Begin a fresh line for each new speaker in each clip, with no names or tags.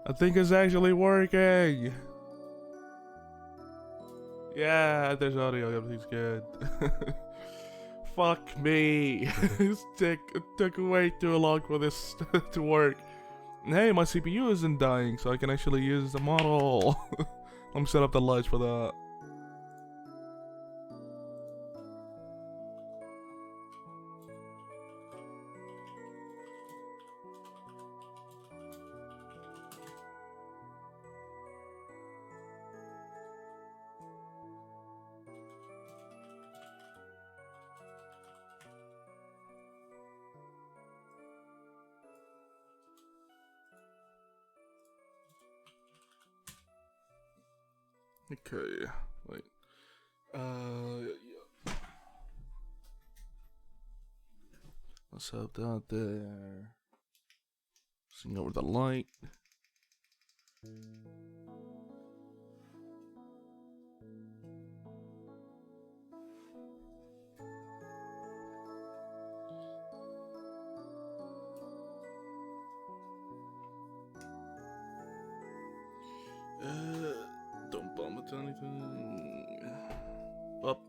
I think it's actually working. Yeah, there's audio. Everything's good. Fuck me. It took way too long for this to work. Hey, my CPU isn't dying, so I can actually use the model. Let me set up the lights for that. Okay, wait. Yeah. Let's have that there. Swing over the light. Don't bump into anything. Up.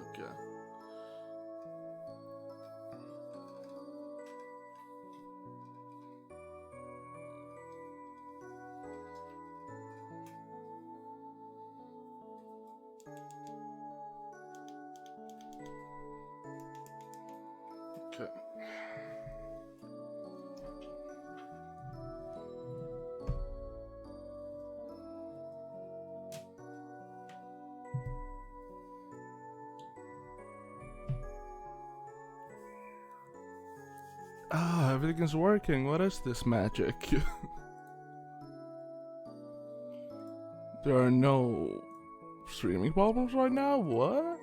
Okay. Okay. Ah, everything's working. What is this magic? There are no streaming problems right now? What?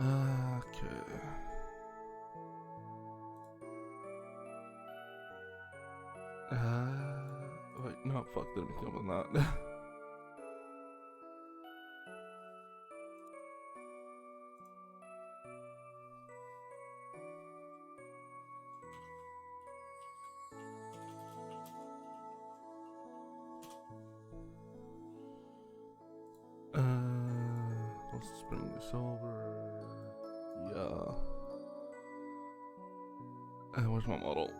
Okay. Wait, no, fuck, let me come on that. Let's bring this over. Yeah. Where's my model?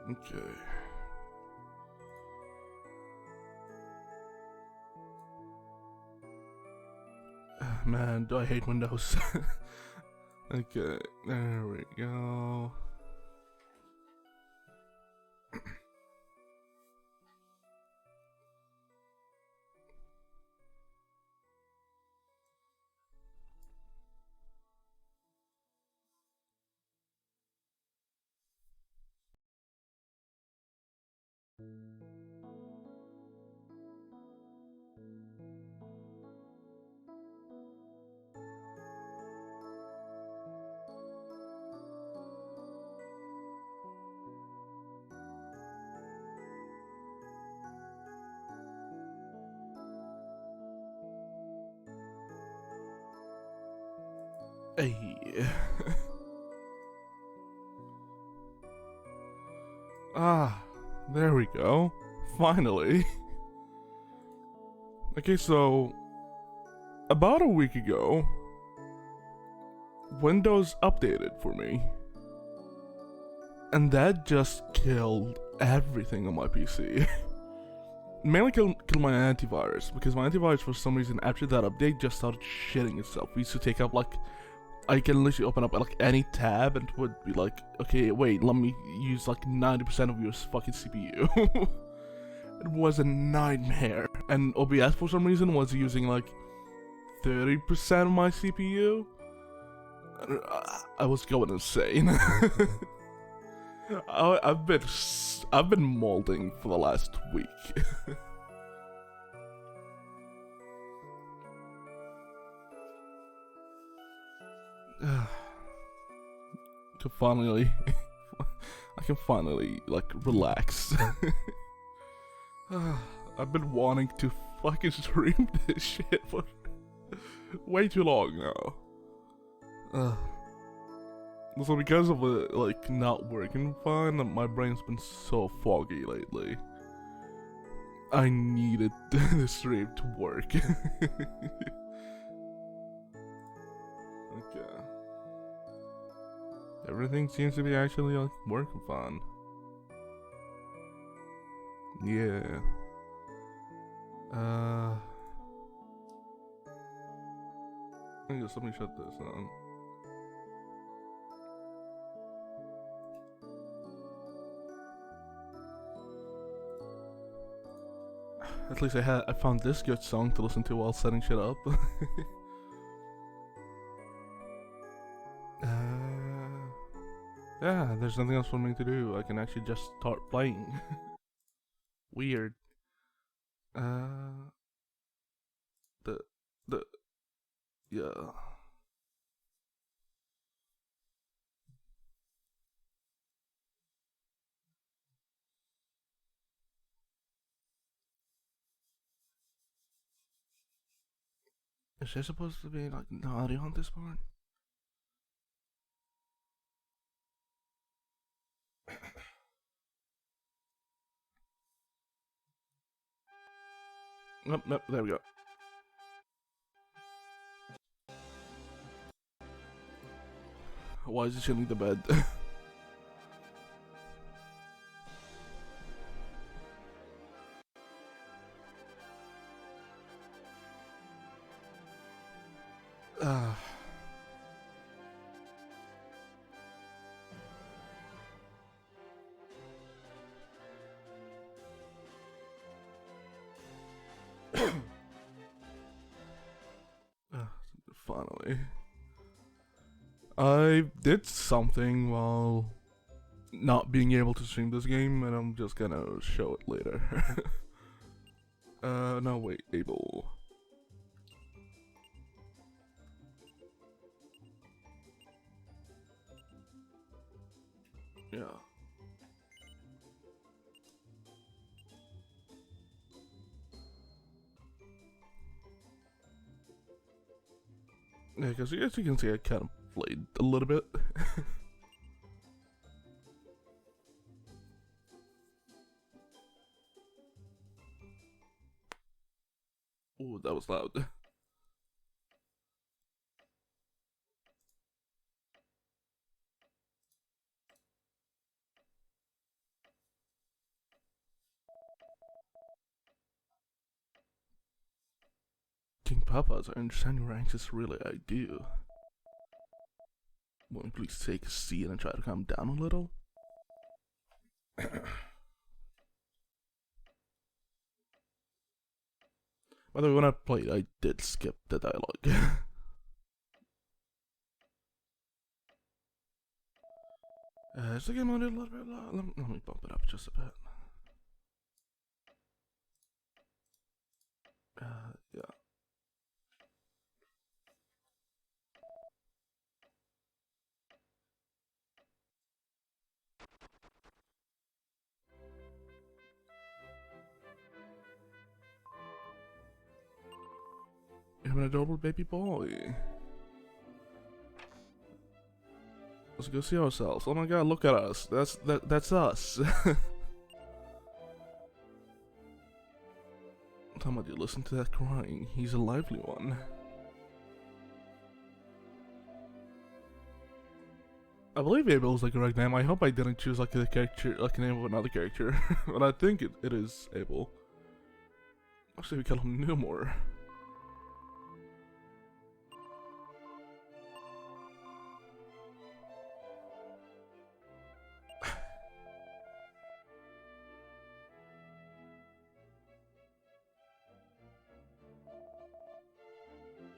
Okay. Man, do I hate Windows. Okay, there we go. Hey. Ah, there we go. Finally. Okay, so about a week ago, Windows updated for me. And that just killed everything on my PC. mainly kill my antivirus, because my antivirus for some reason after that update just started shitting itself. We used to take up like, I can literally open up like any tab and it would be like, okay, wait, let me use like 90% of your fucking CPU. It was a nightmare. And OBS for some reason was using like 30% of my CPU. I was going insane. I've been molding for the last week. I can finally like relax. I've been wanting to fucking stream this shit for way too long now. So because of it, like, not working fine, my brain's been so foggy lately. I needed the stream to work. Okay. Everything seems to be actually, like, working fine. Yeah. I guess let me shut this down. At least I found this good song to listen to while setting shit up. Yeah, there's nothing else for me to do. I can actually just start playing. Weird. Yeah. Is there supposed to be like no audio on this part? Nope, there we go. Why is it shitting the bed? Finally. I did something while not being able to stream this game, and I'm just gonna show it later. No, wait, able. Yeah. Yeah, because as you can see, I kind of played a little bit. Ooh, that was loud. King Papas, I understand you're anxious, really, I do. Won't you please take a seat and try to calm down a little? By the way, when I played, I did skip the dialogue. Is the game on a little bit loud? Let me bump it up just a bit. Yeah. You have an adorable baby boy. Let's go see ourselves. Oh my god, look at us. That's us. Somebody listen to that crying. He's a lively one. I believe Abel is the correct name. I hope I didn't choose like a character, like a name of another character, but I think it is Abel. Actually, we call him Numor.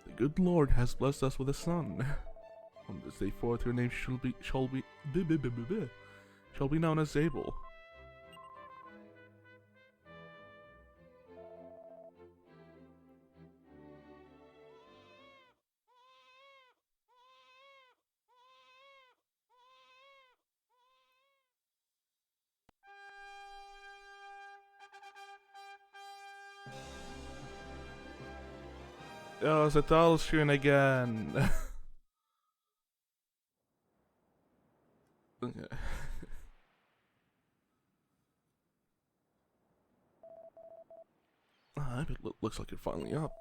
The good Lord has blessed us with a son. On this day forth, your name shall be known as Zabel. Oh, it's a Talshun again. Okay. It looks like you're finally up.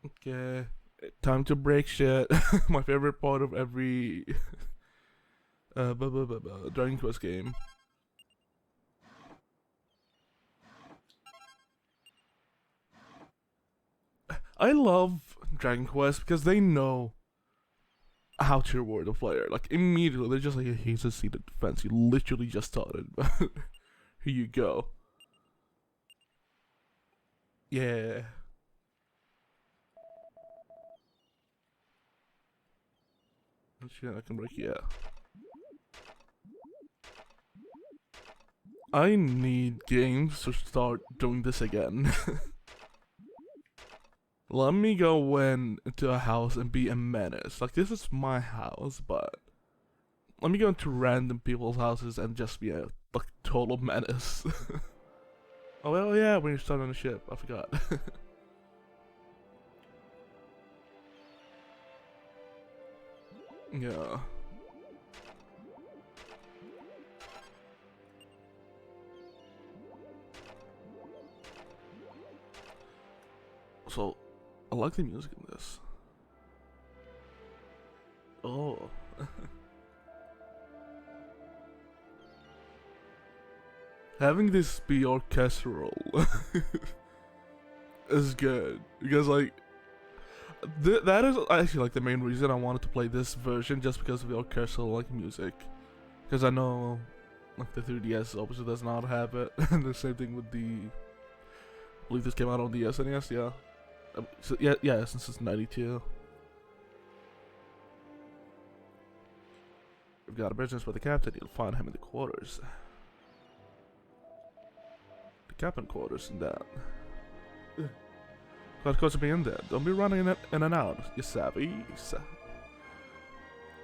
Okay, time to break shit. My favorite part of every Dragon Quest game. I love Dragon Quest because they know how to reward the player. Like immediately, they're just like, he's a seated defense. You literally just taught it. Here you go. Yeah. Shit, I can break. Yeah. I need games to start doing this again. Let me go into a house and be a menace. Like, this is my house, but let me go into random people's houses and just be a like total menace. Oh well, yeah, when you're starting on a ship, I forgot. Yeah. So, I like the music in this. Oh. Having this be orchestral is good because like that is actually like the main reason I wanted to play this version, just because of the orchestral like music. Because I know like the 3DS obviously does not have it, and the same thing with the. I believe this came out on the SNES, yeah. So, yeah, since it's 92. We've got a business with the captain. You'll find him in the quarters. The captain quarters and that. Got close to be in there. Don't be running in and out. You savvy?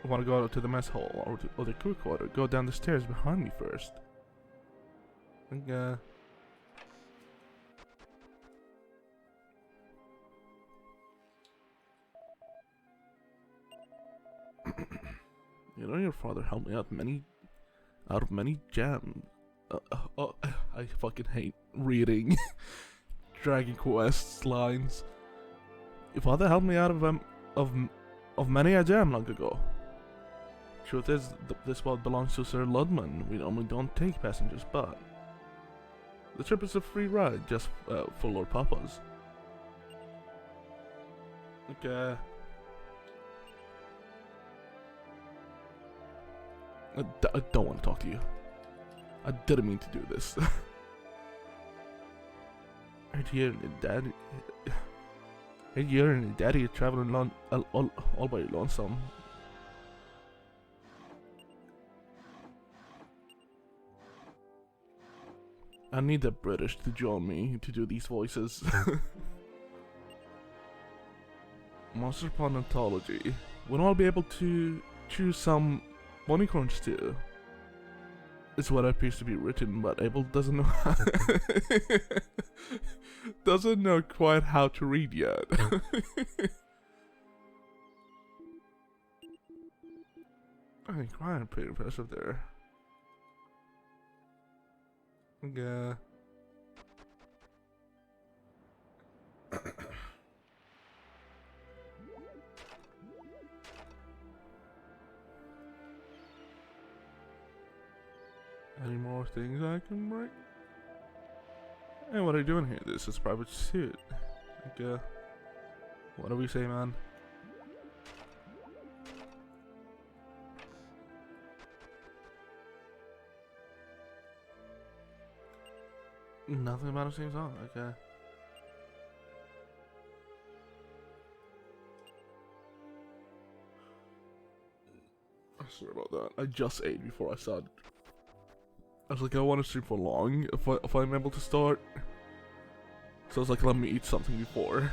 Want to go to the mess hall or the crew quarter? Go down the stairs behind me first. Okay. You know your father helped me out of many jams. I fucking hate reading Dragon Quest lines. Your father helped me out of many a jam long ago. Truth is, this boat belongs to Sir Ludman. We normally don't take passengers, but the trip is a free ride, just for Lord Papa's. Okay. I don't want to talk to you. I didn't mean to do this. Right here, Daddy. Hey, you and Daddy are traveling all by lonesome. I need the British to join me to do these voices. Monster Paleontology. When I'll be able to choose some unicorns too. It's what appears to be written, but Abel doesn't know doesn't know quite how to read yet. I think I'm pretty impressive there. Okay. Any more things I can break? Hey, what are you doing here? This is private suit. Like, what do we say, man? Nothing about the same song. Okay. Sorry about that. I just ate before I started. I was like, I want to stream for long if I'm able to start. So I was like, let me eat something before.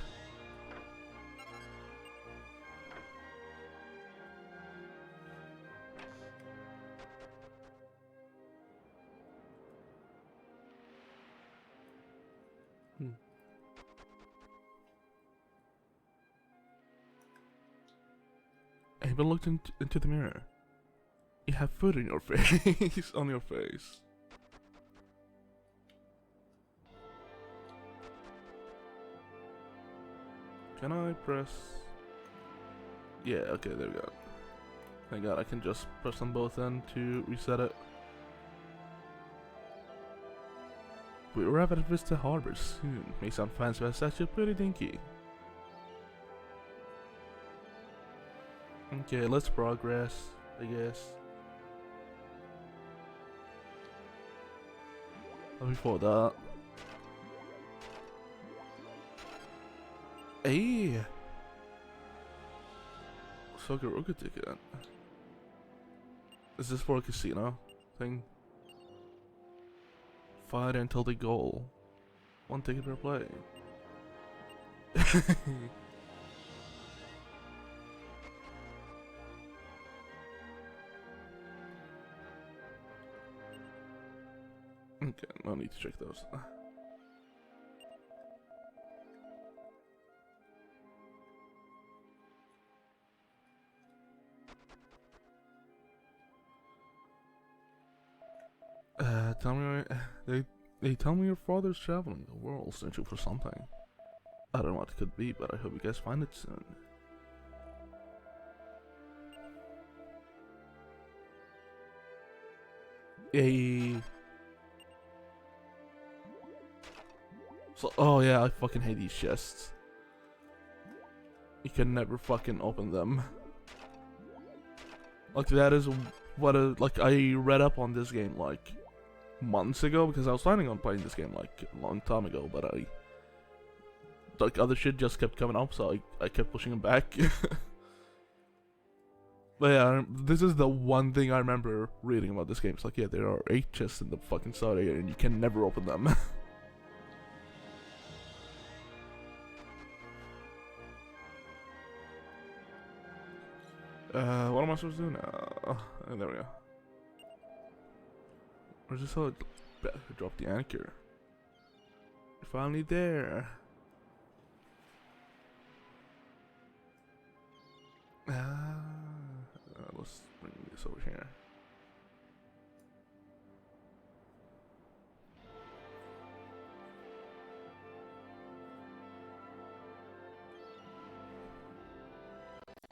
Have you been looked into the mirror? You have food in your face. On your face. Can I press? Yeah, okay, there we go. Thank God I can just press on both ends to reset it. We arrive at Vista Harbor soon. May sound fancy, but it's actually pretty dinky. Okay, let's progress, I guess. But before that... Hey! Sogaroka ticket. Is this for a casino thing? Fight until the goal. 1 ticket per play. Okay, no need to check those. Tell me, they tell me your father's traveling the world searching for something. I don't know what it could be, but I hope you guys find it soon. Yay! So, oh yeah, I fucking hate these chests. You can never fucking open them. Like that is what like I read up on this game like months ago because I was planning on playing this game like a long time ago, but like other shit just kept coming up, so I kept pushing them back. But yeah, this is the one thing I remember reading about this game. It's like, yeah, there are 8 chests in the fucking start area and you can never open them. What am I supposed to do now? There we go. Where's this how drop the anchor? You're finally there. Let's bring this over here.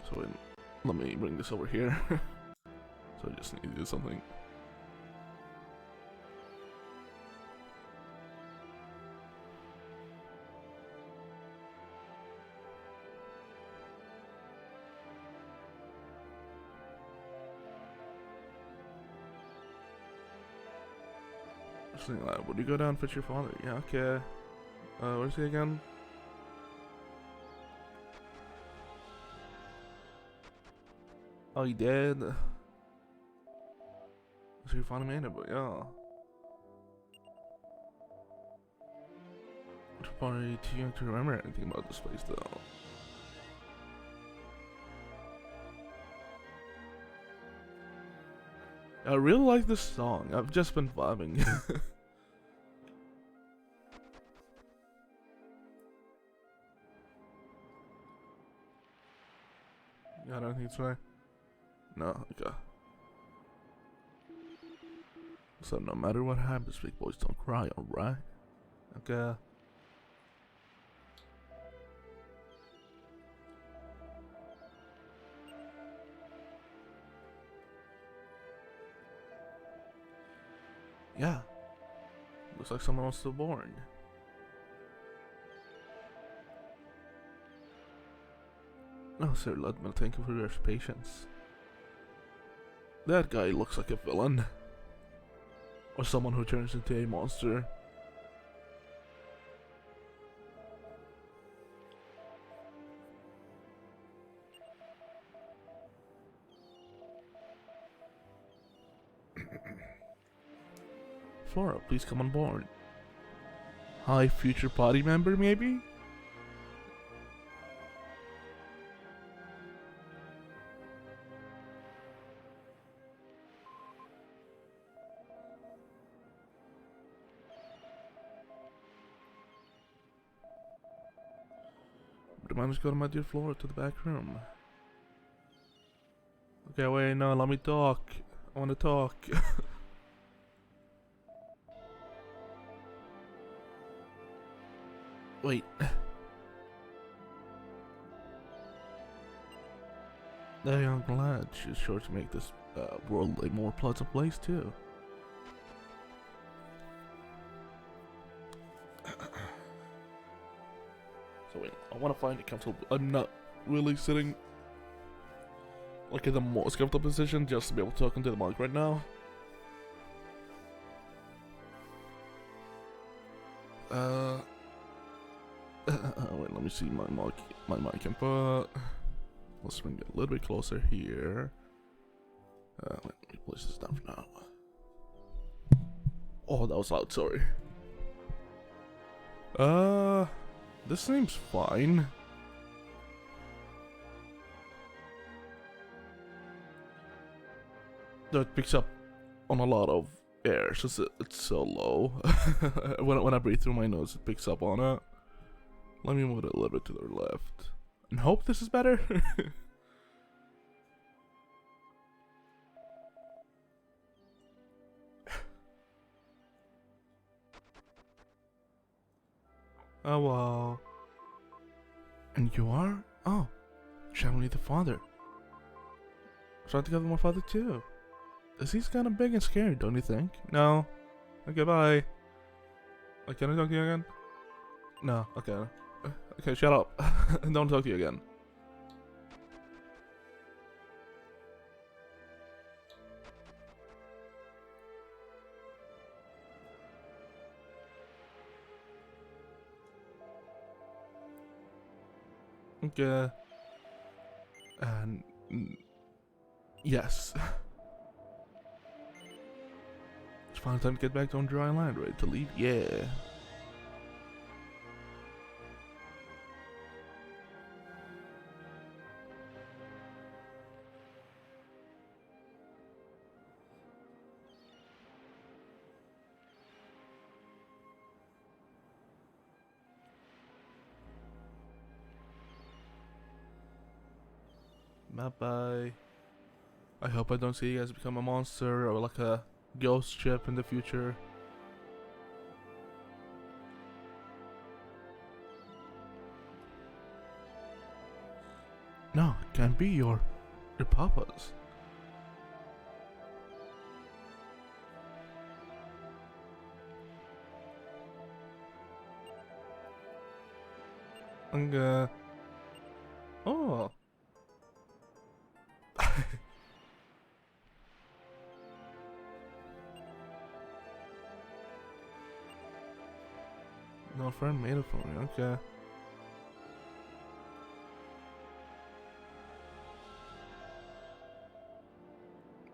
So let me bring this over here. So I just need to do something. Would you go down and fetch your father? Yeah, okay. Where's he again? Oh, he dead? So you finally made it, but yeah. It's probably too young to remember anything about this place, though. I really like this song. I've just been vibing. Yeah, I don't think it's right. No, okay. So no matter what happens, big boys don't cry, alright? Okay. Yeah. Looks like someone was stillborn. No, Sir Ludman, thank you for your patience. That guy looks like a villain. Or someone who turns into a monster. Flora, please come on board. Hi, future party member, maybe? But I managed to go to my dear Flora to the back room. Okay, wait, no, let me talk. I want to talk. Wait. That young lad, she's sure to make this world a more pleasant place too. So wait, I want to find a comfortable. I'm not really sitting like in the most comfortable position just to be able to talk into the mic right now. Wait, let me see my mic input. Let's bring it a little bit closer here. Let me place this down for now. Oh, that was loud, sorry. This seems fine. Though it picks up on a lot of air, so it's so low. when I breathe through my nose, it picks up on it. Let me move it a little bit to the left. And hope this is better. Oh wow. And you are? Oh, Shamley the father. Trying to get my father too. He's kind of big and scary, don't you think? No. Okay, bye. Can I talk to you again? No. Okay. Okay, shut up. Don't talk to you again. Okay. And yes. It's finally time to get back on dry land, ready to leave? Yeah. Bye bye. I hope I don't see you guys become a monster or like a ghost ship in the future. No, it can't be your papa's. Oh. No friend made it for me, okay.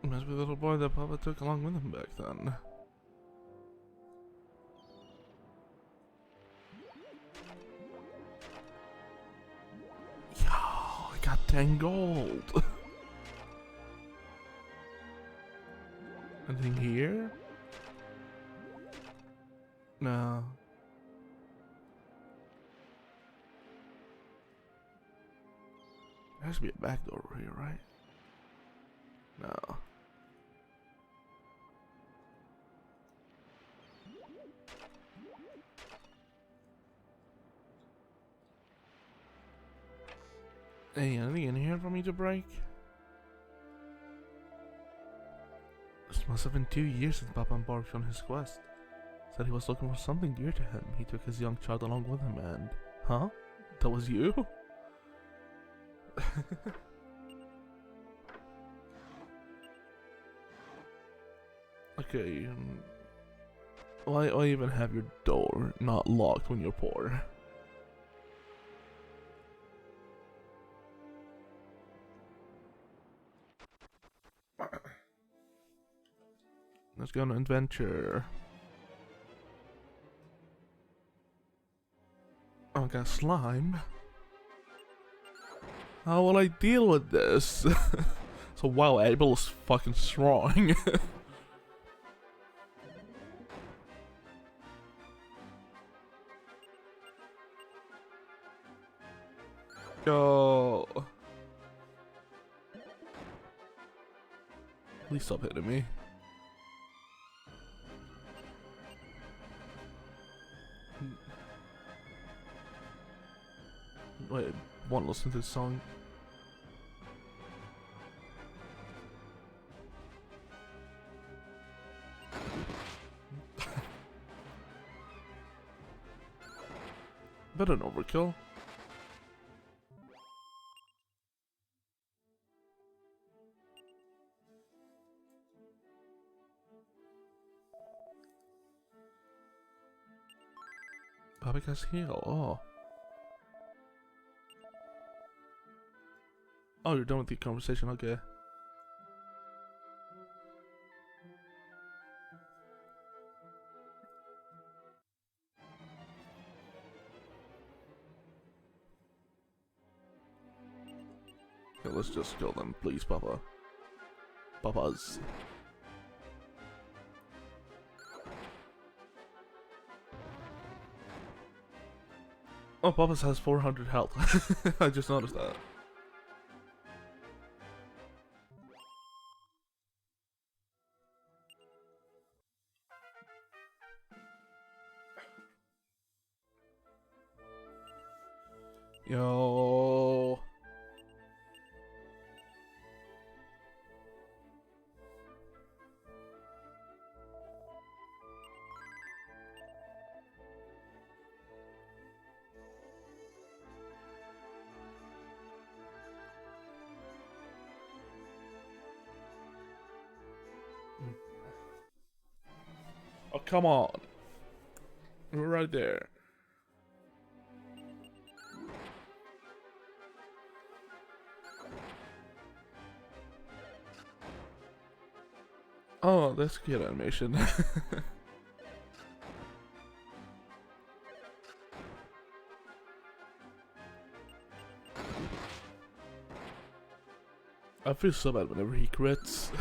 Must be the little boy that Papa took along with him back then. Yo, I got 10 gold. Anything here? No. There has to be a back door over here, right? No. Hey, anything in here for me to break? Must have been 2 years since Papa embarked on his quest. Said he was looking for something dear to him. He took his young child along with him and... Huh? That was you? Okay, why even have your door not locked when you're poor? Let's go on an adventure. Oh, I got slime. How will I deal with this? So wow, Abel is fucking strong. Go. Please stop hitting me. Wait, want to listen to this song? Better than overkill. Paprika's heal. Oh. Oh, you're done with the conversation. Okay. Okay, let's just kill them, please, Papa. Papas. Oh, Papa's has 400 health. I just noticed that. Yo. Oh, come on. We're right there. Oh, that's good animation. I feel so bad whenever he crits.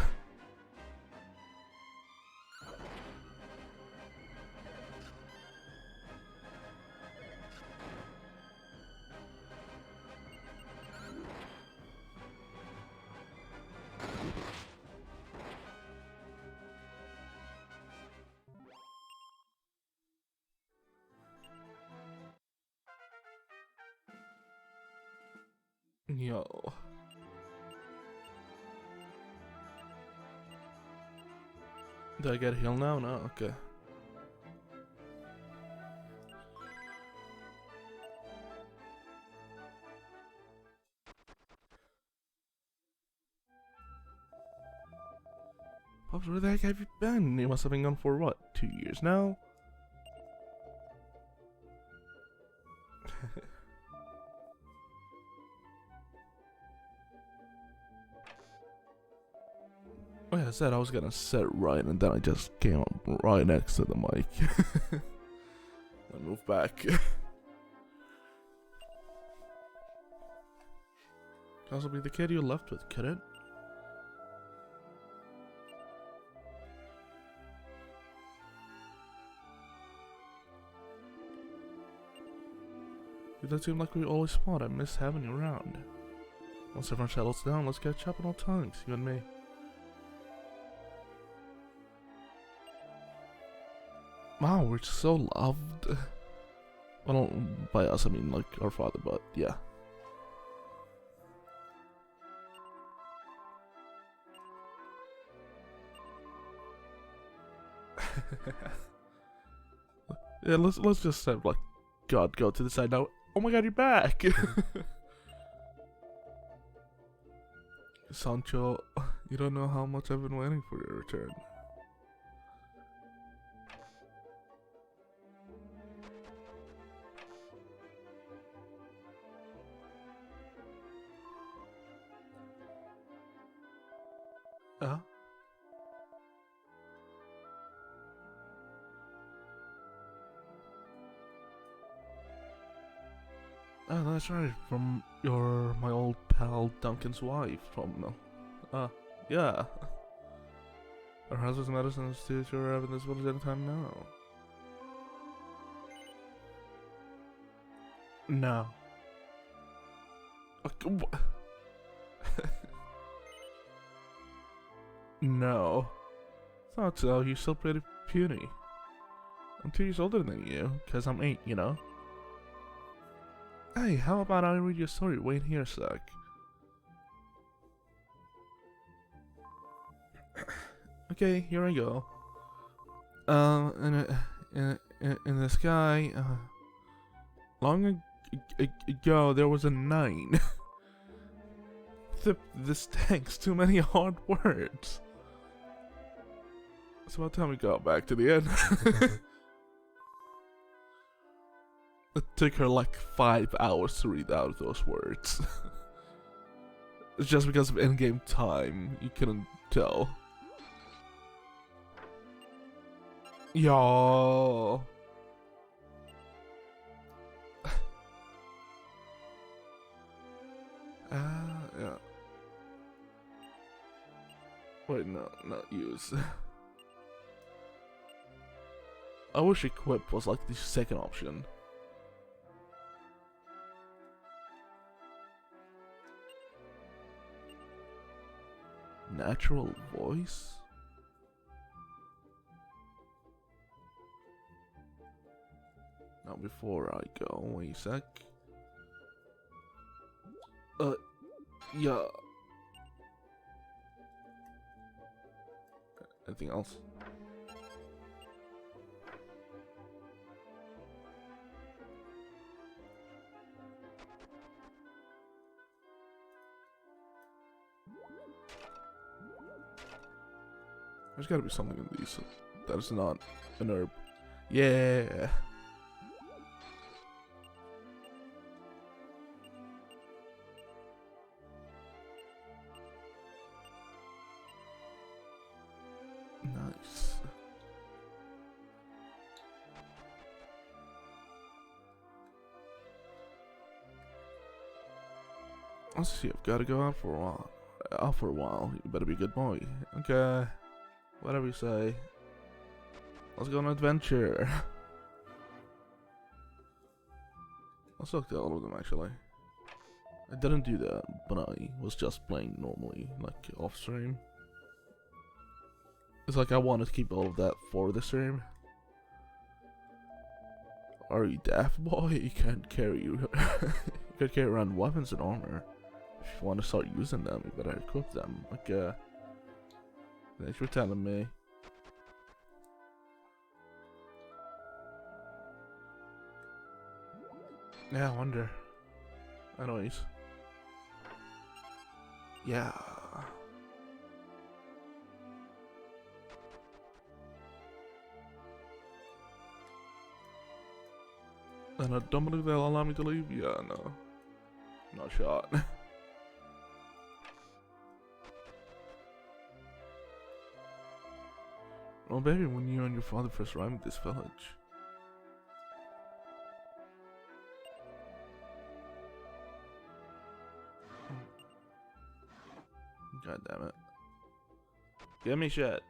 Yo. Do I get heal now? No, okay. Pops, where the heck have you been? You must have been gone for what, 2 years now? Oh yeah, I said I was gonna sit right, and then I just came up right next to the mic. I moved back. Possibly the kid you left with, could it? It does seem like we always spot. I miss having you around. Once everyone settles down, let's catch up on all tongues, you and me. Wow, we're so loved. Well, by us, I mean like our father, but yeah. Yeah, let's just have like God go to the side now. Oh my God, you're back, Sancho. You don't know how much I've been waiting for your return. Uh? Oh, that's right. From my old pal Duncan's wife from. Yeah. Our house's medicine is to arrive in this village anytime now. No. No. Thought so. You're still pretty puny. I'm 2 years older than you, cause I'm 8, you know? Hey, how about I read your story? Wait here a sec. Okay, here I go. In the sky, long ago, there was a 9. This takes too many hard words. It's about time we got back to the end. It took her like 5 hours to read out those words. It's just because of in-game time, you couldn't tell. Yo. Yeah. Wait, no, not use. I wish equip was like the second option. Natural voice? Now before I go, wait a sec. Yeah. Anything else? There's gotta be something in these that is not an herb. Yeah. Nice. Let's see, I've gotta go out for a while. You better be a good boy. Okay. Whatever you say. Let's go on an adventure. Let's talk to all of them actually. I didn't do that, but I was just playing normally, like off stream. It's like I wanted to keep all of that for the stream. Are you daft, boy? You can't carry you can't carry around weapons and armor. If you want to start using them, you better equip them. Like thanks for telling me. Yeah, I wonder. Anyways. Yeah. And I don't believe they'll allow me to leave? Yeah, no. Not shot. Well, baby, when you and your father first arrived in this village. God damn it. Give me shit.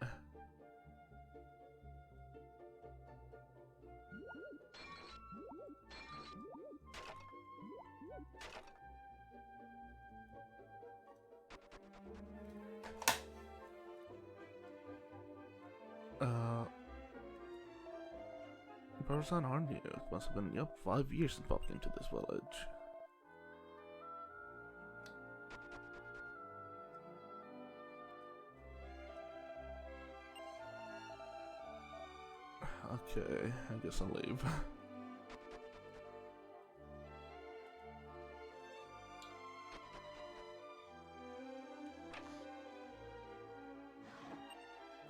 Parmesan, aren't you? It must have been, 5 years since popped into this village. Okay, I guess I'll leave.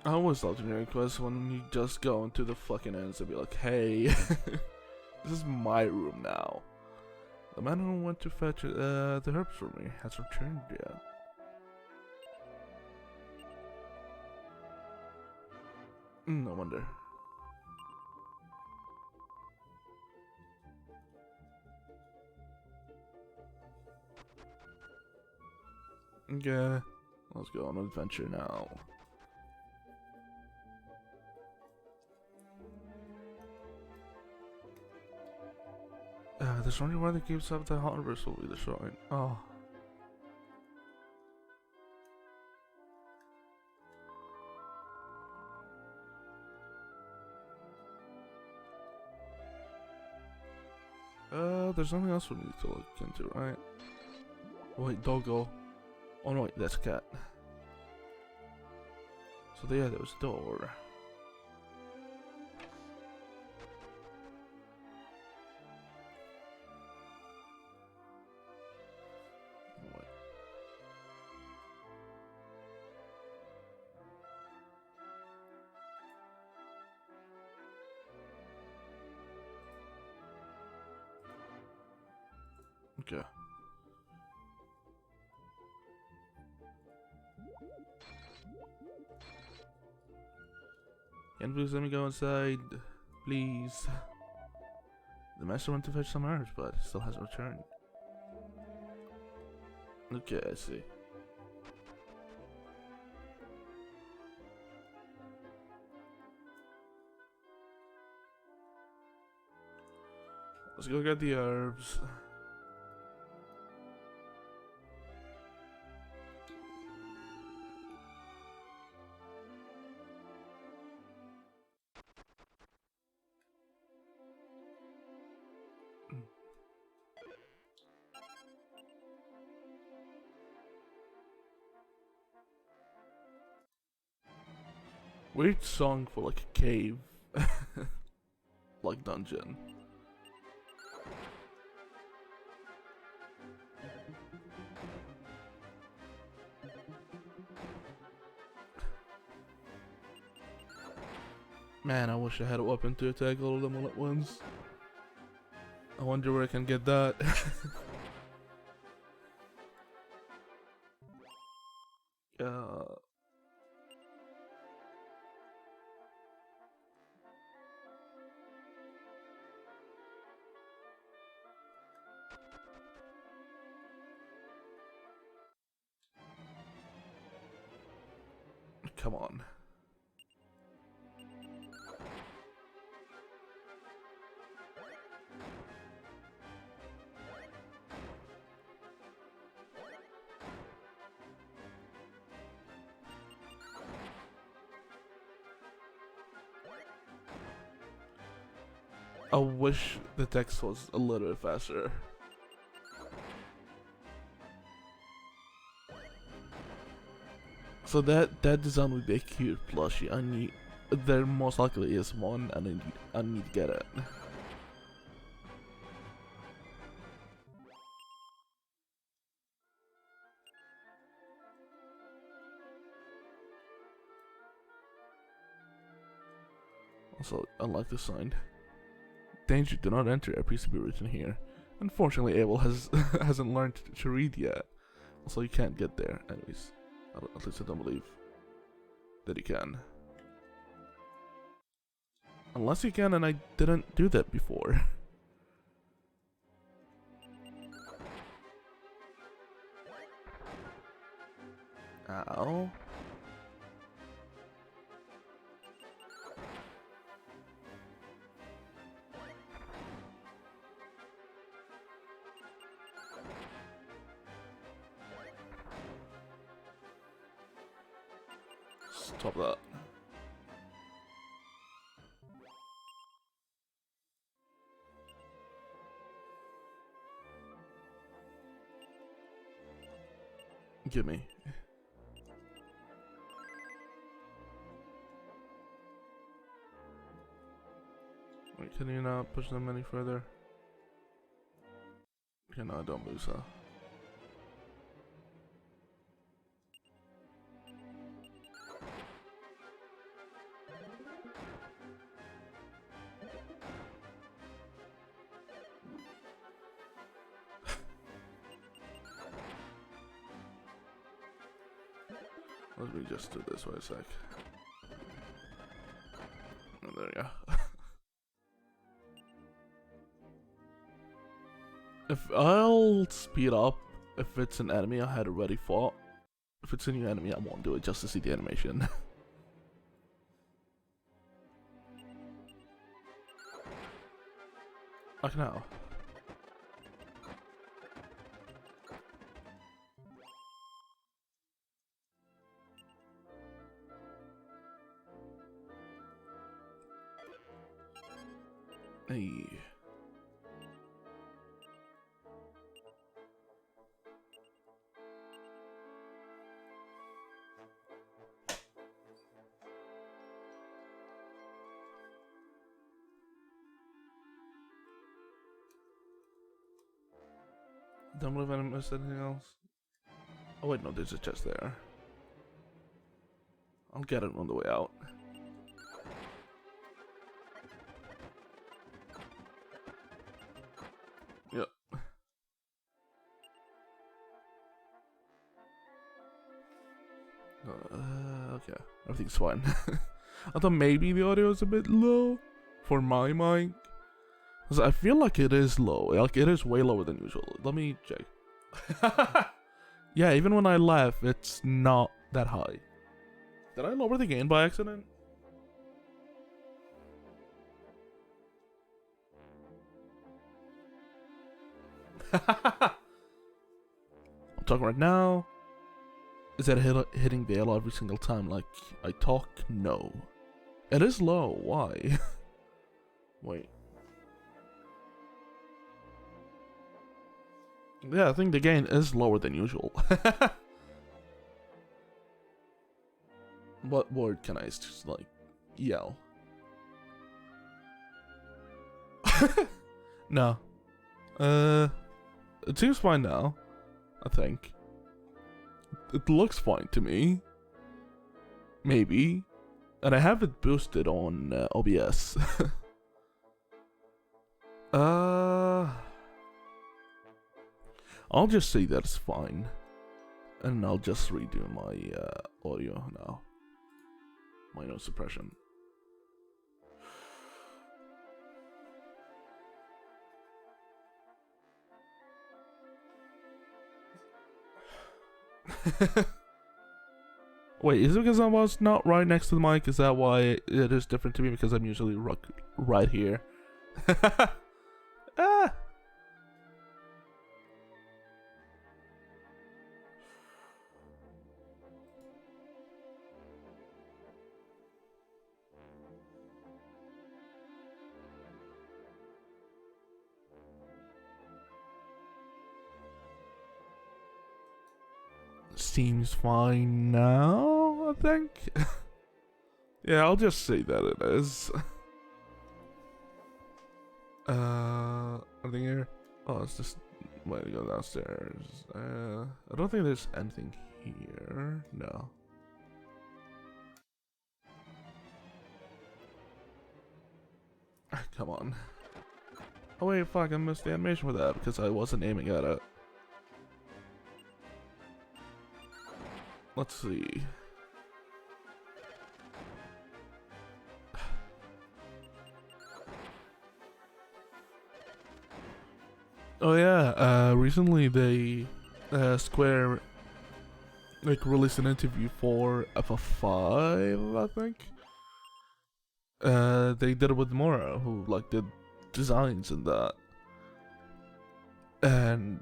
I always love generic quests when you just go into the fucking ends and be like, hey, this is my room now. The man who went to fetch the herbs for me has returned yet. No wonder. Okay, let's go on an adventure now. There's only why the keeps up the harvest will be destroyed. Oh. There's nothing else we need to look into, right? Wait, doggo. Oh no, wait, that's a cat. So there was a door. What? Okay. Can you please let me go inside? Please. The master went to fetch some herbs, but still hasn't returned. Okay, I see. Let's go get the herbs. Weird song for like a cave. Like dungeon. Man, I wish I had a weapon to attack all of them all at once. I wonder where I can get that. Come on. I wish the text was a little bit faster. So that design would be a cute plushie. I need. There most likely is one, and I need to get it. Also, I like the sign. Danger, do not enter, appears to be written here. Unfortunately, Abel hasn't learned to read yet, so you can't get there. Anyways, at least I don't believe that he can. Unless he can, and I didn't do that before. Ow. Stop that. Give me. Can you not push them any further? Okay, no, don't lose, huh? Let me just do this for a sec. Oh, there you go. If I'll speed up if it's an enemy I had already fought. If it's a new enemy, I won't do it just to see the animation. Like now. Hey. Don't believe I missed anything else. Oh wait, no, there's a chest there. I'll get it on the way out. Yep. Okay, everything's fine. I thought maybe the audio is a bit low for my mic. Cause I feel like it is low. Like it is way lower than usual. Let me check. Yeah, even when I laugh, it's not that high. Did I lower the gain by accident? I'm talking right now. Is that hitting Vale every single time like I talk? No. It is low. Why? Wait. Yeah, I think the gain is lower than usual. What word can I just like yell? No. It seems fine now. I think. It looks fine to me. Maybe. And I have it boosted on OBS. I'll just say that's fine. And I'll just redo my audio now. My noise suppression. Wait, is it because I was not right next to the mic? Is that why it is different to me? Because I'm usually right here. Ah! Seems fine now, I think. Yeah, I'll just say that it is. Anything here? Oh, it's just way to go downstairs. I don't think there's anything here. No. Come on. Oh wait, fuck, I missed the animation for that because I wasn't aiming at it. Let's see. Oh yeah, recently they Square like released an interview for FF5, I think. They did it with Mora, who like did designs and that. And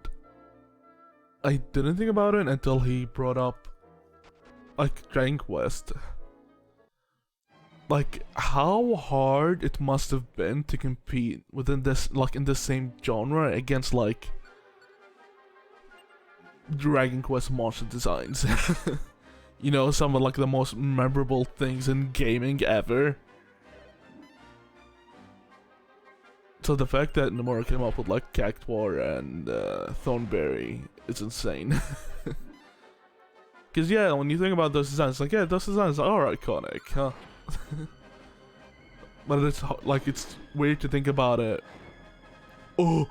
I didn't think about it until he brought up like Dragon Quest. Like how hard it must have been to compete within this, like in the same genre against like Dragon Quest monster designs. You know, some of like the most memorable things in gaming ever. So the fact that Nomura came up with like Cactuar and Thornberry is insane. Cause yeah, when you think about those designs, like yeah, those designs are iconic, huh? But it's like it's weird to think about it. Oh,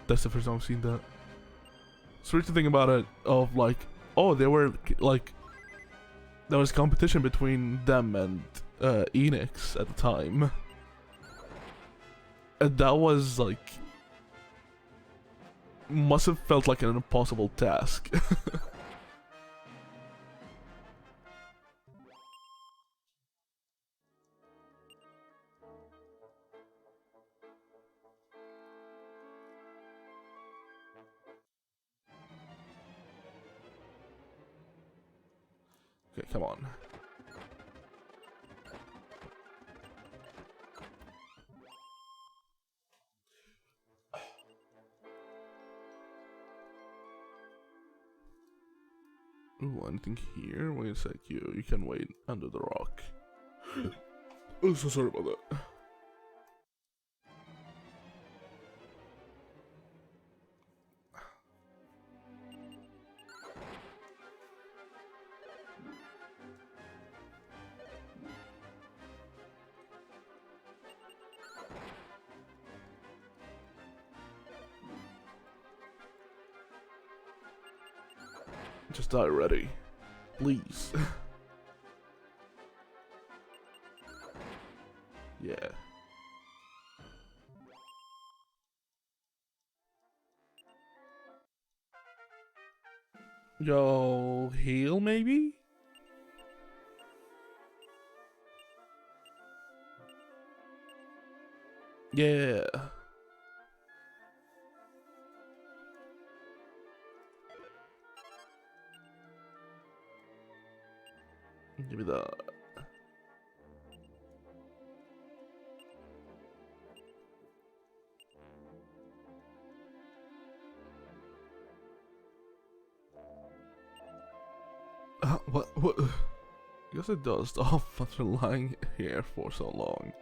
that's the first time I've seen that. It's weird to think about it. Of like, oh, they were like, there was competition between them and Enix at the time, and that was like must have felt like an impossible task. Okay, come on. Ooh, anything here? Wait a sec, you can wait under the rock. Oh, so sorry about that. Just die already. Please. Yeah. Yo, heal maybe? Yeah. Give me that. What? I guess it does stop after lying here for so long.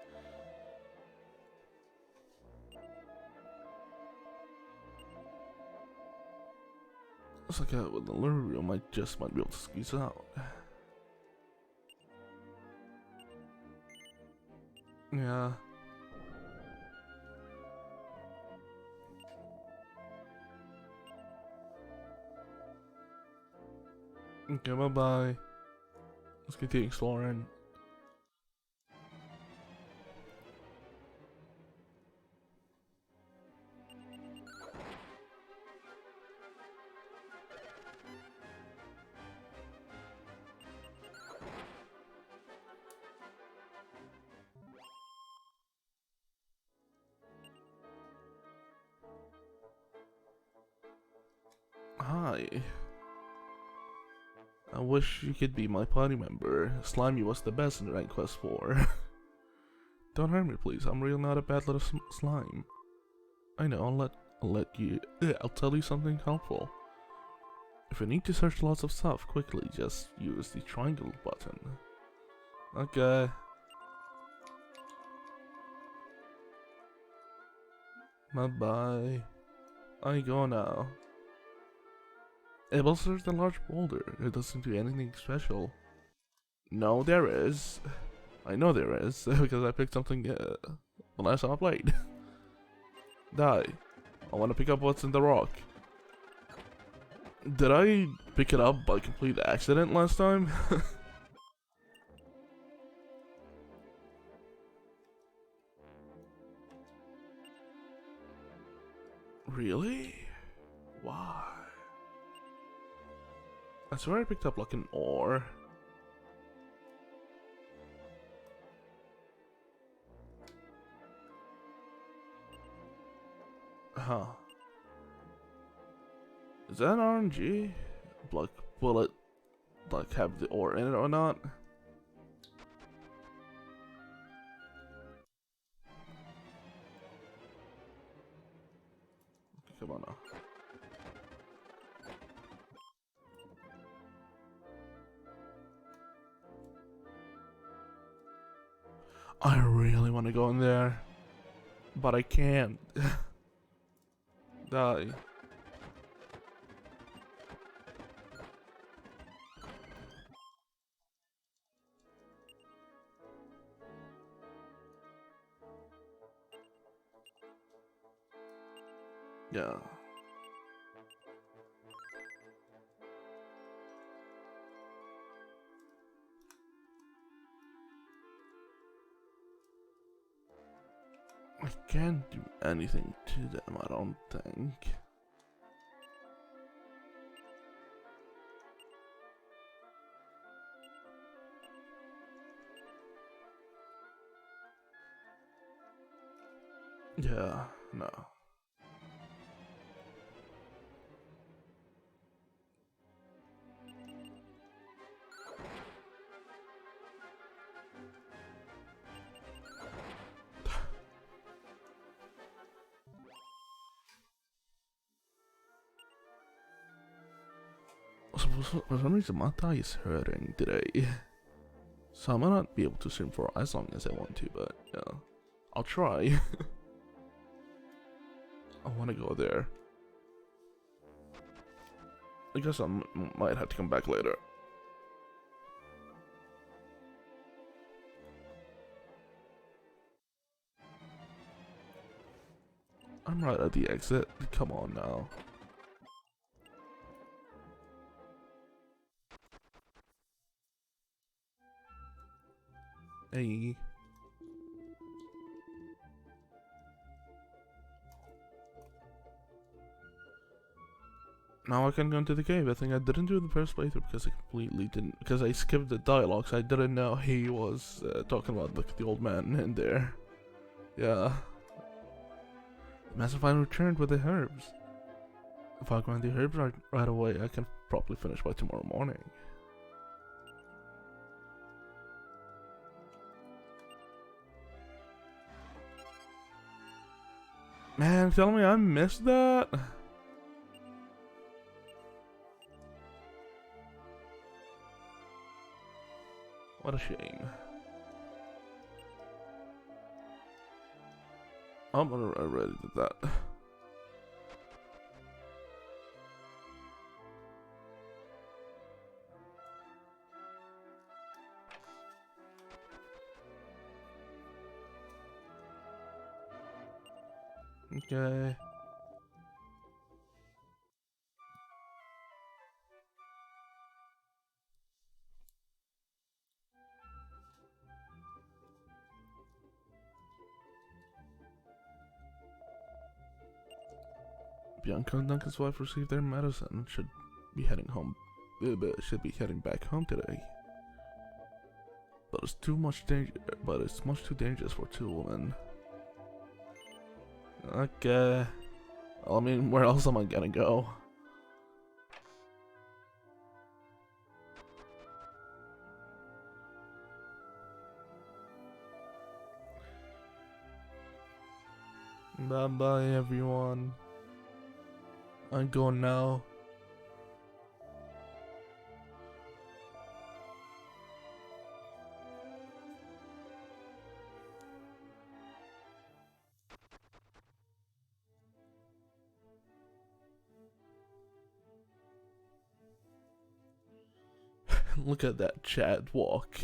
It's like with the lure, I might be able to squeeze out. Yeah. Okay, bye bye. Let's continue exploring. Hi. I wish you could be my party member. Slimy was the best in Rank Quest 4. Don't hurt me, please. I'm really not a bad little slime. I know. I'll tell you something helpful. If you need to search lots of stuff quickly, just use the triangle button. Okay. Bye bye. I go now. Able to search the large boulder. It doesn't do anything special. No, there is. I know there is because I picked something the last time I played. Die. I want to pick up what's in the rock. Did I pick it up by complete accident last time? Really? Why? I swear I picked up like an ore. Huh. Is that RNG? Like, will it like have the ore in it or not? Okay, come on now. I really want to go in there, but I can't. Die. Yeah. I can't do anything to them, I don't think. Yeah, no. For some reason, my thigh is hurting today. So I might not be able to stream for as long as I want to, but yeah. I'll try. I want to go there. I guess I might have to come back later. I'm right at the exit. Come on now. Hey. Now I can go into the cave. I think I didn't do it in the first playthrough because I completely didn't. Because I skipped the dialogue, so I didn't know he was talking about the old man in there. Yeah. The master finally returned with the herbs. If I grind the herbs right away, I can probably finish by tomorrow morning. Man, tell me I missed that? What a shame. I already did that. Okay. Bianca and Duncan's wife received their medicine and should be heading home. Should be heading back home today. But it's too much danger. But it's much too dangerous for two women. Okay. Well, I mean, where else am I gonna go? Bye bye, everyone. I'm going now. Look at that Chad walk.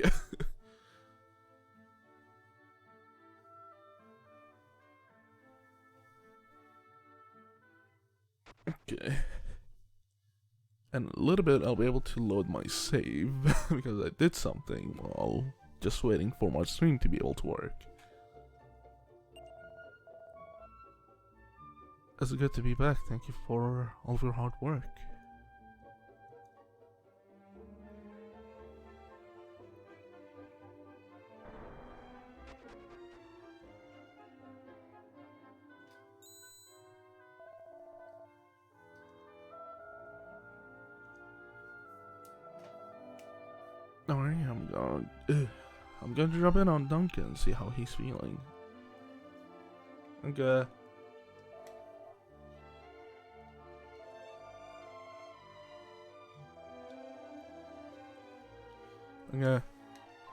Okay. And a little bit I'll be able to load my save because I did something while just waiting for my stream to be able to work. It's good to be back. Thank you for all of your hard work. Alright, I'm going to drop in on Duncan and see how he's feeling. Okay. Okay.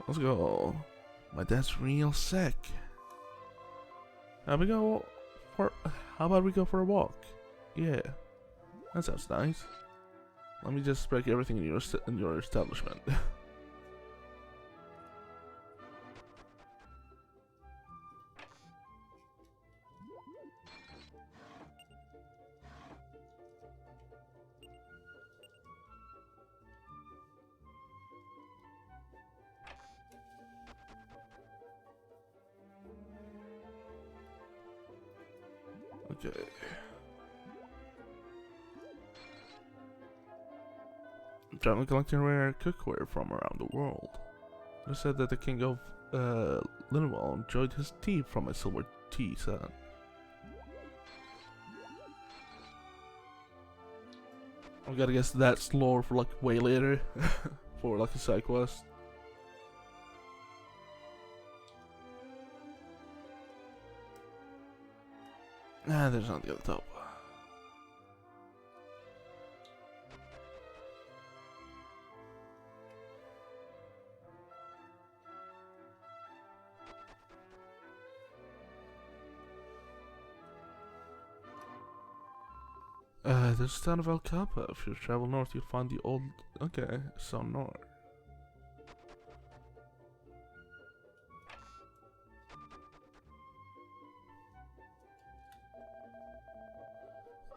Let's go. My dad's real sick. How we go for? How about we go for a walk? Yeah, that sounds nice. Let me just break everything in your establishment. Okay. Traveling collecting rare cookware from around the world. It said that the king of Linwell enjoyed his tea from a silver tea set. I gotta guess that's lore for like way later, for like a side quest. Ah, there's nothing at the top. There's the town of El Capa. If you travel north, you'll find the old. Okay, so north.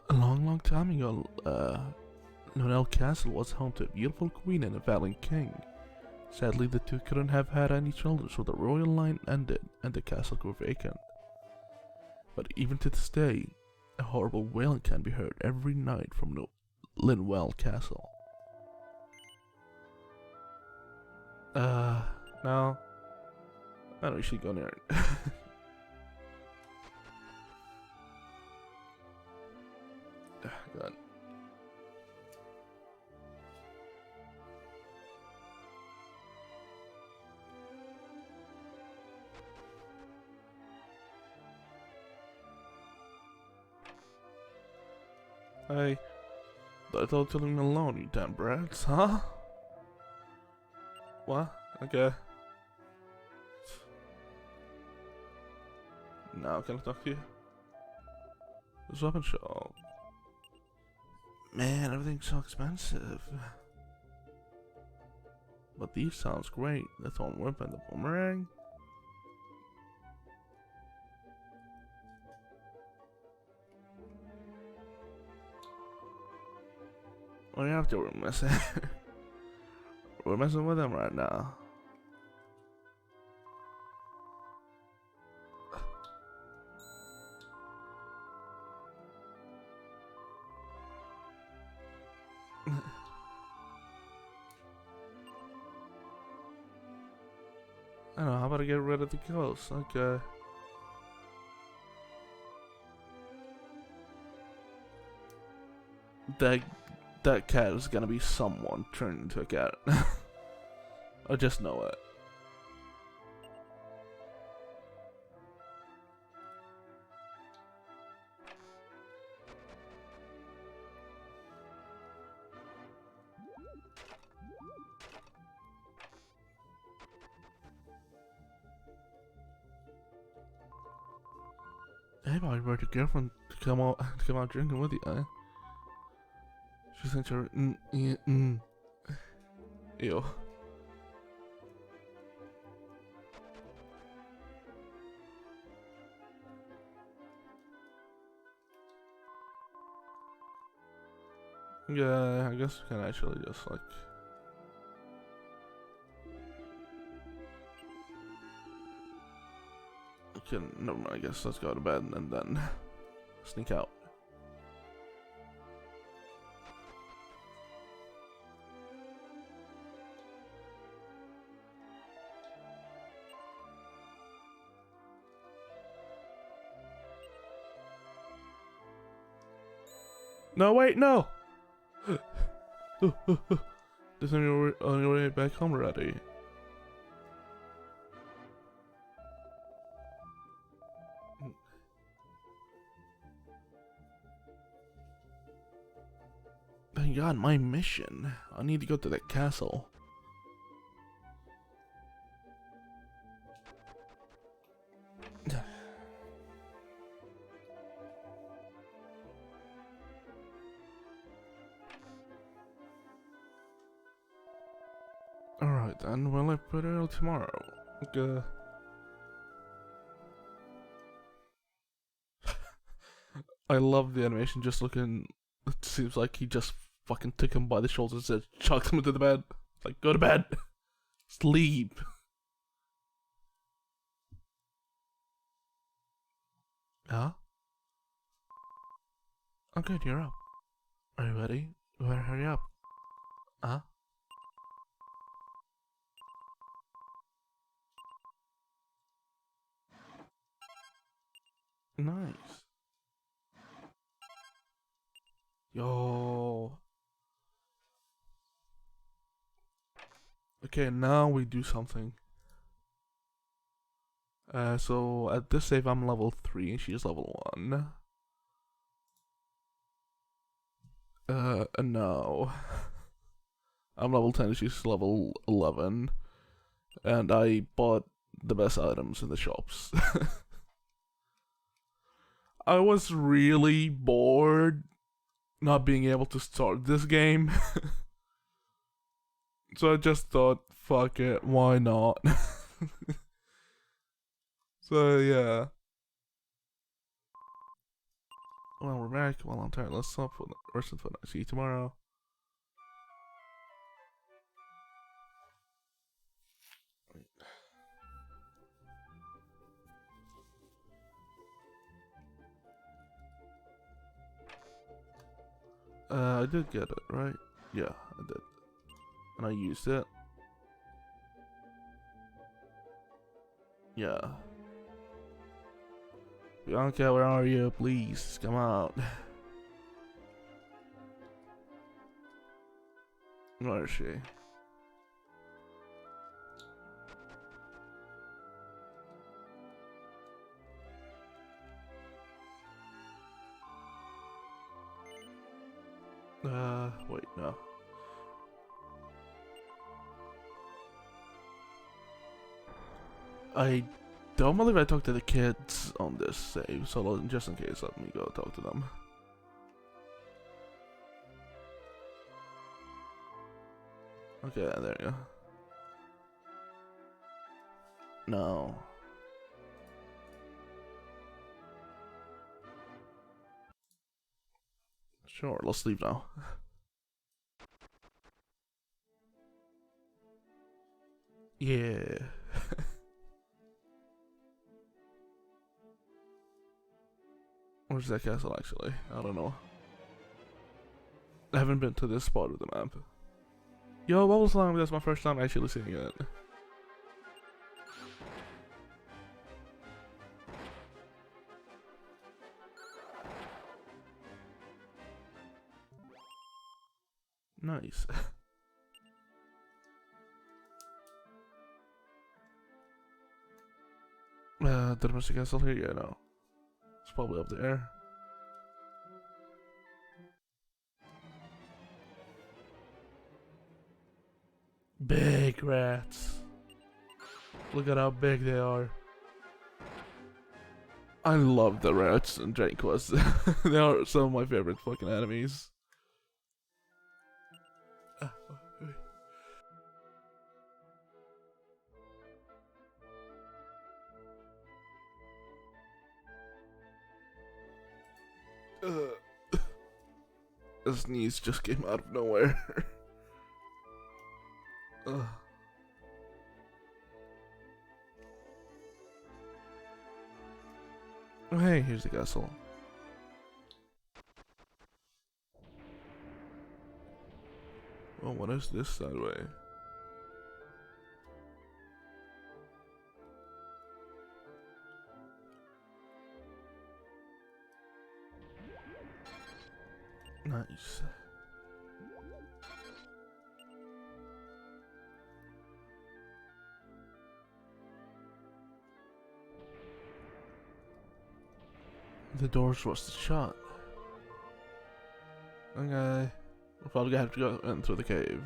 A long time ago, Nonel Castle was home to a beautiful queen and a valiant king. Sadly, the two couldn't have had any children, so the royal line ended and the castle grew vacant. But even to this day, a horrible wailing can be heard every night from Linwell Castle. No. I don't know, we should go near it. God. Hey, I thought you leave me alone, you damn brats, huh? What? Okay. Now can I talk to you? This weapon shop. Man, everything's so expensive. But these sounds great. The thorn whip and the boomerang. What do you have to? We're messing. We're messing with them right now. I don't know, how about I get rid of the ghost? Okay. That cat is gonna be someone turned into a cat. I just know it. Hey, I brought your girlfriend to come out drinking with you, eh? She thinks you're Ew. Yeah, I guess we can actually just like. Okay, never mind. I guess let's go to bed and then sneak out. No, wait, no! Just on your way back home already. Thank God, my mission. I need to go to that castle. Alright then, well I put it out tomorrow. Okay. I love the animation just looking. It seems like he just fucking took him by the shoulders and chucked him into the bed. Like, go to bed. Sleep. Huh? I'm good, you're up. Are you ready? You better hurry up. Huh? Nice. Yo. Okay, now we do something. So at this save I'm level 3 and she's level 1. No. I'm level 10 and she's level 11. And I bought the best items in the shops. I was really bored not being able to start this game. So I just thought, fuck it, why not? So yeah. Well, we're back. Well, I'm tired. Let's stop for the rest of the night. See you tomorrow. I did get it, right? Yeah, I did. And I used it. Yeah. Bianca, where are you? Please, come out. Where is she? Wait, no. I don't believe I talked to the kids on this save, so just in case, let me go talk to them. Okay, there you go. No. Sure, let's leave now. Yeah. Where's that castle actually? I don't know. I haven't been to this spot of the map. Yo, Bubble Slime, that's my first time actually seeing it. Nice. Did I miss a castle here? Yeah, no. It's probably up there. Big rats. Look at how big they are. I love the rats in Dragon Quest. They are some of my favorite fucking enemies. A sneeze just came out of nowhere. Oh, hey, here's the castle. Oh, what is this side way? Nice. The door's rusted shut. Okay. We'll probably have to go in through the cave.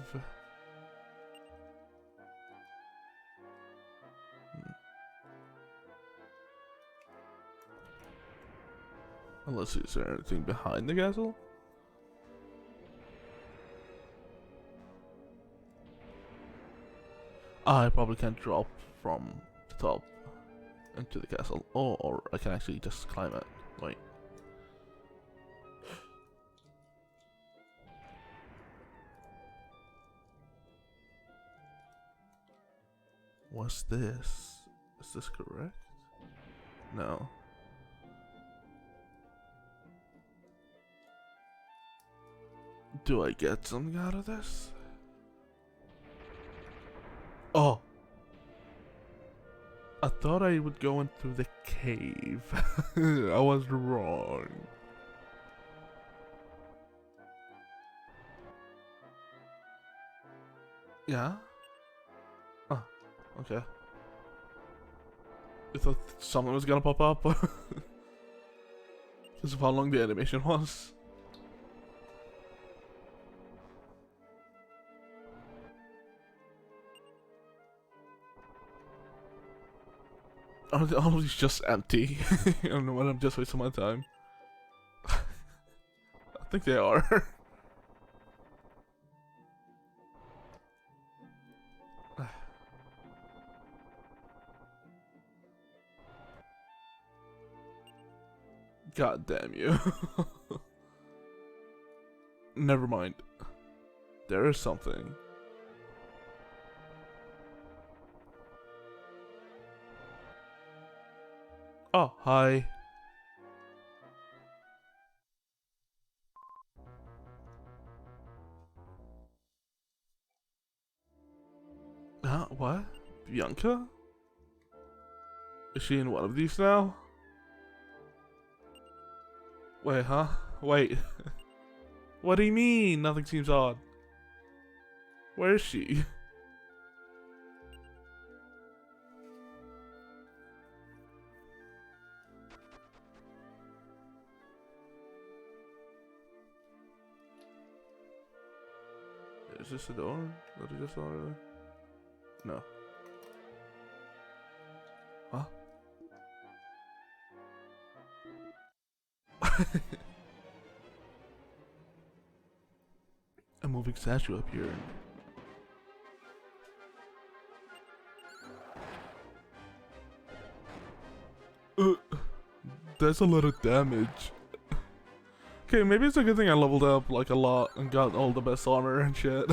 Unless is there anything behind the castle? I probably can't drop from the top into the castle. Or I can actually just climb it. Wait. What's this? Is this correct? No. Do I get something out of this? Oh! I thought I would go in through the cave. I was wrong. Yeah? Oh, okay. I thought something was gonna pop up. Because of how long the animation was. All of these just empty. I don't know what, I'm just wasting my time. I think they are. God damn you. Never mind. There is something. Oh, hi. Huh? What? Bianca? Is she in one of these now? Wait, huh? Wait. What do you mean? Nothing seems odd. Where is she? Is this a door that I just saw earlier? No. Huh? A moving statue appeared. That's a lot of damage. Okay, maybe it's a good thing I leveled up like a lot and got all the best armor and shit.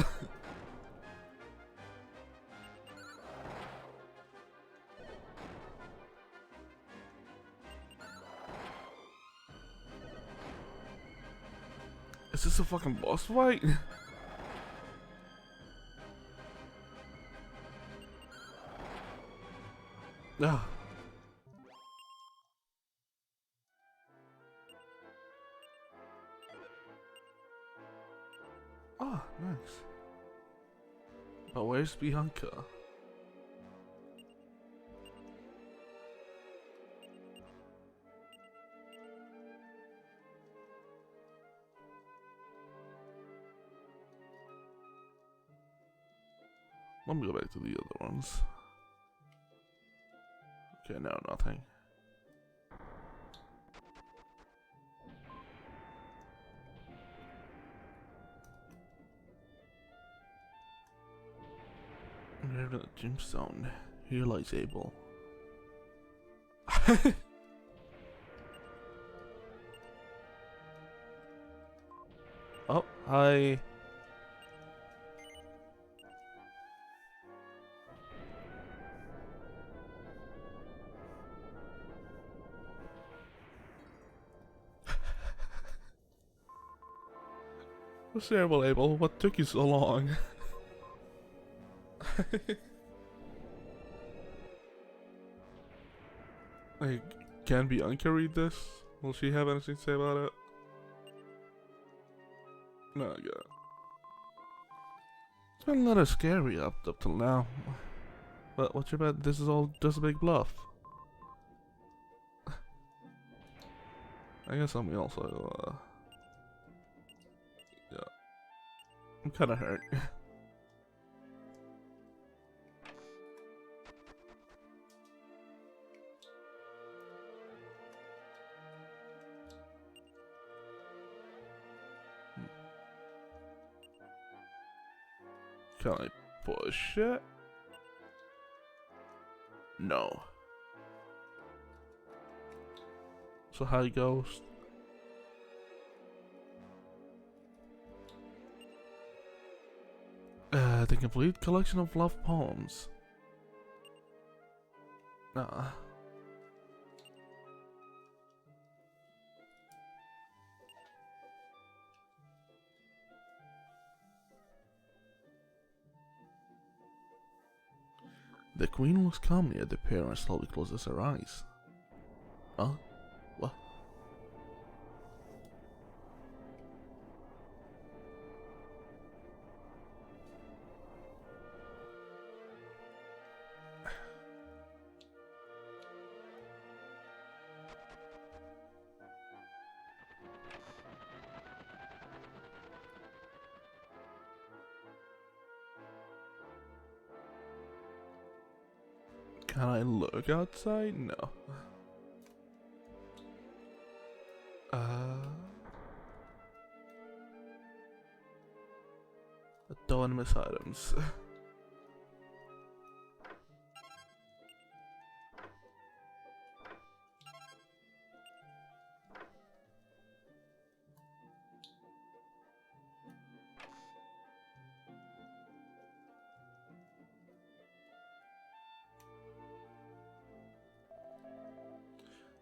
Is this a fucking boss fight? Ah. Ah, nice. But where's Bianca? Let me go back to the other ones. Okay, no, nothing. Near the gemstone. Here lies Abel. Oh, hi. What's terrible, Abel? What took you so long? Like, can Bianca read this? Will she have anything to say about it? No, yeah. It's been a little scary up till now. But what's your bet? This is all just a big bluff. I guess I'm also, yeah. I'm kinda hurt. Can I push it? No. So how it goes? The complete collection of love poems. Nah. The queen looks calmly at the pair and slowly closes her eyes. Huh? What? Can I look outside? No. Don't miss items.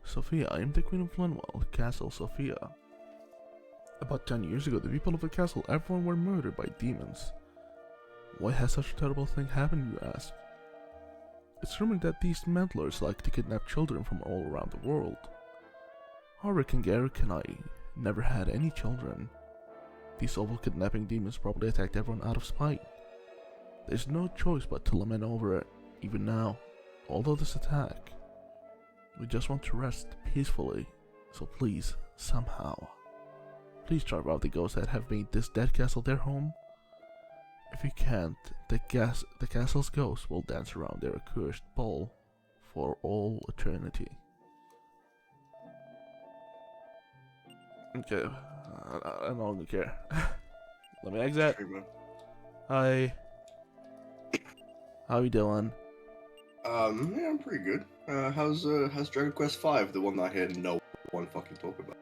Sophia, I am the Queen of Flenwell, Castle Sophia. About 10 years ago, the people of the castle, everyone were murdered by demons. Why has such a terrible thing happened, you ask? It's rumored that these meddlers like to kidnap children from all around the world. However, King Garrick and I never had any children. These awful kidnapping demons probably attacked everyone out of spite. There's no choice but to lament over it, even now, although this attack. We just want to rest peacefully, so please, somehow, please drive out the ghosts that have made this dead castle their home. If you can't, the castle's ghosts will dance around their accursed ball for all eternity. Okay, I no longer care. Let me exit. Hi. How you doing?
Yeah, I'm pretty good. How's Dragon Quest V, the one that I hear no one fucking talk about?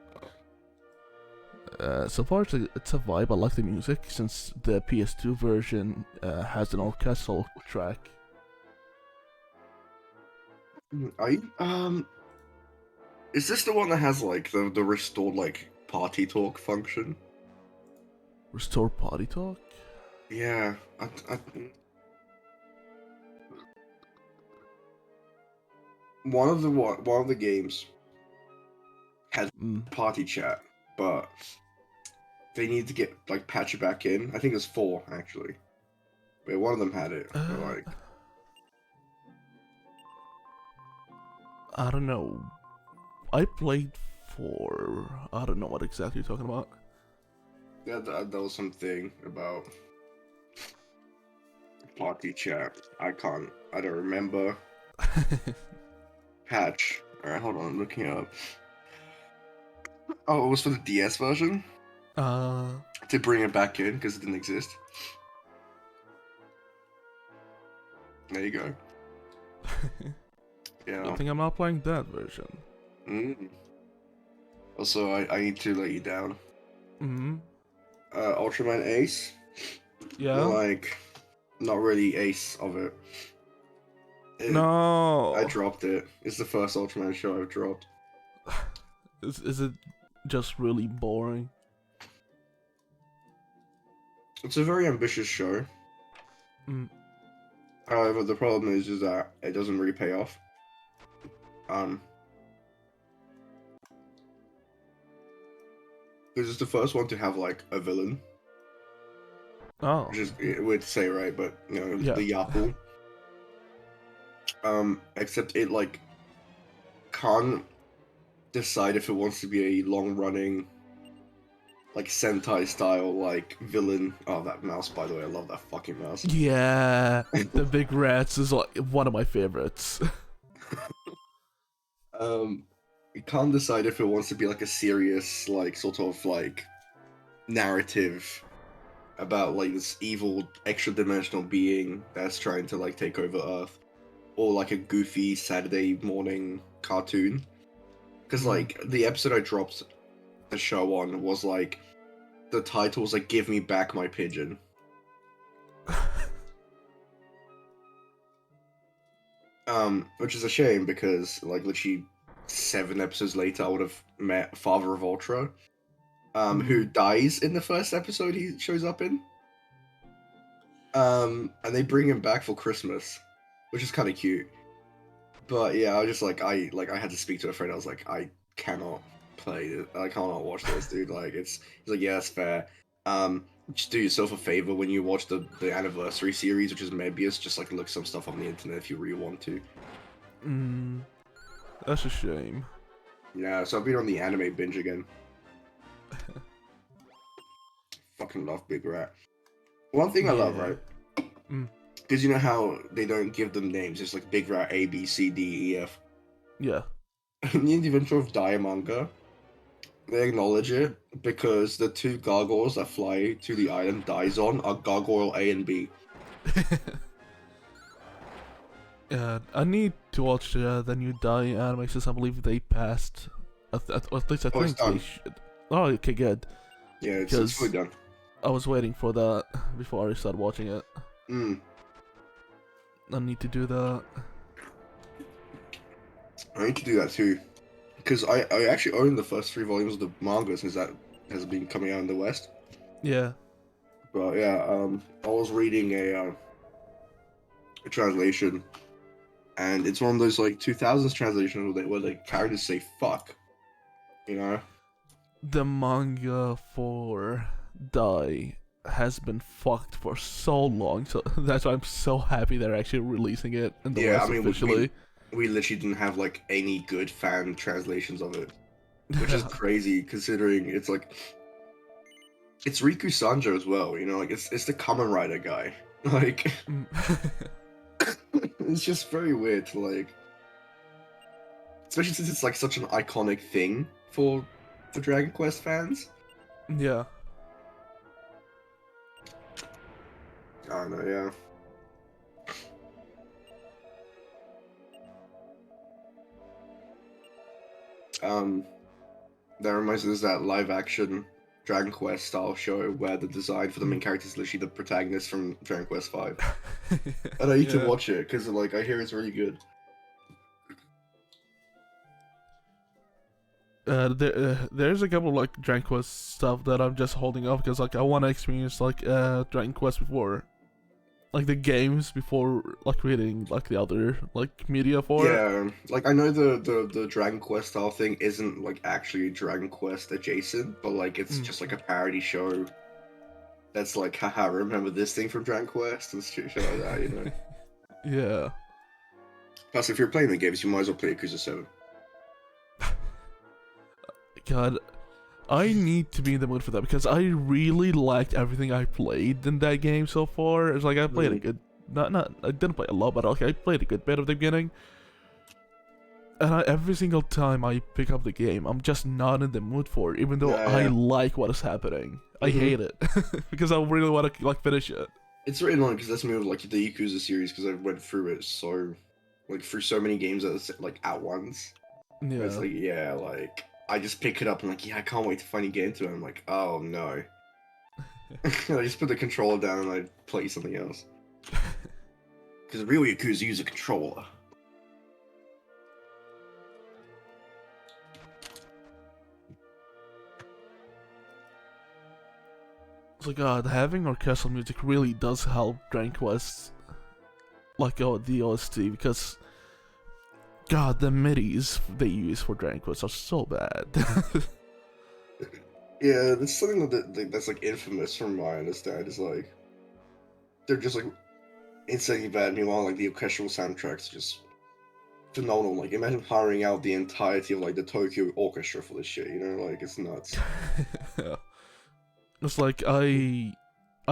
So far it's a vibe. I like the music since the PS2 version has an orchestral track.
Is this the one that has like the restored like party talk function?
Restore party talk?
Yeah, one of the games has party chat, but they need to get like patch it back in. I think it's 4 actually, but one of them had it. Like,
I don't know. I played 4. I don't know what exactly you're talking about.
yeah, that was something about party chat. I don't remember. Patch. Alright, hold on, I'm looking up. Oh, it was for the DS version? To bring it back in, because it didn't exist. There you go. Yeah.
I think I'm not playing that version.
Also, I need to let you down. Ultraman Ace?
Yeah?
Like, not really ace of it.
No!
I dropped it. It's the first Ultraman show I've dropped.
Is it just really boring?
It's a very ambitious show. However, the problem is that it doesn't really pay off. This is the first one to have like a villain.
Oh.
Which is weird to say, right? But you know, yeah. The Yapu. Except it like can't decide if it wants to be a long-running, like Sentai style like villain. Oh, that mouse! By the way, I love that fucking mouse.
Yeah, the big rats is like one of my favorites.
It can't decide if it wants to be like a serious, like sort of like narrative about like this evil extra-dimensional being that's trying to like take over Earth, or like a goofy Saturday morning cartoon. Because like the episode I dropped the show on was like the title was like "Give Me Back My Pigeon." Which is a shame because like literally 7 episodes later, I would have met Father of Ultra, who dies in the first episode he shows up in. And they bring him back for Christmas, which is kind of cute. But yeah, I was just like I had to speak to a friend. I was like, I cannot play it. I cannot watch this, dude. Like he's like, yeah, that's fair. Just do yourself a favor when you watch the anniversary series, which is Mebius. Just like look some stuff on the internet if you really want to.
That's a shame.
Yeah, so I've been on the anime binge again. Fucking love Big Rat. One thing I love, right? Because you know how they don't give them names. It's like Big Rat A, B, C, D, E, F.
Yeah.
In the adventure of Diamanga, they acknowledge it because the 2 gargoyles that fly to the island Daizon are Gargoyle A and B.
Yeah, I need to watch the new Dai anime since I believe they passed. At least I think they should. Oh, okay, good.
Yeah, it's fully done.
I was waiting for that before I started watching it. I need to do that.
I need to do that too. Because I actually own the first 3 volumes of the manga since that has been coming out in the West.
Yeah.
But yeah, I was reading a translation, and it's one of those like 2000s translations where the characters say fuck, you know?
The manga for Dai has been fucked for so long, so that's why I'm so happy they're actually releasing it in the West officially.
We literally didn't have like any good fan translations of it, which is crazy considering it's like it's Riku Sanjo as well, you know, like it's the Kamen Rider guy. Like it's just very weird to like, especially since it's like such an iconic thing for Dragon Quest fans.
Yeah.
I don't know, yeah. That reminds me of that live action Dragon Quest style show where the design for the main character is literally the protagonist from Dragon Quest V. And I need to watch it because like I hear it's really good.
There's a couple of like Dragon Quest stuff that I'm just holding off because like I want to experience like Dragon Quest before, like the games before like reading like the other like media for it.
Yeah, like I know the Dragon Quest style thing isn't like actually Dragon Quest adjacent, but like it's just like a parody show that's like, haha, remember this thing from Dragon Quest and shit like that, you know?
Yeah.
Plus, if you're playing the games, you might as well play Yakuza 7.
God, I need to be in the mood for that because I really liked everything I played in that game so far. It's like I played a good, I didn't play a lot, but okay, I played a good bit of the beginning. And every single time I pick up the game, I'm just not in the mood for it, even though I like what is happening. I hate it because I really want to like finish it.
It's really annoying because that's me with like the Yakuza series because I went through it through so many games at once.
Yeah.
It's like like I just pick it up and like I can't wait to finally get into it. I'm like, oh no. I just put the controller down and I play something else. Because real Yakuza use a controller.
So God, having orchestral music really does help Dragon Quest, like the OST, because God, the MIDIs they use for Dragon Quest are so bad.
Yeah, that's something that's like infamous from my understand. Is like they're just like insanely bad. Meanwhile, like the orchestral soundtracks just phenomenal. Like imagine hiring out the entirety of like the Tokyo Orchestra for this shit. You know, like it's nuts.
It's like I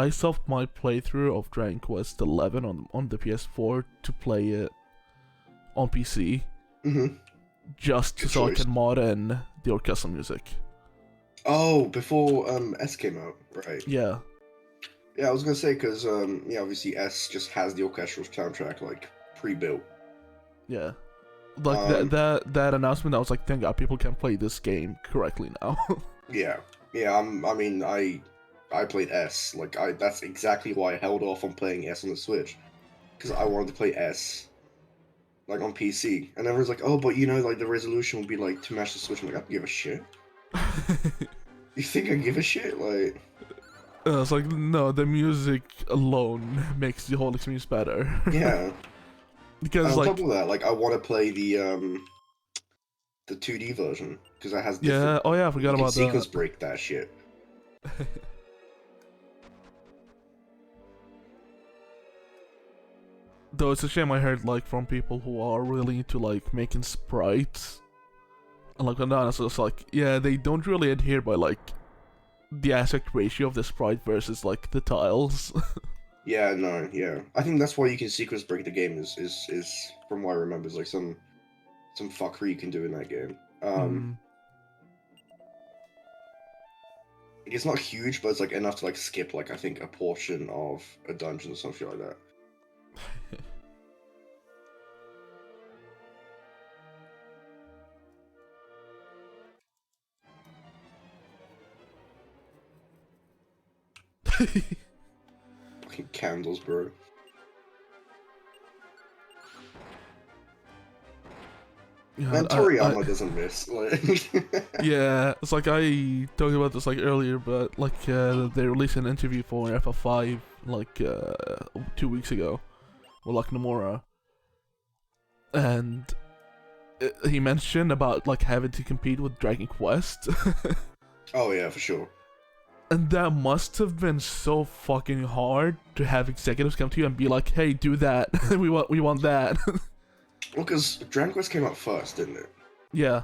stopped my playthrough of Dragon Quest 11 on the PS4 to play it on PC, just so I can mod in the orchestral music.
Oh, before S came out, right?
Yeah.
Yeah, I was gonna say because obviously S just has the orchestral soundtrack like pre-built.
Yeah. Like
Um,
that announcement, I was like, thank God people can play this game correctly now.
yeah, yeah. I mean, I played S. Like, that's exactly why I held off on playing S on the Switch, because I wanted to play S like on PC. And everyone's like, oh, but you know, like the resolution would be like to match the Switch. I'm like, I don't give a shit. You think I give a shit? Like,
It's like, no, the music alone makes the whole experience better.
yeah.
Because
And on top
like,
of that, like I want to play the 2D version because it has different.
yeah, oh yeah, I
You
forgot
can
about
sequence
that.
break that shit.
Though it's a shame I heard like from people who are really into like making sprites. And like on that, so it's like, yeah, they don't really adhere by like the aspect ratio of the sprite versus like the tiles.
Yeah, no, yeah. I think that's why you can sequence break the game is from what I remember is like some fuckery you can do in that game.
Mm.
It's not huge, but it's like enough to like skip like I think a portion of a dungeon or something like that. Fucking candles, bro.
Yeah,
Man, Toriyama doesn't miss. Like,
yeah, it's like I talked about this like earlier, but like they released an interview for FF5 like 2 weeks ago with like Nomura, and he mentioned about like having to compete with Dragon Quest,
oh yeah, for sure.
and that must have been so fucking hard to have executives come to you and be like, "Hey, do that. we want that."
Well, because Dragon Quest came out first, didn't it?
Yeah.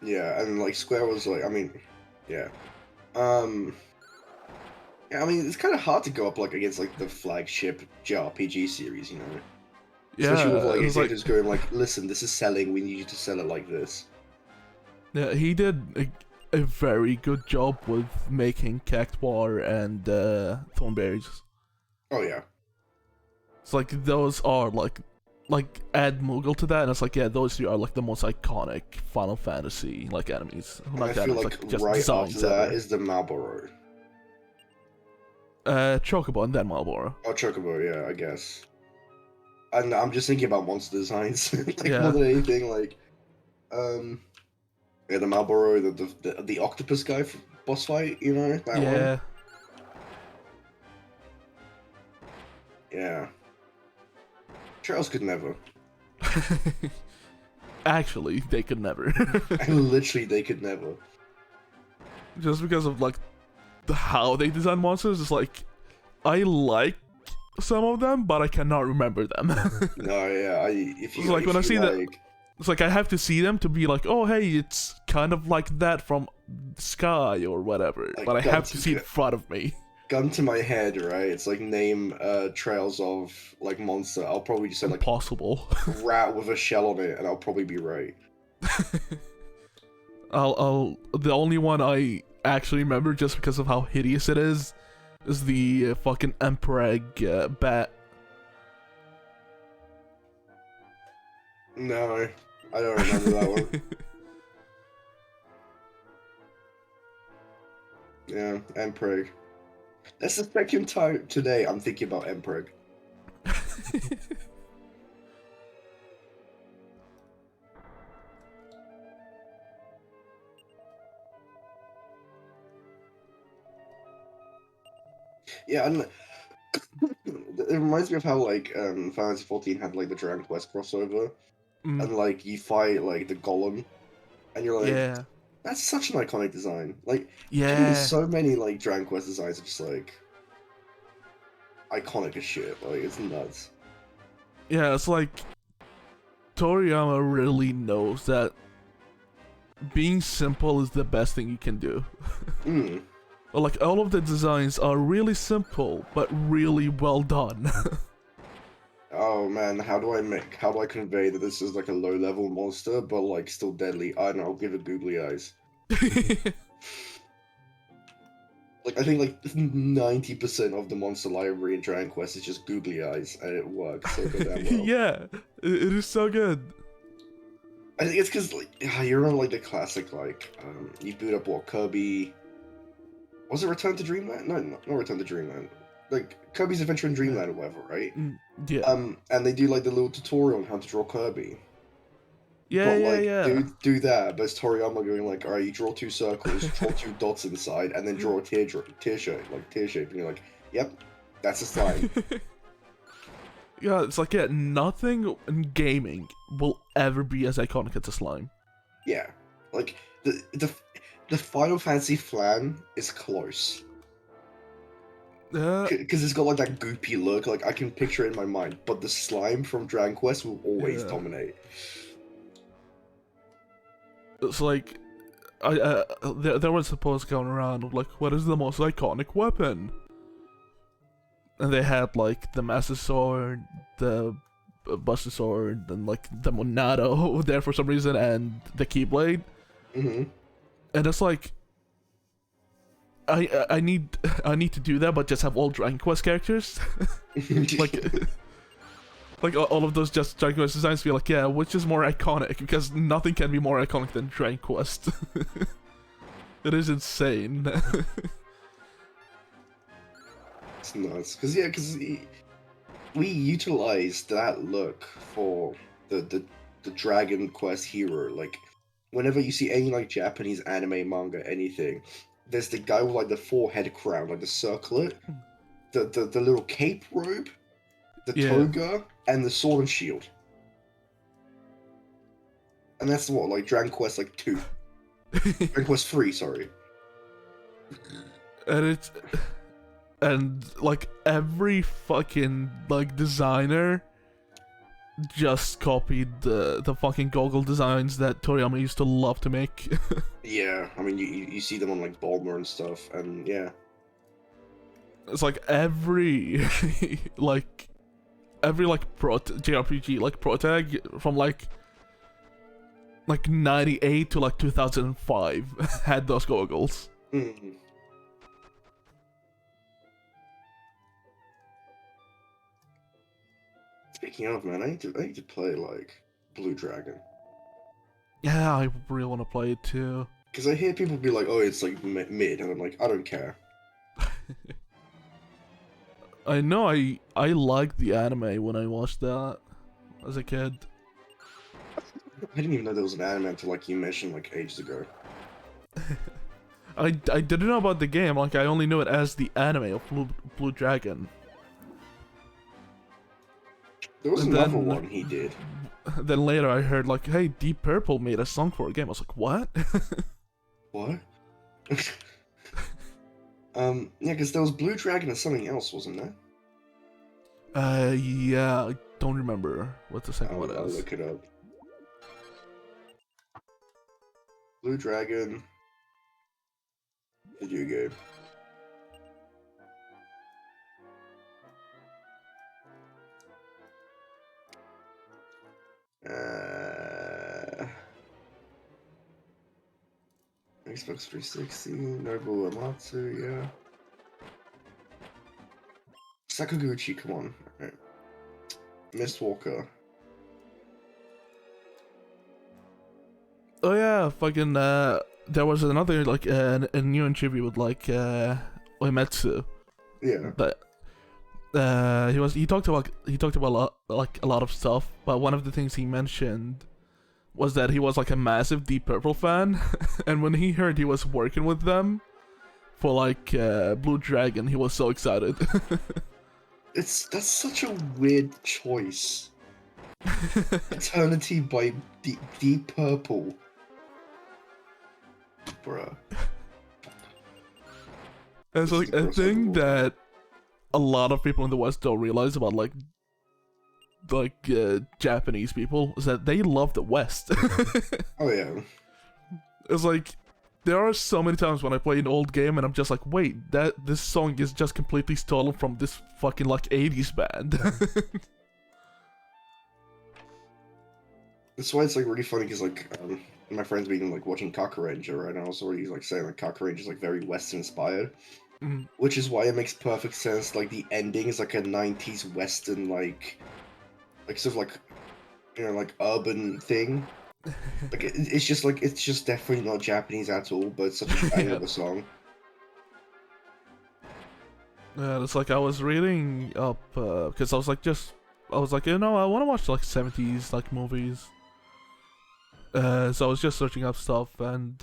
Yeah, and like Square was like, I mean, yeah. Um, yeah, I mean, it's kind of hard to go up like against like the flagship JRPG series, you know, especially with
Yeah,
like
it was like,
executives going like, listen, this is selling. We need you to sell it like this.
yeah, he did a very good job with making Cactuar and Thornberries.
Oh yeah,
It's like those are like add Moogle to that, and it's like, yeah, those two are like the most iconic Final Fantasy like enemies.
and
Not
I feel
enemies,
like
like just
right after
designs
that
ever.
is the Malboro.
Chocobo and then Marlboro.
Oh, Chocobo, yeah, I guess. And I'm just thinking about monster designs, like more
Yeah.
than anything. Like, um, yeah, the Malboro, the octopus guy boss fight, you know, that one.
Yeah.
Yeah, Trails could never.
Actually, they could never.
And literally, they could never.
Just because of like how they design monsters. It's like I like some of them, but I cannot remember them.
No, yeah, if
It's
you
like when I
if you
see that,
like,
it's like I have to see them to be like, oh hey, it's kind of like that from Sky or whatever.
Like,
But I
gun
have
to
to see it in
gu-
front of me.
gun to my head, right? It's like name trails of like monster. I'll probably just say like
Impossible.
rat with a shell on it, and I'll probably be right.
The only one I actually remember just because of how hideous it is the fucking Empereg bat.
No, I don't remember that one. Yeah, Emperor. That's the second time today I'm thinking about Emperor. Yeah, and it reminds me of how like Final Fantasy 14 had like the Dragon Quest crossover,
Mm,
and like you fight like the Golem, and you're like,
yeah.
that's such an iconic design. Like, genuinely,
Yeah.
so many like Dragon Quest designs are just like iconic as shit. Like, it's nuts.
Yeah, it's like Toriyama really knows that being simple is the best thing you can do.
Mm.
Like all of the designs are really simple but really well done.
Oh man, how do I convey that this is like a low level monster but like still deadly? I don't know, I'll give it googly eyes. Like I think like 90% of the monster library in Dragon Quest is just googly eyes, and it works so goddamn well.
Yeah, it is so good.
I think it's because like you remember like the classic you boot up what Kirby was it Return to Dreamland? No, not Return to Dreamland. Like Kirby's Adventure in Dreamland or whatever, right?
Yeah.
And they do like the little tutorial on how to draw Kirby.
Yeah,
But
yeah,
like,
yeah.
do that, but it's Toriyama going like, all right, you draw 2 circles, draw 2 dots inside, and then draw a tear shape, and you're like, yep, that's a slime.
Yeah, it's like, yeah, nothing in gaming will ever be as iconic as a slime.
Yeah, like the Final Fantasy flan is close. Because it's got like that goopy look, like I can picture it in my mind, but the slime from Dragon Quest will always dominate.
It's like, there was a post going around of like, what is the most iconic weapon? And they had like the Master Sword, the Buster Sword, and like the Monado there for some reason, and the Keyblade.
Mm-hmm.
And it's like, I need to do that, but just have all Dragon Quest characters, like all of those just Dragon Quest designs. Be like, yeah, which is more iconic? Because nothing can be more iconic than Dragon Quest. It is insane.
It's nuts, because we utilized that look for the Dragon Quest hero. Like, whenever you see any like Japanese anime, manga, anything, there's the guy with like the 4-head crown, like the circlet, the little cape robe, the toga, and the sword and shield. And that's what, like Dragon Quest like 2. Dragon Quest 3, sorry.
And like every fucking like designer just copied the fucking goggle designs that Toriyama used to love to make.
Yeah, I mean you see them on like Bulma and stuff, and yeah.
It's like every like JRPG like protag from like 98 to like 2005 had those goggles.
Mm-hmm. Speaking of, man, I need to play like Blue Dragon.
Yeah, I really want to play it too.
Because I hear people be like, "Oh, it's like mid," and I'm like, I don't care.
I know I liked the anime when I watched that as a kid.
I didn't even know there was an anime until like you mentioned like ages ago.
I didn't know about the game. Like I only knew it as the anime of Blue Dragon.
There was another one he did.
Then later I heard like, hey, Deep Purple made a song for a game. I was like, what?
What? Yeah, because there was Blue Dragon and something else, wasn't there?
Yeah, I don't remember what the second one is.
I'll look it up. Blue Dragon video game. Xbox 360, Nobuo Uematsu, yeah. Sakaguchi, come on. Right. Mistwalker.
Oh yeah, fucking there was another like a new interview with like Uematsu.
Yeah.
But he talked about a lot of stuff, but one of the things he mentioned was that he was like a massive Deep Purple fan, and when he heard he was working with them for like Blue Dragon, he was so excited.
That's such a weird choice. Eternity by Deep Purple. Bruh.
It's like a thing that a lot of people in the West don't realize about like Japanese people is that they love the West.
Oh yeah.
It's like there are so many times when I play an old game and I'm just like, wait, this song is just completely stolen from this fucking like 80s band.
That's why it's like really funny because like my friends being like watching Kakuranger right now, so he's like saying like Kakuranger is like very Western inspired.
Mm.
which is why it makes perfect sense. Like the ending is like a '90s Western, like sort of like like urban thing. Like it's just definitely not Japanese at all, but it's such a banger
Yeah.
of a song.
Yeah, it's like I was reading up because I was like I want to watch like 70s like movies. So I was just searching up stuff and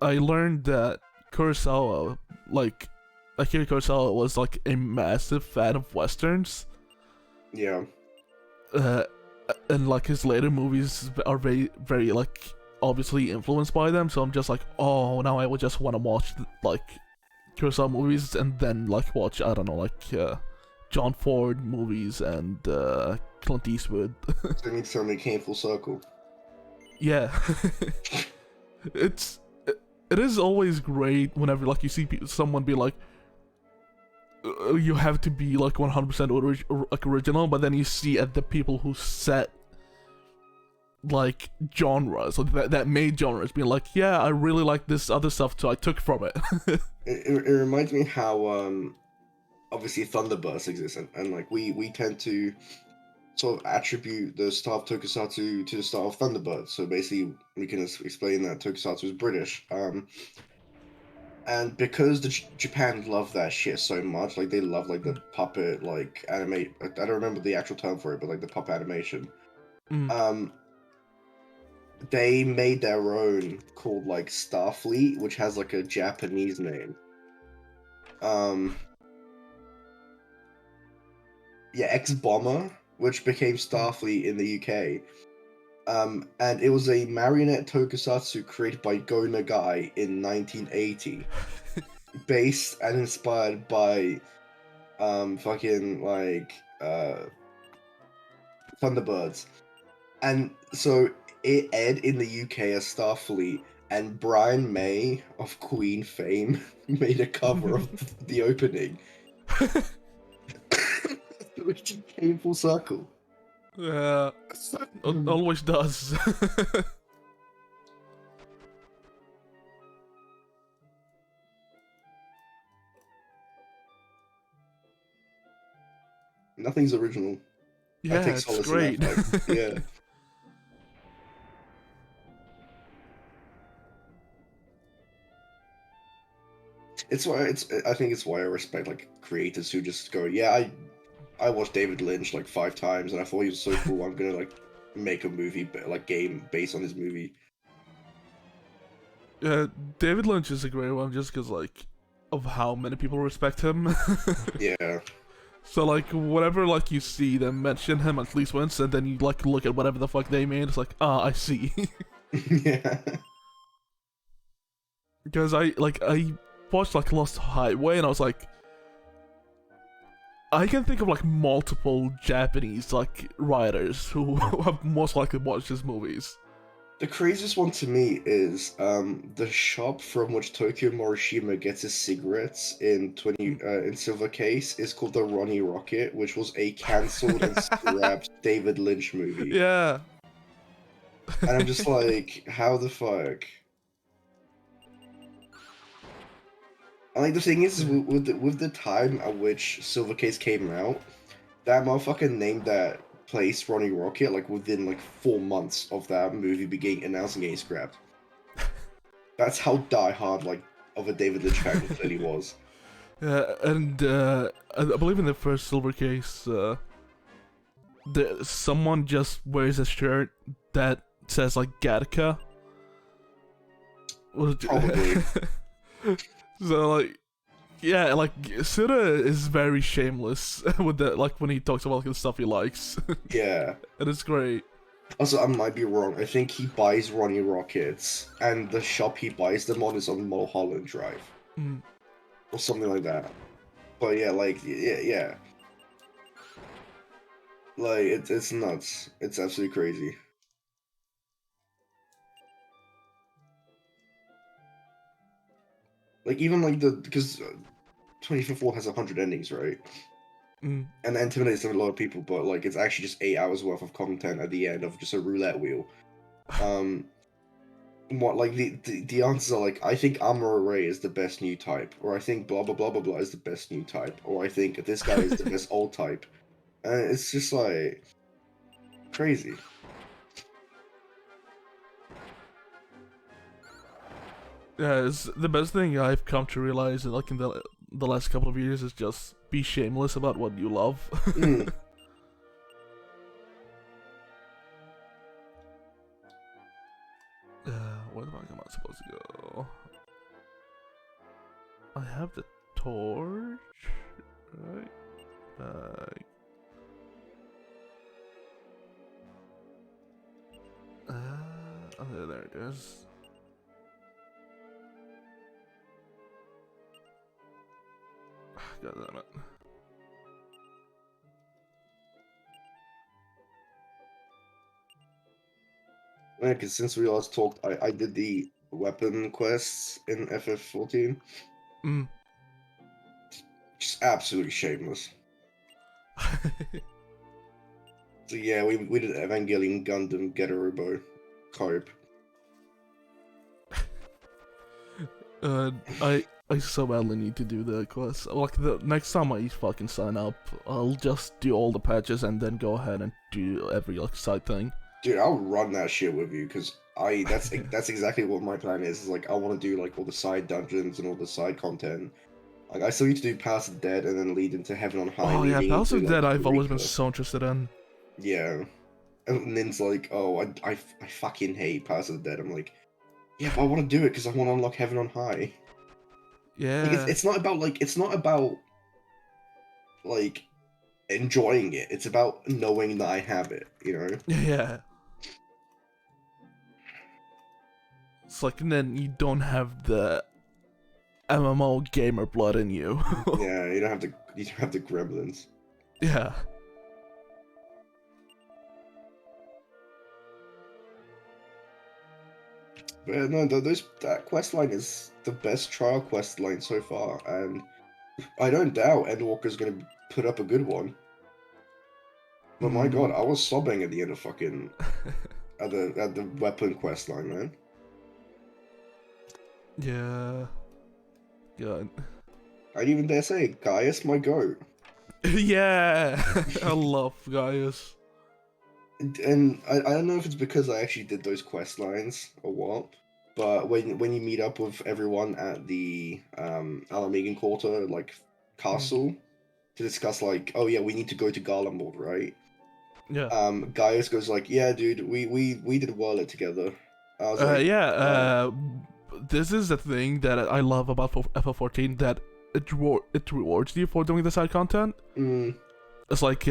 I learned that Kurosawa, like Akira Kurosawa, was like a massive fan of westerns.
Yeah.
Uh, and like his later movies are very, very like obviously influenced by them. So I'm just like, oh, now I would just want to watch like Kurosawa movies and then like watch I don't know like John Ford movies and Clint Eastwood.
So it means somebody came full circle.
Yeah, it's it is always great whenever like you see someone be like you have to be like 100% like original, but then you see at the people who set like genres like that made genres being like, yeah, I really like this other stuff too, I took from it.
It reminds me how obviously Thunderburst exists, and like we tend to sort of attribute the style of Tokusatsu to the style of Thunderbird. So basically, we can explain that Tokusatsu is British. And because Japan love that shit so much, like they love like the puppet like animate. I don't remember the actual term for it, but like the puppet animation.
Mm.
They made their own called like Starfleet, which has like a Japanese name. Yeah, X Bomber, which became Starfleet in the UK. And it was a marionette tokusatsu created by Go Nagai in 1980, based and inspired by fucking like Thunderbirds. And so it aired in the UK as Starfleet, and Brian May of Queen fame made a cover of the opening, which came full circle.
Yeah, always does.
Nothing's original. I
Yeah,
take
it's
solace in that
great.
fact. Yeah. It's why it's. I think it's why I respect like creators who just go, yeah, I watched David Lynch like 5 times, and I thought he was so cool. I'm gonna like make a movie, like game based on his movie.
Yeah, David Lynch is a great one just because like of how many people respect him.
Yeah.
So like whenever like you see them mention him at least once, and then you like look at whatever the fuck they made, it's like, ah, I see.
Yeah.
Because I watched like Lost Highway, and I was like, I can think of like multiple Japanese like writers who have most likely watched his movies.
The craziest one to me is the shop from which Tokyo Morishima gets his cigarettes in Silver Case is called the Ronnie Rocket, which was a cancelled and scrapped David Lynch movie.
Yeah.
And I'm just like, how the fuck? And like the thing is with the time at which Silver Case came out, that motherfucker named that place Ronnie Rocket like within like 4 months of that movie being announced and getting scrapped. That's how diehard like of a David Lynch fan he clearly was.
Yeah, and I believe in the first Silver Case, someone just wears a shirt that says like Gattaca.
Probably.
So like, yeah, like Suda is very shameless with that. Like when he talks about like, the stuff he likes,
Yeah.
and it's great.
Also, I might be wrong. I think he buys Ronnie Rockets, and the shop he buys them on is on Mulholland Drive,
Mm.
or something like that. But yeah, like yeah. Like it's nuts. It's absolutely crazy. Like even like because 25th Wall has 100 endings, right?
Mm.
And that intimidates a lot of people, but like it's actually just 8 hours worth of content at the end of just a roulette wheel. what like the answers are like, I think Armor Array is the best new type, or I think blah blah blah blah blah is the best new type, or I think this guy is the best old type. And it's just like crazy.
Yeah, it's the best thing I've come to realize, like in the last couple of years, is just be shameless about what you love.
Mm.
Where the fuck am I supposed to go? I have the torch, right? Oh, there it is. God damn it.
Yeah, because since we last talked, I did the weapon quests in FF14.
Mm.
Just absolutely shameless. So yeah, we did Evangelion Gundam Getter Cope.
I so badly need to do the quest. Like the next time I fucking sign up, I'll just do all the patches and then go ahead and do every like side thing.
Dude, I'll run that shit with you because that's exactly what my plan is like, I want to do like all the side dungeons and all the side content. Like I still need to do Palace of Dead and then lead into Heaven on High.
Oh yeah,
leading
Palace
into,
of
like,
Dead I've always been
Eureka.
so interested in.
Yeah. And Nin's like, oh, I fucking hate Palace of the Dead. I'm like, yeah, but I want to do it because I want to unlock Heaven on High. Like,
Yeah.
it's not about like enjoying it. It's about knowing that I have it. You know.
Yeah. It's like, and then you don't have the MMO gamer blood in you.
Yeah, you don't have the gremlins.
Yeah.
But yeah, no, that quest line is the best trial quest line so far, and I don't doubt Endwalker's gonna put up a good one. But my god, I was sobbing at the end of fucking at the weapon quest line, man.
Yeah. God.
I'd even dare say, Gaius, my goat.
Yeah. I love Gaius.
And I don't know if it's because I actually did those quest lines or what, but when you meet up with everyone at the Alamegan Quarter like castle to discuss like, oh yeah, we need to go to Garlemald, right?
Yeah.
Gaius goes like, yeah, dude, we did Warlet together. I was like,
Yeah. This is the thing that I love about FF14, that it rewards you for doing the side content. It's like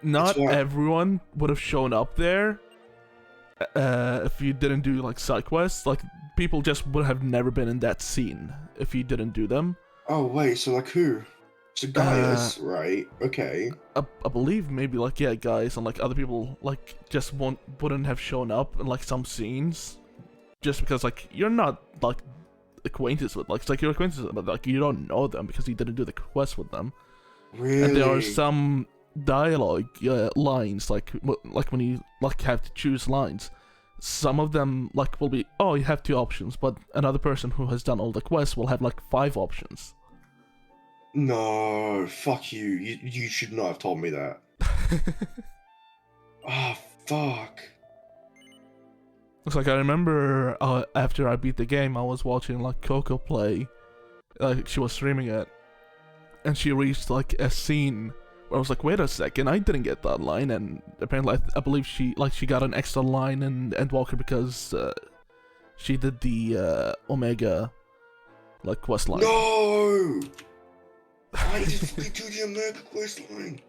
not everyone would have shown up there if you didn't do like side quests. Like people just would have never been in that scene if you didn't do them.
Oh wait, so like who? So Gaius, right? Okay.
I believe maybe like, yeah, guys and like other people like just wouldn't have shown up in like some scenes, just because like you're not like acquainted with, like it's like you're acquainted, but like you don't know them because you didn't do the quest with them.
Really?
And there are some dialogue lines like when you like have to choose lines. Some of them like will be, oh, you have 2 options, but another person who has done all the quests will have like 5 options.
No, fuck you. You should not have told me that. Oh, fuck.
It's like I remember after I beat the game, I was watching like Coco play. Like she was streaming it, and she reached like a scene where I was like, wait a second, I didn't get that line, and apparently I believe she got an extra line in Endwalker because she did the Omega like quest line.
No! Why did you fucking do the Omega quest line?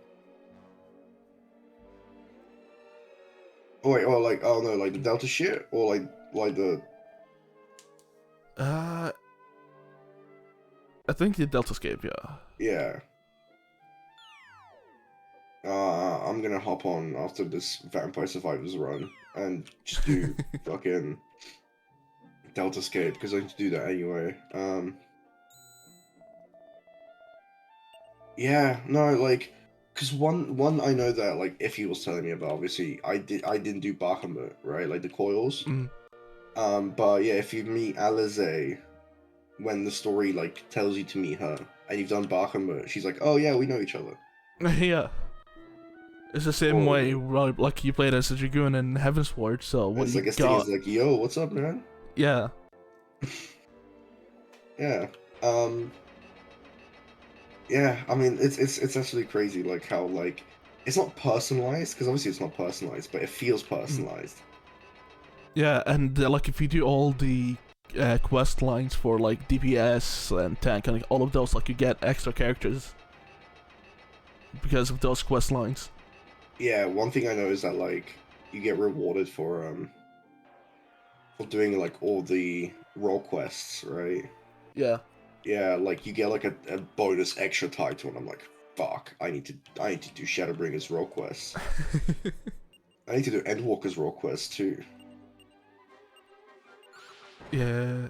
Oh wait, or like, oh no, like the Delta shit, or like the.
I think the Deltascape, yeah.
Yeah. I'm gonna hop on after this Vampire Survivors run and just do fucking Deltascape because I need to do that anyway. Yeah, no, like, cause one I know that like if he was telling me about, obviously I didn't do Bahamut, right? Like the coils. But yeah, if you meet Alize when the story like tells you to meet her and you've done Bahamut, she's like, oh yeah, we know each other.
Yeah. It's the same
Or
way, right, like you played as a Dragoon in Heavensward, so what
it's
you
like a thing
got...
is like, yo, what's up, man?
Yeah.
Yeah. Um. Yeah. I mean, it's actually crazy, like how like it's not personalized because obviously it's not personalized, but it feels personalized.
Yeah, and like if you do all the quest lines for like DPS and tank and like, all of those, like you get extra characters because of those quest lines.
Yeah. One thing I know is that like you get rewarded for doing like all the role quests, right?
Yeah.
Yeah, like you get like a bonus extra title, and I'm like, fuck, I need to do Shadowbringers role quests. I need to do Endwalker's role quests too.
Yeah.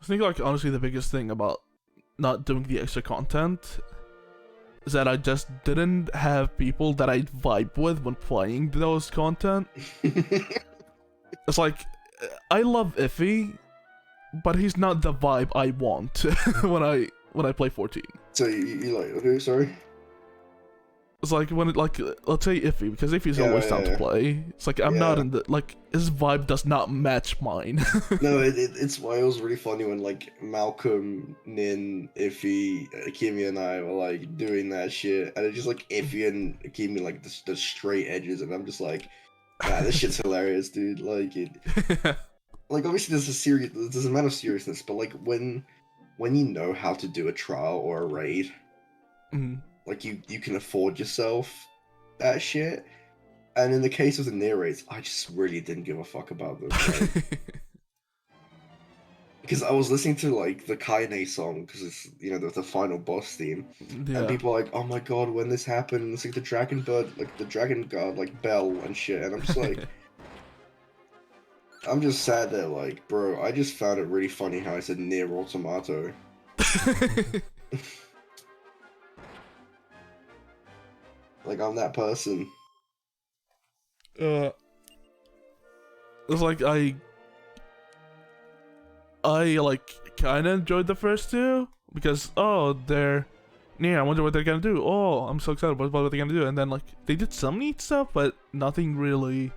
I think like honestly the biggest thing about not doing the extra content is that I just didn't have people that I vibe with when playing those content. It's like I love Iffy, but he's not the vibe I want when I play 14.
So you like who? Sorry.
It's like when it like let's say Iffy, because Iffy's
Yeah,
always
yeah,
down to
yeah.
play. It's like I'm not
Yeah.
in the like his vibe does not match mine.
No, it's why it was really funny when like Malcolm, Nin, Iffy, Akimi, and I were like doing that shit, and it's just like Iffy and Akimi like the straight edges, and I'm just like, nah, this shit's hilarious, dude. Like it, like obviously there's a amount of seriousness, but like when you know how to do a trial or a raid,
Mm.
like you can afford yourself that shit. And in the case of the near raids, I just really didn't give a fuck about them. Like, because I was listening to like the Kaine song because it's the final boss theme, and
Yeah.
people are like, oh my god, when this happened, it's like the dragon bird, like the dragon god, like bell and shit, and I'm just like, I'm just sad that like, bro, I just found it really funny how I said near Automato. Like I'm that person.
uh, it's like I like kind of enjoyed the first two because they're I wonder what they're gonna do. Oh, I'm so excited about what they're gonna do. And then like they did some neat stuff, but nothing really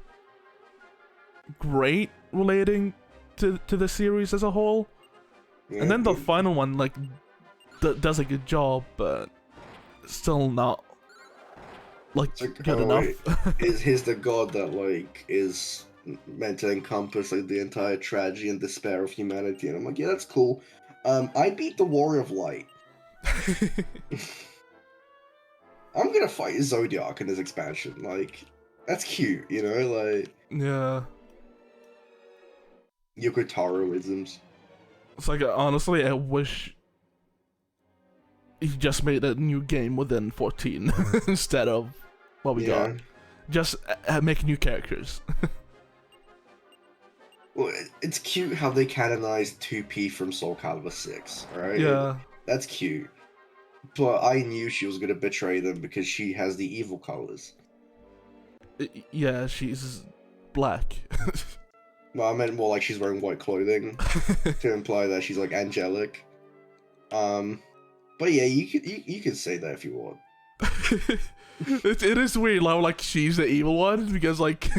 great relating to the series as a whole.
Yeah,
And then the final one like does a good job, but still not like
it's like,
good
oh,
enough.
he's the god that like is meant to encompass like the entire tragedy and despair of humanity, and I'm like, yeah, that's cool. I beat the Warrior of Light. I'm gonna fight Zodiac in this expansion. Like, that's cute, like
Yeah.
Yokotaro-isms.
It's like honestly, I wish he just made a new game within 14 instead of what we got.
Yeah.
Just make new characters.
Well, it's cute how they canonized 2P from Soul Calibur 6, right?
Yeah.
That's cute. But I knew she was gonna betray them because she has the evil colors.
Yeah, she's black.
Well, I meant more like she's wearing white clothing to imply that she's like angelic. But yeah, you could say that if you want.
It is weird how like she's the evil one because like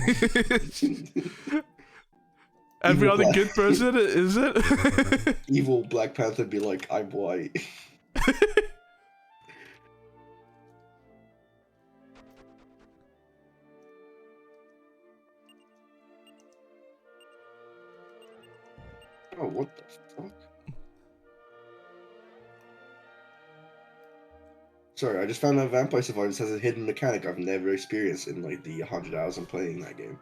every other good person is it?
Evil Black Panther be like, I'm white. Oh, what the fuck? Sorry, I just found out Vampire Survivors has a hidden mechanic I've never experienced in like the 100 hours I'm playing that game.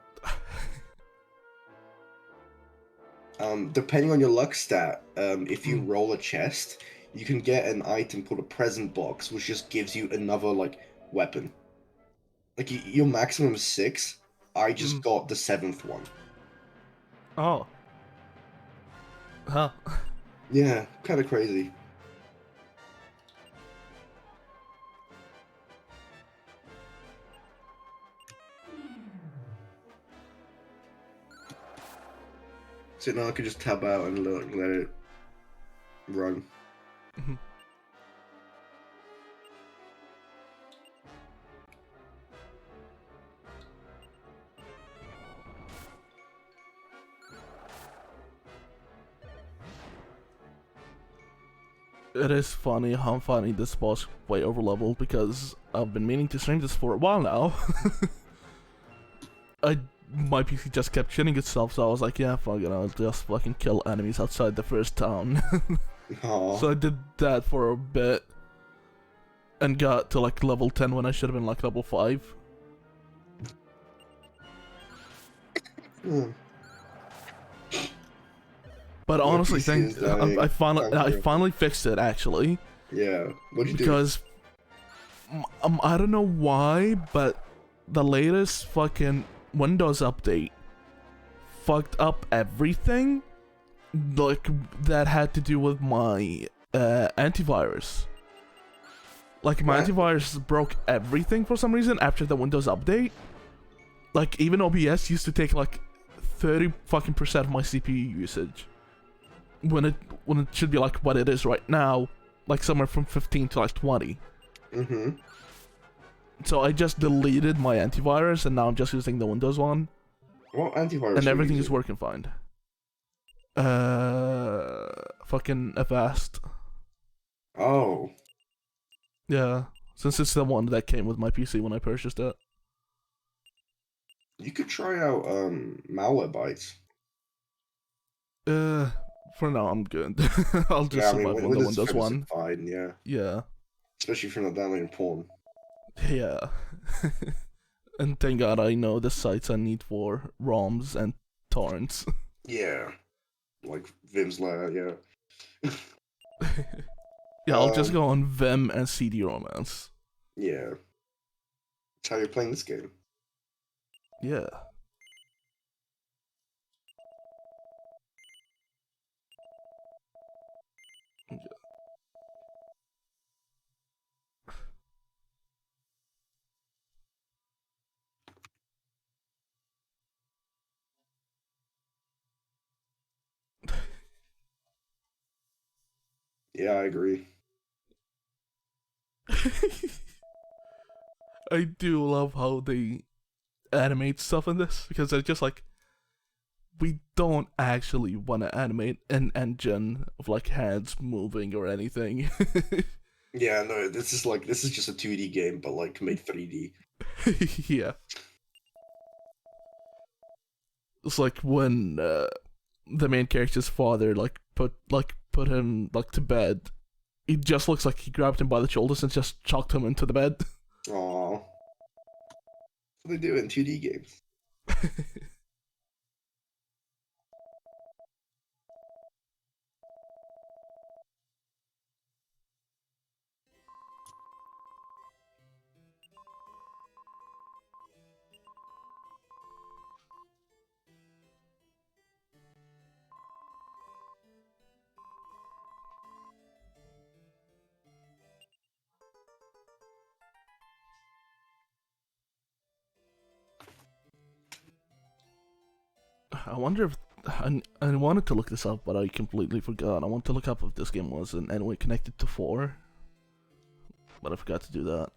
Depending on your luck stat, if you roll a chest, you can get an item called a present box, which just gives you another like weapon. Like your maximum is 6. I just got the 7th one.
Oh. Huh.
Yeah, kind of crazy. So now I could just tab out and let it run.
Mhm. It is funny how I'm finding this boss way over leveled because I've been meaning to stream this for a while now. My PC just kept shitting itself, so I was like, yeah, fuck it, I'll just fucking kill enemies outside the first town.
Aw.
So I did that for a bit and got to like level 10 when I should have been like level 5.
Hmm.
But
My
honestly,
PC is dying.
I
Conquer.
finally fixed it actually
Yeah. What'd you do?
because I don't know why, but the latest fucking Windows update fucked up everything like that had to do with my antivirus. Like my
What?
antivirus broke everything for some reason after the Windows update. Like even OBS used to take like 30 fucking percent of my CPU usage. When it should be like what it is right now, like somewhere from 15 to like 20.
Mm-hmm.
So I just deleted my antivirus and now I'm just using the Windows one.
What antivirus
And
are you
everything is
using?
working fine. Fucking Avast.
Oh.
Yeah, since it's the one that came with my PC when I purchased it.
You could try out Malwarebytes.
Uh, for now I'm good. I'll just
Yeah, I mean
survive on the
Windows
Windows
5 is
one.
fine, yeah.
Yeah,
Especially if you're not downloading porn.
yeah. And thank God I know the sites I need for ROMs and torrents.
Yeah. Like Vim's Lair, yeah.
Yeah, I'll just
Um,
go on Vim and CD Romance.
yeah. That's how you're playing this game.
Yeah.
Yeah, I agree.
I do love how they animate stuff in this because they're just like, we don't actually want to animate an engine of like hands moving or anything.
Yeah, no, this is just a 2D game, but like made 3D.
Yeah, it's like when the main character's father like put him like to bed. It just looks like he grabbed him by the shoulders and just chucked him into the bed.
Aw. What they do in 2D games.
I wonder if I wanted to look this up, but I completely forgot. I want to look up if this game was in any way connected to 4, but I forgot to do that.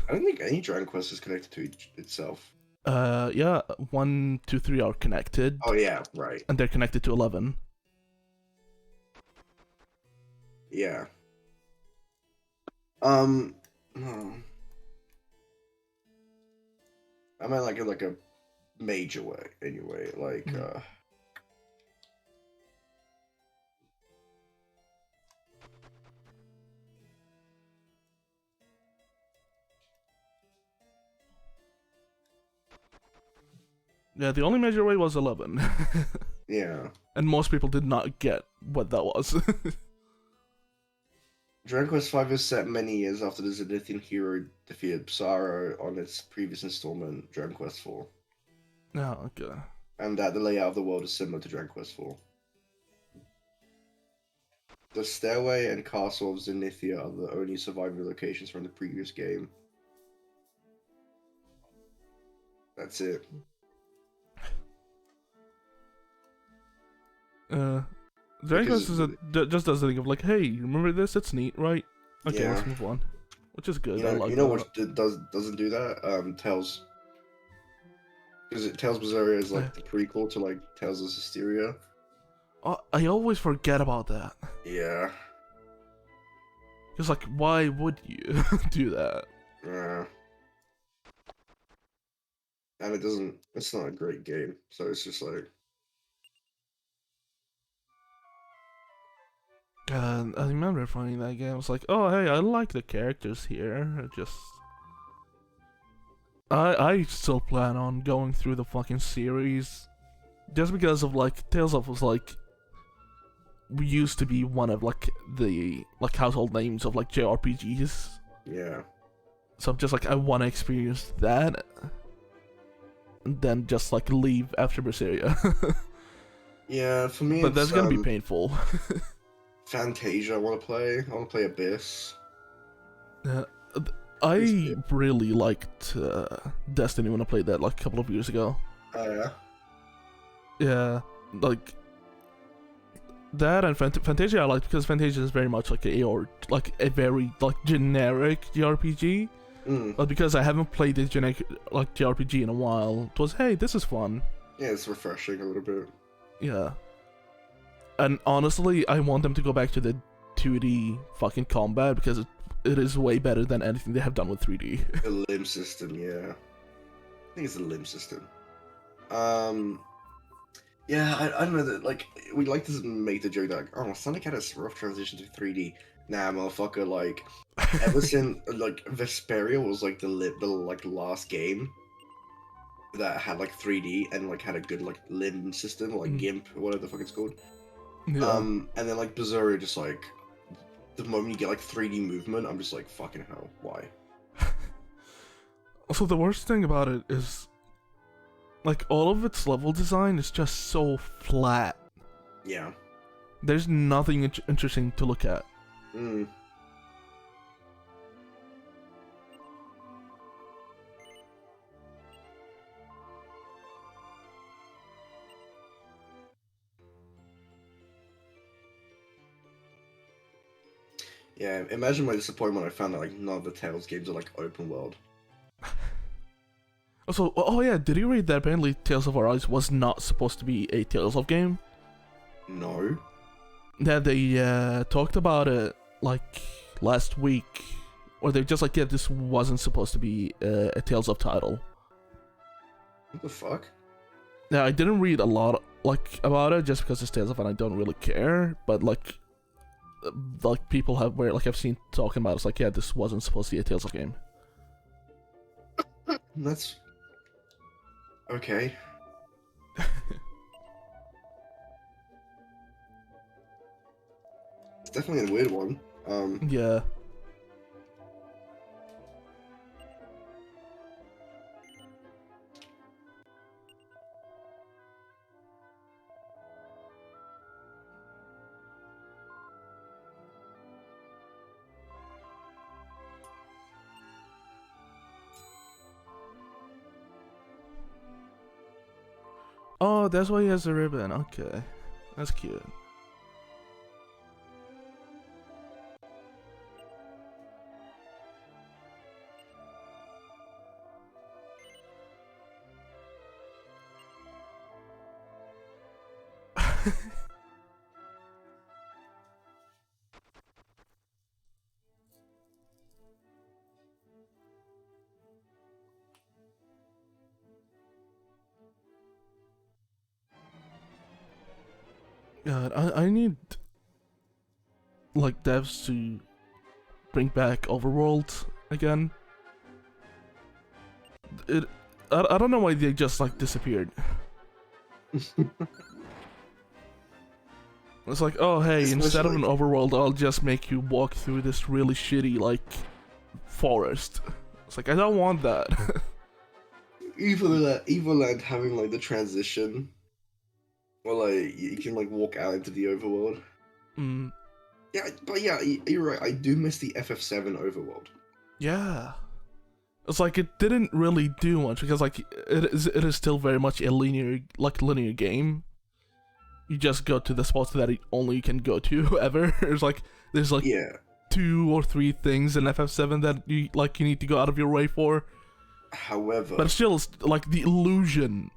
I don't think any Dragon Quest is connected to itself.
Yeah, 1, 2, 3 are connected,
Oh yeah, right.
and they're connected to 11.
Yeah. Hmm. I meant like in like a major way, anyway. Like,
Yeah, the only major way was 11.
yeah.
And most people did not get what that was.
Dragon Quest V is set many years after the Zenithian hero defeated Psaro on its previous installment, Dragon Quest IV.
Oh, okay.
And that the layout of the world is similar to Dragon Quest IV. The stairway and castle of Zenithia are the only surviving locations from the previous game. That's it.
Dragon
Because
Quest just does the thing of like, hey, remember this? It's neat, right? Okay,
yeah,
let's move on. Which is good.
you
I
know,
like
you know
that.
what doesn't do that? Tales. Because Tales of Berseria is like the prequel to like Tales of Hysteria.
I always forget about that.
Yeah.
Because like, why would you do that?
Yeah. And it's not a great game. So it's just like,
And I remember finding that game. I was like, oh hey, I like the characters here. I still plan on going through the fucking series, just because of like Tales of was like we used to be one of like the like household names of like JRPGs.
yeah.
So I'm just like I want to experience that, and then just like leave after Berseria.
Yeah, for me,
But that's
it's
gonna be painful.
Fantasia. I want to play. I want to play Abyss.
I really liked Destiny when I played that like a couple of years ago.
Oh yeah.
Yeah, like that and Fantasia I liked because Fantasia is very much like a very like generic JRPG.
Mm.
But because I haven't played this generic like JRPG in a while, it was hey, this is fun.
Yeah, it's refreshing a little bit.
Yeah. And honestly, I want them to go back to the 2D fucking combat because it is way better than anything they have done with 3D.
The limb system, yeah. I think it's the limb system. Yeah, I don't know that like we like to make the joke that like, oh, Sonic had a rough transition to 3D. Nah, motherfucker, like ever since like Vesperia was like the like last game that had like 3D and like had a good like limb system, like GIMP or whatever the fuck it's called.
Yeah.
And then like Berseria just like the moment you get like 3D movement, I'm just like fucking hell, why?
Also, the worst thing about it is like all of its level design is just so flat.
Yeah.
There's nothing interesting to look at.
Mm. Yeah, imagine my disappointment when I found that like none of the Tales games are like open world.
Also, oh yeah, did you read that apparently Tales of Arise was not supposed to be a Tales of game?
No.
Yeah, they talked about it like last week, or they're just like, yeah, this wasn't supposed to be a Tales of title.
What the fuck?
Yeah, I didn't read a lot like about it just because it's Tales of and I don't really care, but like people have where like I've seen talking about it, it's like, yeah, this wasn't supposed to be a Tales of game.
That's okay. It's definitely a weird one.
Yeah. Oh, that's why he has the ribbon. Okay. That's cute. God, I need like devs to bring back Overworld again. I don't know why they just like disappeared. It's like, oh hey, instead of an overworld, I'll just make you walk through this really shitty like forest. It's like I don't want that.
Evoland having like the transition, or like you can like walk out into the overworld.
Mm.
Yeah, but yeah, you're right. I do miss the FF7 overworld.
Yeah. It's like it didn't really do much because like it is still very much a linear game. You just go to the spots that only you can go to ever. There's like
Yeah.
2 or 3 things in FF7 that you need to go out of your way for.
However,
But still, like the illusion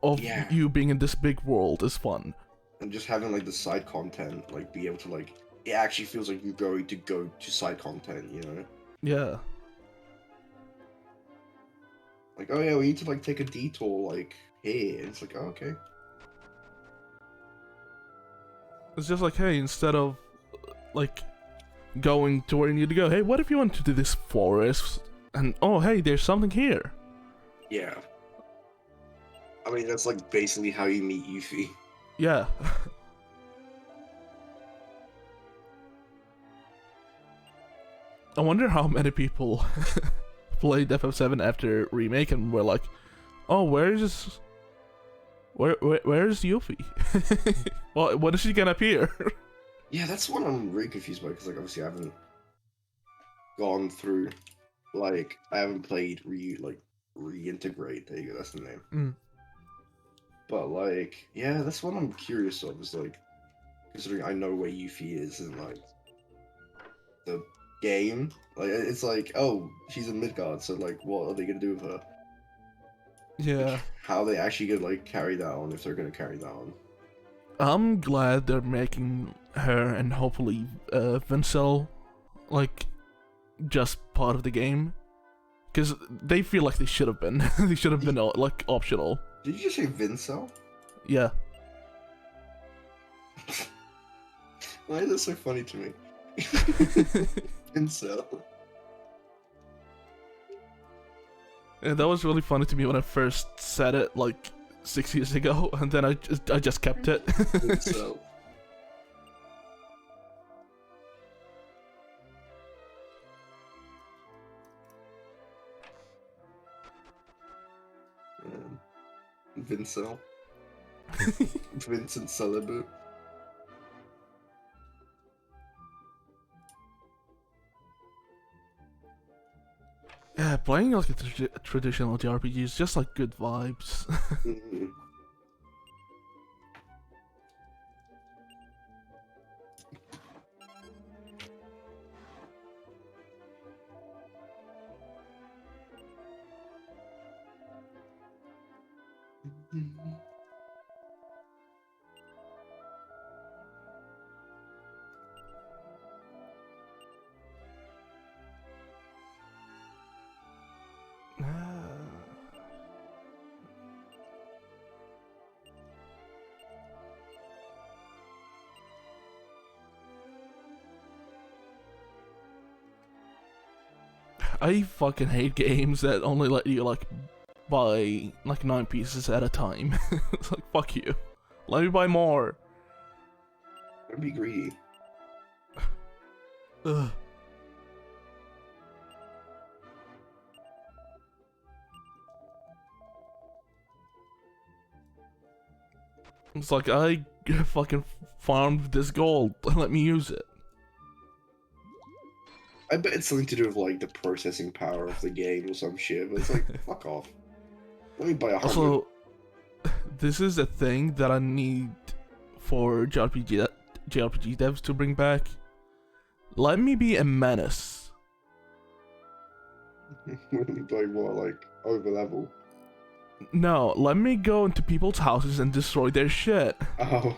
of
Yeah.
you being in this big world is fun.
and just having like the side content, like be able to like, it actually feels like you're going to go to side content, you know?
Yeah.
Like, oh yeah, we need to like take a detour, like here. And it's like, oh, okay.
It's just like, hey, instead of like going to where you need to go, hey, what if you went to this forest and oh, hey, there's something here.
Yeah. I mean, that's like basically how you meet Yuffie.
Yeah. I wonder how many people played FF7 after remake and were like, oh, where's Yuffie? Well, when is she gonna appear?
Yeah, that's what I'm really confused by, because like obviously I haven't gone through, like I haven't played reintegrate. There you go, that's the name.
Mm.
But like, yeah, that's what I'm curious of. Is like, considering I know where Yuffie is in like the game, like it's like, oh, she's in Midgard, so like, what are they gonna do with her?
Yeah.
How are they actually gonna like carry that on, if they're gonna carry that on?
I'm glad they're making her and hopefully Vincel like just part of the game, because they feel like they should have been. They should have been like optional.
Did you just say Vincel?
Yeah.
Why is that so funny to me? Vincel.
And that was really funny to me when I first said it like 6 years ago, and then I just kept it.
Vincel. Vincel. Vincent Celibate.
Yeah, playing like a traditional JRPG is just like good vibes.
Mhm.
I fucking hate games that only let you like buy like 9 pieces at a time. It's like, fuck you. Let me buy more.
Don't be greedy.
Ugh. It's like, I fucking farmed this gold. Let me use it.
I bet it's something to do with like the processing power of the game or some shit, but it's like, fuck off. Let me buy 100.
Also, this is a thing that I need for JRPG devs to bring back. Let me be a menace.
Let me buy more like over level.
No, let me go into people's houses and destroy their shit.
Oh.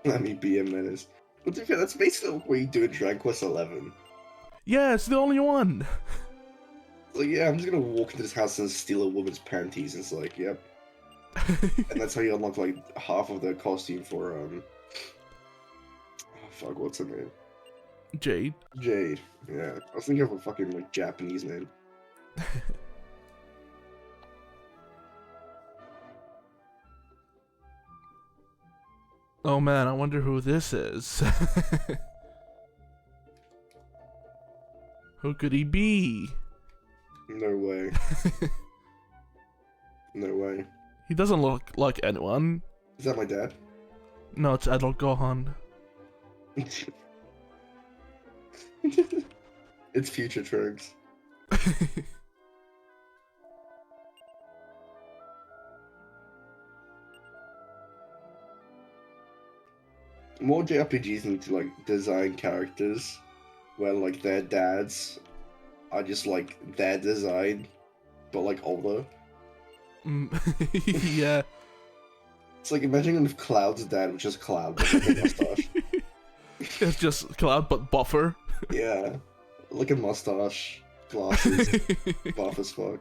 Let me be a menace. But to be fair, that's basically what you do in Dragon Quest 11.
Yeah, it's the only one.
Like, yeah, I'm just gonna walk into this house and steal a woman's panties. And it's like, yep. And that's how you unlock like half of the costume for oh fuck, what's her name?
Jade.
Jade. Yeah, I was thinking of a fucking like Japanese name.
Oh man, I wonder who this is. Who could he be?
No way. No way.
He doesn't look like anyone.
Is that my dad?
No, it's Adult Gohan.
It's future Trunks. More JRPGs need to like design characters where like their dads are just like their design, but like older.
Yeah.
It's like imagine if Cloud's dad was just Cloud with like a mustache.
It's just Cloud, but buffer.
Yeah, like a mustache, glasses, buff as fuck.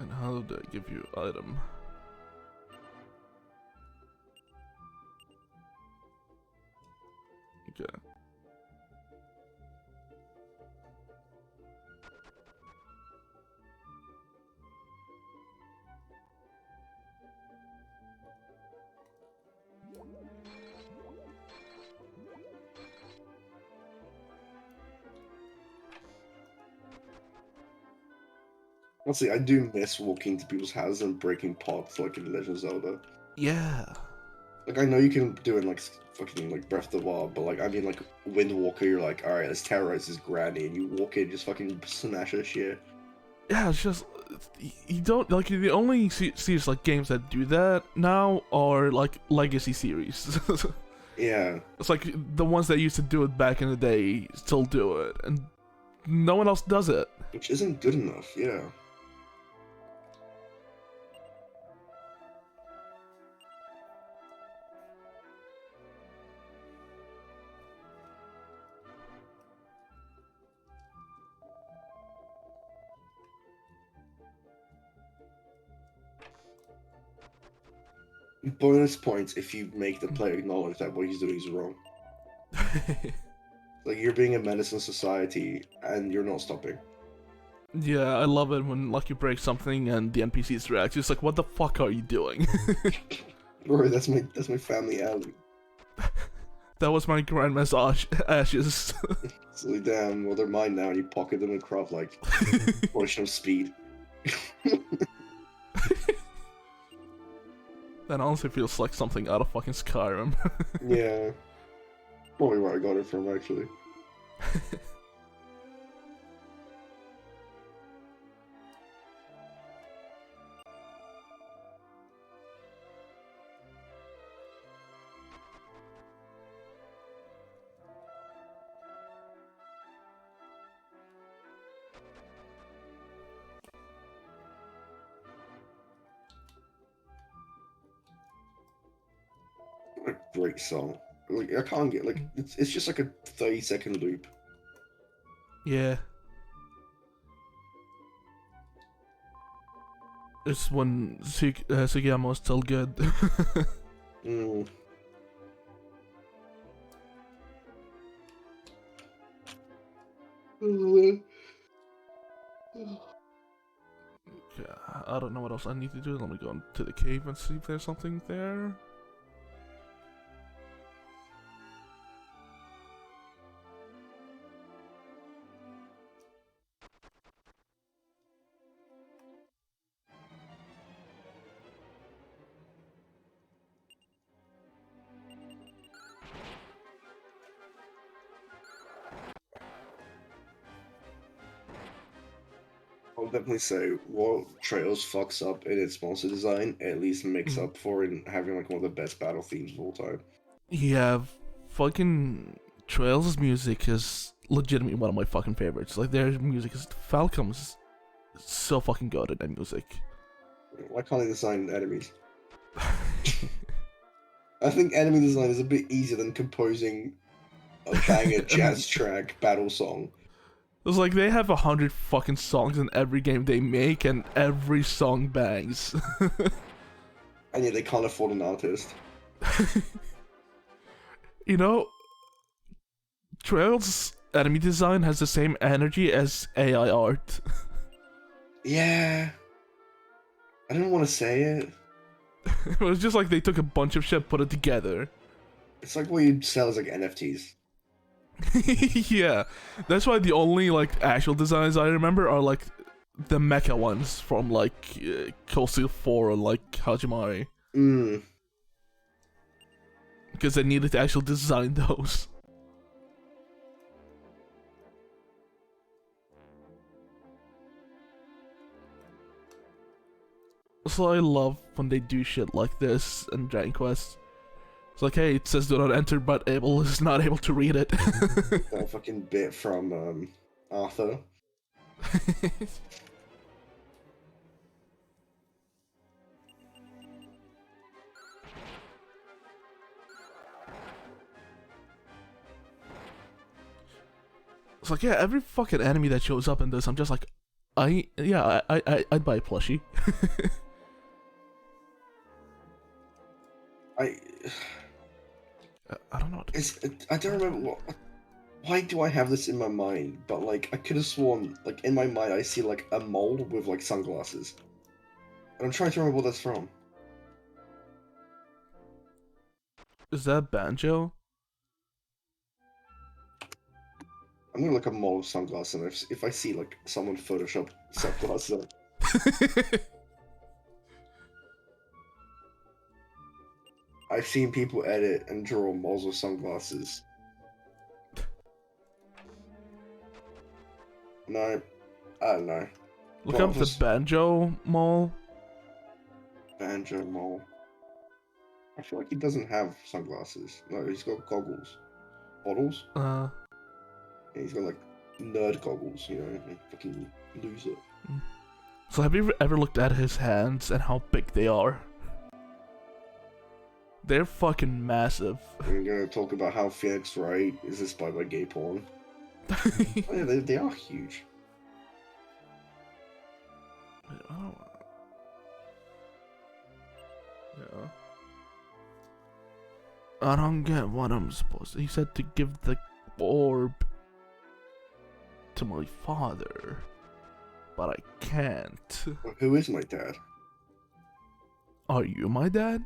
And how do I give you item? Okay.
Honestly, I do miss walking to people's houses and breaking pots like in Legend of Zelda.
Yeah.
Like I know you can do it in like fucking like Breath of the Wild, but like I mean like Wind Walker, you're like, alright, let's terrorize this granny, and you walk in, just fucking smash her shit.
Yeah, it's just you don't like the only series like games that do that now are like legacy series.
Yeah.
It's like the ones that used to do it back in the day still do it, and no one else does it.
Which isn't good enough, yeah. Bonus points if you make the player acknowledge that what he's doing is wrong. Like you're being a menace in society and you're not stopping.
Yeah, I love it when like you break something and the NPCs react. It's like, what the fuck are you doing?
Bro, that's my family alley.
That was my grandma's ashes.
So like, damn, well they're mine now, and you pocket them and craft like potion of speed.
That honestly feels like something out of fucking Skyrim.
Yeah. Probably where I got it from, actually. What a great song. Like I can't get like it's just like a 30-second loop.
Yeah. It's when Sugiyama was still good.
Mm.
Yeah, I don't know what else I need to do. Let me go into the cave and see if there's something there.
I'll definitely say what Trails fucks up in its monster design at least makes up for in having like one of the best battle themes of all time.
Yeah, fucking Trails' music is legitimately one of my fucking favorites. Like their music is Falcom's so fucking good at that music.
Why can't they design enemies? I think enemy design is a bit easier than composing a banger jazz track battle song.
It's like they have 100 fucking songs in every game they make, and every song bangs.
And yet they can't afford an artist.
You know, Trails' enemy design has the same energy as AI art.
Yeah. I don't want to say it.
It was just like they took a bunch of shit, put it together.
It's like what you'd sell as like NFTs.
Yeah, that's why the only like actual designs I remember are like the mecha ones from like Cold Steel 4 or like Hajimari. Because they needed to actually design those. So I love when they do shit like this in Dragon Quest. It's like, hey, it says do not enter, but Abel is not able to read it.
That fucking bit from Arthur.
It's like, yeah, every fucking enemy that shows up in this, I'm just like, I'd buy a plushie. I don't know.
I don't remember why do I have this in my mind, but like I could have sworn, like in my mind I see like a mole with like sunglasses. And I'm trying to remember what that's from.
Is that Banjo?
I'm gonna look up mole with sunglasses, and if I see like someone Photoshop sunglasses on. I've seen people edit and draw moles with sunglasses. No, I don't know.
Look up the Banjo mole.
Banjo mole. I feel like he doesn't have sunglasses. No, he's got goggles. Bottles? Yeah, he's got like nerd goggles, you know, like fucking loser.
So have you ever looked at his hands and how big they are? They're fucking massive.
We're gonna talk about how Phoenix Wright is inspired by gay porn. Oh, yeah, they are huge.
Oh. Yeah. I don't get what I'm supposed to. He said to give the orb to my father, but I can't.
Who is my dad?
Are you my dad?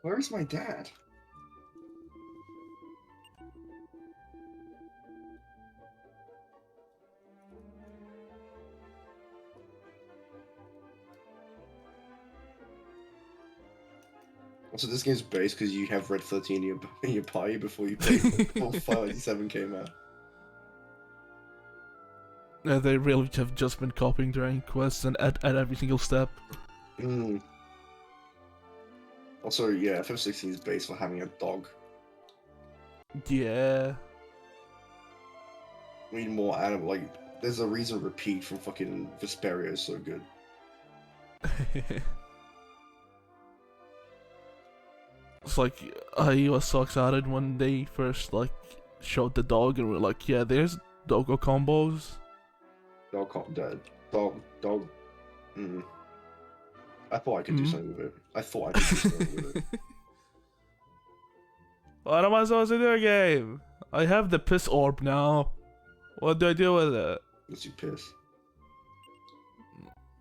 Where is my dad? Also, this game's based because you have Red 13 in your party before you played before Final Fantasy 7 came out.
They really have just been copying Dragon Quest and at every single step.
Also, yeah, FF16 is based on having a dog.
Yeah.
We need more animal. Like, there's a reason Repeat from fucking Vesperia is so good.
It's like, I was so excited when they first, like, showed the dog and we're like, yeah, there's doggo combos.
Dog. I thought I could do something with it. I thought I could do something with it.
What am I supposed to do again? I have the piss orb now. What do I do with it?
Let's do piss.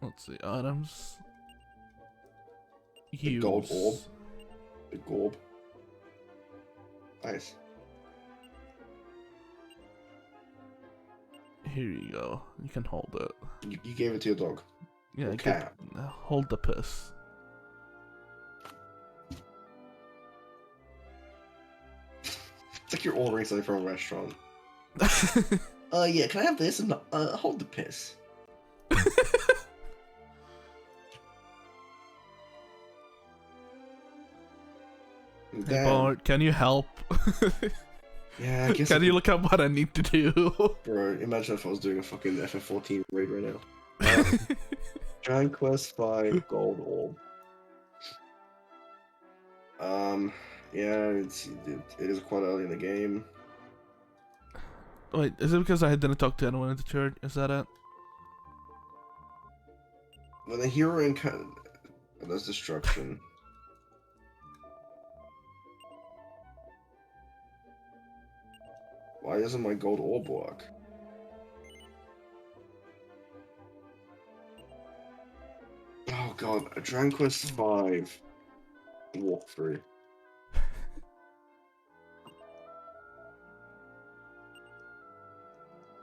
Let's see, items.
The gold orb. The gorb. Nice.
Here you go. You can hold it.
You gave it to your dog.
Yeah, cat. Hold the piss.
It's like you're ordering something from a restaurant. Yeah, can I have this? And hold the piss.
Hey Bart, can you help?
Yeah, I guess.
Can you look up what I need to do?
Bro, imagine if I was doing a fucking FF14 raid right now. Dragon Quest V Gold Orb. Yeah, it is quite early in the game.
Wait, is it because I didn't talk to anyone in the church? Is that it?
When the hero encounters... There's destruction. Why doesn't my gold orb work? Oh god, a Dragon Quest V walkthrough.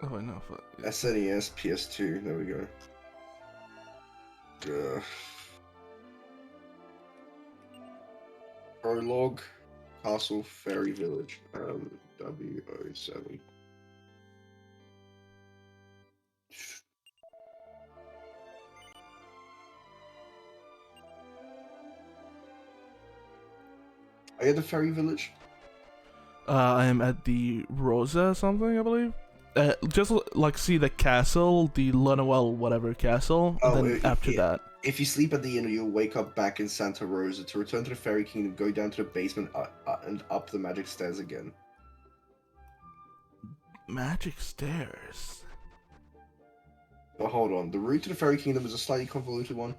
Oh, I know. Fuck.
SNES, PS2. There we go. Prologue, Castle Fairy Village. W07. Are you at the Fairy Village?
I am at the Rosa something, I believe. Just like see the castle, the Lunawell whatever castle, and then after that.
If you sleep at the inn, you'll wake up back in Santa Rosa. To return to the Fairy Kingdom, go down to the basement and up the magic stairs again.
Magic stairs.
But hold on, the route to the Fairy Kingdom is a slightly convoluted one.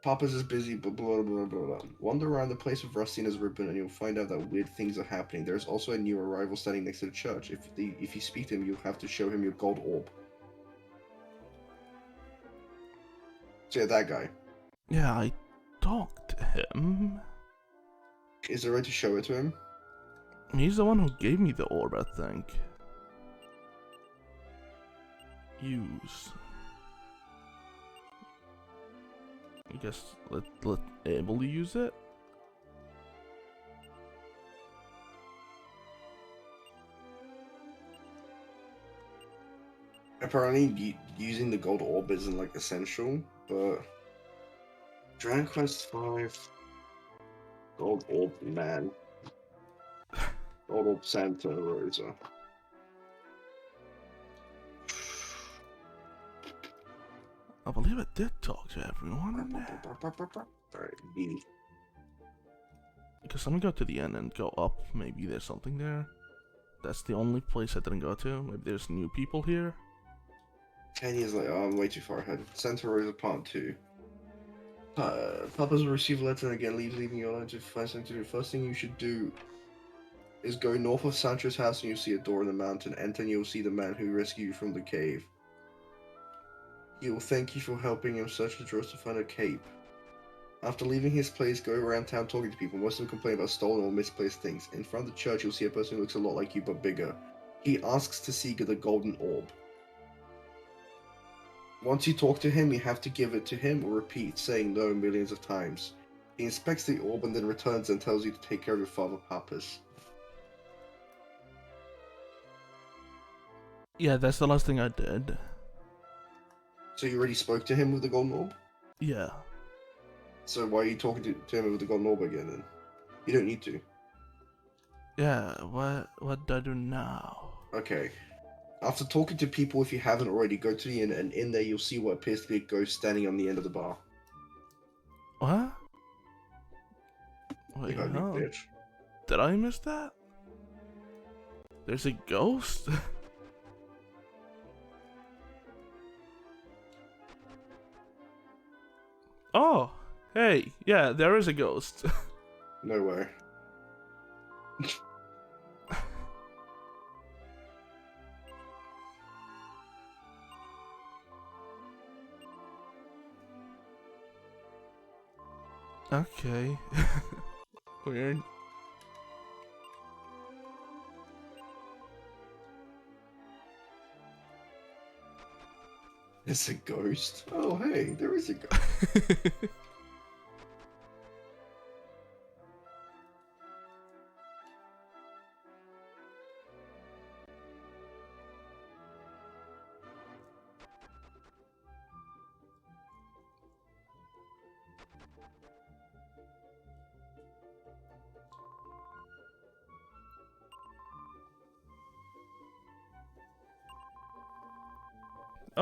Papa's is busy, but blah blah blah blah. Wander around the place with Rustina's ribbon, and you'll find out that weird things are happening. There's also a new arrival standing next to the church. If you speak to him, you'll have to show him your gold orb. So yeah, that guy.
Yeah, I talked to him.
Is there a way to show it to him?
He's the one who gave me the orb, I think. Use. I guess let Emily use it.
Apparently, using the gold orb isn't like essential, but Dragon Quest V gold orb man, gold orb Santa Rosa.
I believe I did talk to everyone.
Alright,
Because let me go to the end and go up. Maybe there's something there. That's the only place I didn't go to. Maybe there's new people here.
10 years later, I'm way too far ahead. Santa Rosa Part 2. Papa's will receive a letter and again leaving you alone to find something to do. First thing you should do is go north of Sancho's house and you'll see a door in the mountain. Enter and you'll see the man who rescued you from the cave. He will thank you for helping him search the drawers to find a cape. After leaving his place, go around town talking to people. Most of them complain about stolen or misplaced things. In front of the church, you'll see a person who looks a lot like you but bigger. He asks to see the golden orb. Once you talk to him, you have to give it to him or repeat saying no millions of times. He inspects the orb and then returns and tells you to take care of your father, Papas.
Yeah, that's the last thing I did.
So you already spoke to him with the golden orb?
Yeah.
So why are you talking to him with the golden orb again then? You don't need to.
Yeah, what do I do now?
Okay. After talking to people, if you haven't already, go to the inn, and in there you'll see what appears to be a ghost standing on the end of the bar.
What? Wait,
You heard me, bitch.
Did I miss that? There's a ghost? Oh, hey, yeah, there is a ghost.
No way.
Okay. Weird.
It's a ghost? Oh, hey, there is a ghost.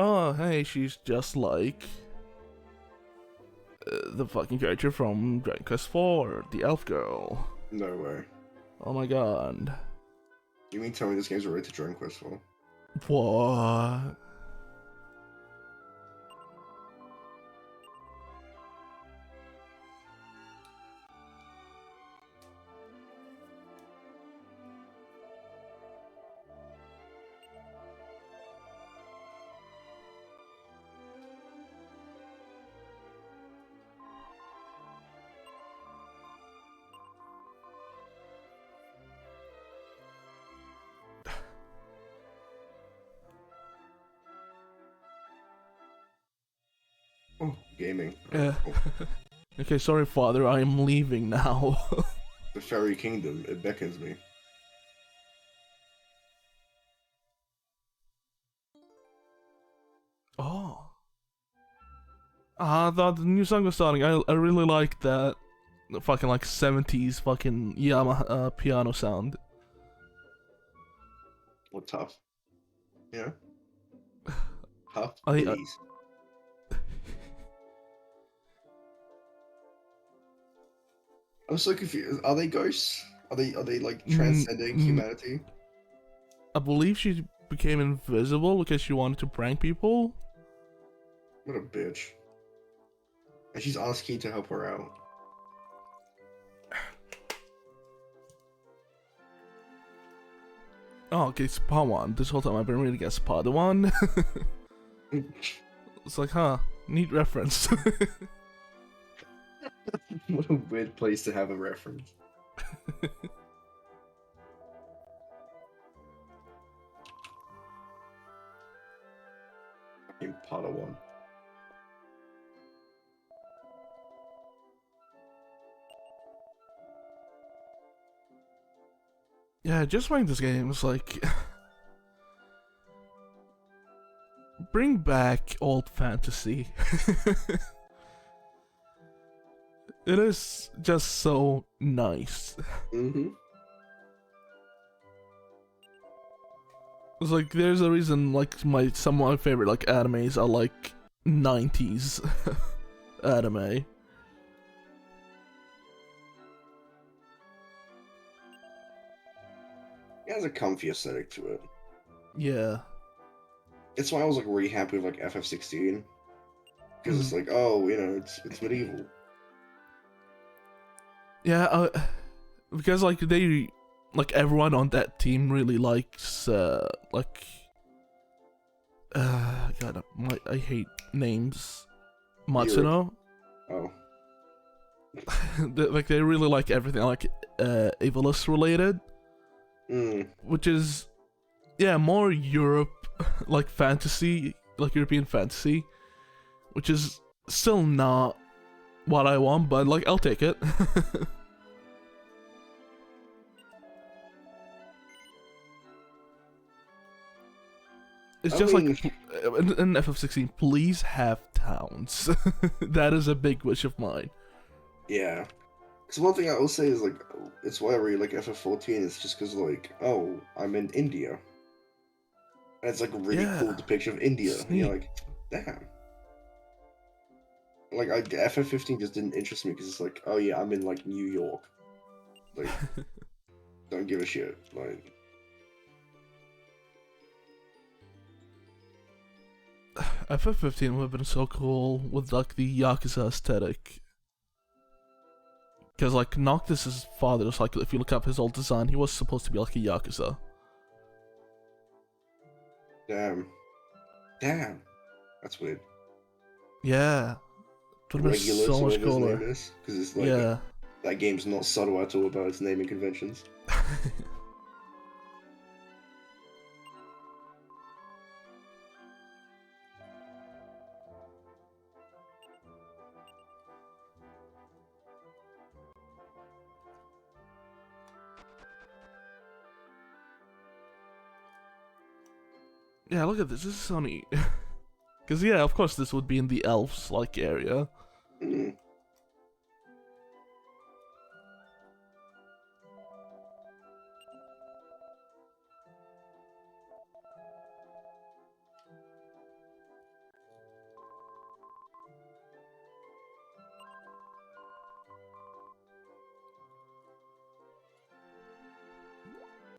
Oh, hey, she's just like the fucking character from Dragon Quest IV, the elf girl.
No way.
Oh my god.
You mean tell me this game's related to Dragon Quest IV?
What?
Oh, gaming.
Yeah.
Cool.
Okay, sorry, father. I am leaving now.
The Fairy Kingdom. It beckons me.
Oh. I thought the new song was starting. I really like that fucking like 70s fucking Yamaha piano sound.
What tough? Yeah. Tough,
I
please. I'm so confused. Are they ghosts? Are they like transcending humanity?
I believe she became invisible because she wanted to prank people.
What a bitch. And she's asking to help her out.
Oh, okay, Spawan. This whole time I've been reading to get Spadawan. It's like, huh, neat reference.
What a weird place to have a reference. In Padawan.
Yeah, just playing this game is like bring back old fantasy. It is just so nice.
Mm-hmm.
It's like there's a reason like some of my favorite like animes are like 90s anime.
It has a comfy aesthetic to it.
Yeah.
It's why I was like really happy with like FF16. Because it's like, oh, it's medieval.
Yeah, because like everyone on that team really likes God, I hate names. Matsuno.
Oh.
They really like everything like Evilus related. Which is more Europe like fantasy, like European fantasy, which is still not what I want, but like I'll take it. It's just like in FF16, please have towns. That is a big wish of mine.
Yeah. So one thing I will say is like, it's why I really like FF14. It's just because like, oh, I'm in India. And it's like a really cool depiction of India. And you're like, damn. Like FF15 just didn't interest me because it's like, oh yeah, I'm in like New York. Like, don't give a shit. Like.
FF15 would have been so cool with like the Yakuza aesthetic. Because like Noctis' father is like, if you look up his old design, he was supposed to be like a Yakuza.
Damn. Damn. That's weird.
Yeah. It would have been so much cooler.
Because it's like, that game's not subtle at all about its naming conventions.
Yeah, look at this. This is so neat. Because, yeah, of course this would be in the elves-like area.
Mm.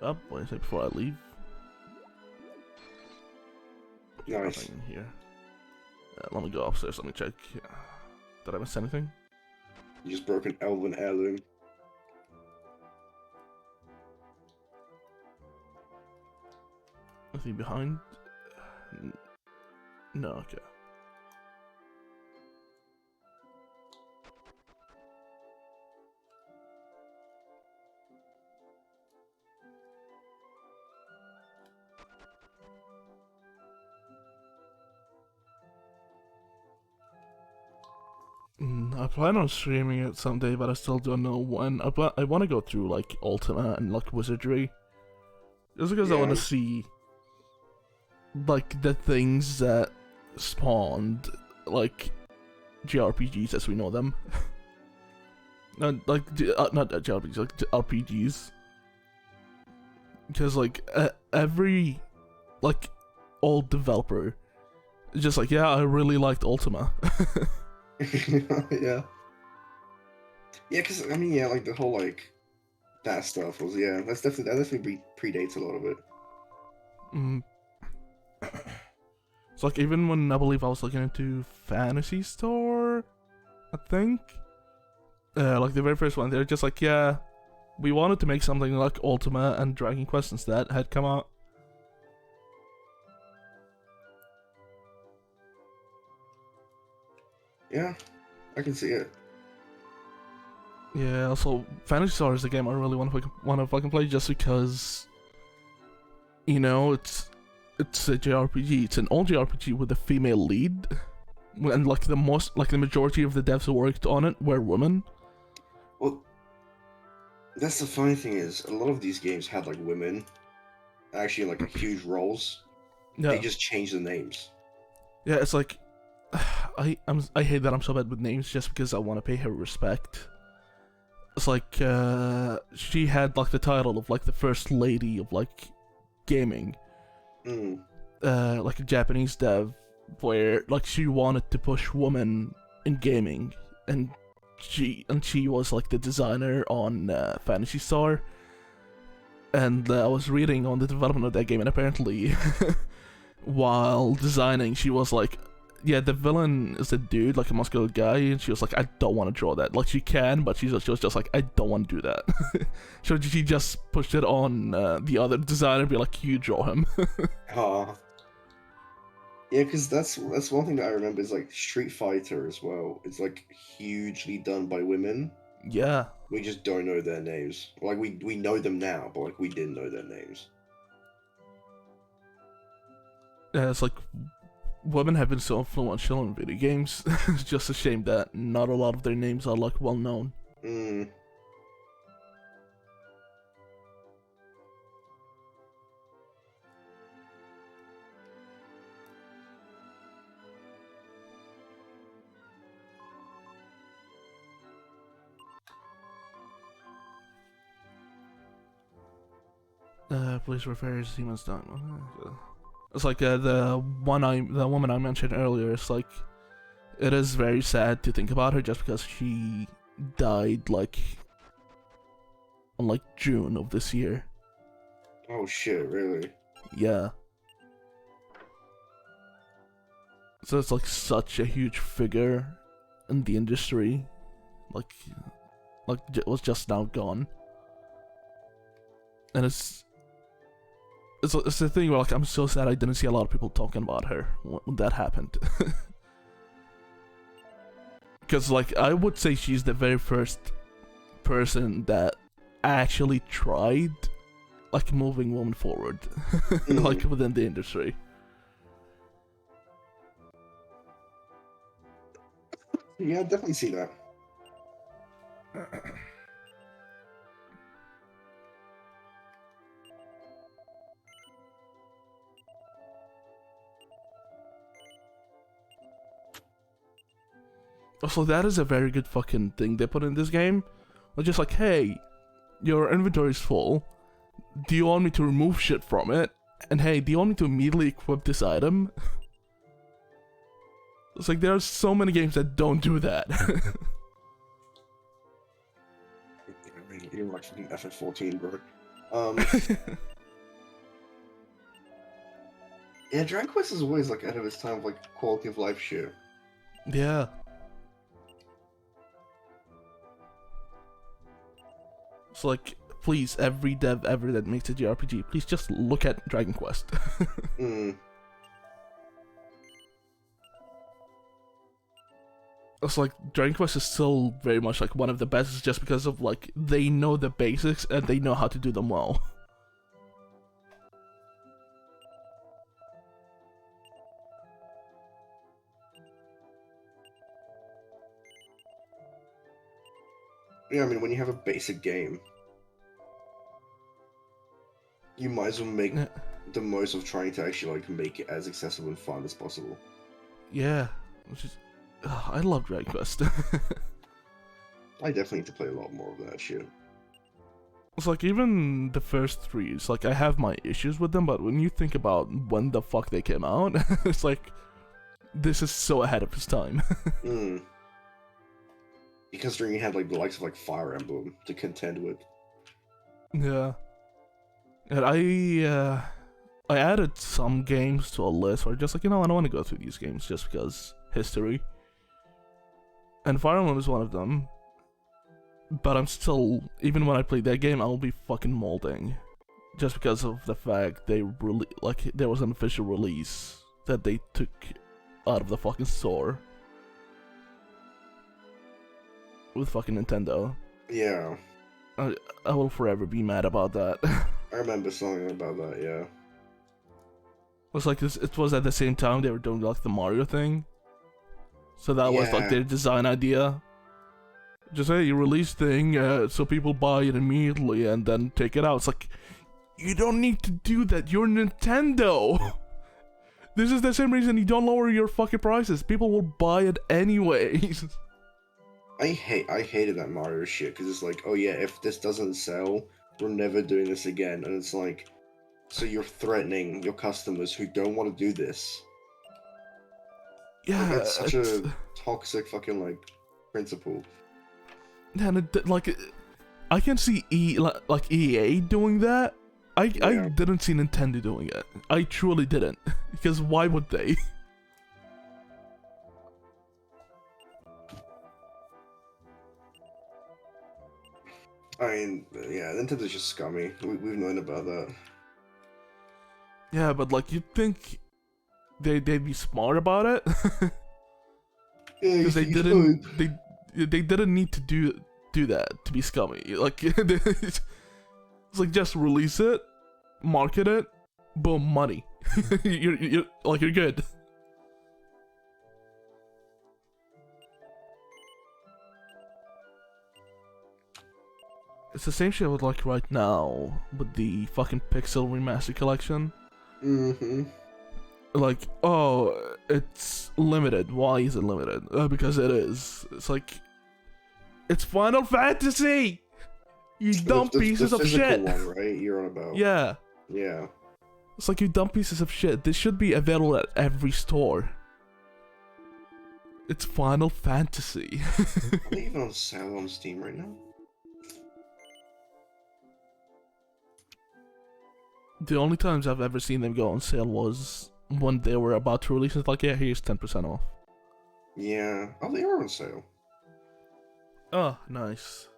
What do you say before I leave?
Nice.
Nothing here. Let me go upstairs, let me check. Did I miss anything?
You just broke an elven heirloom.
Nothing behind? No, okay. I plan on streaming it someday, but I still don't know when. I want to go through like Ultima and like Wizardry, just because I want
Yeah.
to see like the things that spawned like JRPGs as we know them. Not like not JRPGs, like RPGs. Because like every like old developer is just like, yeah, I really liked Ultima.
Yeah. Yeah, because I mean, yeah, like the whole like that stuff was, yeah, that definitely predates a lot of it.
Mm. It's like even when I believe I was looking into Fantasy Store, I think, like the very first one, they're just like, yeah, we wanted to make something like Ultima, and Dragon Quest instead had come out.
Yeah, I can see it.
Yeah, also Fantasy Star is a game I really want to fucking play just because, you know, it's a JRPG. It's an old JRPG with a female lead, and like the majority of the devs who worked on it were women.
Well, that's the funny thing is, a lot of these games had like women actually like huge roles.
Yeah,
They just changed the names.
yeah. It's like I hate that I'm so bad with names just because I want to pay her respect. It's like she had like the title of like the first lady of like gaming,
Mm.
like a Japanese dev, where like she wanted to push women in gaming, and she was like the designer on Fantasy Star. And I was reading on the development of that game, and apparently, while designing, she was like, yeah, the villain is a dude, like a muscular guy, and she was like, I don't want to draw that. Like, she can, but she was just like, I don't want to do that. So she just pushed it on the other designer, be like, you draw him.
Yeah, because that's one thing that I remember is like Street Fighter as well. It's like hugely done by women.
Yeah.
We just don't know their names. Like we know them now, but like we didn't know their names.
Yeah, it's like, women have been so influential in video games. It's just a shame that not a lot of their names are like well known.
Mm.
Please refer to Siemens done. It's like the woman I mentioned earlier. It's like, it is very sad to think about her just because she died like on like June of this year.
Oh shit! Really?
Yeah. So it's like such a huge figure in the industry, like was just now gone, and it's the thing where like I'm so sad I didn't see a lot of people talking about her when that happened. Because like I would say she's the very first person that actually tried like moving women forward, like within the industry.
Yeah, I definitely see that.
Also, that is a very good fucking thing they put in this game. They're just like, hey, your inventory is full. Do you want me to remove shit from it? And hey, do you want me to immediately equip this item? It's like there are so many games that don't do that.
I mean, even like fucking FF14, bro. Yeah, Dragon Quest is always like ahead of its time of like quality of life shit.
Yeah. It's like, please, every dev ever that makes a JRPG, please just look at Dragon Quest.
Mm.
It's like Dragon Quest is still very much like one of the best just because of like they know the basics and they know how to do them well.
Yeah, I mean, when you have a basic game, you might as well make
Yeah.
the most of trying to actually like make it as accessible and fun as possible.
Yeah, which is, I love Dragon Quest.
I definitely need to play a lot more of that shit.
It's like even the first three, it's like I have my issues with them, but when you think about when the fuck they came out, it's like this is so ahead of its time.
Mm. Because during you had like the likes of like Fire Emblem to contend with.
Yeah, and I added some games to a list, or just like I don't want to go through these games just because history. And Fire Emblem is one of them. But I'm still, even when I play that game, I'll be fucking molding, just because of the fact there was an official release that they took out of the fucking store with fucking Nintendo.
Yeah,
I will forever be mad about that.
I remember something about that. Yeah.
It's like this. It was at the same time they were doing like the Mario thing, so that was like
Yeah.
their design idea. Just hey, you release thing, so people buy it immediately and then take it out. It's like, you don't need to do that. You're Nintendo. This is the same reason you don't lower your fucking prices. People will buy it anyways.
I hated that Mario shit because it's like, oh yeah, if this doesn't sell, we're never doing this again. And it's like, so you're threatening your customers who don't want to do this.
Yeah,
Like, that's such a toxic fucking like principle.
and I can see like EA doing that. I
Yeah.
didn't see Nintendo doing it. I truly didn't, because why would they?
I mean, yeah, Nintendo's just scummy. We've known about that.
Yeah, but like you'd think they'd be smart about it.
Yeah,
Because they didn't need to do that to be scummy. Like it's like just release it, market it, boom, money. you're good. It's the same shit with like right now with the fucking Pixel Remaster Collection.
Mm-hmm.
Like, oh, it's limited. Why is it limited? Because it is. It's like, it's Final Fantasy. You dumb pieces of shit.
One, right? You're on about.
Yeah.
Yeah.
It's like you dumb pieces of shit. This should be available at every store. It's Final Fantasy.
Are they even on sale on Steam right now?
The only times I've ever seen them go on sale was when they were about to release it. Like, yeah, here's 10% off.
Yeah. Oh, they are on sale.
Oh, nice.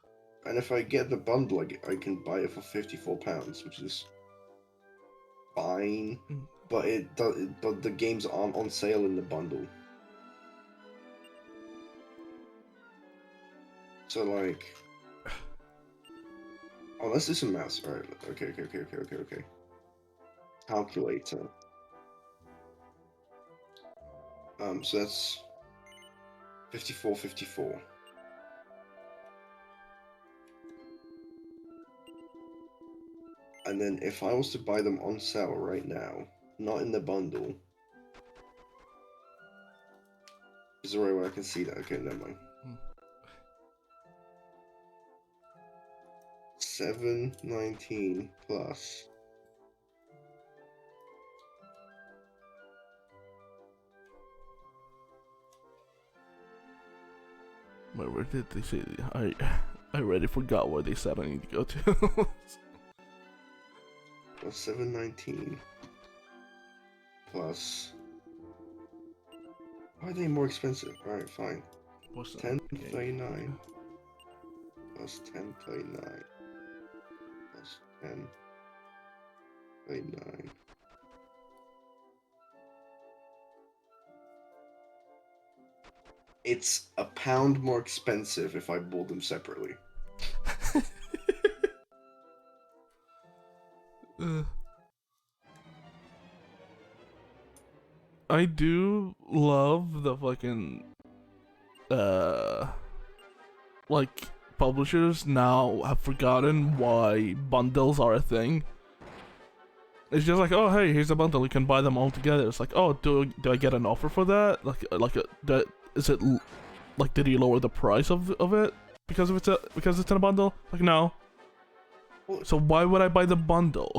And if I get the bundle, I can buy it for £54, which is fine.
Mm.
But the games aren't on sale in the bundle. So like, oh, let's do some maths. All right. Okay. Calculator. So that's 54. And then if I was to buy them on sale right now, not in the bundle, is there a way I can see that? Okay, never mind. 719 plus.
Where did they say? I already forgot where they said I need to go to.
719 plus. Why are they more expensive? Alright, fine.
What's that?
1039 plus 1039 plus 1039. It's £1 more expensive if I bought them separately.
I do love the fucking like publishers now have forgotten why bundles are a thing. It's just like, oh hey, here's a bundle, you can buy them all together. It's like, oh, do I get an offer for that? Is it like, did you lower the price of it because it's in a bundle? Like, no. So why would I buy the bundle?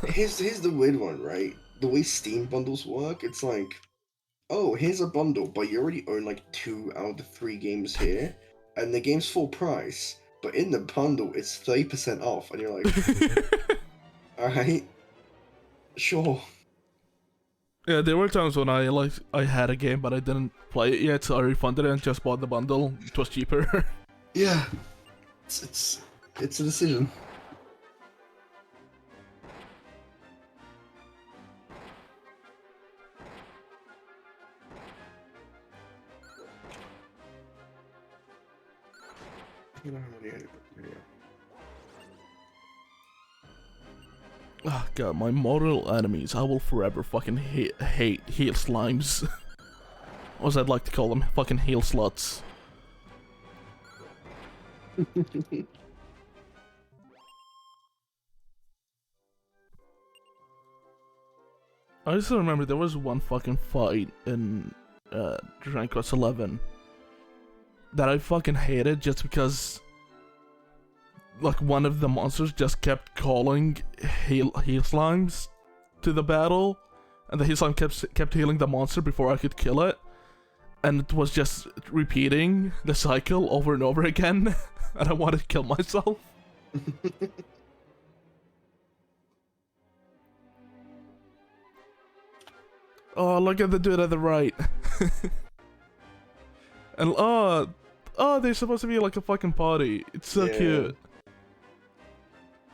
here's the weird one, right? The way Steam bundles work, it's like, oh, here's a bundle, but you already own like 2 out of the 3 games here, and the game's full price. But in the bundle, it's 30% off, and you're like, all right, sure.
Yeah, there were times when I had a game but I didn't play it yet, so I refunded it and just bought the bundle. It was cheaper.
Yeah, it's a decision.
Ah, God, my mortal enemies. I will forever fucking hate heel slimes. Or as I'd like to call them, fucking heel sluts. I just remember there was one fucking fight in Dragon Quest XI that I fucking hated just because like one of the monsters just kept calling heel slimes to the battle, and the heel slime kept healing the monster before I could kill it, and it was just repeating the cycle over and over again, and I wanted to kill myself. Oh, look at the dude at the right. And they're supposed to be like a fucking party. It's so cute.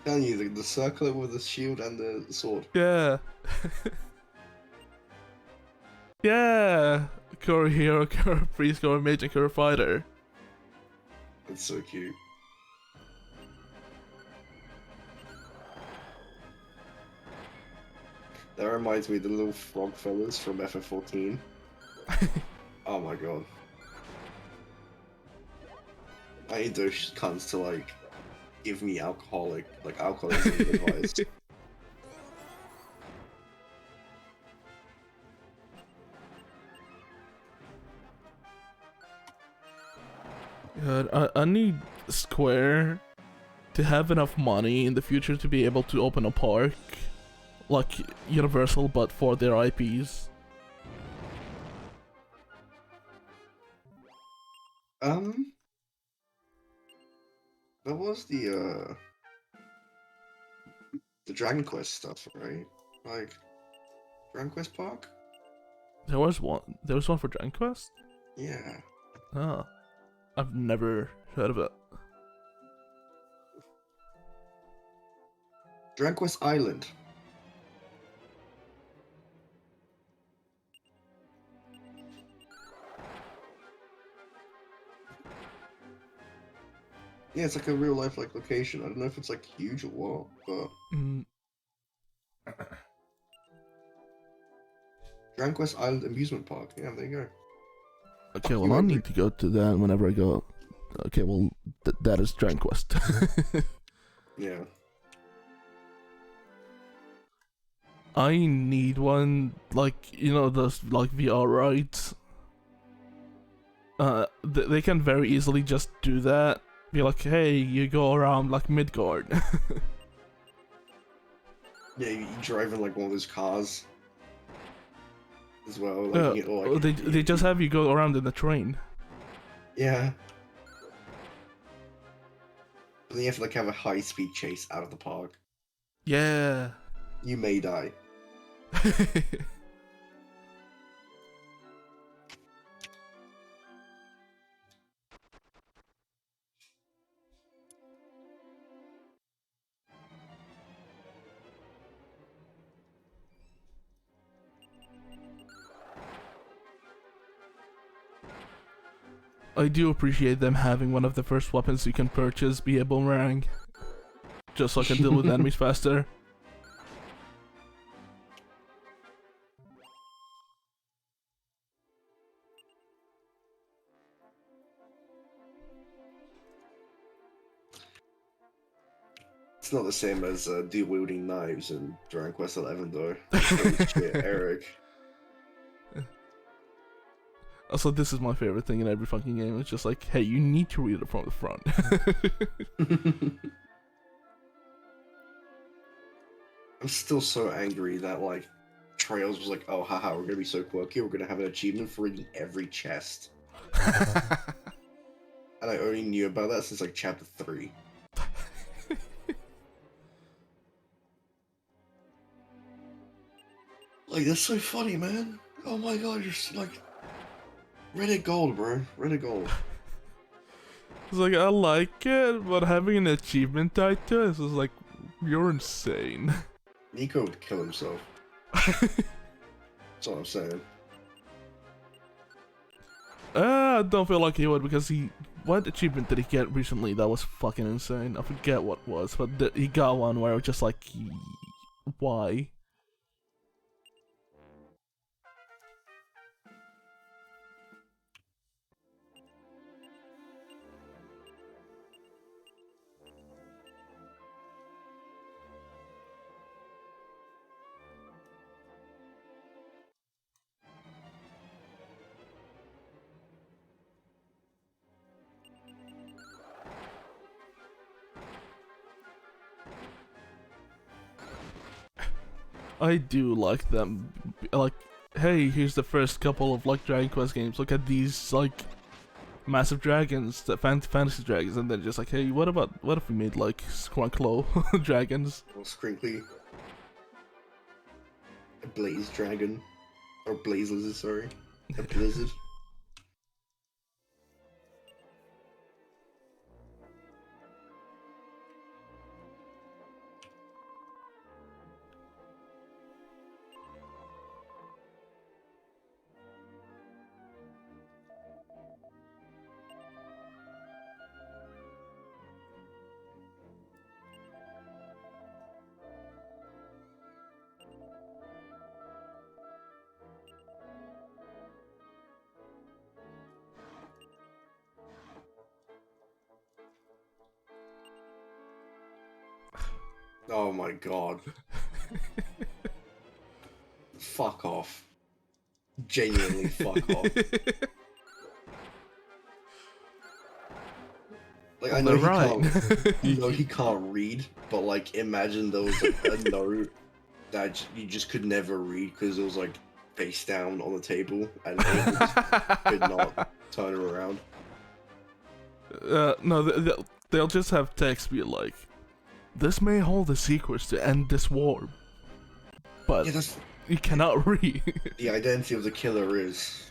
Telling you, the circle with the shield and the sword.
Yeah. Yeah. Core hero, core priest, core mage, and core fighter.
That's so cute. That reminds me of the little frog fellas from FF14. Oh my god. I need those cunts to like give me alcoholism advice.
God, I need Square to have enough money in the future to be able to open a park like Universal, but for their IPs.
That was the Dragon Quest stuff, right? Like Dragon Quest Park?
There was one for Dragon Quest?
Yeah.
Oh. I've never heard of it.
Dragon Quest Island. Yeah, it's like a real life like location. I don't know if it's like huge or what, but Dragon Quest Island Amusement Park. Yeah, there you go.
Okay, well I need to go to that whenever I go. Okay, well that is Dragon Quest.
Yeah.
I need one, like, you know, those like VR rides. They can very easily just do that. Be like, hey, you go around like Midgard.
Yeah, you drive in like one of those cars as well. Like, you know, like,
they just have you go around in the train.
Yeah. But then you have to like have a high speed chase out of the park.
Yeah.
You may die.
I do appreciate them having one of the first weapons you can purchase be a boomerang. Just so I can deal with enemies faster.
It's not the same as dual wielding knives in Dragon Quest XI, though. Holy shit, Eric.
Also, this is my favorite thing in every fucking game. It's just like, hey, you need to read it from the front.
I'm still so angry that, like, Trails was like, oh, haha, we're gonna be so quirky, we're gonna have an achievement for reading every chest. And I only knew about that since, like, chapter 3. Like, that's so funny, man. Oh my god, you're like... Reddit gold, bro. Reddit gold.
It's like, I like it, but having an achievement tied to it is like, you're insane.
Nico would kill himself. That's all I'm saying.
I don't feel like he would, because what achievement did he get recently that was fucking insane? I forget what it was, but he got one where it was just like, why? I do like them. Like, hey, here's the first couple of like Dragon Quest games. Look at these like massive dragons, the fantasy dragons, and then just like, hey, what if we made like Scrunklo dragons?
Or Scrinkly. A Blaze Dragon. Or Blaze Lizard, sorry. A Blizzard. Oh my god. Fuck off. Genuinely fuck off. Like, I know he can't read, but like, imagine there was like, a note that you just could never read because it was like face down on the table and could not turn it around.
No, they'll just have text be like, this may hold the secrets to end this war, but yeah, you cannot read.
The identity of the killer is...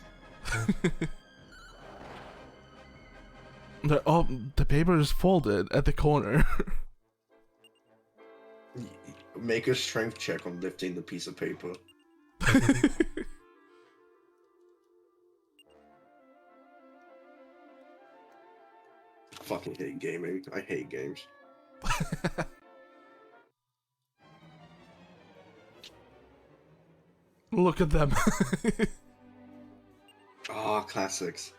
the paper is folded at the corner.
Make a strength check on lifting the piece of paper. Fucking hate gaming. I hate games.
Look at them.
Ah, classics.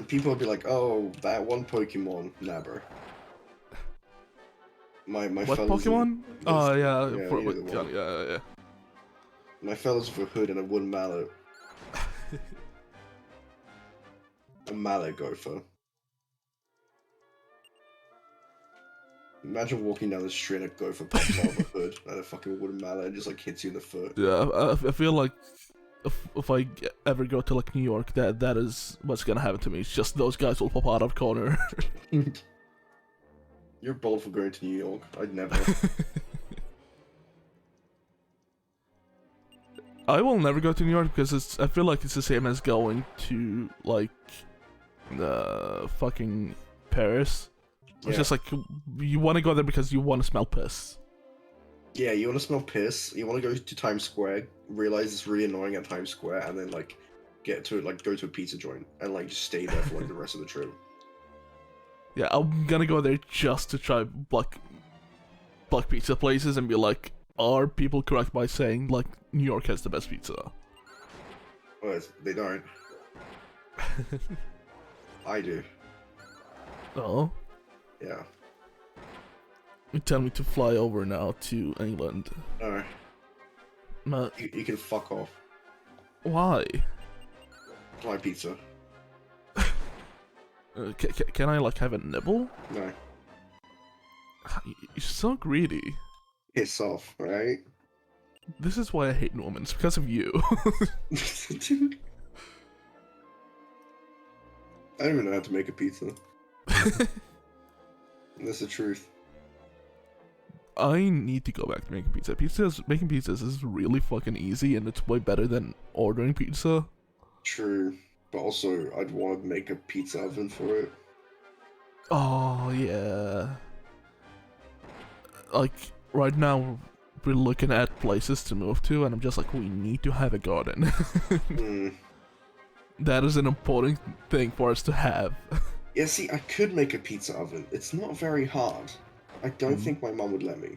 People will be like, "Oh, that one Pokemon, Nabber." My
what Pokemon? Oh yeah, yeah.
My fellas with a hood and a wooden mallet. A mallet gopher. Imagine walking down the street and a gopher pops out of a hood and a fucking wooden mallet and just like hits you in the foot.
Yeah, I feel like if I ever go to like New York, that is what's gonna happen to me. It's just those guys will pop out of corner.
You're bold for going to New York. I'd never.
I will never go to New York because I feel like it's the same as going to like fucking Paris. It's just like, you want to go there because you want to smell piss.
Yeah, you want to smell piss, you want to go to Times Square, realize it's really annoying at Times Square, and then like go to a pizza joint and like just stay there for like the rest of the trip. Yeah,
I'm gonna go there just to try black pizza places and be like, are people correct by saying like New York has the best pizza?
Well, they don't. I do.
Oh.
Yeah.
You tell me to fly over now to England.
No,
No,
you can fuck off.
why?
My pizza.
Can I like have a nibble?
No.
You're so greedy.
Piss off, right?
This is why I hate women. It's because of you.
Dude. I don't even know how to make a pizza. That's the truth.
I need to go back to making pizza. Making pizzas is really fucking easy, and it's way better than ordering pizza.
True. But also, I'd want to make a pizza oven for it.
Oh yeah. Like right now, we're looking at places to move to, and I'm just like, we need to have a garden. That is an important thing for us to have.
Yeah, see, I could make a pizza oven. It's not very hard. I don't think my mum would let me.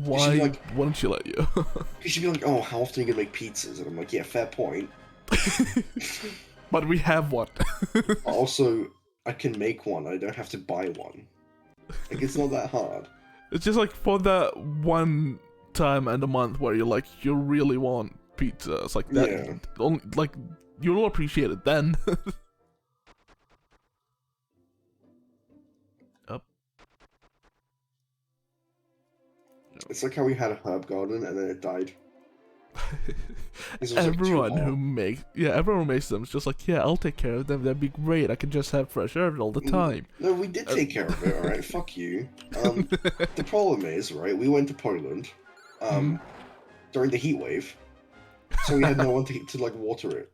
Why
like,
wouldn't she let you?
Because she'd be like, oh, how often are you going to make pizzas? And I'm like, yeah, fair point.
But we have one.
Also, I can make one. I don't have to buy one. Like, it's not that hard.
It's just like for that one time and a month where you're like, you really want pizza. It's like that.
Yeah.
Only, like, you'll appreciate it then. Up.
It's like how we had a herb garden and then it died.
Everyone who makes them is just like, yeah, I'll take care of them. That'd be great. I can just have fresh herbs all the time.
No, we did take care of it. All right, fuck you. The problem is, right? We went to Poland, during the heat wave, so we had no one to like water it,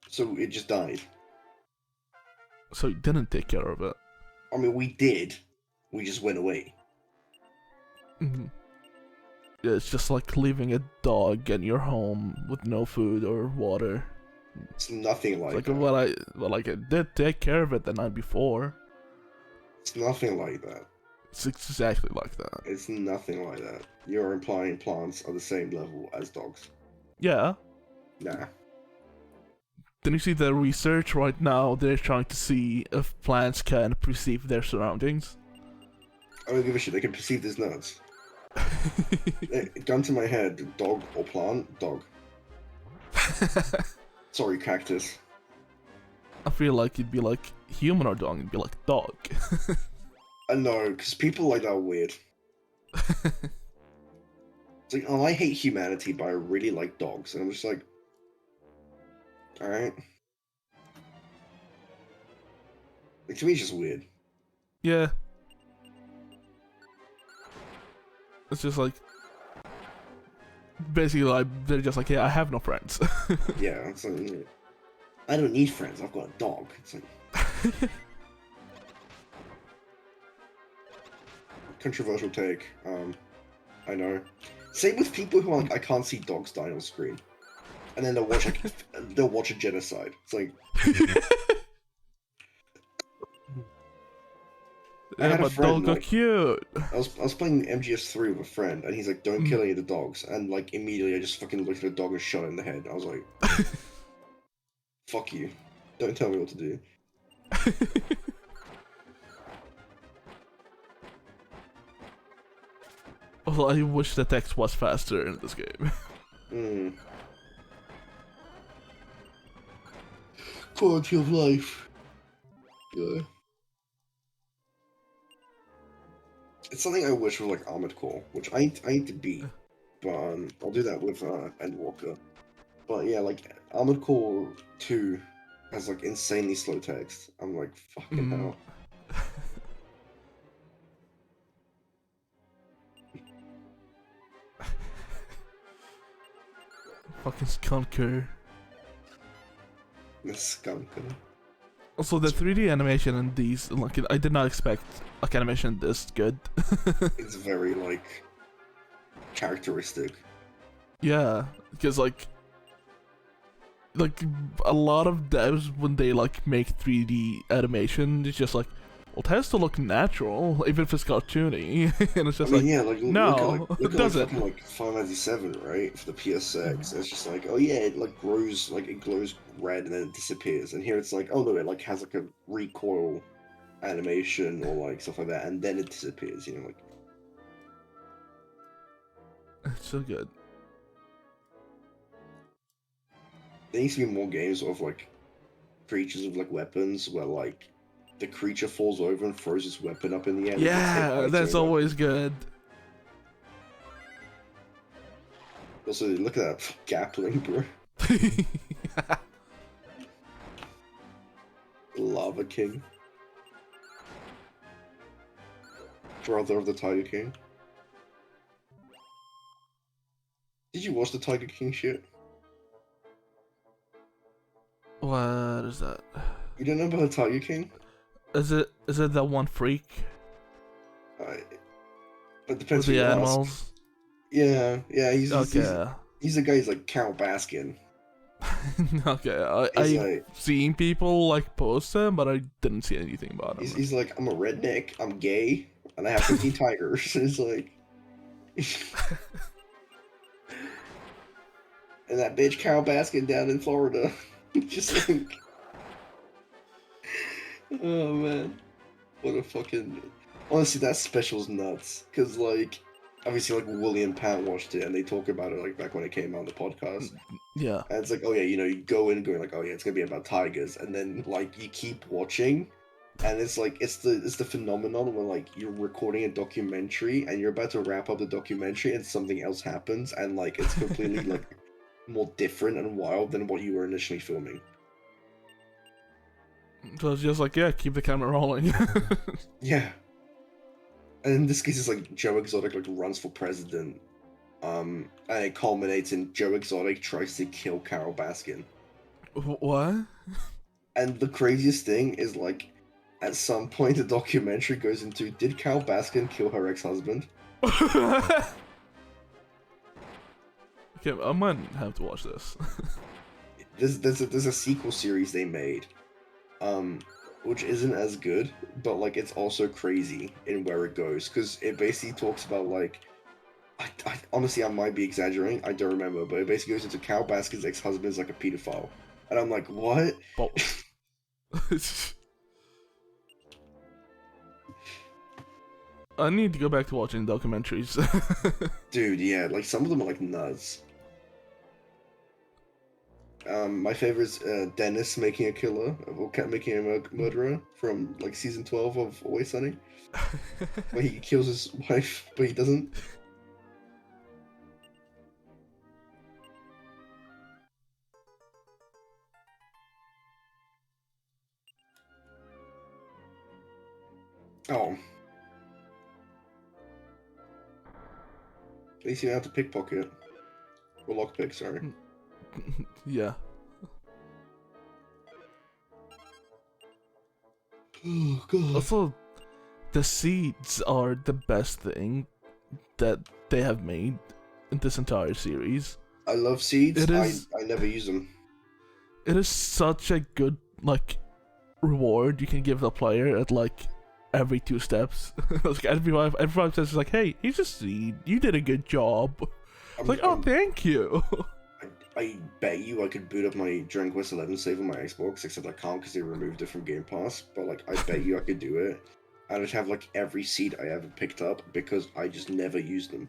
so it just died.
So you didn't take care of it.
I mean, we did. We just went away.
Yeah, it's just like leaving a dog in your home with no food or water.
It's nothing like
Like
that.
well, I did take care of it the night before.
It's nothing like that.
It's exactly like that.
It's nothing like that. You're implying plants are the same level as dogs.
Yeah.
Nah.
Then you see the research right now. They're trying to see if plants can perceive their surroundings.
I don't give a shit. They can perceive this nuts. Gun to my head, dog or plant? Dog. Sorry, cactus.
I feel like it'd be like human or dog. It'd be like dog.
I know, because people like that are weird. It's like, oh, I hate humanity, but I really like dogs. And I'm just like, alright. Like, to me, it's just weird.
Yeah. It's just like, basically, like, they're just like, yeah, I have no friends.
Yeah, it's like, I don't need friends, I've got a dog. It's like... Controversial take, I know. Same with people who are like, I can't see dogs dying on screen. And then they'll watch, like, they'll watch a genocide. It's like...
Yeah, but dogs are cute.
I was playing MGS3 with a friend, and he's like, don't kill any of the dogs. And like, immediately I just fucking looked at a dog and shot it in the head. I was like, fuck you. Don't tell me what to do.
Well, I wish the text was faster in this game.
Quality of life. Yeah. It's something I wish was like Armored Core, which I need to beat, but I'll do that with Endwalker. But yeah, like Armored Core 2 has like insanely slow text. I'm like, fucking hell.
Fucking skunker.
The skunker.
Also, the 3D animation in these, like, I did not expect like animation this good.
It's very like characteristic.
Yeah, because like a lot of devs when they like make 3D animation, it's just like, well, it has to look natural, even if it's cartoony, and it's just
yeah, like
no,
look
it
at
doesn't.
Like Final Fantasy VII, right, for the PSX. It's just like, oh yeah, it like grows, like it glows red and then it disappears. And here it's like, oh no, it like has like a recoil animation or like stuff like that, and then it disappears. You know, like
It's so good.
there needs to be more games of like creatures with like weapons where like the creature falls over and throws its weapon up in the air. and it gets hit by
Yeah,
its
that's
own weapon.
always good.
Also, look at that Gapling, bro. Lava King. Brother of the Tiger King. Did you watch the Tiger King shit?
What is that?
You don't know about the Tiger King?
Is it that one freak
But depends
with
who
the
you ask.
animals?
Yeah, he's
Okay.
he's the guy who's like Count Baskin.
Okay,
He's
I've
like
seen people like post him, but I didn't see anything about him.
he's like, I'm a redneck, I'm gay, and I have 15 tigers. It's like and that bitch Carol Baskin down in Florida. Just like oh man. What a fucking honestly that special's nuts. Cause like obviously like Willie and Pat watched it and they talk about it like back when it came out on the podcast.
Yeah.
And it's like, oh yeah, you know, you go in going like, oh yeah, it's gonna be about tigers, and then like you keep watching, and it's like it's the phenomenon when like you're recording a documentary and you're about to wrap up the documentary and something else happens and like it's completely like more different and wild than what you were initially filming.
So it's just like, yeah, keep the camera rolling.
Yeah. And in this case, it's like Joe Exotic like runs for president, and it culminates in Joe Exotic tries to kill Carol Baskin.
What?
And the craziest thing is like, at some point the documentary goes into, did Carol Baskin kill her ex-husband?
Okay, I might have to watch this.
There's a sequel series they made, which isn't as good, but like it's also crazy in where it goes, because it basically talks about like, I honestly I might be exaggerating, I don't remember, but it basically goes into Carol Baskin's ex-husband is like a pedophile, and I'm like, what?
But... I need to go back to watching documentaries.
Dude, yeah, like some of them are like nuts. My favorite is Dennis making a killer, or making a murderer from like season 12 of Always Sunny, where he kills his wife, but he doesn't. Oh. At least you don't have to pickpocket. Or lockpick, sorry.
Yeah.
Oh, God.
Also, the seeds are the best thing that they have made in this entire series.
I love seeds.
It is-
I never use them.
It is such a good, like, reward you can give the player at, like, every 2 steps. Like, every 5 steps is like, hey, here's a seed. You did a good job. It's like, oh, thank you.
I bet you I could boot up my Dragon Quest 11 save on my Xbox, except I can't because they removed it from Game Pass. But like, I bet you I could do it. I just have like every seed I ever picked up because I just never used them.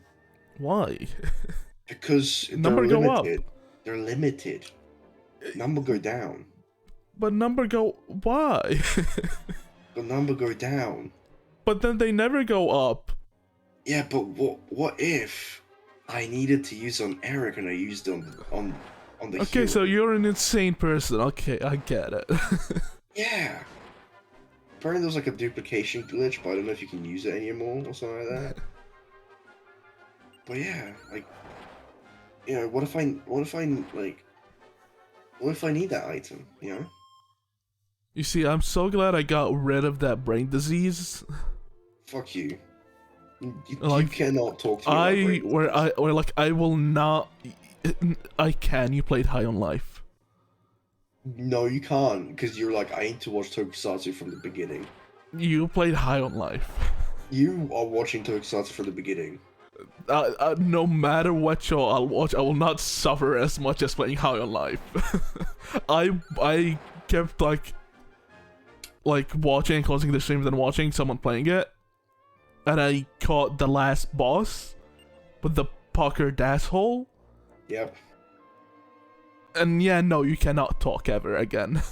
Why?
Because
Number
they're
go up.
limited. They're limited. Number go down.
But number go... Why?
The number go down.
But then they never go up.
Yeah, but what if I needed to use on Eric and I used them on the
Okay,
hero?
so you're an insane person. Okay, I get it.
Yeah. Apparently there's like a duplication glitch, but I don't know if you can use it anymore or something like that. But yeah, like, you know, what if I need that item, you know?
You see, I'm so glad I got rid of that brain disease.
Fuck you. You
Like,
cannot talk to me about brain
I will not. You played High on Life.
No, you can't, because you're like, I need to watch Tokusatsu from the beginning.
You played High on Life.
You are watching Tokusatsu from the beginning.
No matter what show I'll watch, I will not suffer as much as playing High on Life. I kept like like watching and closing the stream, then watching someone playing it, and I caught the last boss with the puckered asshole.
Yep.
And yeah, no, you cannot talk ever again.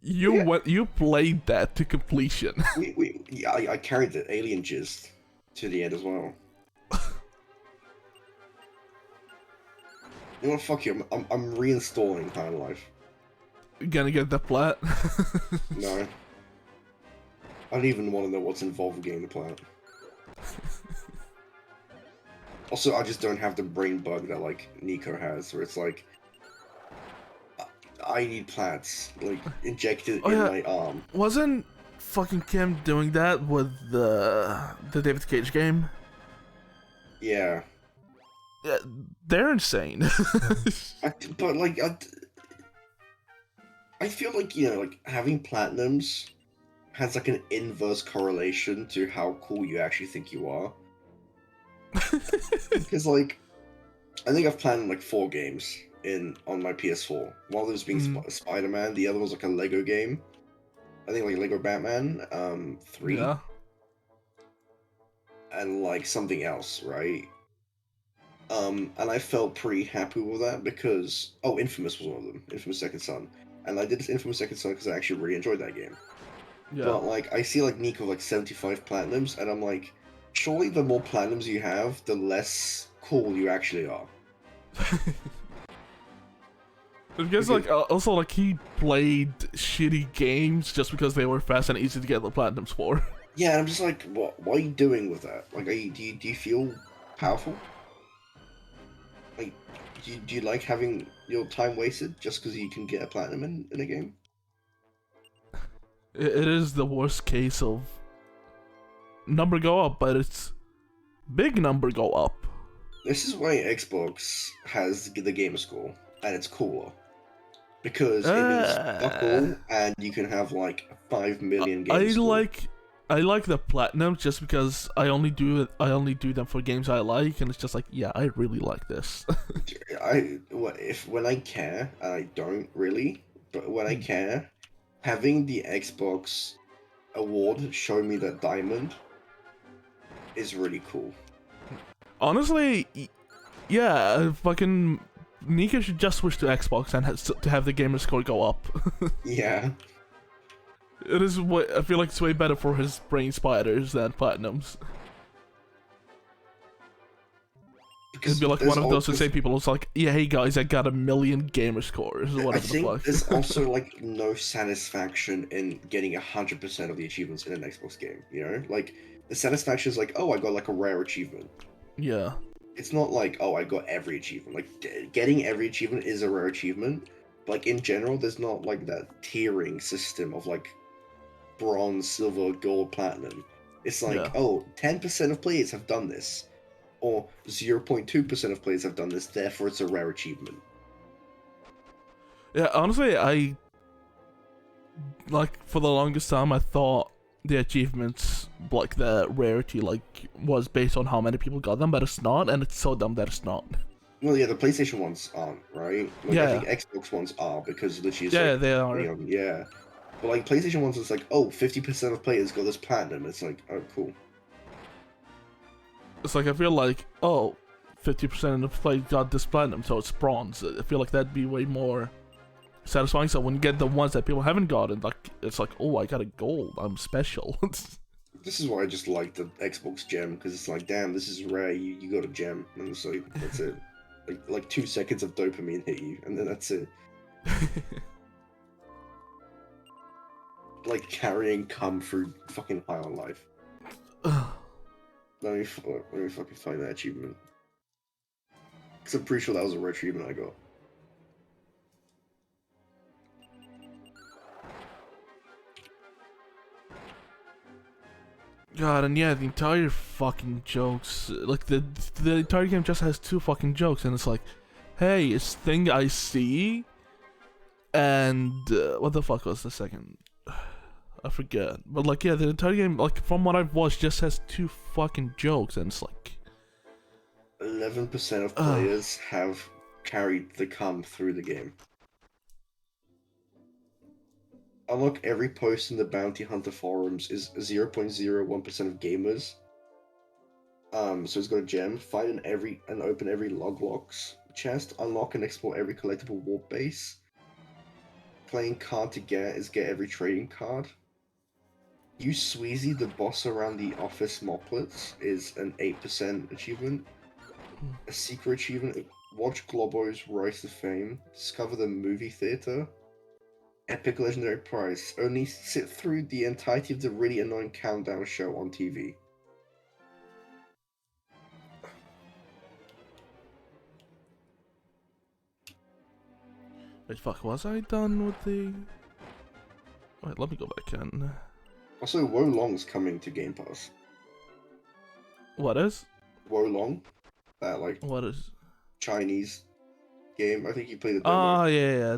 You played that to completion.
Yeah, I carried the alien gist to the end as well. You know what? Fuck you. I'm reinstalling High on Life.
Gonna get the plat?
No. I don't even want to know what's involved with getting the plat. Also, I just don't have the brain bug that like Nico has, where it's like, I need plants like injected in my arm.
Wasn't fucking Kim doing that with the David Cage game?
Yeah.
Yeah, they're insane.
But like, I feel like, you know, like having platinums has like an inverse correlation to how cool you actually think you are. Because like, I think I've planned like 4 games on my PS4. One of those being Spider-Man, the other was like a Lego game. I think like Lego Batman, 3.
Yeah.
And like something else, right? And I felt pretty happy with that because Infamous was one of them, Infamous Second Son, and I did this Infamous Second Son because I actually really enjoyed that game.
Yeah.
But like I see like Nico with like 75 platinums, and I'm like, surely the more platinums you have, the less cool you actually are.
Because like also like he played shitty games just because they were fast and easy to get the platinums for.
Yeah, and I'm just like, what are you doing with that? Like, do you feel powerful? Like, do you like having your time wasted just because you can get a platinum in a game?
It is the worst case of number go up, but it's big number go up.
This is why Xbox has the gamer score, and it's cooler. Because it is buckle, and you can have like 5 million gamer score.
I like the platinum just because I only do them for games I like, and it's just like, yeah, I really like this.
When I care, and I don't really, but when I care, having the Xbox award show me that diamond is really cool.
Honestly, yeah, fucking Nika should just switch to Xbox and to have the gamer score go up.
Yeah.
It is I feel like it's way better for his brain spiders than platinums. It'd be like one of those insane people who's like, yeah, hey guys, I got 1 million gamer scores.
I think there's also like no satisfaction in getting 100% of the achievements in an Xbox game, you know? Like, the satisfaction is like, oh, I got like a rare achievement.
Yeah.
It's not like, oh, I got every achievement. Like, getting every achievement is a rare achievement. But, like, in general, there's not like that tiering system of like bronze, silver, gold, platinum. It's like, 10% of players have done this. Or 0.2% of players have done this, therefore it's a rare achievement.
Yeah, honestly, I like for the longest time I thought the achievements, like the rarity, like was based on how many people got them, but it's not, and it's so dumb that it's not.
Well, yeah, the PlayStation ones aren't, right? Like,
yeah.
I think Xbox ones are because literally it's
yeah,
like,
they are.
Yeah. But like PlayStation ones, it's like, oh, 50% of players got this platinum. It's like, oh, cool.
It's like, I feel like, oh, 50% of players got this platinum, so it's bronze. I feel like that'd be way more satisfying. So when you get the ones that people haven't gotten, like, it's like, oh, I got a gold. I'm special.
This is why I just like the Xbox gem, because it's like, damn, this is rare. You got a gem, and so that's it. Like 2 seconds of dopamine hit you, and then that's it. Like carrying cum through fucking High on Life. Let me fucking find that achievement. Because I'm pretty sure that was a rare achievement I got.
God, and yeah, the entire fucking jokes, like the entire game just has 2 fucking jokes, and it's like, hey, it's thing I see, and what the fuck was the second? I forget. But like, yeah, the entire game, like from what I've watched, just has 2 fucking jokes, and it's like
11% of players have carried the calm through the game. Unlock every post in the Bounty Hunter forums is 0.01% of gamers. So it's got a gem. Find and open every loglocks chest. Unlock and explore every collectible warp base. Playing card to get is get every trading card. Use Sweezy, the boss around the office moplets, is an 8% achievement. A secret achievement, watch Globo's Rise to Fame. Discover the movie theater. Epic legendary prize. Only sit through the entirety of the really annoying countdown show on TV.
Wait, fuck, was I done with the... Wait, let me go back in.
Also, Wo Long's coming to Game Pass.
What is?
Wo Long? That, like,
What is?
Chinese game. I think you played the demo.
Ah, yeah,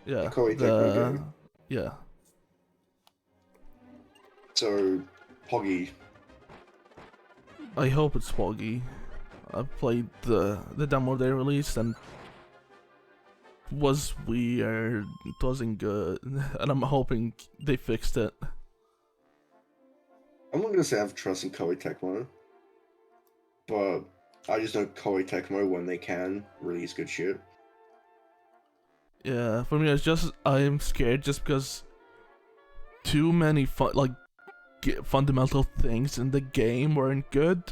yeah,
Koei Tecmo game.
Yeah.
So, Poggy.
I hope it's foggy. I played the demo they released and was weird. It wasn't good, and I'm hoping they fixed it.
I'm not gonna say I have trust in Koei Tecmo, but I just know Koei Tecmo, when they can, release good shit.
Yeah, for me, it's just I'm scared just because too many fundamental things in the game weren't good,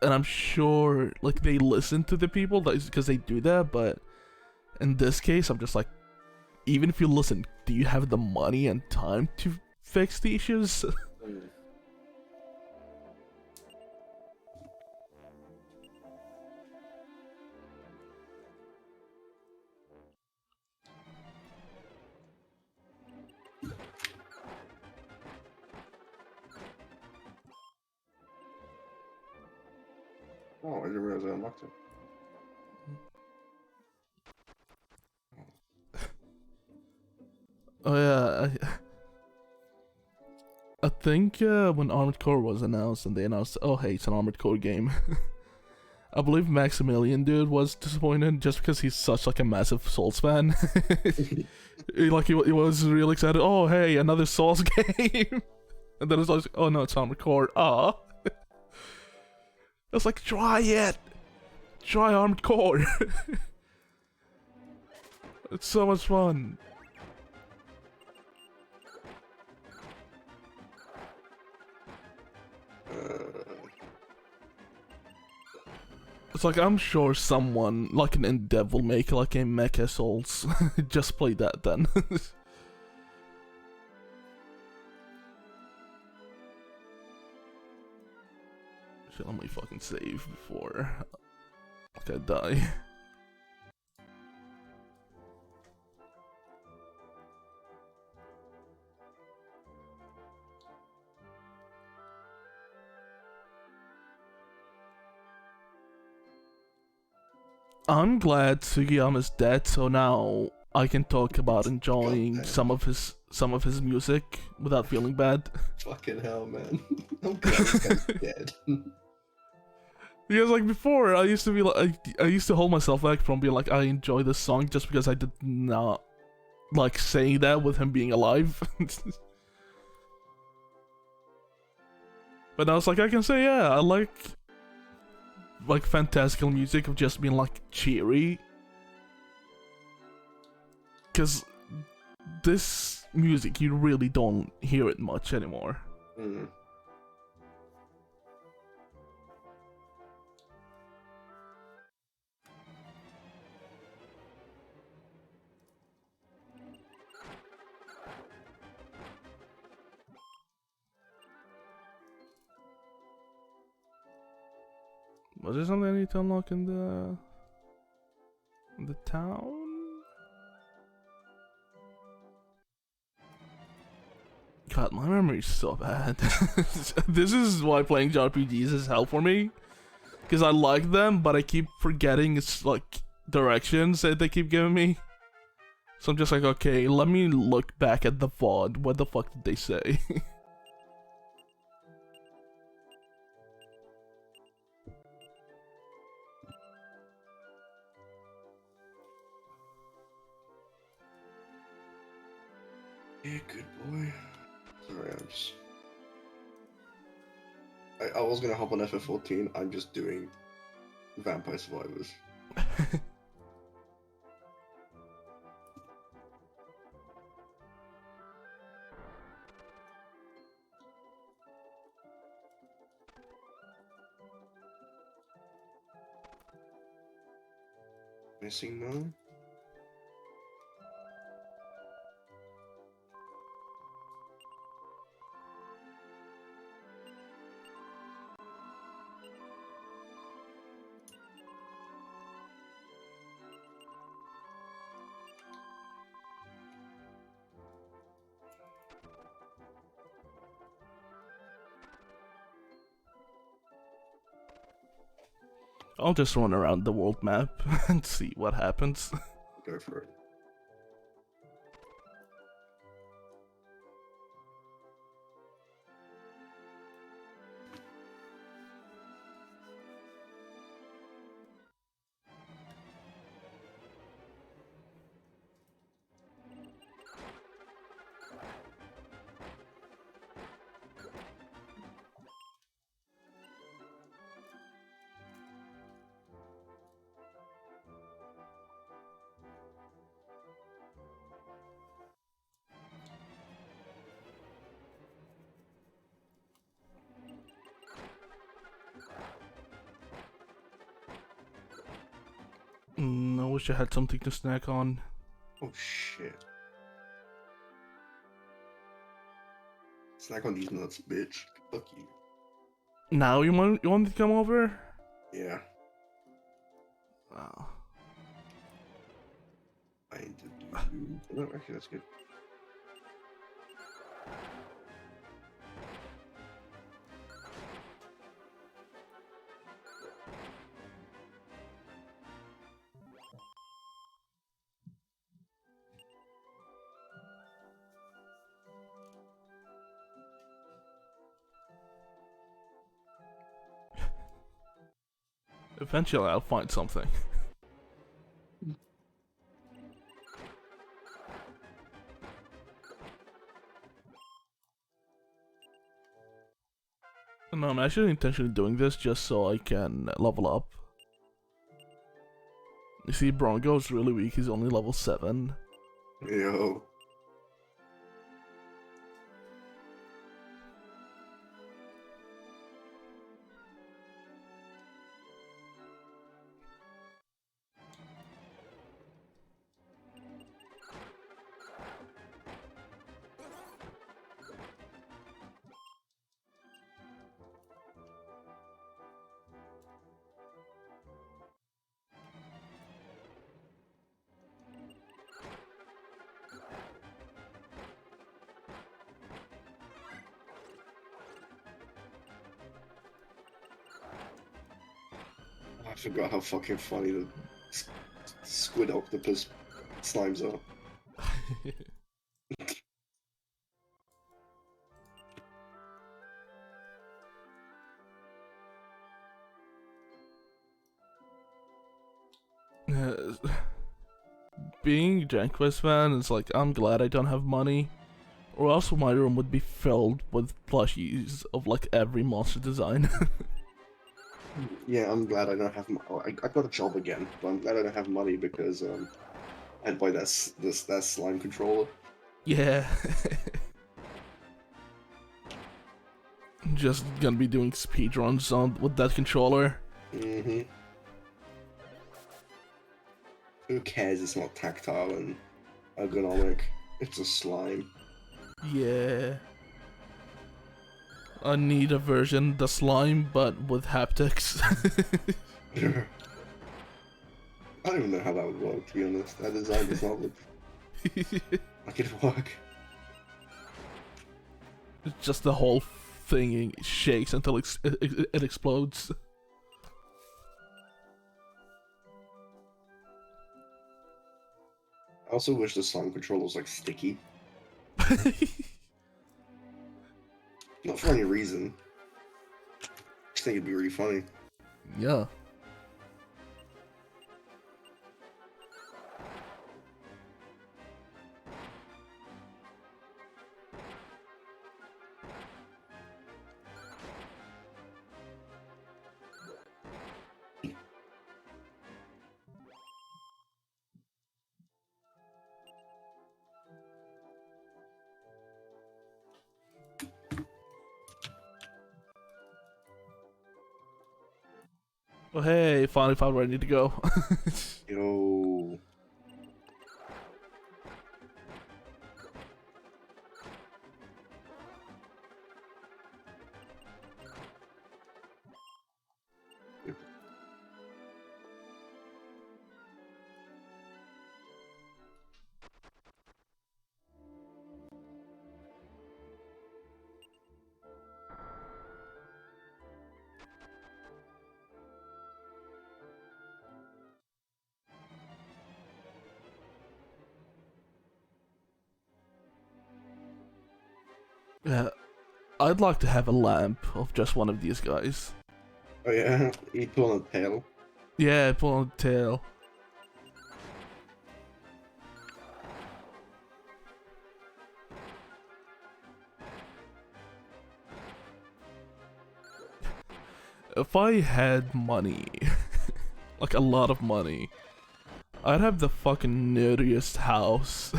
and I'm sure like they listen to the people because they do that. But in this case, I'm just like, even if you listen, do you have the money and time to fix the issues?
Oh, I didn't realize I unlocked it.
Oh yeah, I think when Armored Core was announced and they announced, oh hey, it's an Armored Core game. I believe Maximilian dude was disappointed just because he's such like a massive Souls fan. he was really excited. Oh hey, another Souls game. And then it's like, oh no, it's Armored Core. Ah. It's like, try it. Try Armored Core. It's so much fun. It's like, I'm sure someone, like an indie dev, will make like a Mecha Souls. Just play that then. Shit, let me fucking save before like I die. I'm glad Sugiyama's dead, so now I can talk about enjoying some of his music without feeling bad.
Fucking hell, man! I'm glad this guy's dead.
Because like before, I used to be like, I used to hold myself back from being like, I enjoy this song just because I did not like saying that with him being alive. But now it's like I can say, yeah, I like fantastical music of just being like cheery. Because this music, you really don't hear it much anymore.
Mm.
Was there something I need to unlock in the town? God, my memory's so bad. This is why playing JRPGs is hell for me. Because I like them, but I keep forgetting it's like directions that they keep giving me. So I'm just like, okay, let me look back at the VOD. What the fuck did they say?
good boy. Sorry, I'm just. I was gonna hop on FF14. I'm just doing Vampire Survivors. Missing none?
I'll just run around the world map and see what happens.
Go for it.
I wish I had something to snack on.
Oh shit. Snack on these nuts, bitch. Fuck you.
Now you want me to come over?
Yeah.
Wow.
I need to do. No, actually, that's good.
Eventually I'll find something. No, I'm actually intentionally doing this just so I can level up. You see, Bronco's really weak, he's only level 7.
Yo. I forgot how fucking funny the squid octopus slimes are.
Being a Gen Quest fan is like, I'm glad I don't have money, or else my room would be filled with plushies of like every monster design.
Yeah, I'm glad I don't have. I got a job again, but I'm glad I don't have money because I'd buy that slime controller.
Yeah. Just gonna be doing speedruns on with that controller.
Mm-hmm. Who cares? It's not tactile and ergonomic. It's a slime.
Yeah. I need a version, the slime, but with haptics.
I don't even know how that would work, to be honest. That design does not look like it'd work.
Just the whole thing shakes until it explodes.
I also wish the slime controller was like sticky. Not for any reason. I just think it'd be really funny.
Yeah. Oh, hey, finally found where I need to go.
Yo.
Yeah, I'd like to have a lamp of just one of these guys.
Oh yeah, you pull on the tail.
Yeah, pull on the tail. If I had money, like a lot of money, I'd have the fucking nerdiest house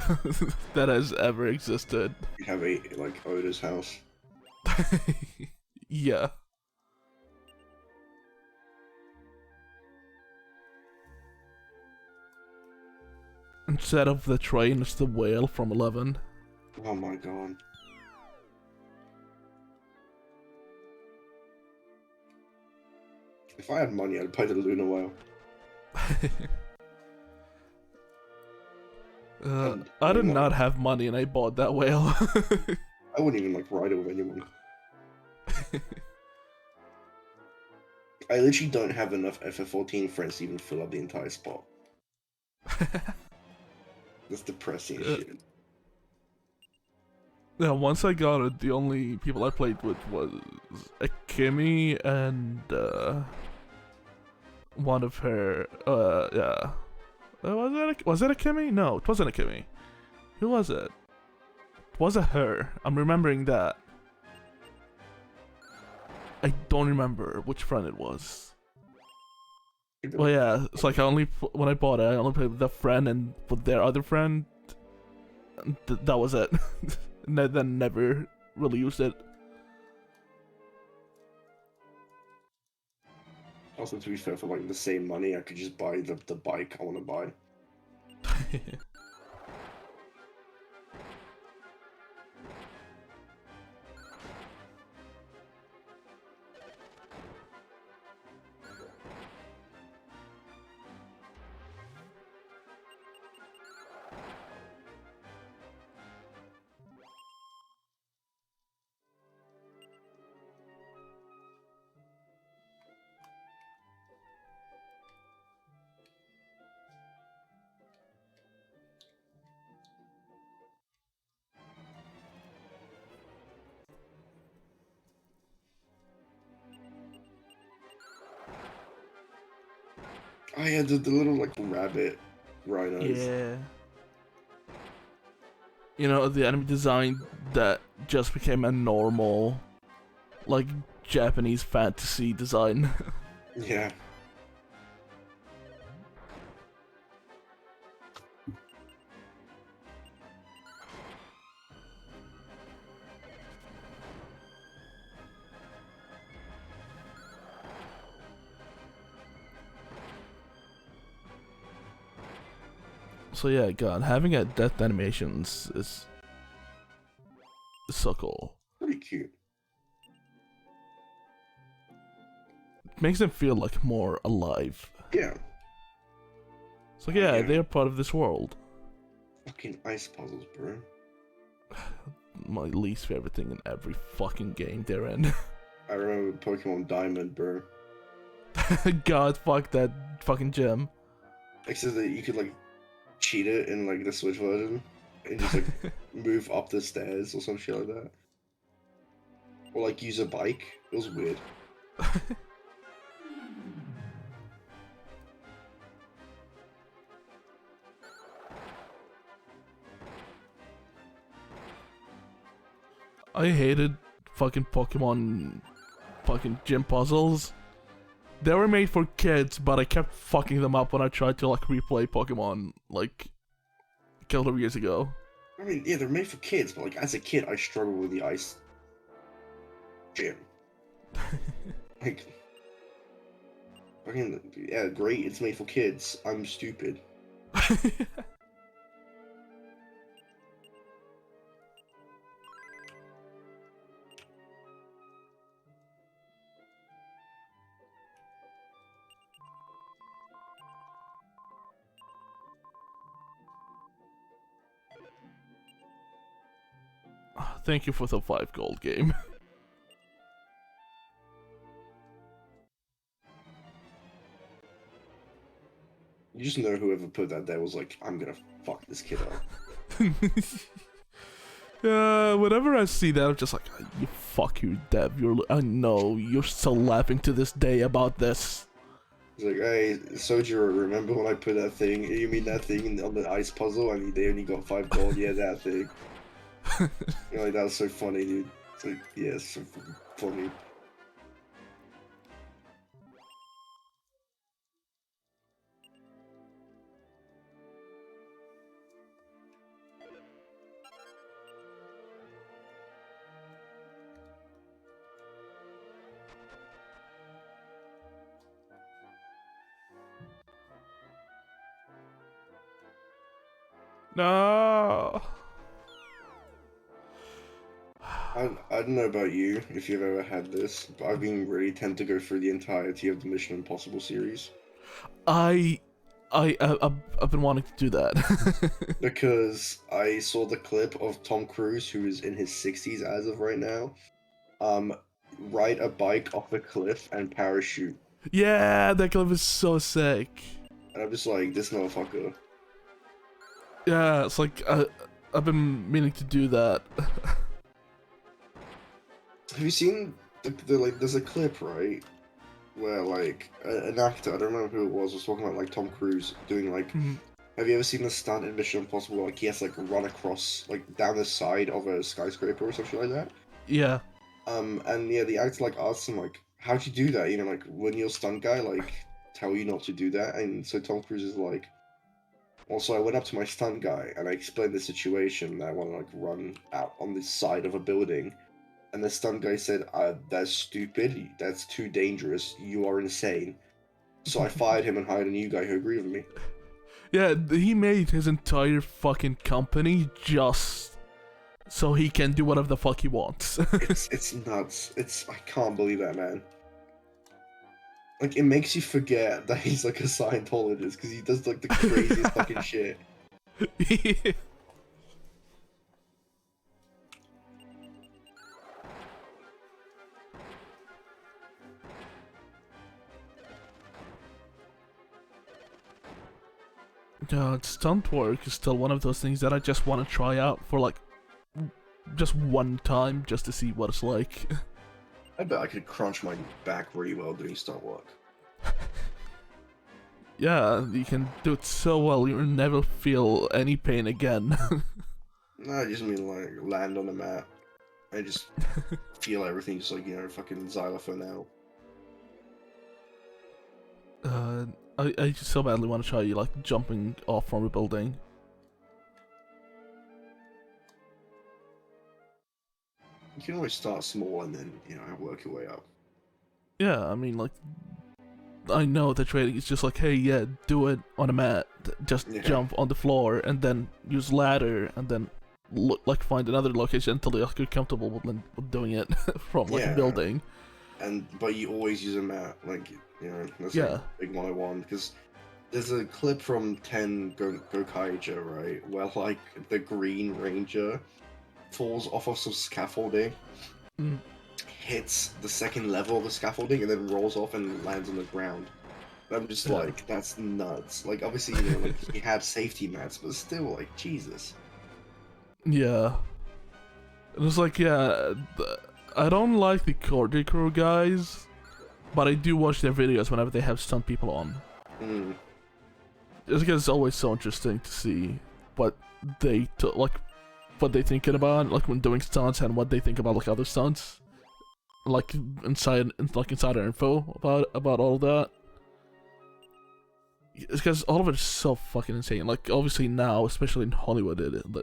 that has ever existed.
You have a like Oda's house.
Yeah. Instead of the train, it's the whale from 11.
Oh my god. If I had money, I'd play the Luna Whale.
I did not have money and I bought that whale.
I wouldn't even like ride it with anyone. I literally don't have enough FF14 friends to even fill up the entire spot. That's depressing as shit.
Yeah, once I got it, the only people I played with was Akemi and one of her. Yeah. Was it Akemi? No, it wasn't Akemi. Who was it? Was it her? I'm remembering that. I don't remember which friend it was. Well, yeah, it's like when I bought it, I only played with that friend and with their other friend. That was it. Then never really used it.
Also, to be fair, for like the same money, I could just buy the bike I want to buy. Oh yeah, the little like rabbit rhinos.
Yeah. You know, the enemy design that just became a normal, like, Japanese fantasy design.
Yeah.
So yeah, God, having a death animations is so cool.
Pretty cute.
It makes them feel like more alive.
Yeah.
So yeah, they're part of this world.
Fucking ice puzzles, bro.
My least favorite thing in every fucking game they're in.
I remember Pokemon Diamond, bro.
God, fuck that fucking gym.
Except that you could like cheat it in like the Switch version and just like move up the stairs or some shit like that. Or like use a bike. It was weird.
I hated fucking Pokemon fucking gym puzzles. They were made for kids, but I kept fucking them up when I tried to like replay Pokemon like a couple of years ago.
I mean, yeah, they're made for kids, but like as a kid, I struggled with the ice gym. Like, Fucking yeah, great. It's made for kids. I'm stupid.
Thank you for the 5 gold game.
You just know whoever put that there was like, I'm gonna fuck this kid up.
Whenever I see that, I'm just like, you fuck you, Dev. I know you're still laughing to this day about this.
He's like, hey, Sojiro, remember when I put that thing? You mean that thing on the ice puzzle? And they only got 5 gold. Yeah, that thing. You know, like, that was so funny, dude. It's like, yeah, it's so fucking funny.
No.
I don't know about you, if you've ever had this, but I've been really tend to go through the entirety of the Mission Impossible series.
I've been wanting to do that.
Because I saw the clip of Tom Cruise, who is in his 60s as of right now, ride a bike off a cliff and parachute.
Yeah, that clip is so sick.
And I'm just like, this motherfucker.
Yeah, it's like, I've been meaning to do that.
Have you seen the like? There's a clip, right, where like an actor, I don't remember who it was talking about like Tom Cruise doing like. Have you ever seen the stunt in Mission Impossible? Like he has to, like run across like down the side of a skyscraper or something like that.
Yeah.
And yeah, the actor like asks him like, "How'd you do that? You know, like when your stunt guy like tell you not to do that?" And so Tom Cruise is like, also, I went up to my stunt guy and I explained the situation that I want to like run out on the side of a building. And the stunt guy said, that's stupid, that's too dangerous, you are insane. So I fired him and hired a new guy who agreed with me.
Yeah, he made his entire fucking company just so he can do whatever the fuck he wants.
It's nuts. I can't believe that, man. Like, it makes you forget that he's like a Scientologist, because he does like the craziest fucking shit.
Yeah. Stunt work is still one of those things that I just want to try out for like just one time just to see what it's like.
I bet I could crunch my back really well doing stunt work.
Yeah, you can do it so well you'll never feel any pain again.
No, I just mean like land on the mat. I just feel everything just like, you know, fucking xylophone out.
I just so badly want to try like jumping off from a building.
You can always start small and then, you know, work your way up.
Yeah, I mean like I know the training is just like, hey, yeah, do it on a mat, just jump on the floor and then use ladder and then like find another location until you're comfortable with doing it from like a building.
But you always use a mat, like, you know, that's like big 101, because there's a clip from 10 Gokaiger, right, where like the Green Ranger falls off of some scaffolding, hits the second level of the scaffolding, and then rolls off and lands on the ground. And I'm just like, that's nuts. Like, obviously, you know, like, he had safety mats, but still, like, Jesus.
Yeah. It was like, yeah, I don't like the Cordy Crew guys, but I do watch their videos whenever they have stunt people on. Just because it's always so interesting to see what they what they thinking about, like when doing stunts, and what they think about like other stunts, like insider info about all of that. It's because all of it is so fucking insane. Like obviously now, especially in Hollywood,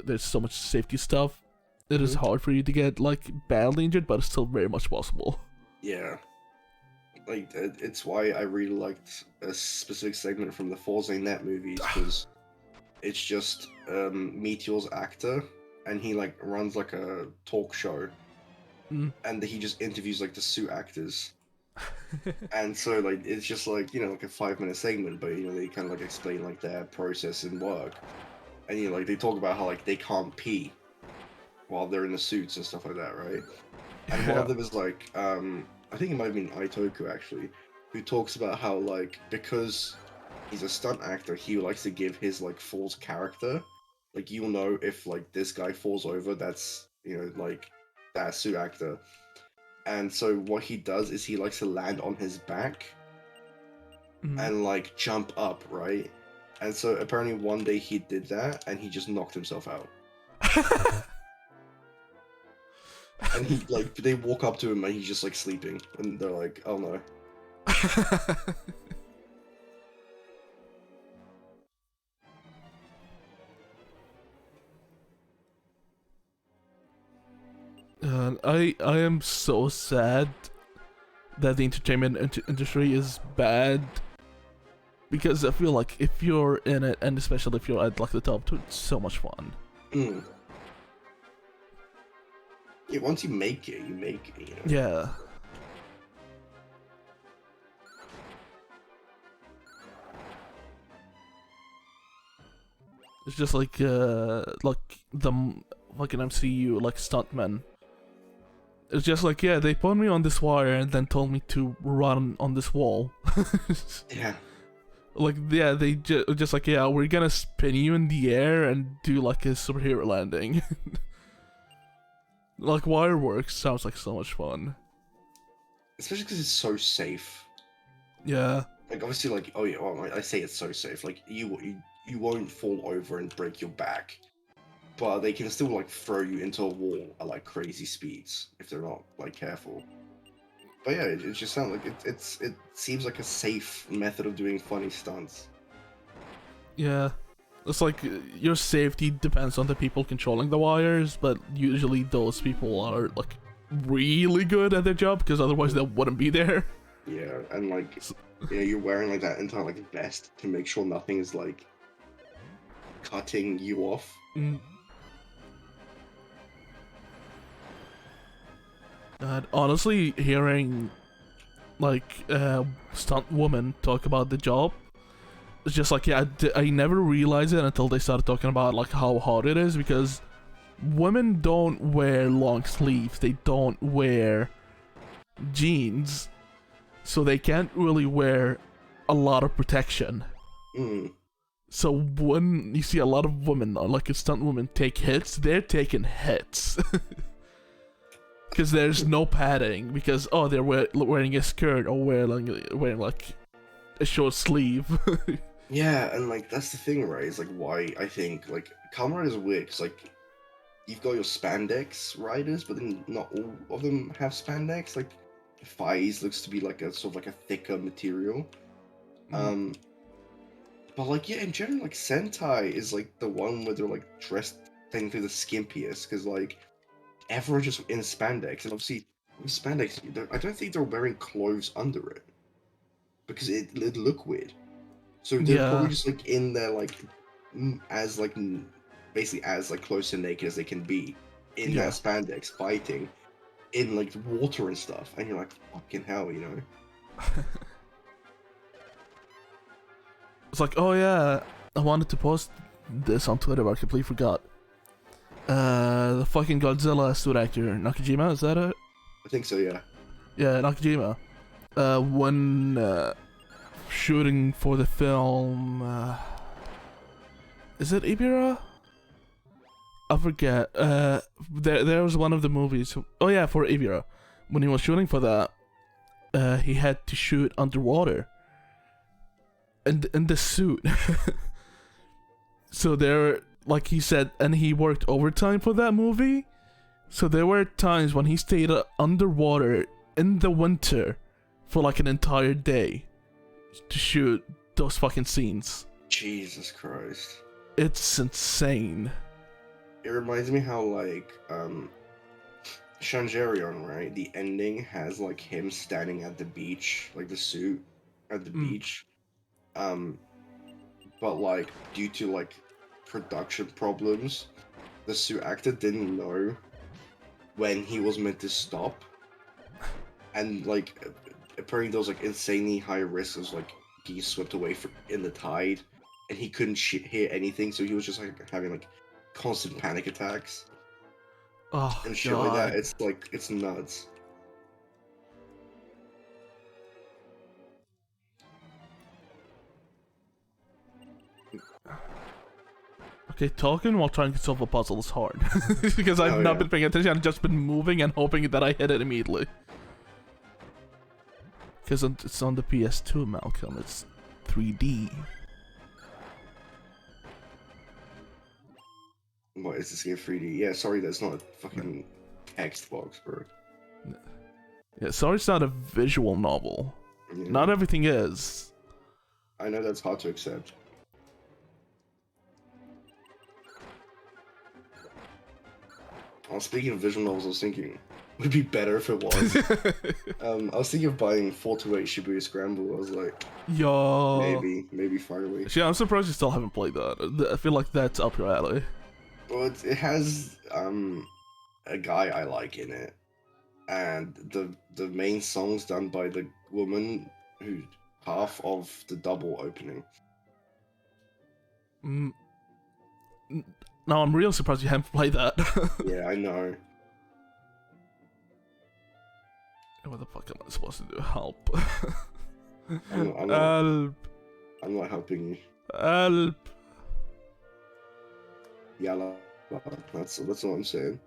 there's so much safety stuff. It is hard for you to get like badly injured, but it's still very much possible.
Yeah. like it's why I really liked a specific segment from the Forza Net movies, because it's just Meteor's actor, and he like runs like a talk show, and he just interviews like the suit actors. And so like it's just like, you know, like a 5 minute segment, but you know they kind of like explain like their process and work, and you know like they talk about how like they can't pee while they're in the suits and stuff like that, right? And one of them is like I think it might have been Itoku actually, who talks about how like because he's a stunt actor, he likes to give his like falls character, like you'll know if like this guy falls over, that's, you know, like that suit actor. And so what he does is he likes to land on his back and like jump up, right? And so apparently one day he did that and he just knocked himself out. And he like they walk up to him and he's just like sleeping, and they're like, oh no.
I am so sad that the entertainment industry is bad, because I feel like if you're in it, and especially if you're at like the top two, it's so much fun.
Yeah, once you make it, you make it, you know?
Yeah. It's just like the fucking MCU, like stuntmen. It's just like, yeah, they put me on this wire and then told me to run on this wall.
Yeah.
Like, yeah, they just like, yeah, we're gonna spin you in the air and do like a superhero landing. Like, Wireworks sounds like so much fun.
Especially because it's so safe.
Yeah.
Like, obviously, like, oh yeah, well, I say it's so safe. Like, you won't fall over and break your back, but they can still like throw you into a wall at like crazy speeds if they're not like careful. But yeah, it just sounds like it seems like a safe method of doing funny stunts.
Yeah. It's like your safety depends on the people controlling the wires, but usually those people are like really good at their job, because otherwise they wouldn't be there.
Yeah, and like, yeah, you're wearing like that entire like vest to make sure nothing is like cutting you off.
And honestly, hearing like stunt woman talk about the job, it's just like, yeah, I never realized it until they started talking about like how hard it is, because women don't wear long sleeves, they don't wear jeans, so they can't really wear a lot of protection. So when you see a lot of women, like a stunt woman, take hits, they're taking hits. Because there's no padding, because, oh, they're wearing a skirt or wearing like a short sleeve.
Yeah, and like that's the thing, right? Is like why I think like Kamen Rider is weird, because like you've got your spandex riders, but then not all of them have spandex. Like Faiz looks to be like a sort of like a thicker material. But like, yeah, in general, like Sentai is like the one where they're like dressed technically the skimpiest, because like everyone's just in spandex, and obviously with spandex, I don't think they're wearing clothes under it, because it'd look weird. So they're probably just like in there like as like basically as like close to naked as they can be in that spandex, fighting in like water and stuff, and you're like, fucking hell, you know.
It's like, oh yeah, I wanted to post this on Twitter, but I completely forgot. The fucking Godzilla suit actor, Nakajima, is that it?
I think so, yeah.
Yeah, Nakajima. When shooting for the film, is it Ibira? I forget. There was one of the movies. Oh yeah, for Ibira. When he was shooting for that, he had to shoot underwater. And in the suit. So there, like he said, and he worked overtime for that movie. So there were times when he stayed underwater in the winter for like an entire day to shoot those fucking scenes.
Jesus Christ.
It's insane.
It reminds me how like Shangerion, right? The ending has like him standing at the beach, like the suit at the beach. But like due to like production problems, the suit actor didn't know when he was meant to stop, and like apparently there was like insanely high risks of like getting swept away in the tide, and he couldn't hear anything, so he was just like having like constant panic attacks
Oh
and shit like that.
god.
It's like it's nuts.
Okay, talking while trying to solve a puzzle is hard. Because I've
Oh,
not
yeah.
been paying attention, I've just been moving and hoping that I hit it immediately. Because it's on the PS2, Malcolm, it's 3D.
What is this game 3D? Yeah, sorry, that's not a fucking text box, bro.
Yeah, sorry it's not a visual novel.
Yeah.
Not everything is.
I know that's hard to accept. Oh, speaking of visual novels, I was thinking would it be better if it was. I was thinking of buying 428 Shibuya Scramble. I was like,
Yo.
maybe finally.
Actually, I'm surprised you still haven't played that. I feel like that's up your alley.
Well, it has a guy I like in it, and the main song's done by the woman who half of the double opening.
No, I'm real surprised you haven't played that.
Yeah, I know.
What the fuck am I supposed to do? Help.
I'm not helping you.
Help.
Yeah, that's what I'm saying.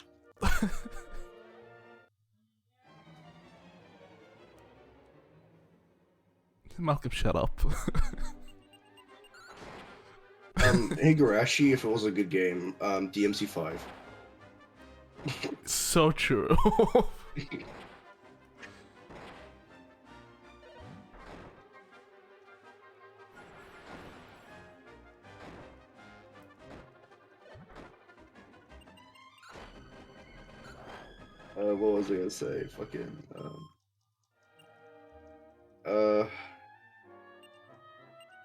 Malcolm, shut up.
Higurashi, if it was a good game, DMC5.
So true.
What was I gonna say? Fucking,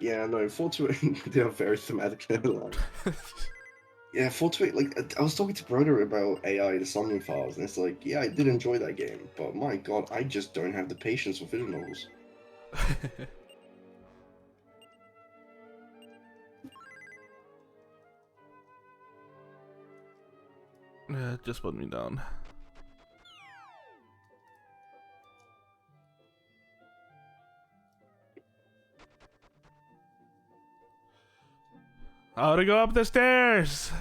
yeah, no, 428, they are very thematic. Yeah, 428, like, I was talking to Broder about AI, the Somnium Files, and it's like, yeah, I did enjoy that game, but my god, I just don't have the patience for visual novels.
Yeah, just put me down. How to go up the stairs?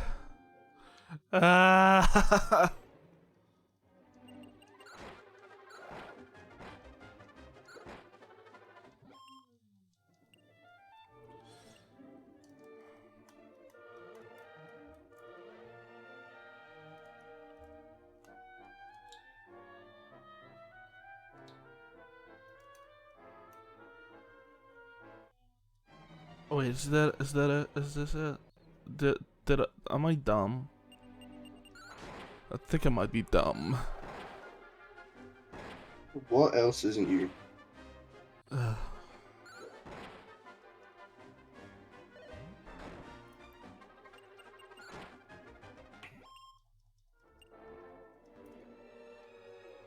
Wait, is this it? Am I dumb? I think I might be dumb.
What else isn't you?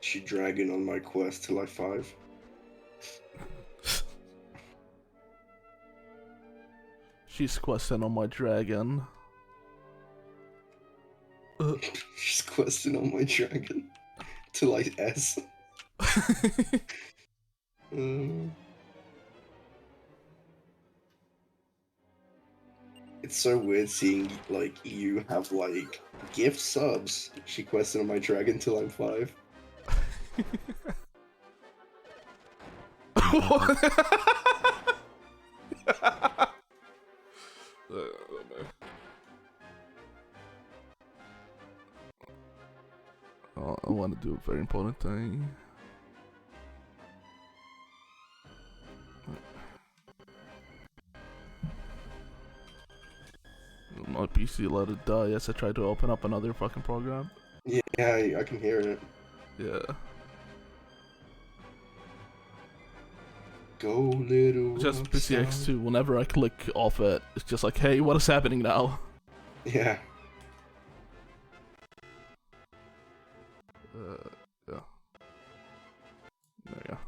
She dragging on my quest till I 5.
She's questing on my dragon.
She's questing on my dragon till I S. It's so weird seeing like you have like gift subs. She quested on my dragon till I'm 5.
Oh, I want to do a very important thing. My PC let it die as I tried to open up another fucking program.
Yeah, I can hear it.
Yeah.
Go little
Just
rock star.
PCX2, whenever I click off it, it's just like, hey, what is happening now?
Yeah.
Yeah. There you go.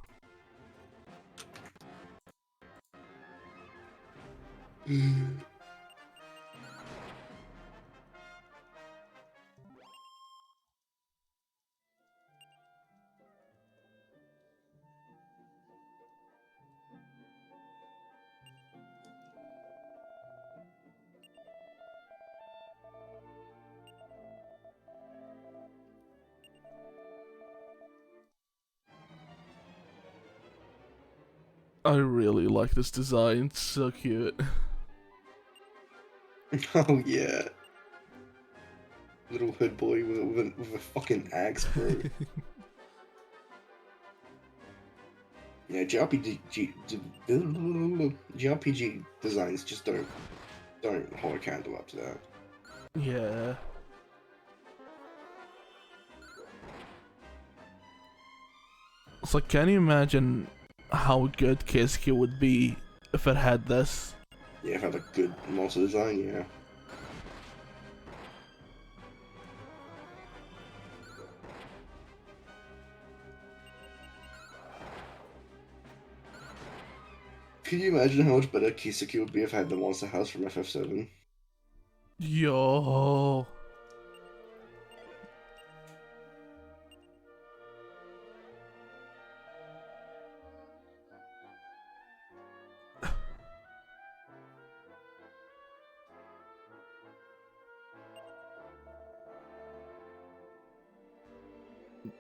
I really like this design, it's so cute.
Oh yeah. Little hood boy with a fucking axe, bro. Yeah, JRPG designs just don't hold a candle up to that.
Yeah. It's like, can you imagine how good Keisuke would be if it had this?
Yeah, if I had a good monster design, yeah. Can you imagine how much better Kiseki would be if I had the monster house from FF7?
Yo.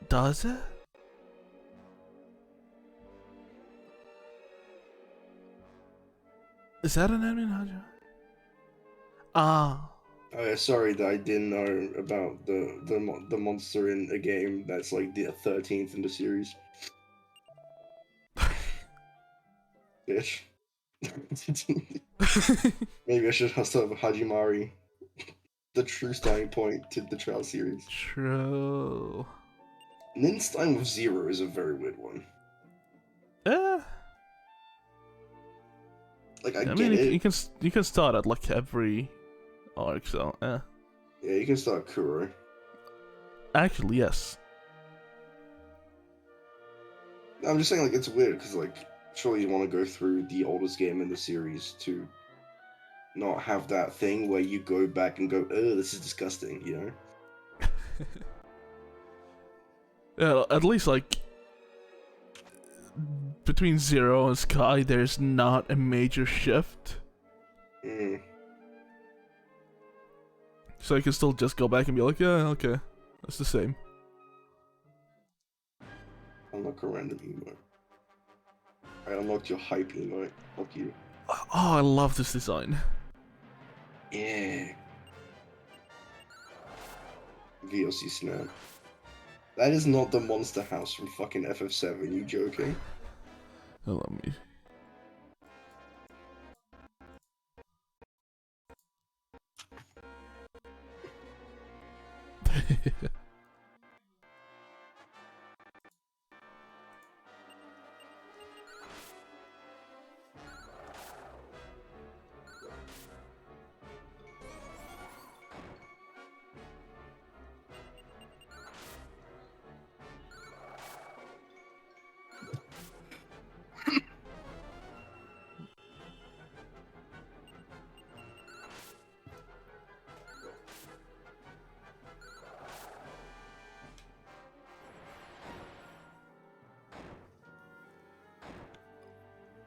Does it? Is that an enemy Naja? Ah.
Oh yeah, sorry that I didn't know about the monster in a game that's like the 13th in the series. Bitch. Maybe I should have started with Hajimari, the true starting point to the Trial series.
True.
And then starting with Zero is a very weird one.
Eh.
Like I
I
get
mean,
it.
you can start at like every arc, so eh.
Yeah, you can start Kuro.
Actually, yes.
I'm just saying, like, it's weird because, like, surely you want to go through the oldest game in the series to not have that thing where you go back and go, "Oh, this is disgusting," you know?
Yeah, at least like between Zero and Sky, there's not a major shift.
Mm.
So you can still just go back and be like, yeah, okay, that's the same.
Unlock a random emote. I unlocked your hype emote. Fuck you.
Oh, I love this design.
Yeah. VLC Snap. That is not the monster house from fucking FF7, you joking?
Let me.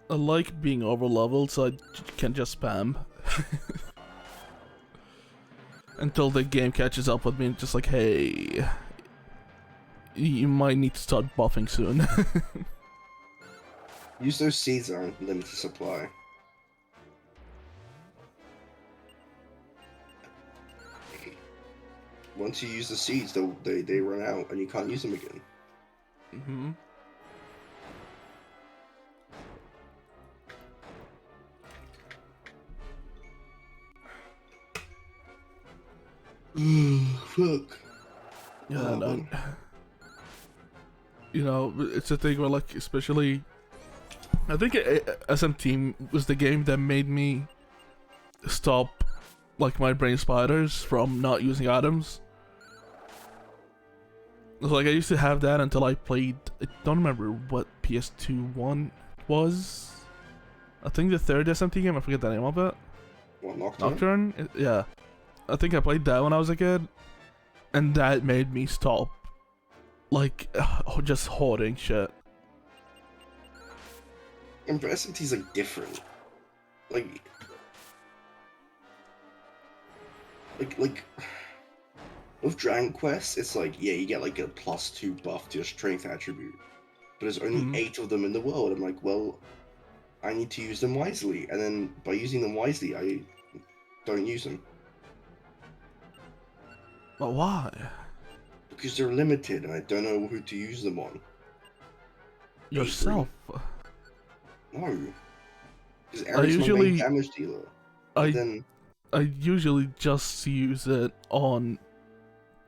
I like being over leveled, so I can just spam. Until the game catches up with me and just like, hey, you might need to start buffing soon.
Use those seeds on limited supply. Once you use the seeds, they run out and you can't use them again.
Mm-hmm.
Fuck.
Yeah,
Oh,
no. You know, it's a thing where like, especially, I think SMT was the game that made me stop like my brain spiders from not using items. Like I used to have that until I played. I don't remember what PS2 one was. I think the third SMT game. I forget the name of it.
What, Nocturne?
Nocturne? Yeah. I think I played that when I was a kid, and that made me stop. Like, just hoarding shit.
And but SMT's like different. Like with Dragon Quest, it's like, yeah, you get like a +2 buff to your strength attribute, but there's only 8 of them in the world. I'm like, well, I need to use them wisely, and then by using them wisely, I don't use them.
But why?
Because they're limited, and I don't know who to use them on.
Yourself.
No. Because Eric's my main damage dealer.
I usually just use it on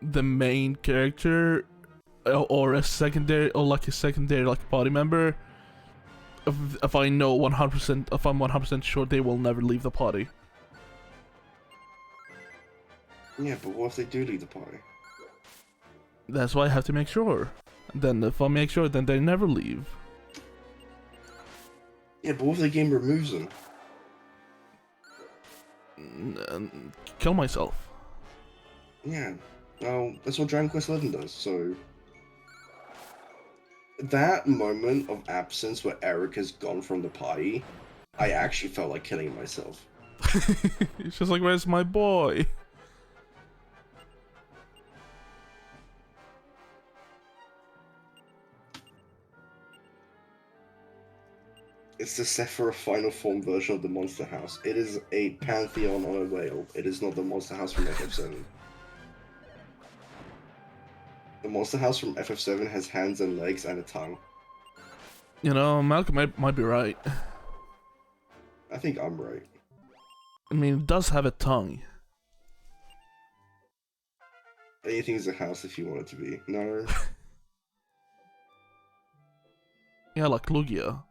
the main character or a secondary, or like a secondary like party member. If I know 100%, if I'm 100% sure they will never leave the party.
Yeah, but what if they do leave the party?
That's why I have to make sure. Then if I make sure, then they never leave.
Yeah, but what if the game removes them?
Kill myself.
Yeah, well, that's what Dragon Quest XI does, so... That moment of absence where Eric has gone from the party, I actually felt like killing myself.
It's just like, where's my boy?
It's the Sephiroth final form version of the Monster House. It is a pantheon on a whale. It is not the Monster House from FF7. The Monster House from FF7 has hands and legs and a tongue.
You know, Malcolm might be right.
I think I'm right.
I mean, it does have a tongue.
Anything is a house if you want it to be. No.
Yeah, like Lugia.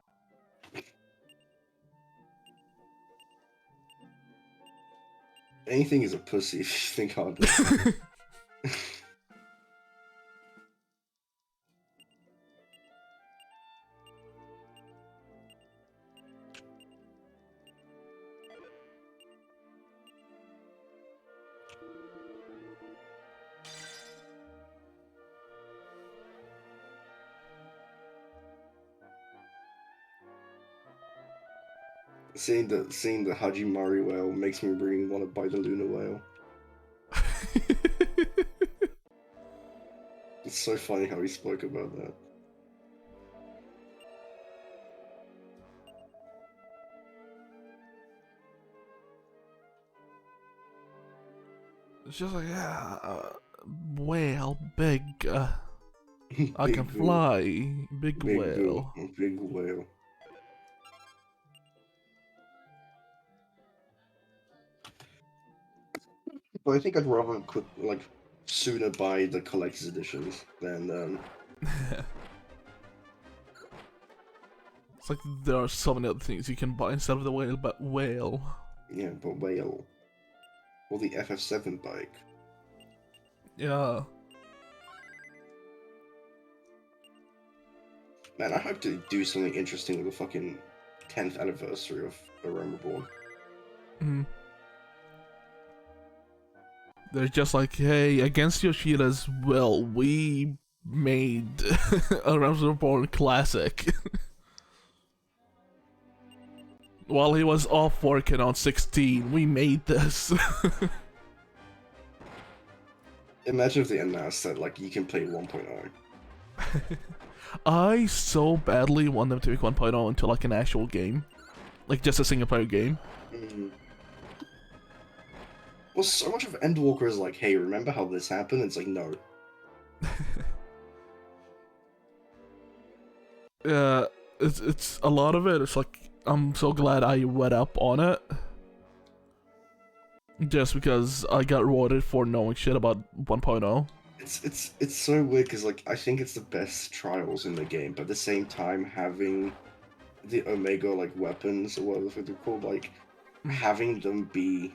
Anything is a pussy if you think hard enough. Seeing the Hajimari whale makes me really want to buy the Luna whale. It's so funny how he spoke about that.
It's just like, yeah, whale, big, I
Big
can
whale.
fly, big whale.
Big whale. But I think I'd rather sooner buy the collector's editions than
It's like there are so many other things you can buy instead of the whale, but whale.
yeah, but whale. Or the FF7 bike.
Yeah.
Man, I hope to do something interesting with the fucking 10th anniversary of A Realm Reborn.
Mm. They're just like, hey, against Yoshida's will, we made A Realm Reborn classic. While he was off working on 16, we made this.
Imagine if they announced that, like, you can play 1.0.
I so badly want them to make 1.0 into like an actual game. Like just a single player game.
Mm. Well, so much of Endwalker is like, hey, remember how this happened? It's like, no.
Yeah, it's a lot of it. It's like, I'm so glad I read up on it. Just because I got rewarded for knowing shit about 1.0.
It's so weird because like I think it's the best trials in the game, but at the same time having the Omega like weapons or whatever they're called, like
Mm.
having them be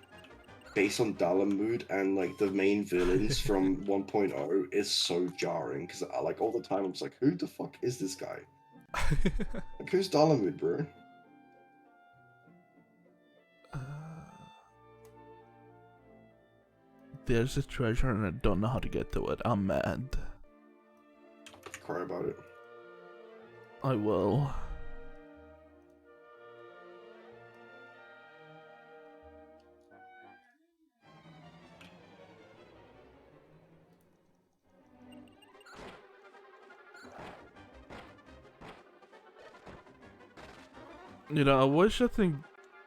based on Dalamud and like the main villains from 1.0 is so jarring because like all the time I'm just like, who the fuck is this guy? Like who's Dalamud, bro?
Uh, there's a treasure and I don't know how to get to it. I'm mad.
Cry about it.
I will. You know, I think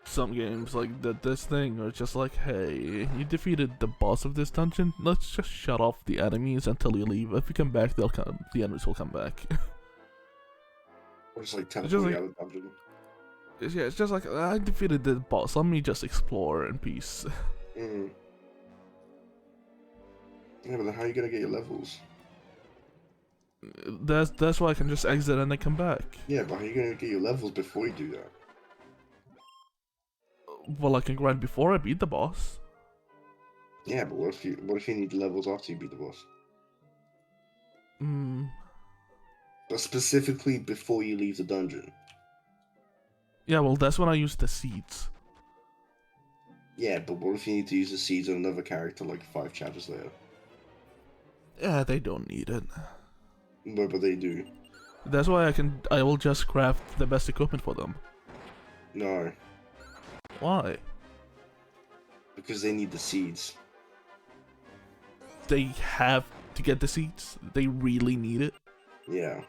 some games like this thing are just like, hey, you defeated the boss of this dungeon. Let's just shut off the enemies until you leave. If you come back, they'll come. The enemies will come back.
Or just like
It's just
teleporting
like,
out of the dungeon.
yeah, it's just like I defeated the boss. Let me just explore in peace.
Mm. Yeah, but then how are you gonna get your levels?
That's why I can just exit and then come back.
Yeah, but how are you gonna get your levels before you do that?
Well, I can grind before I beat the boss.
Yeah, but what if you need levels after you beat the boss?
Hmm.
But specifically before you leave the dungeon.
Yeah, well, that's when I use the seeds.
Yeah, but what if you need to use the seeds on another character like 5 chapters later?
Yeah, they don't need it.
But they do.
That's why I will just craft the best equipment for them.
No,
Why?
because they need the seeds.
They have to get the seeds. They really need it.
Yeah.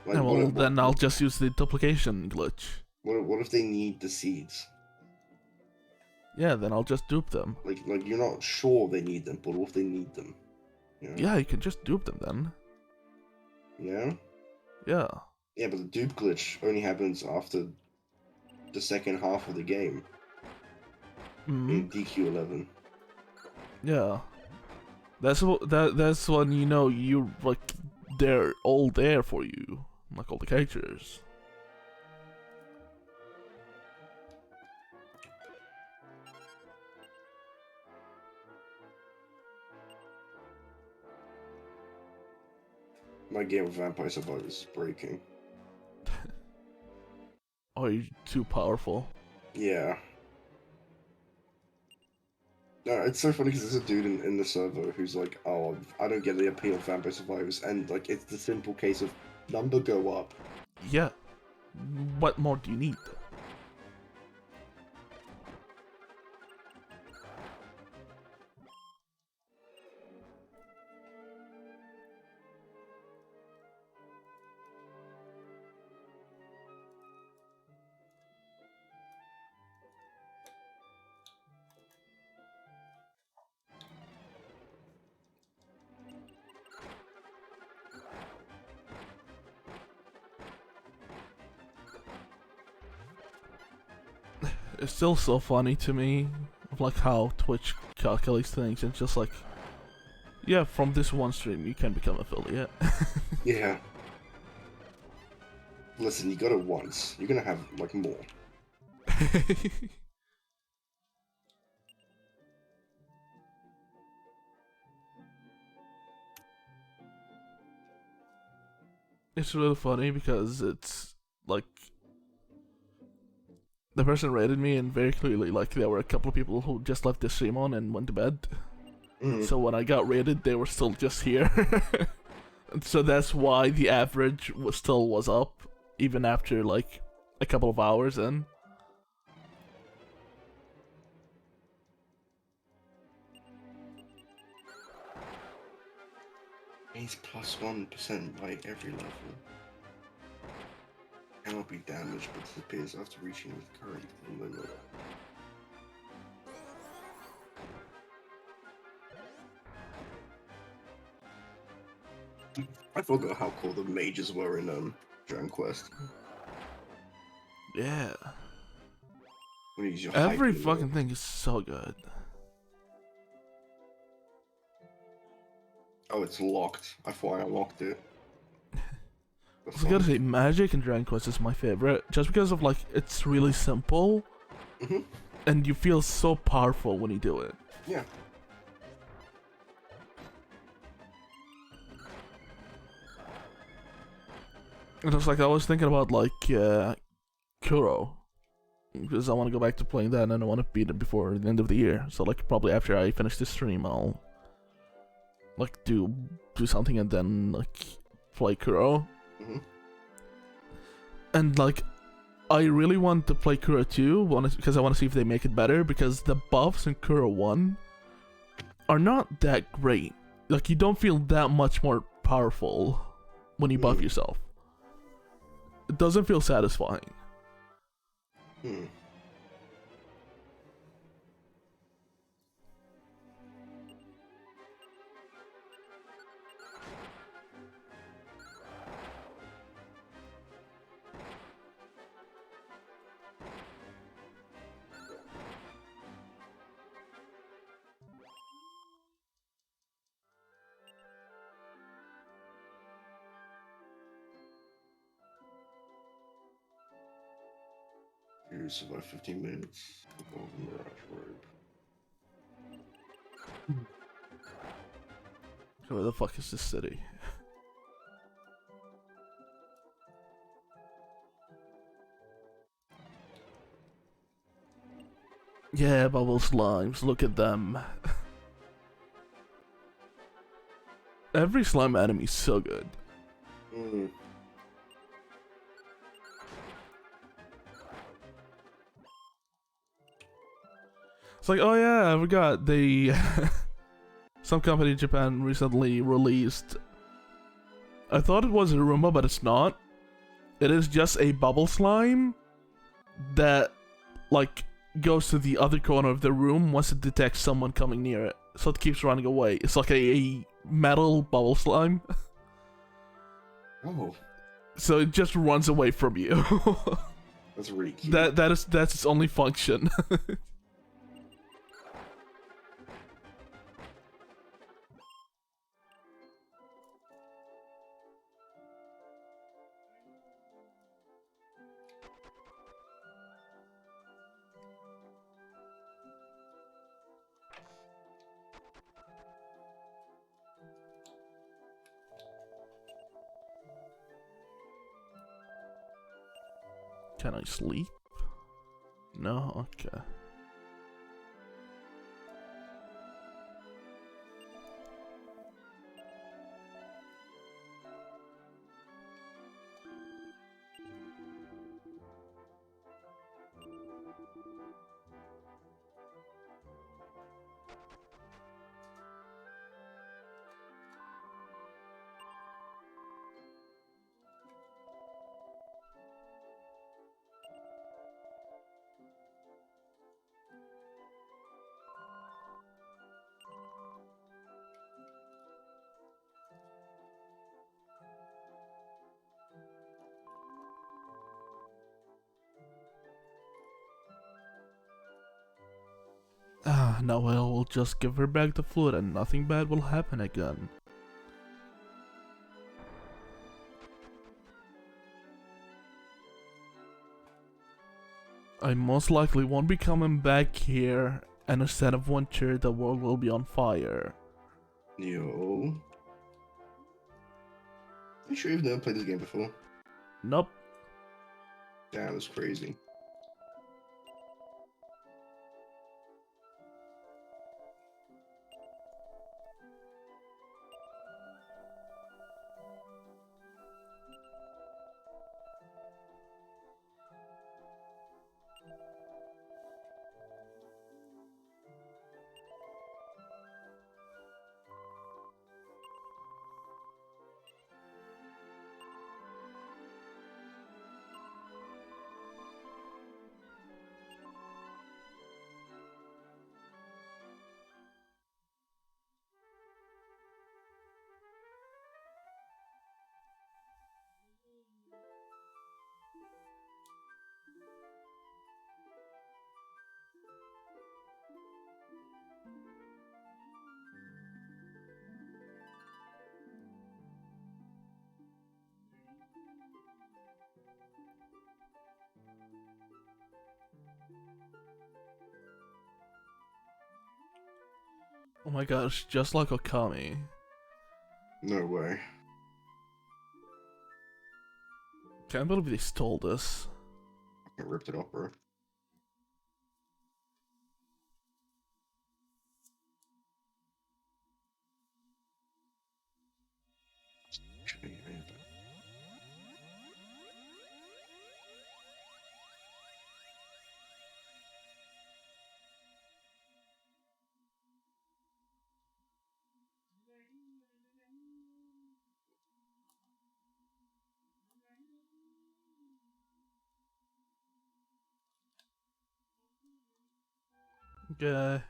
Like,
Yeah, well, then I'll just use the duplication glitch.
what if they need the seeds?
Yeah, then I'll just dupe them.
Like you're not sure they need them, but what if they need them? You know?
Yeah, you can just dupe them then.
Yeah?
Yeah.
Yeah, but the dupe glitch only happens after the second half of the game in DQ11.
Yeah. That's when you know you like they're all there for you, like all the characters.
My game of Vampire Survivors is breaking.
Are you too powerful?
Yeah. No, it's so funny because there's a dude in the server who's like, oh, I don't get the appeal of Vampire Survivors, and like it's the simple case of number go up.
Yeah. What more do you need? It's still so funny to me, like how Twitch calculates things. It's just like, yeah, from this one stream you can become affiliate.
Yeah. Listen, you got it once. You're gonna have like more.
It's really funny because it's like the person rated me and very clearly like there were a couple of people who just left the stream on and went to bed. So when I got rated, they were still just here. And so that's why the average still was up even after like a couple of hours in.
He's plus 1% by every level. Cannot be damaged but disappears after reaching the current limit. I forgot how cool the mages were in Dragon Quest.
Yeah.
When you use your
Every
hyper
fucking thing is so good.
Oh, it's locked. I thought I unlocked it.
I was gonna say Magic and Dragon Quest is my favorite, just because of like it's really simple, and you feel so powerful when you do it.
Yeah.
And it's like I was thinking about like Kuro, because I want to go back to playing that, and I want to beat it before the end of the year. So like probably after I finish this stream, I'll like do something and then like play Kuro. And like I really want to play Kuro 2 because I want to see if they make it better, because the buffs in Kuro 1 are not that great. Like you don't feel that much more powerful when you buff yourself. It doesn't feel satisfying.
You survive 15 minutes. Mirage Road.
Where the fuck is this city? Yeah, bubble slimes, look at them. Every slime enemy is so good. It's like, oh yeah, I forgot they some company in Japan recently released, I thought it was a Roomba, but it's not. It is just a bubble slime that like goes to the other corner of the room once it detects someone coming near it. So it keeps running away. It's like a metal bubble slime.
Oh.
So it just runs away from you.
That's really cute.
That's its only function. Can I sleep? No? Okay. Noelle will just give her back the flute and nothing bad will happen again. I most likely won't be coming back here, and instead of winter, the world will be on fire.
Yo. You sure you've never played this game before?
Nope.
Damn, that's crazy.
Oh my gosh, just like Okami.
No way.
Can't believe they stole this.
I ripped it off, bro.
Okay.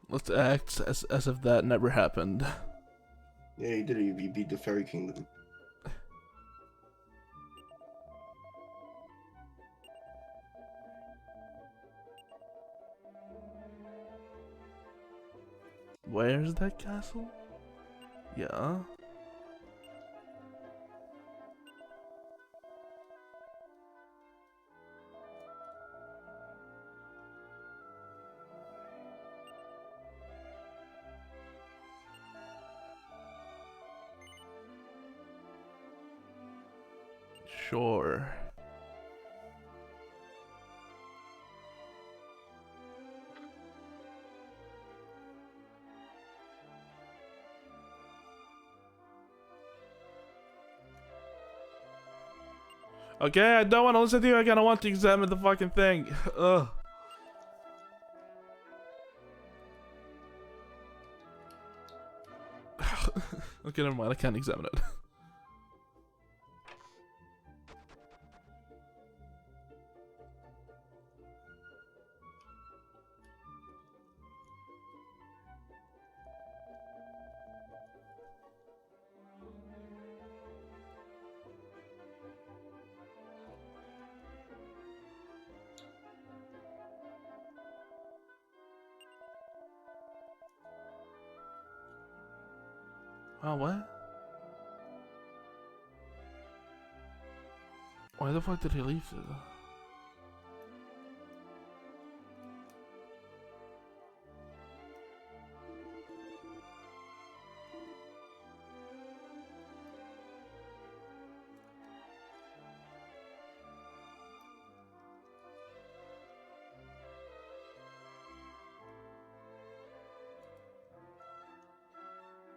Let's act as if that never happened.
Yeah, you did it. You beat the Fairy Kingdom.
Where's that castle? Yeah. Sure. Okay, I don't want to listen to you again. I want to examine the fucking thing. Ugh. Okay, never mind. I can't examine it. Oh, what? Why the fuck did he leave it?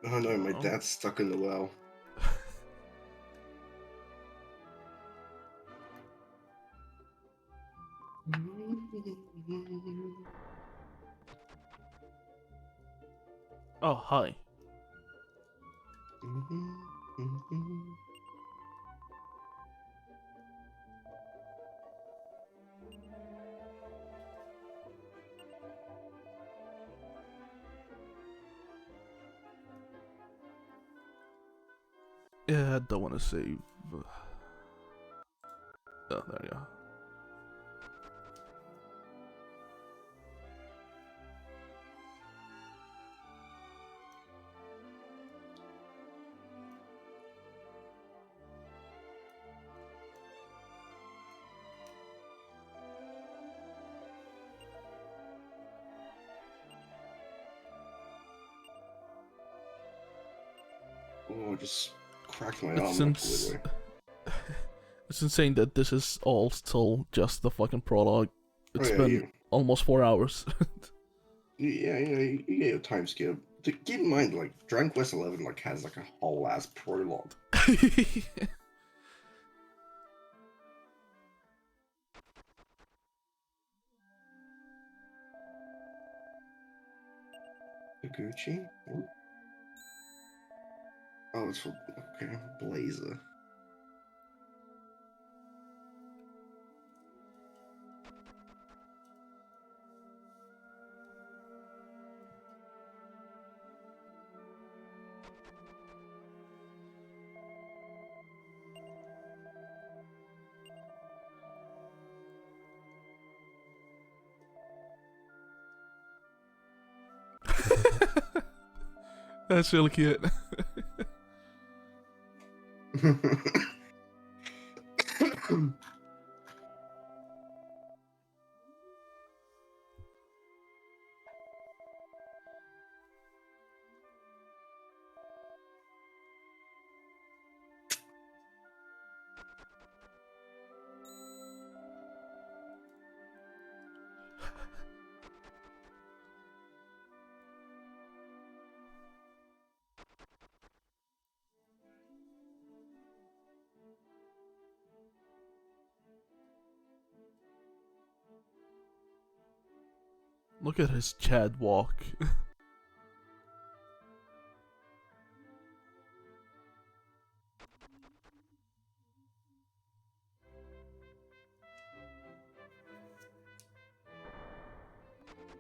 Oh no, my
Oh.
dad's stuck in the well.
Oh, hi. Yeah, I don't want to save. Oh, there you go.
Oh, I just cracked my
It's
arm completely.
It's insane that this is all still just the fucking prologue. It's
Oh yeah,
been almost 4 hours.
yeah, you get your time skip. Keep in mind, like Dragon Quest 11, like has like a whole ass prologue. Gucci. Oh, it's for okay, Blazer.
That's really cute. Look at his Chad walk.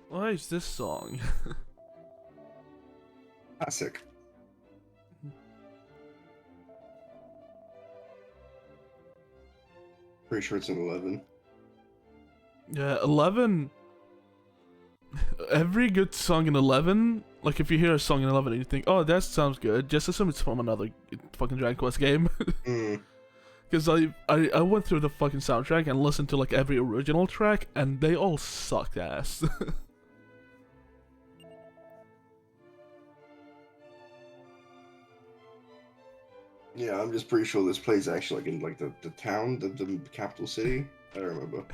Why is this song?
Classic. Pretty sure it's an 11.
Yeah, 11. Every good song in 11, like if you hear a song in 11 and you think, oh, that sounds good, just assume it's from another fucking Dragon Quest game. Because I went through the fucking soundtrack and listened to like every original track, and they all sucked ass.
Yeah, I'm just pretty sure this plays actually like in like the town, the capital city. I don't remember.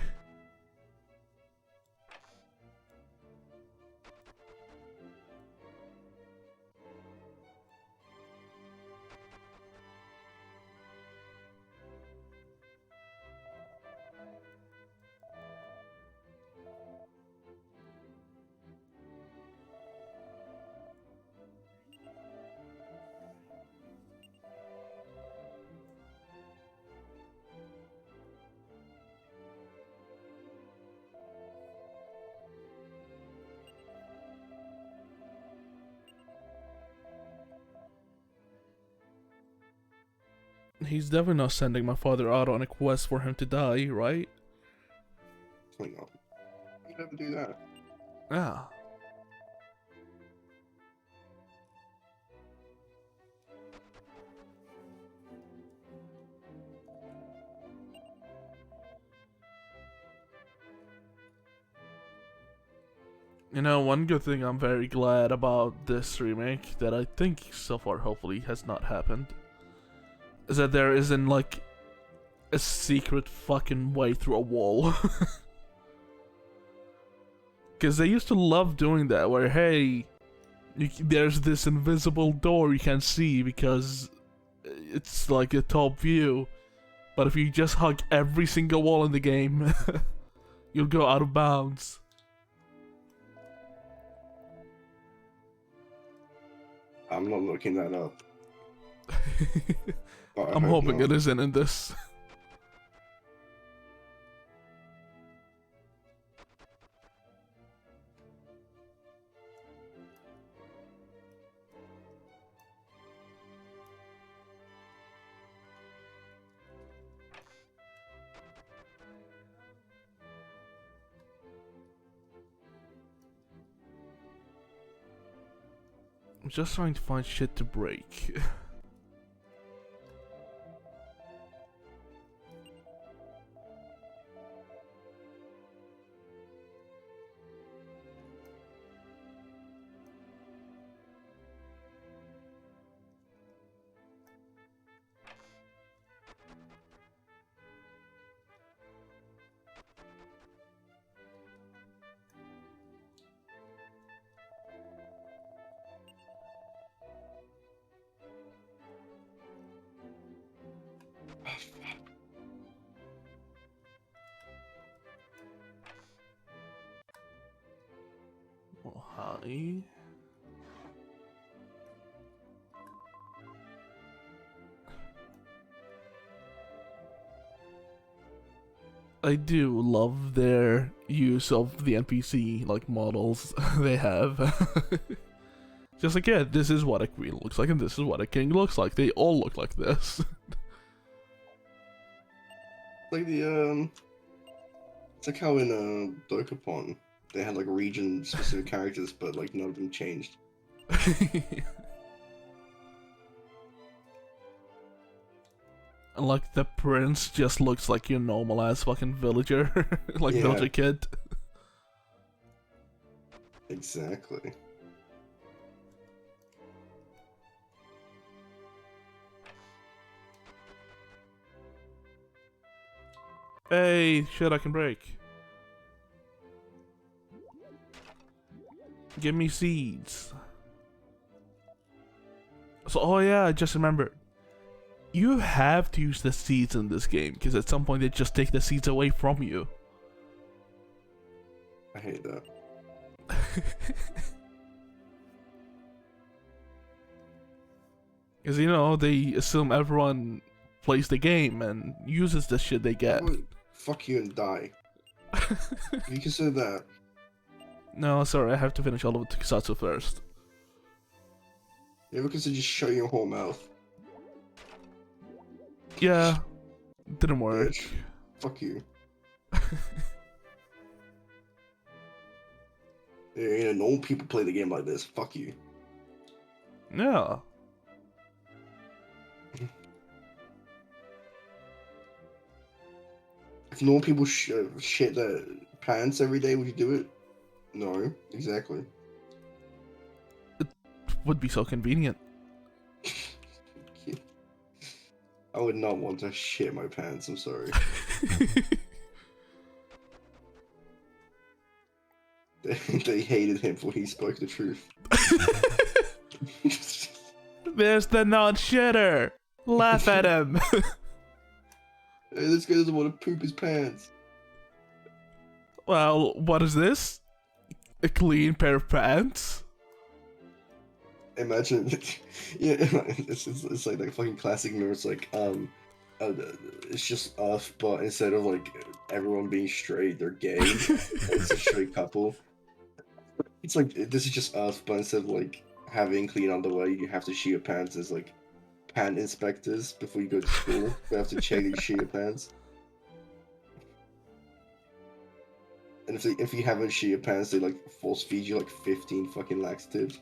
He's definitely not sending my father out on a quest for him to die, right?
Hang on. You never do that.
Yeah. You know, one good thing I'm very glad about this remake that I think so far hopefully has not happened is that there isn't like a secret fucking way through a wall. Because they used to love doing that where, hey, there's this invisible door you can't see because it's like a top view, but if you just hug every single wall in the game, you'll go out of bounds.
I'm not looking that up.
I'm hoping it isn't in this. I'm just trying to find shit to break. Well, hi. I do love their use of the NPC like models they have. Just like, yeah, this is what a queen looks like and this is what a king looks like. They all look like this.
Like the it's like how in Dokapon they had like region specific characters, but like none of them changed.
And like the prince just looks like your normal ass fucking villager, like
Yeah.
villager kid.
Exactly.
Hey, shit, I can break. Give me seeds. So, oh yeah, I just remembered. You have to use the seeds in this game, because at some point they just take the seeds away from you.
I hate that.
Because, you know, they assume everyone plays the game and uses the shit they get.
Fuck you and die. You consider that?
No, sorry, I have to finish all of Tokusatsu first.
You ever consider just shutting your whole mouth?
Yeah, didn't work.
Bitch. Fuck you. Yeah, you know, normal people play the game like this. Fuck you.
Yeah.
If normal people shit their pants every day, would you do it? No, exactly.
Would be so convenient.
I would not want to shit my pants, I'm sorry. They hated him for he spoke the truth.
There's the non-shitter! Laugh at him!
Hey, this guy doesn't want to poop his pants.
Well, what is this? A clean pair of pants?
Imagine, yeah, it's like that fucking classic meme. It's like, it's just us, but instead of like everyone being straight, they're gay. It's a straight couple. It's like this is just us, but instead of like having clean underwear, you have to shit your pants as like pant inspectors before you go to school. They have to check that you shit your pants. And if you haven't shit your pants, they like force feed you like 15 fucking laxatives.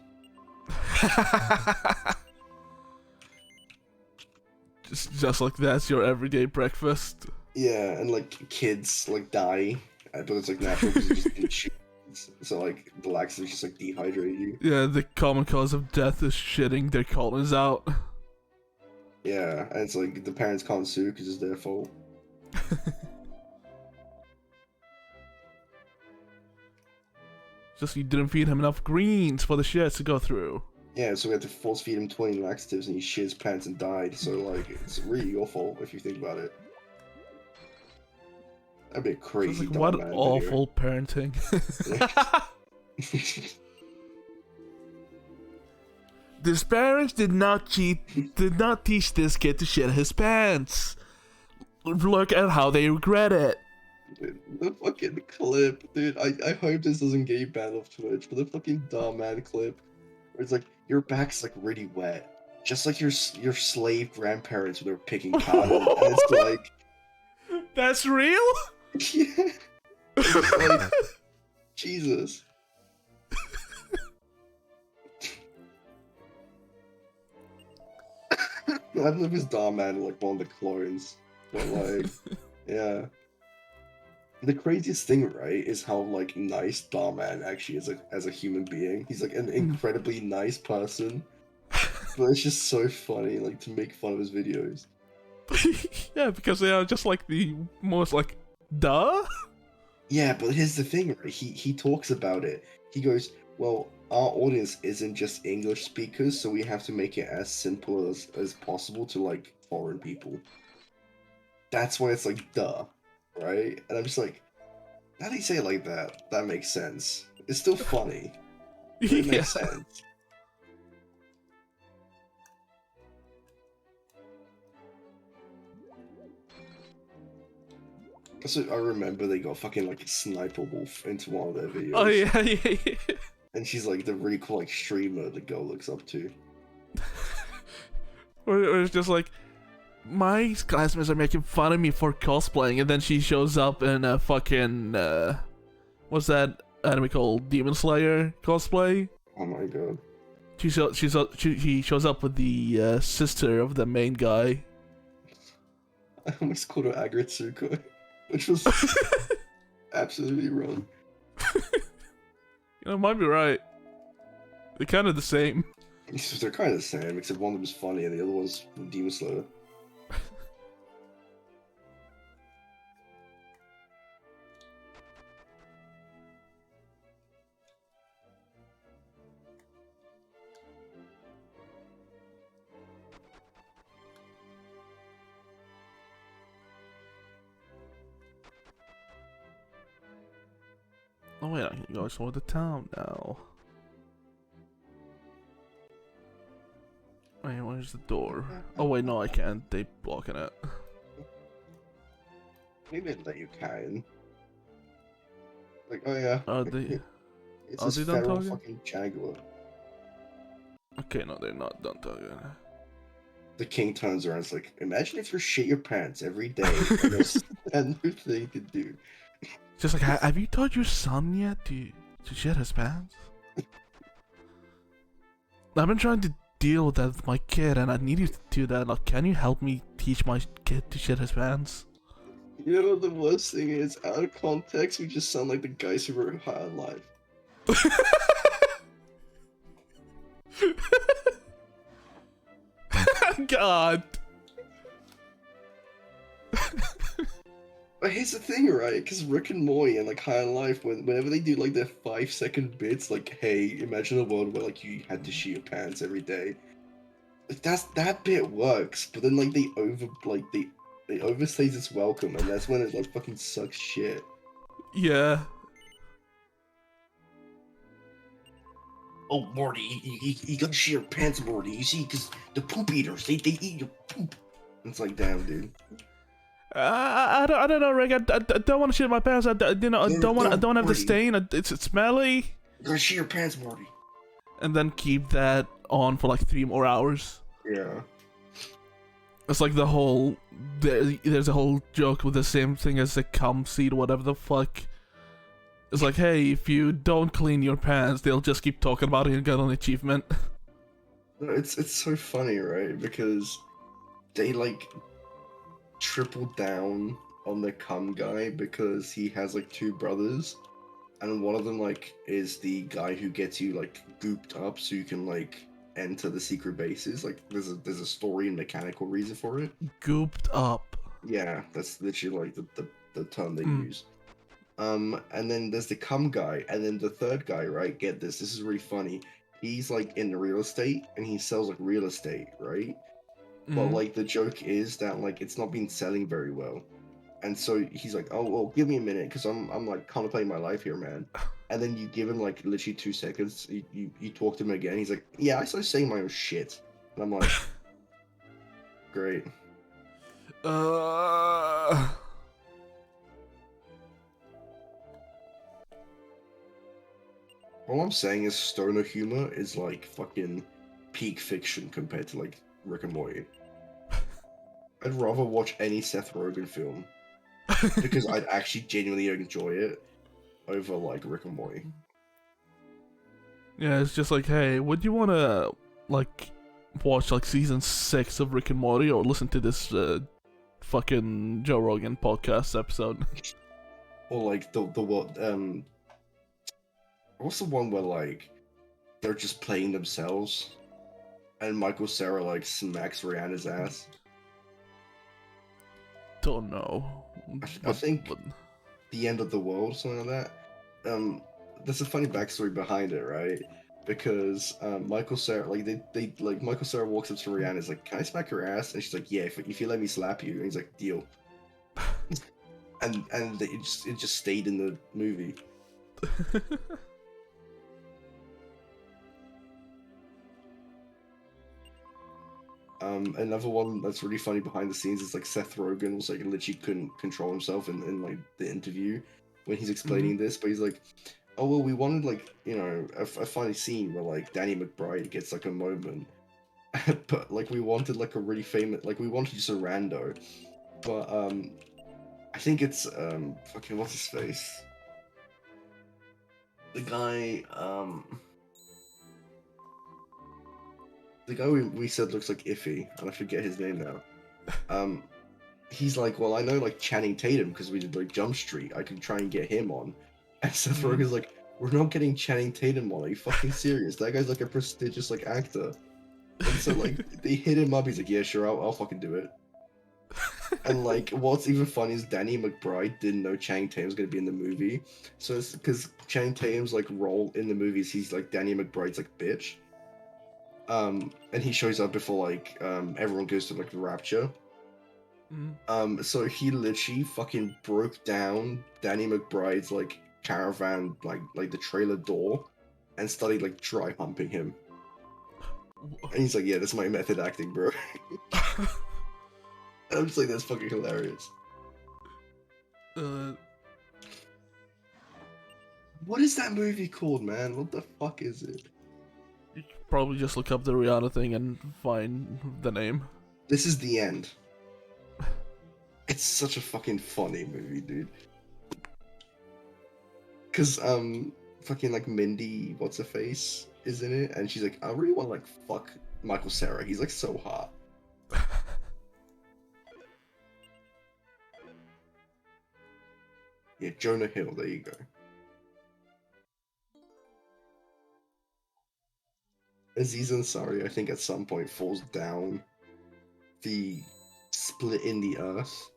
just like that's your everyday breakfast.
Yeah, and like kids like die, but it's like natural because you just did shit. So like the laxatives just like dehydrate you.
Yeah, the common cause of death is shitting their colons out.
Yeah, and it's like the parents can't sue because it's their fault.
Just you didn't feed him enough greens for the shits to go through.
Yeah, so we had to force feed him 20 laxatives and he shit his pants and died. So like it's really your fault if you think about it. That'd be a crazy.
Like, what awful parenting. This parents did not teach this kid to shit his pants. Look at how they regret it.
Dude, the fucking clip, dude. I hope this doesn't get you banned off Twitch, but the fucking dumb man clip, where it's like your back's like really wet, just like your slave grandparents when they were picking cotton, and it's like,
that's real.
Yeah. Like, Jesus. I don't know if it's Dom Man like one of the clones, but like, yeah. The craziest thing, right, is how like nice Dom Man actually is as a human being. He's like an incredibly nice person, but it's just so funny, like to make fun of his videos.
Yeah, because they are just like the most like, duh.
Yeah, but here's the thing, right? He talks about it. He goes, well, our audience isn't just English speakers, so we have to make it as simple as possible to like foreign people. That's why it's like, duh, right? And I'm just like, how do you say it like that? That makes sense. It's still funny. But it makes sense. So I remember they got fucking like a Sniper Wolf into one of their videos.
Oh yeah.
And she's like the really cool like streamer the girl looks up to.
Or it's just like, my classmates are making fun of me for cosplaying, and then she shows up in a fucking what's that anime called? Demon Slayer cosplay.
Oh my god.
He shows up with the sister of the main guy.
I almost called her Agretsuko, which was absolutely wrong.
You know, might be right. They're kind of the same.
They're kind of the same, except one of them is funny and the other one's Demon Slayer.
Oh wait, I can go explore the town now. Wait, where's the door? Oh wait, no, I can't. They blocking it.
Maybe that you can. Like, oh yeah.
Are they?
It's
Are
this
they done
feral
talking?
fucking jaguar.
Okay, no, they're not done talking.
The king turns around and is like, imagine if you shit your pants every day and there's a new thing to do.
Just like, have you taught your son yet to shit his pants? I've been trying to deal with that with my kid, and I need you to do that. Like, can you help me teach my kid to shit his pants?
You know what the worst thing is? Out of context, we just sound like the guys who wrote High on Life.
God.
But here's the thing, right? Because Rick and Morty and like High on Life, whenever they do like their 5-second bits, like, hey, imagine a world where like you had to shit your pants every day. Like that bit works, but then like they overstays its welcome, and that's when it like fucking sucks shit.
Yeah.
Oh, Morty, you gotta shit your pants, Morty. You see, because the poop eaters, they eat your poop. It's like, damn, dude.
I don't know, Rick. I don't want to shit my pants. I don't have the stain. It's smelly.
You gotta shit your pants, Morty.
And then keep that on for like 3 more hours.
Yeah.
It's like the whole there's a whole joke with the same thing as the cum seed, whatever the fuck. It's like, hey, if you don't clean your pants, they'll just keep talking about it and get an achievement.
It's so funny, right? Because they like triple down on the cum guy because he has like 2 brothers, and one of them like is the guy who gets you like gooped up so you can like enter the secret bases. Like there's a story and mechanical reason for it.
Gooped up.
Yeah, that's literally like the term they use. And then there's the cum guy, and then the third guy, right? Get this. This is really funny. He's like in real estate, and he sells like real estate, right? But like the joke is that like it's not been selling very well, and so he's like, "Oh, well, give me a minute, because I'm like contemplating my life here, man." And then you give him like literally 2 seconds. You talk to him again. He's like, "Yeah, I started saying my own shit," and I'm like, "Great." All I'm saying is stoner humor is like fucking peak fiction compared to like Rick and Morty. I'd rather watch any Seth Rogen film because I'd actually genuinely enjoy it over like Rick and Morty.
Yeah, it's just like, hey, would you want to like watch like season 6 of Rick and Morty or listen to this fucking Joe Rogan podcast episode?
Or like the what what's the one where like they're just playing themselves and Michael Cera like smacks Rihanna's ass?
Don't know.
I think The End of the World, something like that. There's a funny backstory behind it, right? Because Michael Cera, like they like Michael Cera walks up to Rihanna, is like, "Can I smack your ass?" And she's like, "Yeah, if you let me slap you." And he's like, "Deal." and it just stayed in the movie. Another one that's really funny behind the scenes is like Seth Rogen was like literally couldn't control himself in like the interview when he's explaining this, but he's like, "Oh well, we wanted like, you know, a funny scene where like Danny McBride gets like a moment, but like we wanted like a really famous, like we wanted just a rando, but I think it's fucking what's his face, the guy the guy we said looks like Iffy, and I forget his name now. He's like, well, I know like Channing Tatum because we did like Jump Street. I can try and get him on. And Seth Rogen's like, we're not getting Channing Tatum on. Are you fucking serious? That guy's like a prestigious like actor. And so like they hit him up. He's like, yeah, sure, I'll fucking do it. And like, what's even funny is Danny McBride didn't know Channing Tatum's gonna be in the movie. So it's because Channing Tatum's like role in the movies, he's like Danny McBride's like bitch. And he shows up before like everyone goes to like the rapture. So he literally fucking broke down Danny McBride's like caravan, like the trailer door, and started like dry humping him. And he's like, "Yeah, that's my method acting, bro." And I'm just like, "That's fucking hilarious." What is that movie called, man? What the fuck is it?
You could probably just look up the Rihanna thing and find the name.
This is the end. It's such a fucking funny movie, dude. Cause fucking like Mindy, what's her face, is in it, and she's like, I really want to like fuck Michael Cera. He's like so hot. Yeah, Jonah Hill. There you go. Aziz Ansari, I think at some point falls down the split in the earth.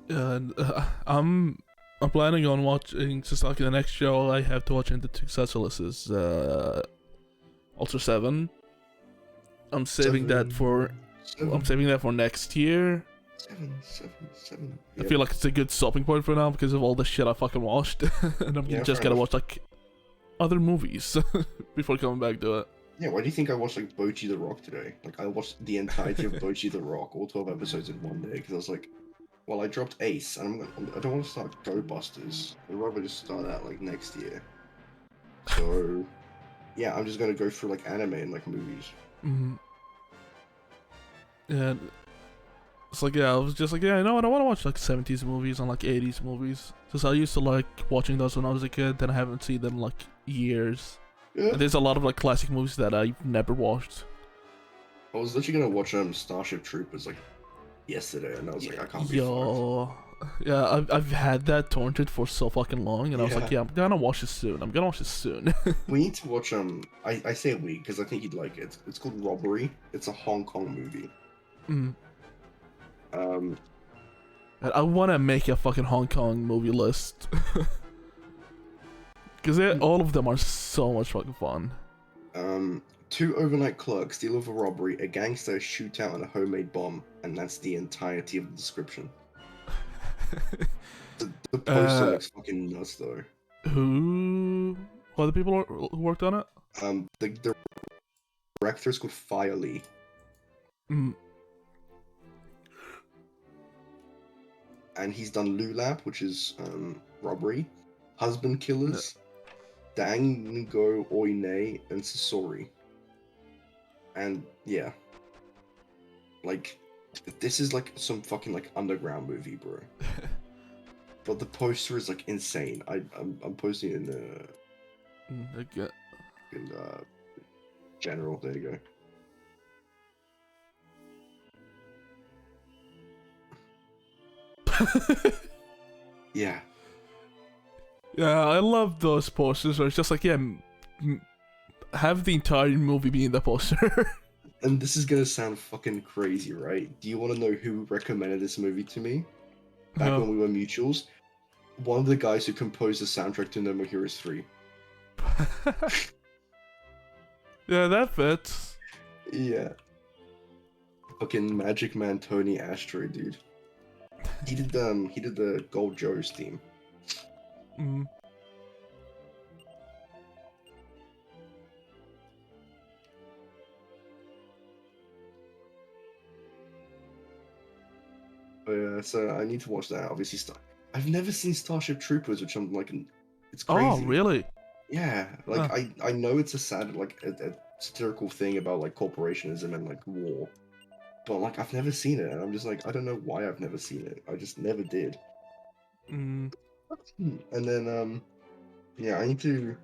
And I'm planning on watching, just like the next show I have to watch in the Successorless is Ultra 7. I'm saving that for next year.
Seven.
I feel like it's a good stopping point for now because of all the shit I fucking watched. And I'm just gonna watch like other movies before coming back to it.
Yeah, why do you think I watched like Bocchi the Rock today? Like I watched the entirety of Bocchi the Rock, all 12 episodes in one day, because I was like, well, I dropped Ace, and I don't want to start Go Busters. I'd rather just start that like next year. So, yeah, I'm just gonna go through like anime and like movies.
And it's like, yeah, I was just like, yeah, you know what, I want to watch like 70s movies and like 80s movies. Because I used to like watching those when I was a kid, then I haven't seen them in like years.
Yeah.
And there's a lot of like classic movies that I've never watched.
I was literally gonna watch Starship Troopers like yesterday, and I was like, I can't be fucked.
Yeah, I've had that torrented for so fucking long, and I was like, yeah, I'm gonna watch this soon.
We need to watch I say we because I think you'd like it. It's called Robbery. It's a Hong Kong movie.
And I want to make a fucking Hong Kong movie list. Because all of them are so much fucking fun.
2 overnight clerks deal with a robbery, a gangster shootout, and a homemade bomb, and that's the entirety of the description. The poster looks fucking nuts, though.
Who are the people who worked on it?
The director is called Fire Lee. And he's done Lulap, which is robbery, Husband Killers, Dang Ngo Oine, and Sasori. And yeah, like this is like some fucking like underground movie, bro. But the poster is like insane. I'm posting it in general. There you go. Yeah.
Yeah, I love those posters where it's just like, yeah, have the entire movie be in the poster.
And this is gonna sound fucking crazy, right? Do you want to know who recommended this movie to me? Back when we were mutuals? One of the guys who composed the soundtrack to No More Heroes 3.
Yeah, that fits.
Yeah. Fucking Magic Man Tony Ashtray, dude. He did the Gold Joe's theme. But yeah, so I need to watch that. Obviously, I've never seen Starship Troopers, which I'm like, it's crazy.
Oh, really?
Yeah, like I know it's a sad, like a satirical thing about like corporationism and like war, but like I've never seen it, and I'm just like, I don't know why I've never seen it. I just never did. And then yeah, I need to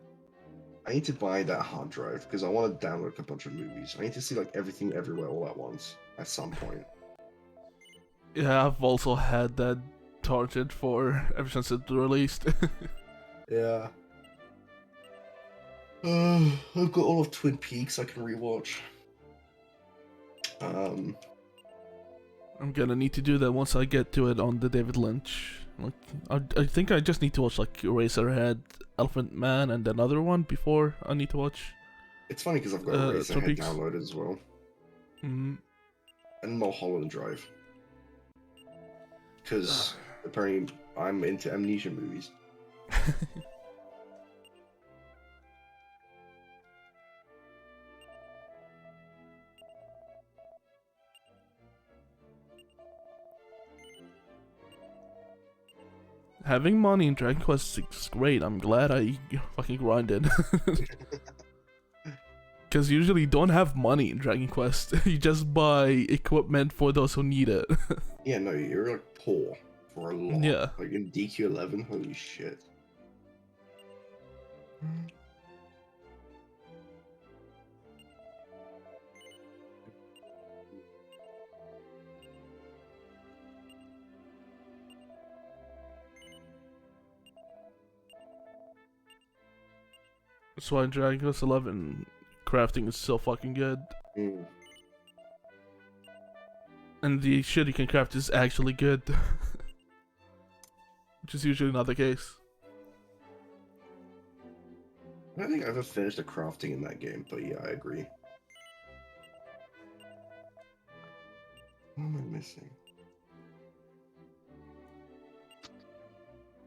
buy that hard drive because I want to download a bunch of movies. I need to see like Everything Everywhere all at once at some point.
Yeah, I've also had that tortured for ever since it released.
Yeah. I've got all of Twin Peaks I can rewatch.
I'm gonna need to do that once I get to it on the David Lynch. Like, I think I just need to watch like Eraserhead, Elephant Man, and another one before I need to watch.
It's funny because I've got Eraserhead downloaded as well. And Mulholland Drive. because apparently I'm into amnesia movies.
Having money in Dragon Quest 6 is great. I'm glad I fucking grinded. Because usually you don't have money in Dragon Quest. You just buy equipment for those who need it.
Yeah, no, you're like poor for a lot.
Yeah.
Like in DQ11, holy shit.
That's why in Dragon Quest 11, crafting is so fucking good.
Mm.
And the shit you can craft is actually good. Which is usually not the case.
I don't think I ever finished the crafting in that game, but yeah, I agree. What am I missing?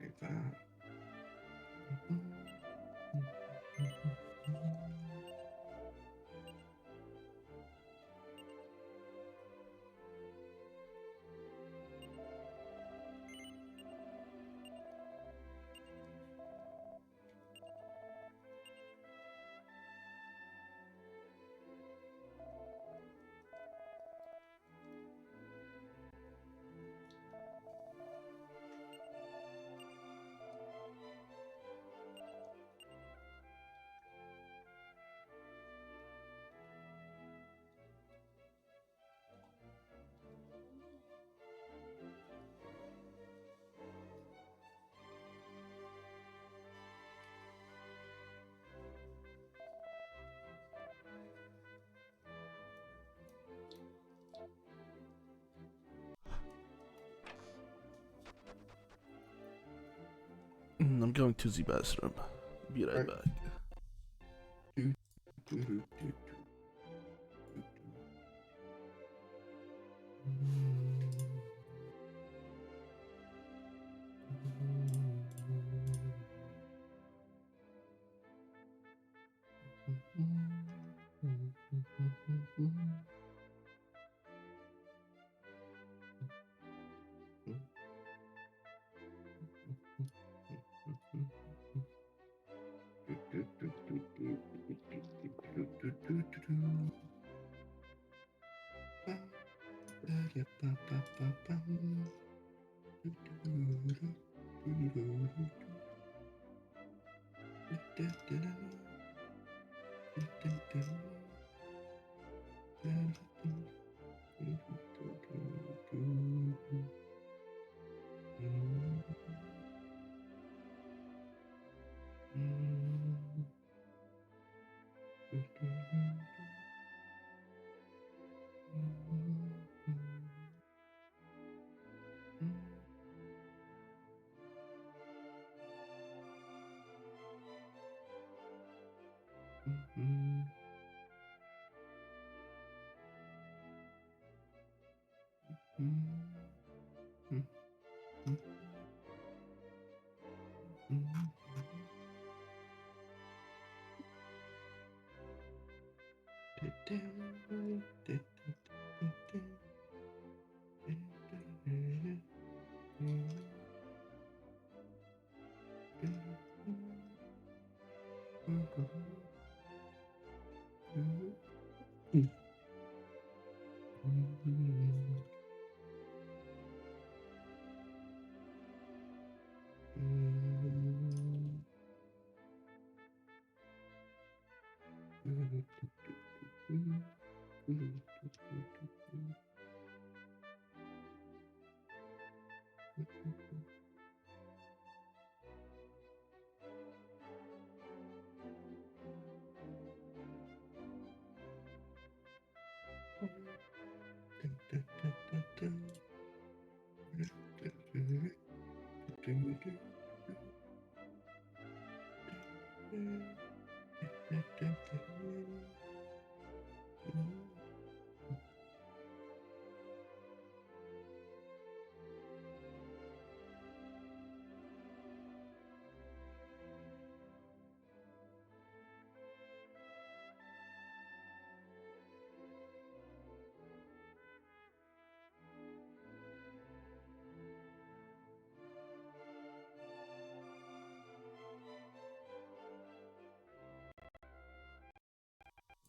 Like that.
I'm going to the bathroom. Be right back.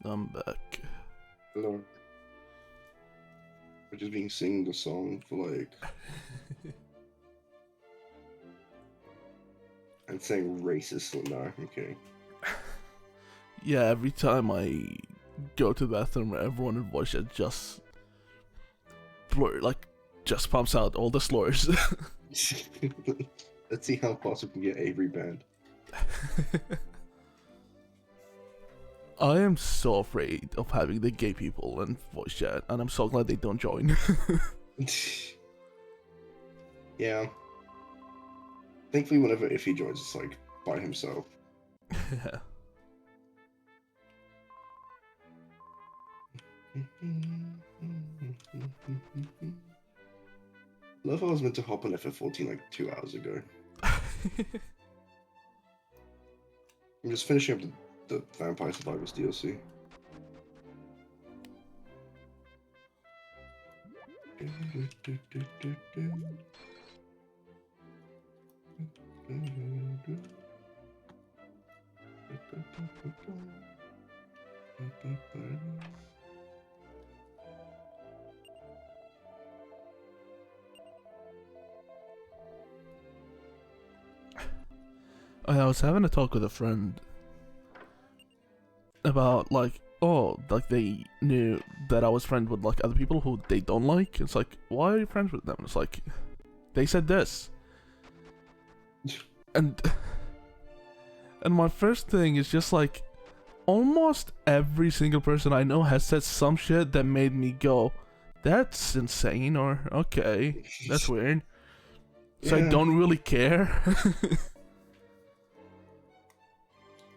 I'm back.
Hello. We're just being singing the song for like and saying racist. No, okay.
Yeah, every time I go to the bathroom, everyone in voice chat just just pumps out all the slurs.
Let's see how fast we can get Avery banned.
I am so afraid of having the gay people in voice chat, and I'm so glad they don't join.
Yeah. Thankfully, whenever if he joins, it's like by himself.
Yeah.
Love how I was meant to hop on FF14 like 2 hours ago. I'm just finishing up the Vampire Survivors DLC.
I was having a talk with a friend about like, oh, like they knew that I was friends with like other people who they don't like. It's like, why are you friends with them? It's like, they said this, and my first thing is just like, almost every single person I know has said some shit that made me go, that's insane, or okay, that's weird. So
Yeah.
I don't really care.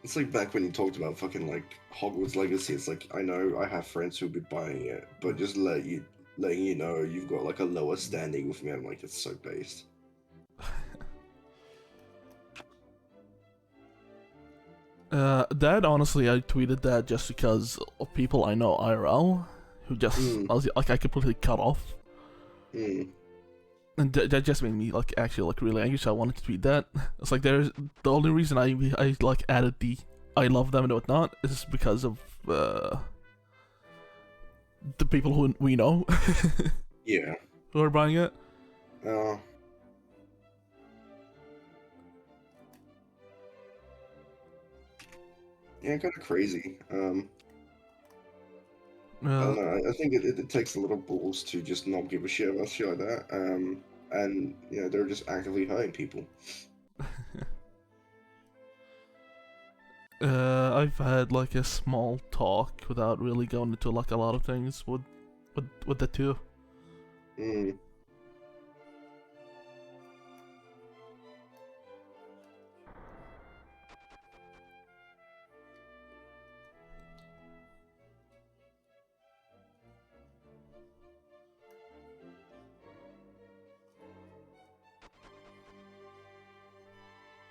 It's like back when you talked about fucking like Hogwarts Legacy. It's like I know I have friends who'll be buying it, but just letting you know you've got like a lower standing with me. I'm like, it's so based.
That honestly, I tweeted that just because of people I know IRL who just I completely cut off, and that just made me like actually like really angry. So I wanted to tweet that. It's like there's the only reason I like added the I love them and whatnot is because of the people who we know.
Yeah.
Who are buying it.
Yeah, kind of crazy. I don't know. I think it takes a little balls to just not give a shit about shit like that. And you know they're just actively hurting people.
I've had like a small talk without really going into like a lot of things with the two.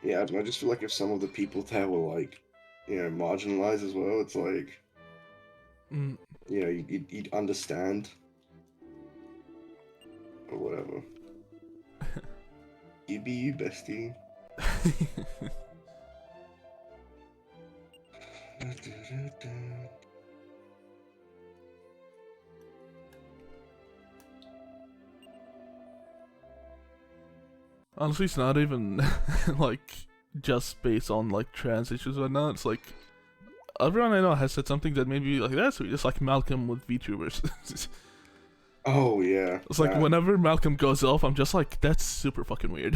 Yeah, I don't know, I just feel like if some of the people there were like, you know, marginalized as well, it's like, you know, you'd understand or whatever. You be you, bestie.
Honestly, it's not even like just based on like trans issues or not. It's like everyone I know has said something that made me like that's weird. It's like Malcolm with VTubers.
Oh yeah.
It's like whenever Malcolm goes off, I'm just like, that's super fucking weird.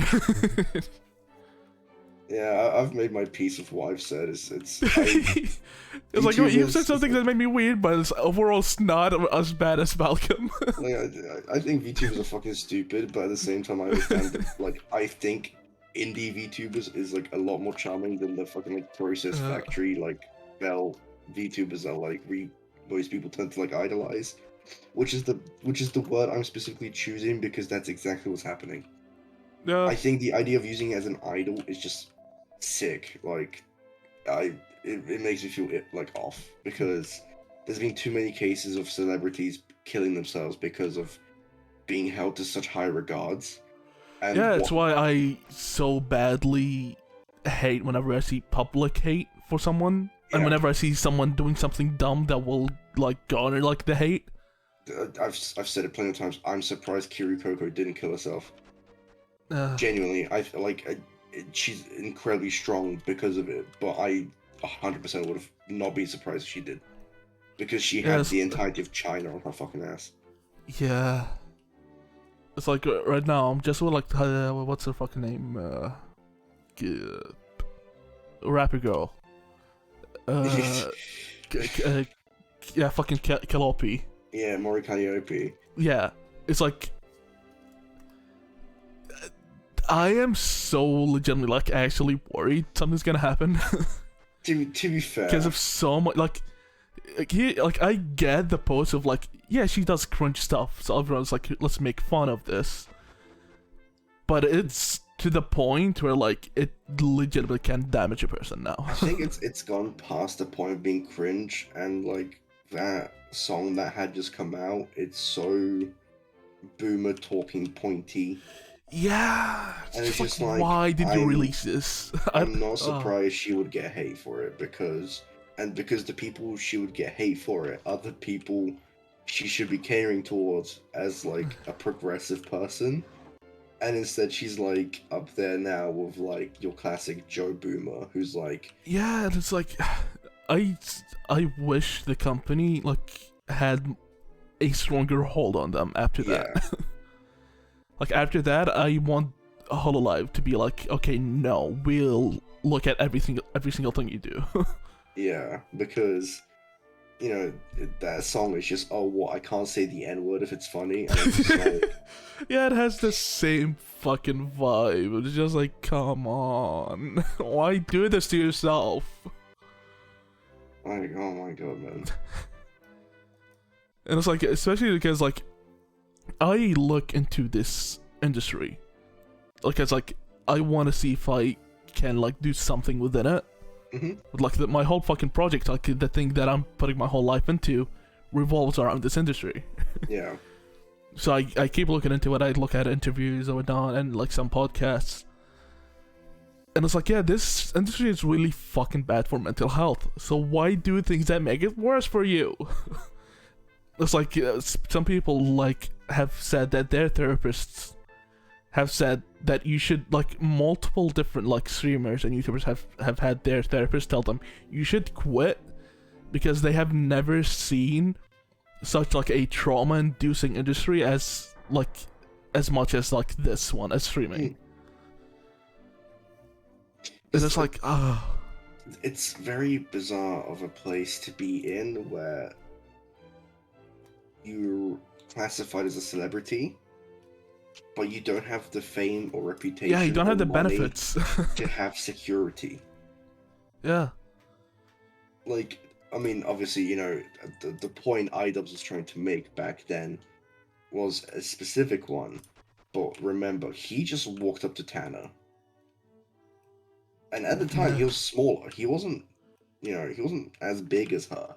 Yeah, I've made my peace with what I've said. It's
like you've said something that made me weird, but it's overall it's not as bad as Malcolm.
Like, I think VTubers are fucking stupid, but at the same time I understand that, like, I think indie VTubers is like a lot more charming than the fucking like Process Factory like Bell VTubers that like most people tend to like idolize. Which is the word I'm specifically choosing because that's exactly what's happening.
Yeah.
I think the idea of using it as an idol is just sick. Like, it makes me feel like off because there's been too many cases of celebrities killing themselves because of being held to such high regards. And
yeah, it's why I so badly hate whenever I see public hate for someone. And
Yeah.
whenever I see someone doing something dumb that will like garner like the hate.
I've said it plenty of times. I'm surprised Kirikoko didn't kill herself.
Uh,
Genuinely, she's incredibly strong because of it. But I 100% would have not been surprised if she did, because she had
yes,
the entirety of China on her fucking ass.
yeah. It's like right now I'm just with like what's her fucking name? Rapper girl. Yeah, fucking Calliope.
Yeah, Mori Calliope.
Yeah, it's like I am so legitimately like actually worried something's gonna happen
To be fair,
because of so much like I get the post of like, yeah, she does cringe stuff, so everyone's like, let's make fun of this, but it's to the point where like it legitimately can damage a person now.
I think it's gone past the point of being cringe, and like that song that had just come out, it's so boomer talking pointy.
Yeah,
And it's
just
just like,
why did you
I'm-
release this?
I'm not surprised she would get hate for it, because the people she would get hate for it are the people she should be catering towards as like a progressive person. And instead she's like up there now with like your classic Joe Boomer, who's like,
Yeah, and it's like I wish the company like had a stronger hold on them after that.
yeah,
Like after that, I want Hololive to be like, okay, no, we'll look at every single thing you do.
yeah, because you know that song is just, oh, what, I can't say the N-word if it's funny, and it's just like,
Yeah, it has the same fucking vibe. It's just like, come on, why do this to yourself?
like, oh my god, man.
And it's like, especially because like I look into this industry, like it's like I want to see if I can like do something within it.
Mhm.
Like my whole fucking project, like the thing that I'm putting my whole life into, revolves around this industry.
Yeah.
So I keep looking into it. I look at interviews or whatnot and like some podcasts. And it's like, yeah, this industry is really fucking bad for mental health. So why do things that make it worse for you? It's like some people like have said that their therapists have said that you should, like, multiple different like streamers and YouTubers have had their therapists tell them you should quit because they have never seen such like a trauma-inducing industry as much as like this one as streaming. And it's like,
it's very bizarre of a place to be in, where you're classified as a celebrity, but you don't have the fame or reputation.
yeah, you don't have
or
the
money
benefits.
to have security.
Yeah.
Like, I mean, obviously, you know, the point iDubbbz was trying to make back then was a specific one, but remember, he just walked up to Tana, and at the time he was smaller. He wasn't, you know, he wasn't as big as her,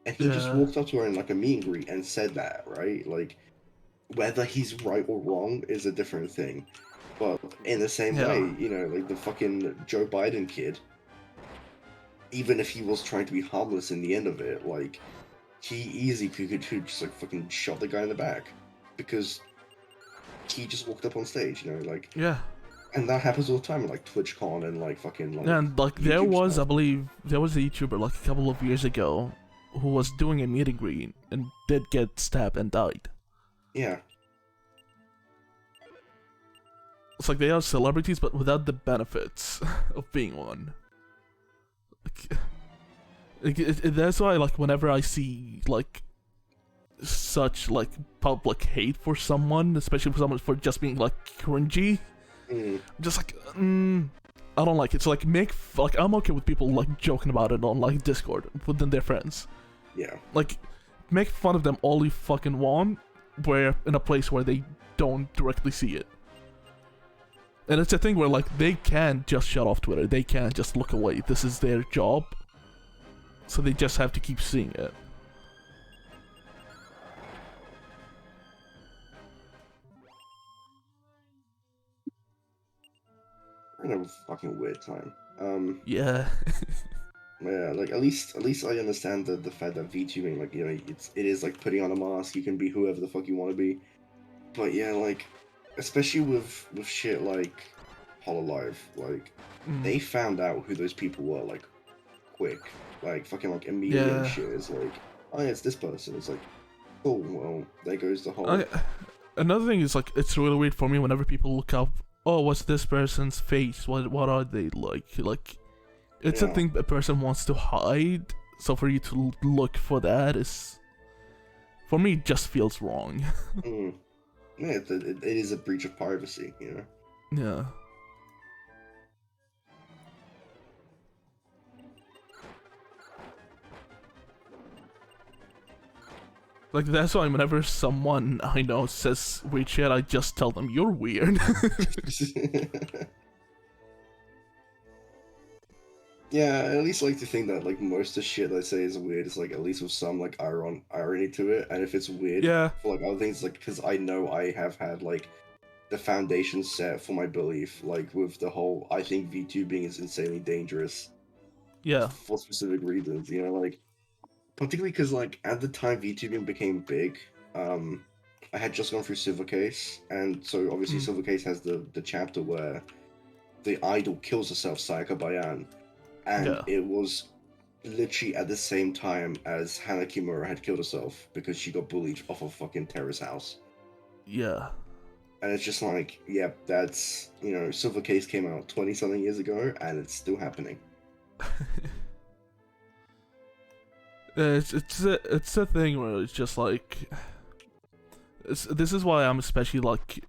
and he just
Yeah.
walked up to her in like a meet and greet and said that, right? Like, whether he's right or wrong is a different thing, but in the same
Yeah.
way, you know, like the fucking Joe Biden kid, even if he was trying to be harmless in the end of it, like, he easily could just like fucking shot the guy in the back because he just walked up on stage, you know, like,
Yeah.
and that happens all the time, like TwitchCon and like fucking like.
Yeah, and like there
YouTube
was,
stuff.
I believe, there was a YouTuber like a couple of years ago who was doing a meet and greet and did get stabbed and died.
Yeah,
It's like they are celebrities, but without the benefits of being one. That's why, like, whenever I see like such like public hate for someone, especially for someone for just being like cringy, I'm just like, I don't like it. So like, like I'm okay with people like joking about it on like Discord within their friends.
yeah,
Like, make fun of them all you fucking want, where in a place where they don't directly see it. And it's a thing where like they can't just shut off Twitter. They can't just look away. This is their job. So they just have to keep seeing it.
we're in a fucking weird time.
Yeah.
Yeah, like at least I understand the fact that VTubing, like, you know, it is like putting on a mask. You can be whoever the fuck you want to be. But yeah, like, especially with shit like Hololive, like,
Mm.
they found out who those people were like quick, like fucking like immediately and
Yeah.
shit. It's like, oh yeah, it's this person. It's like, oh well, there goes the whole.
I Another thing is like it's really weird for me whenever people look up. Oh, what's this person's face? What are they like? Like, it's a
Yeah.
thing a person wants to hide. So for you to look for that is, for me, it just feels wrong.
Mm. Yeah, it is a breach of privacy, you know.
Yeah. Like that's why whenever someone I know says weird shit, I just tell them you're weird.
Yeah, I at least like to think that like most of the shit I say is weird is like at least with some like irony to it, and if it's weird
Yeah.
for like other things, like because I know I have had like the foundation set for my belief, like with the whole I think VTubing is insanely dangerous
Yeah.
for specific reasons, you know, like particularly because like at the time VTubing became big, um, I had just gone through Silvercase, and so obviously
Mm.
Silvercase has the chapter where the idol kills herself, Sayaka Bayan, and
Yeah.
it was literally at the same time as Hana Kimura had killed herself because she got bullied off a fucking terrace house.
Yeah.
And it's just like, yeah, that's, you know, Silver Case came out 20 something years ago and it's still happening.
It's a thing where it's just like this is why I'm especially like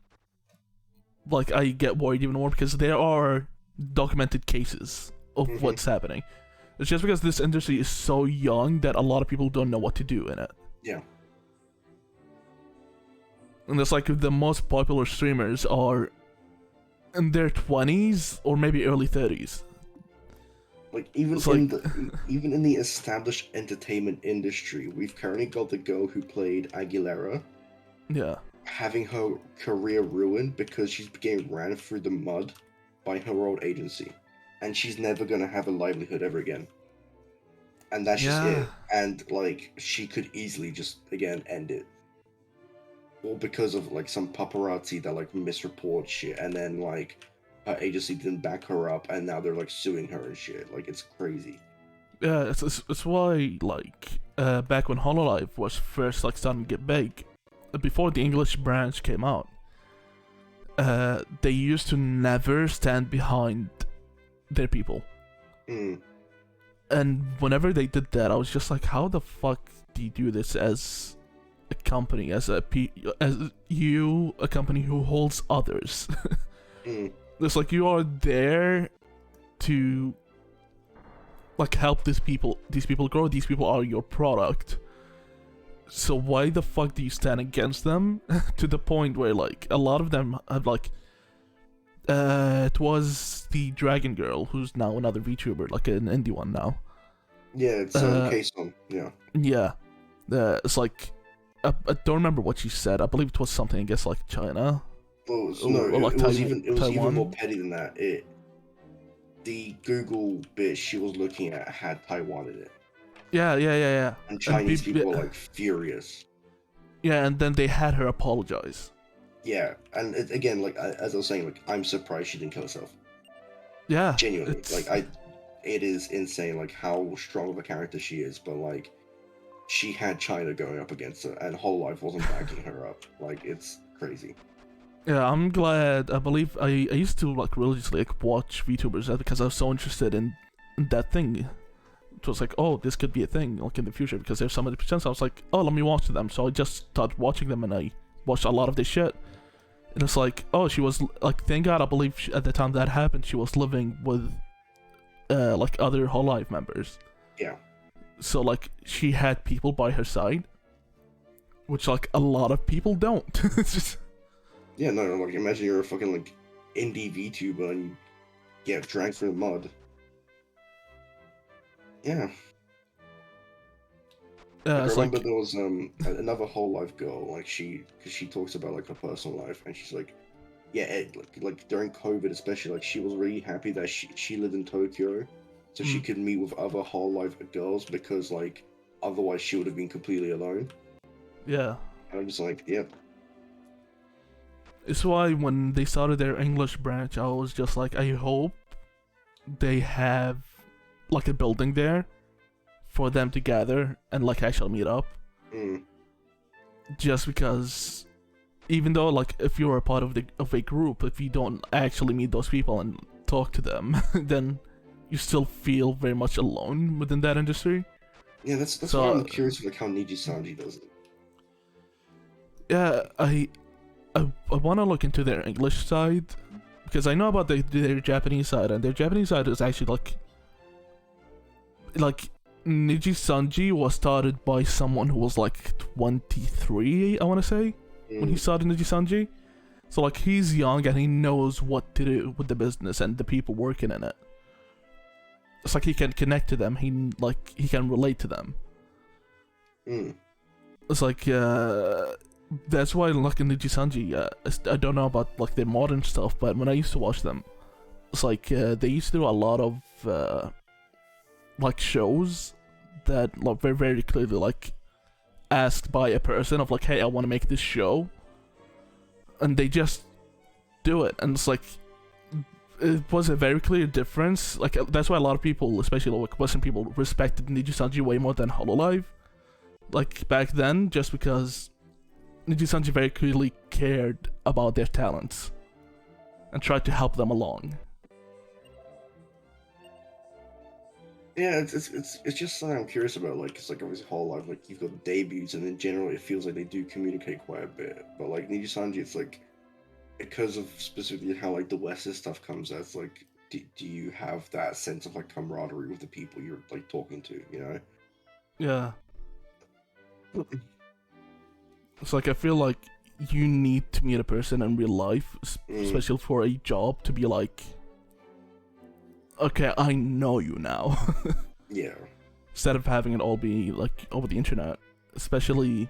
I get worried even more because there are documented cases of
Hmm.
what's happening. It's just because this industry is so young that a lot of people don't know what to do in it.
Yeah.
And it's like the most popular streamers are in their 20s or maybe early 30s.
Like even
It's
in
like,
the even in the established entertainment industry, we've currently got the girl who played Aguilera
yeah.
having her career ruined because she's getting ran through the mud by her old agency. And she's never gonna have a livelihood ever again. And that's just
Yeah.
it. And like she could easily just again end it. All because of like some paparazzi that like misreport shit and then like her agency didn't back her up and now they're like suing her and shit. Like it's crazy.
Yeah, it's why, like, back when Hololive was first, like, starting to get big, before the English branch came out, they used to never stand behind their people.
Mm.
And whenever they did that, I was just like, how the fuck do you do this as a company, as a company who holds others?
Mm.
It's like you are there to like help these people grow. These people are your product. So why the fuck do you stand against them? To the point where like a lot of them have like it was the Dragon Girl, who's now another VTuber, like an indie one now.
Yeah, it's
Uh,
case on. Yeah.
yeah. It's like I don't remember what she said. I believe it was something I guess like China
Well, no,
or like
it was even more
Taiwan.
petty than that. It the Google bit she was looking at had Taiwan in it,
Yeah.
and
And
Chinese people were like furious.
yeah, and then they had her apologize.
Yeah, and again, like as I was saying, like I'm surprised she didn't kill herself.
Yeah,
Genuinely,
it's
like it is insane, like how strong of a character she is. But like, she had China going up against her, and Whole Life wasn't backing her up. Like it's crazy.
yeah. I'm glad. I believe I used to like religiously like watch VTubers because I was so interested in that thing. It was like, oh, this could be a thing like in the future because there's so many percent. I was like, oh, let me watch them. So I just started watching them and I watched a lot of this shit. And it's like, oh, she was like, thank God, I believe at the time that happened, she was living with like other Whole Life members.
Yeah.
So like she had people by her side, which like a lot of people don't. It's just
Yeah, no, like imagine you're a fucking like indie VTuber and you get dragged through the mud. Yeah. Like I
it's
remember
like
there was another Whole Life girl, like because she talks about like her personal life, and she's like, yeah, like during COVID especially, like she was really happy that she lived in Tokyo so she could meet with other Hololive girls, because like otherwise she would have been completely alone.
Yeah.
And I'm just like, yeah.
It's why when they started their English branch, I was just like, I hope they have like a building there for them to gather and like actually meet up. Just because, even though like if you're a part of a group, if you don't actually meet those people and talk to them, then you still feel very much alone within that industry.
Yeah, that's why I'm curious like how Nijisanji does it.
Yeah, I want to look into their English side, because I know about their Japanese side, and their Japanese side is actually like Nijisanji was started by someone who was like 23, I want to say, when he started Nijisanji. So like he's young and he knows what to do with the business and the people working in it. It's like he can connect to them. He can relate to them. It's like that's why like in Nijisanji, I don't know about like their modern stuff, but when I used to watch them, it's like they used to do a lot of like shows that like very very clearly like asked by a person of like, hey, I want to make this show, and they just do it, and it's like it was a very clear difference. Like that's why a lot of people, especially like Western people, respected Nijisanji way more than Hololive. Like back then, just because Nijisanji very clearly cared about their talents and tried to help them along.
Yeah, it's just something I'm curious about. Like, it's like obviously Hololive, like you've got debuts, and in general, it feels like they do communicate quite a bit. But like Nijisanji, it's like because of specifically how like the Western stuff comes out. It's like, do you have that sense of like camaraderie with the people you're like talking to? You know?
Yeah. It's like I feel like you need to meet a person in real life, especially for a job, to be like, okay, I know you now.
Yeah.
Instead of having it all be like over the internet, especially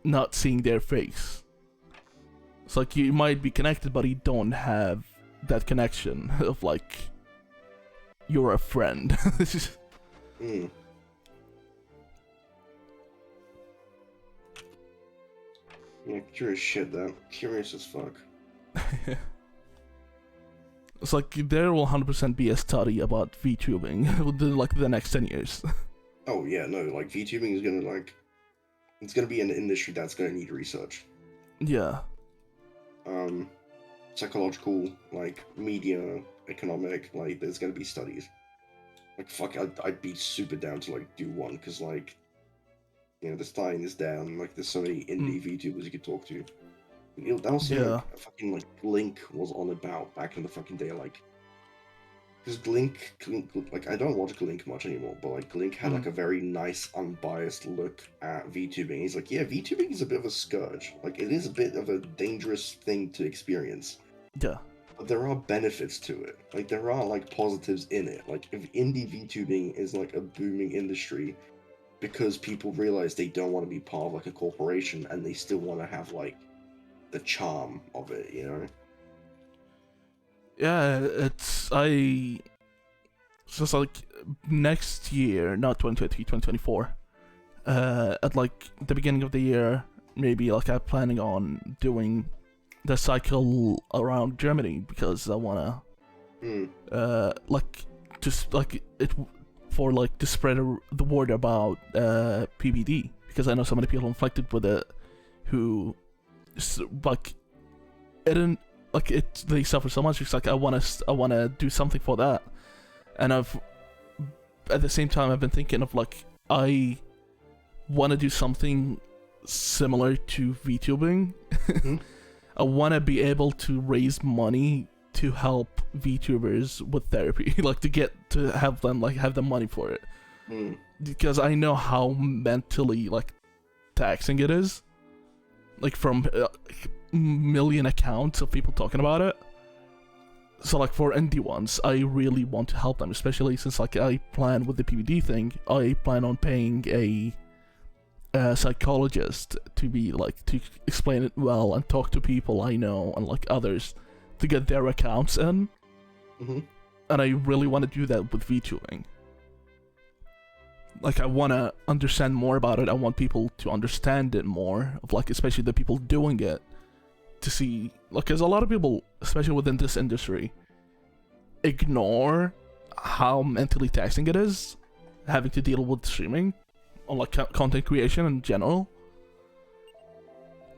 not seeing their face. It's like you might be connected, but you don't have that connection of like you're a friend.
Yeah, curious shit though. Curious as fuck.
It's like there will 100% be a study about VTubing within like the next 10 years.
Oh yeah, no, like VTubing is gonna like, it's gonna be an industry that's gonna need research.
Yeah.
Psychological, like media, economic, like there's gonna be studies. Like fuck, I'd be super down to like do one, because like, you know, the studying is down. Like there's so many indie VTubers you could talk to. You know, that was like a fucking like Link was on about back in the fucking day, like, because Glink, like I don't watch Glink much anymore, but like Glink had like a very nice unbiased look at VTubing. He's like, yeah, VTubing is a bit of a scourge. Like it is a bit of a dangerous thing to experience.
Yeah.
But there are benefits to it. Like there are like positives in it. Like if indie VTubing is like a booming industry, because people realize they don't want to be part of like a corporation and they still want to have like the charm of it, you know?
Yeah, it's just like next year, not 2023, 2024. At like the beginning of the year, maybe like I'm planning on doing the cycle around Germany, because I wanna like just like it for like to spread the word about PBD, because I know so many people infected with it who like it didn't like it, they suffer so much. It's like I wanna do something for that, and at the same time I've been thinking of like I wanna do something similar to VTubing. I wanna be able to raise money to help VTubers with therapy, like to have them money for it, because I know how mentally like taxing it is, like from million accounts of people talking about it. So like for indie ones, I really want to help them, especially since like I plan with the PBD thing, I plan on paying a psychologist to be like to explain it well and talk to people I know and like others to get their accounts in. and I really want to do that with VTubing. Like, I want to understand more about it. I want people to understand it more, of like, especially the people doing it, to see, like, because a lot of people, especially within this industry, ignore how mentally taxing it is having to deal with streaming, or like content creation in general.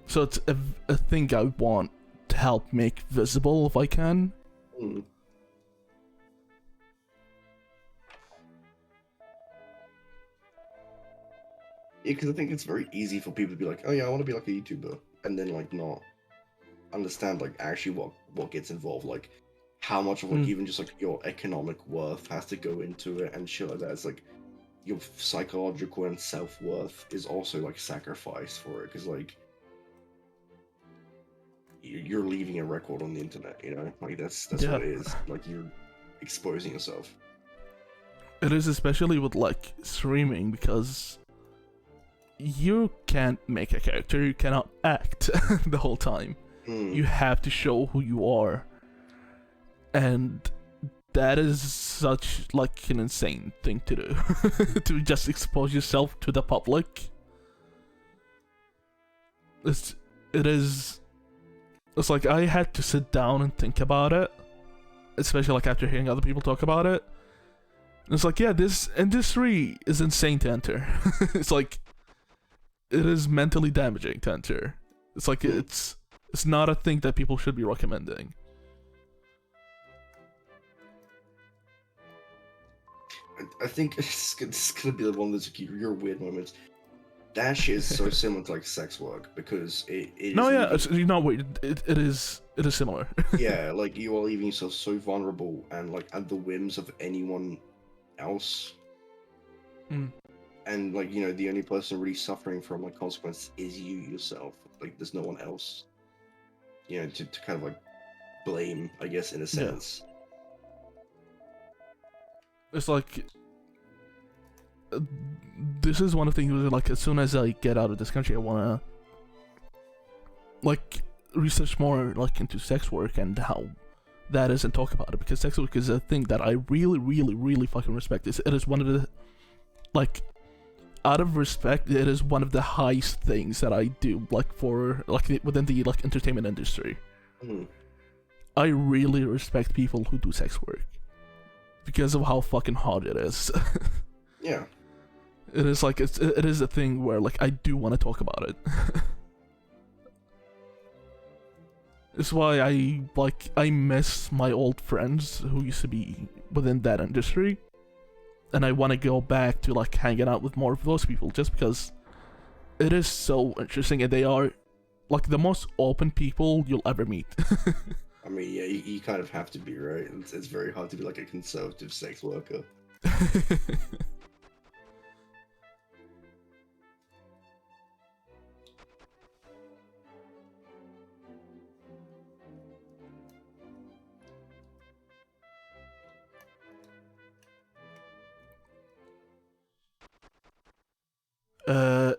So it's a thing I want to help make visible if I can.
Mm. Yeah, because I think it's very easy for people to be like, oh yeah, I want to be like a YouTuber, and then like not understand like actually what gets involved, like how much of like even just like your economic worth has to go into it and shit like that. It's like your psychological and self-worth is also like sacrificed for it, because like you're leaving a record on the internet, you know, like that's
Yeah.
what it is. Like you're exposing yourself.
It is, especially with like streaming, because you can't make a character, you cannot act the whole time. You have to show who you are, and that is such like an insane thing to do. To just expose yourself to the public. It's like I had to sit down and think about it, especially like after hearing other people talk about it. And it's like, yeah, this industry is insane to enter. It's like, it is mentally damaging to enter. It's like, it's not a thing that people should be recommending.
I think it's gonna be one of those your weird moments. That shit is so similar to like sex work, because it
No,
is
yeah,
leaving,
it's, you know, wait, it is similar.
yeah, like you are leaving yourself so vulnerable and like at the whims of anyone else. And like, you know, the only person really suffering from like consequence is you yourself. Like there's no one else, you know, to kind of like blame, I guess, in a sense.
It's like, this is one of the things where, like, as soon as I get out of this country, I wanna like research more like into sex work and how that is, and talk about it, because sex work is a thing that I really, really, really fucking respect. It is one of the, like, out of respect, it is one of the highest things that I do, like, for like within the like entertainment industry. I really respect people who do sex work because of how fucking hard it is.
Yeah.
It is like, it is a thing where like I do want to talk about it. It's why I miss my old friends who used to be within that industry, and I want to go back to like hanging out with more of those people, just because it is so interesting, and they are like the most open people you'll ever meet.
I mean, yeah, you kind of have to be, right? It's very hard to be like a conservative sex worker.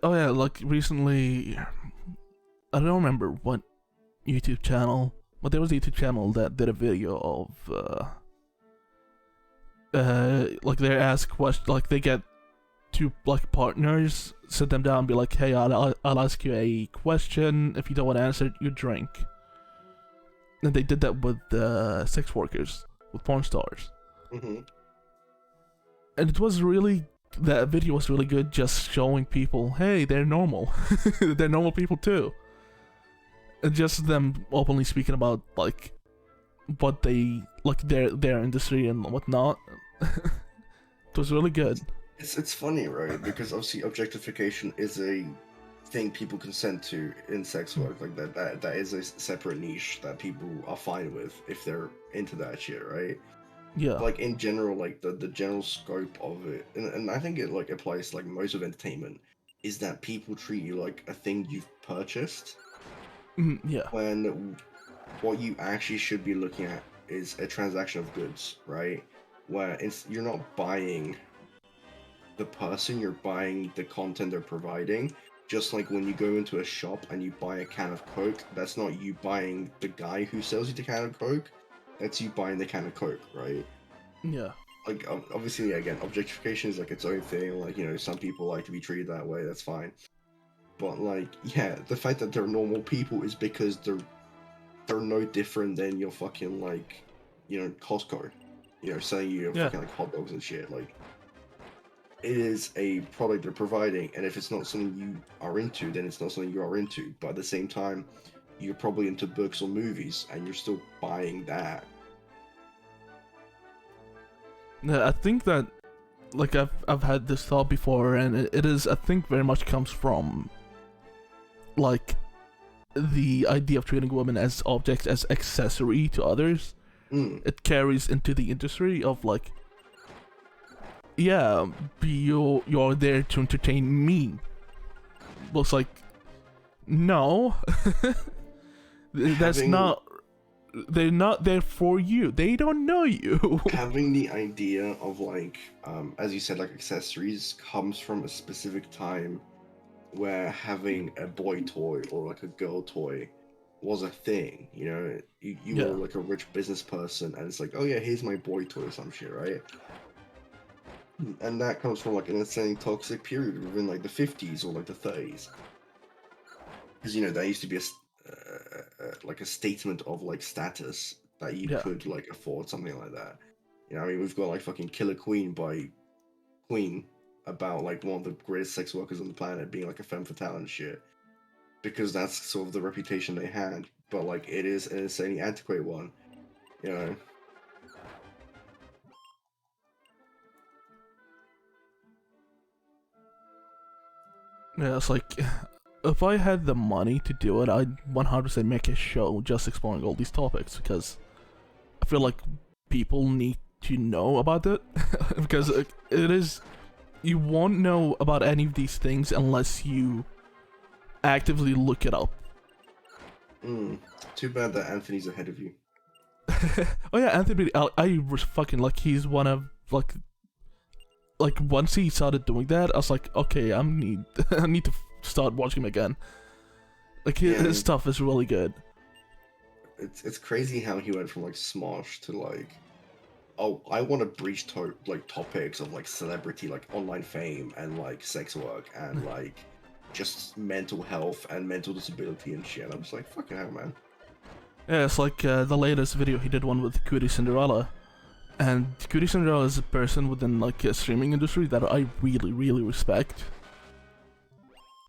Oh yeah, like recently, I don't remember what YouTube channel, but there was a YouTube channel that did a video of like they ask questions, like they get two like partners, sit them down, and be like, hey, I'll ask you a question. If you don't want to answer it, you drink. And they did that with sex workers, with porn stars. And it was really, that video was really good, just showing people, hey, they're normal. They're normal people too. And just them openly speaking about like what they like, their industry and whatnot. It was really good.
It's funny, right? Because obviously objectification is a thing people consent to in sex work. Like that is a separate niche that people are fine with if they're into that shit, right?
Yeah.
Like in general, like the general scope of it, and I think it like applies to like most of entertainment, is that people treat you like a thing you've purchased.
Yeah.
When what you actually should be looking at is a transaction of goods, right? Where you're not buying the person, you're buying the content they're providing. Just like when you go into a shop and you buy a can of Coke, that's not you buying the guy who sells you the can of Coke, that's you buying the can of Coke, right?
Yeah.
Like obviously, yeah, again, objectification is like its own thing. Like, you know, some people like to be treated that way. That's fine. But like, yeah, the fact that they're normal people is because they're no different than your fucking like, you know, Costco. You know, selling you
Yeah.
fucking like hot dogs and shit. Like, it is a product they're providing, and if it's not something you are into, then it's not something you are into. But at the same time, you're probably into books or movies, and you're still buying that.
Yeah, I think that, like, I've had this thought before, and it is, I think, very much comes from, like, the idea of treating women as objects, as accessory to others. It carries into the industry of, like, yeah, you're there to entertain me. Well, it's like, no, that's
Having-
not. They're not there for you. They don't know you.
Having the idea of like, as you said, like accessories comes from a specific time where having a boy toy or like a girl toy was a thing. You know, you
Yeah.
were like a rich business person, and it's like, oh yeah, here's my boy toy or some shit, right? And that comes from like an insane toxic period within like the 50s or like the 30s, because you know there used to be like a statement of like status that you
Yeah.
could like afford something like that. You know, I mean, we've got like fucking Killer Queen by Queen about like one of the greatest sex workers on the planet being like a femme fatale and shit, because that's sort of the reputation they had. But like, it is an insanely antiquated one, you know.
Yeah, it's like, if I had the money to do it, I'd 100% make a show just exploring all these topics, because I feel like people need to know about it. Because it is, you won't know about any of these things unless you actively look it up.
Too bad that Anthony's ahead of you.
Oh yeah, Anthony, I was fucking like, he's one of like once he started doing that, I was like, okay, I need to start watching him again. Like his stuff is really good.
It's crazy how he went from like Smosh to like, oh, I want to breach like topics of like celebrity, like online fame and like sex work and like just mental health and mental disability and shit. I'm just like, fucking hell, man.
Yeah, it's like the latest video he did one with Cutie Cinderella, and Cutie Cinderella is a person within like a streaming industry that I really, really respect.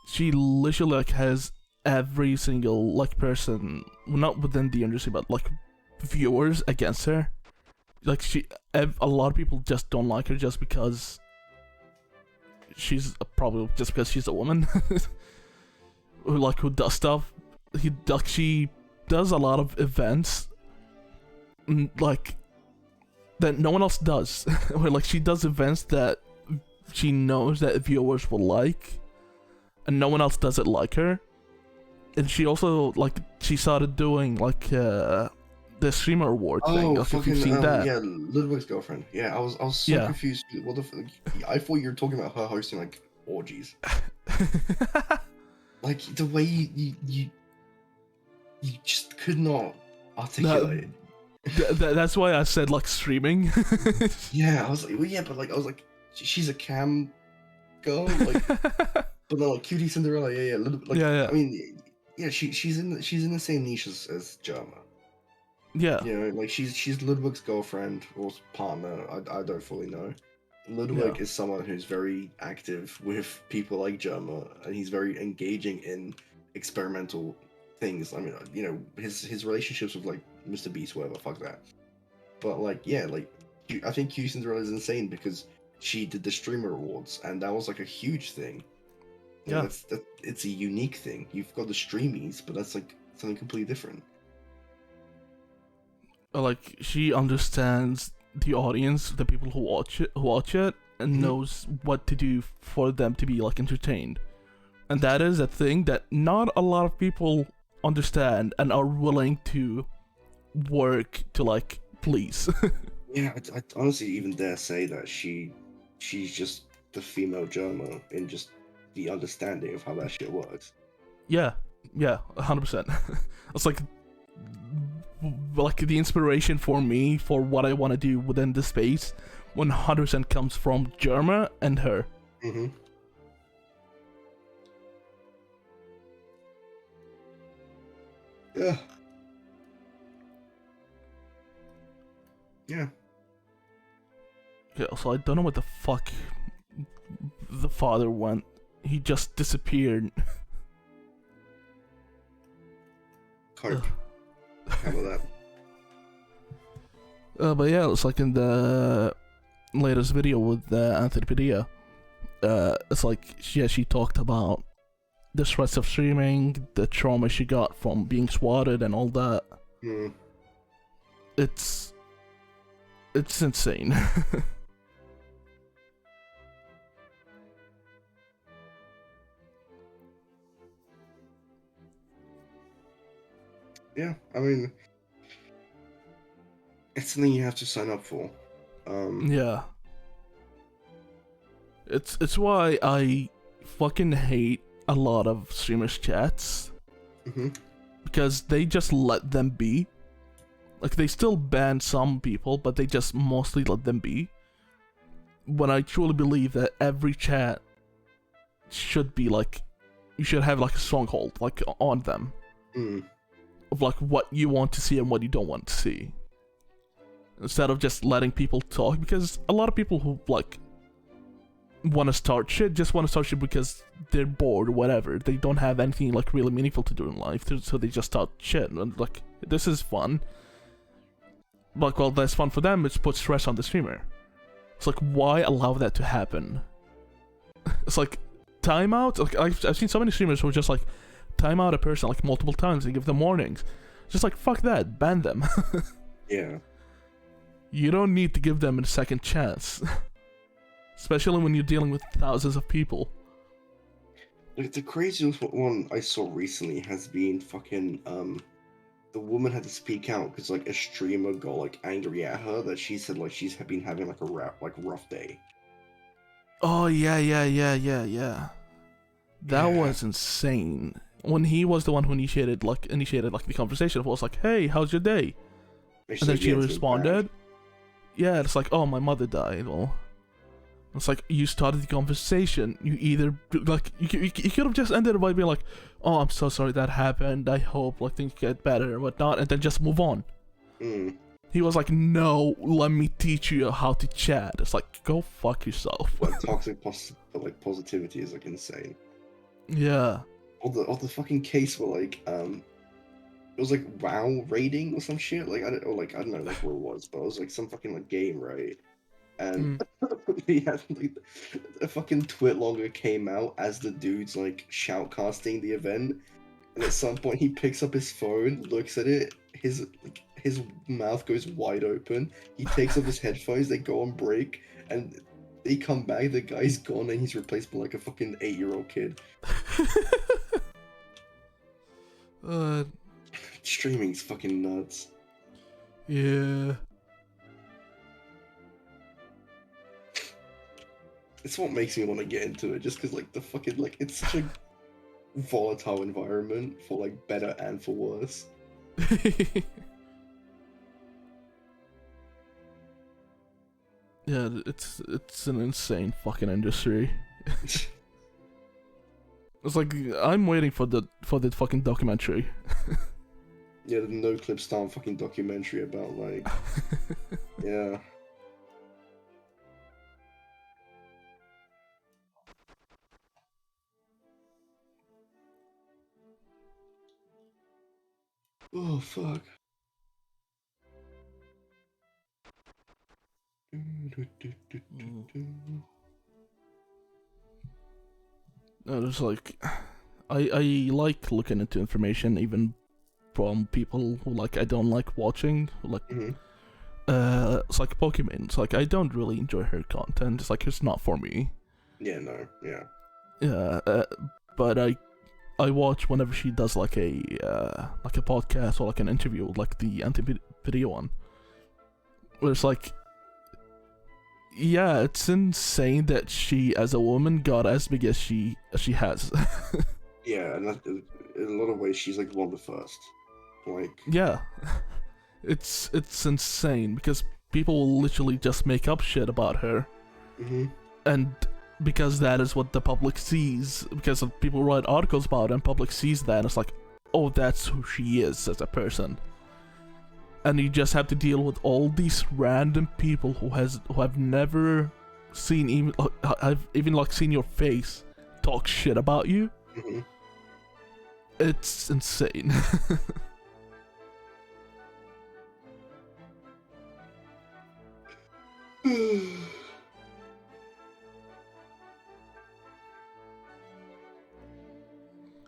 She literally like has every single like person, well, not within the industry, but like viewers against her. Like a lot of people just don't like her just because she's probably just because she's a woman. Who does stuff. She does a lot of events, like, that no one else does. Where like she does events that she knows that viewers will like, and no one else does it like her. And she also like she started doing like the streamer award thing. Like, if you've seen that.
Yeah, Ludwig's girlfriend. Yeah, I was so confused. What the fuck? I thought you were talking about her hosting like orgies. Like the way you just could not articulate.
That's why I said like streaming.
Yeah, I was like, well, yeah, but like I was like, she's a cam girl, like, but then like Cutie Cinderella, yeah, like,
yeah.
I mean, yeah, she's in the same niche as Germa.
Yeah.
You know, like she's Ludwig's girlfriend or partner. I don't fully know. Ludwig is someone who's very active with people like Germa, and he's very engaging in experimental things. I mean, you know, his relationships with like Mr. Beast, whatever, fuck that. But like, yeah, like I think Q Cinderella is insane because she did the streamer awards, and that was like a huge thing.
Yeah,
it's a unique thing. You've got the streamies, but that's like something completely different.
Like she understands the audience, the people who watch it, and knows what to do for them to be like entertained. And that is a thing that not a lot of people understand and are willing to work to like please.
Yeah, I honestly even dare say that she's just the female Germa in just the understanding of how that shit works.
Yeah, 100%. It's like like the inspiration for me for what I want to do within the space 100% comes from Germa and her.
Mm-hmm. Yeah. Yeah.
Yeah, so I don't know what the fuck the father went. He just disappeared.
Cope. How about that?
But yeah, it's like in the latest video with Anthony Padilla. It's like she talked about the stress of streaming, the trauma she got from being swatted, and all that.
Mm.
It's insane.
Yeah, I mean, it's something you have to sign up for.
Yeah. It's why I fucking hate a lot of streamers' chats.
Mm-hmm.
Because they just let them be. Like, they still ban some people, but they just mostly let them be. When I truly believe that every chat should be like, you should have like a stronghold, like on them.
Mm.
Of like what you want to see and what you don't want to see. Instead of just letting people talk, because a lot of people who like want to start shit just want to start shit because they're bored or whatever. They don't have anything like really meaningful to do in life, so they just start shit and like, this is fun. Like, well, that's fun for them. It's put stress on the streamer. It's like, why allow that to happen? It's like timeout. Like I've seen so many streamers who are just like time out a person like multiple times and give them warnings. Just like, fuck that, ban them.
Yeah.
You don't need to give them a second chance. Especially when you're dealing with thousands of people.
Like, the craziest one I saw recently has been fucking, the woman had to speak out because, like, a streamer got, like, angry at her that she said, like, she's been having, like, a rough day.
Oh, yeah. That was insane. When he was the one who initiated the conversation, it was like, hey, how's your day? And then she responded, yeah, it's like, oh, my mother died. Well, it's like, you started the conversation. You either, like, you could have just ended it by being like, oh, I'm so sorry that happened. I hope, like, things get better and whatnot, and then just move on.
Mm.
He was like, no, let me teach you how to chat. It's like, go fuck yourself.
Like, toxic positivity is, like, insane.
Yeah.
Or the fucking case where, like, it was like WoW raiding or some shit. Like, I don't know like what it was, but it was like some fucking like game, right? And he had like a fucking twit longer came out as the dude's like shoutcasting the event, and at some point he picks up his phone, looks at it, his mouth goes wide open. He takes off his headphones, they go on break, and they come back. The guy's gone, and he's replaced by like a fucking 8-year-old kid. Streaming's fucking nuts.
Yeah.
It's what makes me want to get into it, just because like the fucking like it's such a volatile environment for like better and for worse.
Yeah, it's an insane fucking industry. It's like, I'm waiting for the fucking documentary.
Yeah, the No Clip Star fucking documentary about like yeah. Oh fuck.
It's like, I like looking into information even from people who like I don't like watching, who like it's like Pokimane. It's like, I don't really enjoy her content. It's like, it's not for me.
Yeah, no, yeah.
Yeah, but I watch whenever she does like a podcast or like an interview, like the anti-video one, where it's like, yeah, it's insane that she as a woman got as big as she has.
Yeah, and that, in a lot of ways she's like one of the first. Like,
yeah. it's insane because people will literally just make up shit about her, and because that is what the public sees, because of people write articles about it and public sees that, and it's like, oh, that's who she is as a person. And you just have to deal with all these random people who have never seen even like seen your face talk shit about you. It's insane.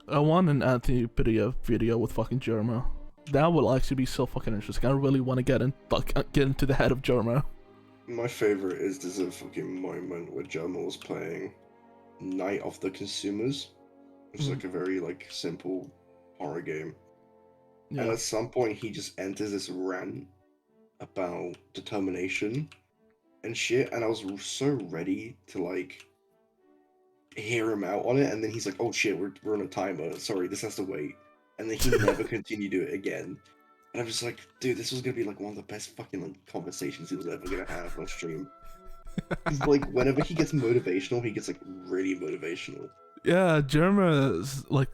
I want an Antipedia video with fucking Germa. That will actually be so fucking interesting. I really want to get into the head of Germa.
My favorite is there's a fucking moment where Germa was playing Night of the Consumers, which is like a very like simple horror game. Yeah. And at some point he just enters this rant about determination and shit, and I was so ready to like hear him out on it, and then he's like, oh shit, we're on a timer, sorry, this has to wait. And then he never continued to do it again. And I'm just like, dude, this was gonna be like one of the best fucking like conversations he was ever gonna have on stream. He's like, whenever he gets motivational, he gets like really motivational.
Yeah, Germa is like,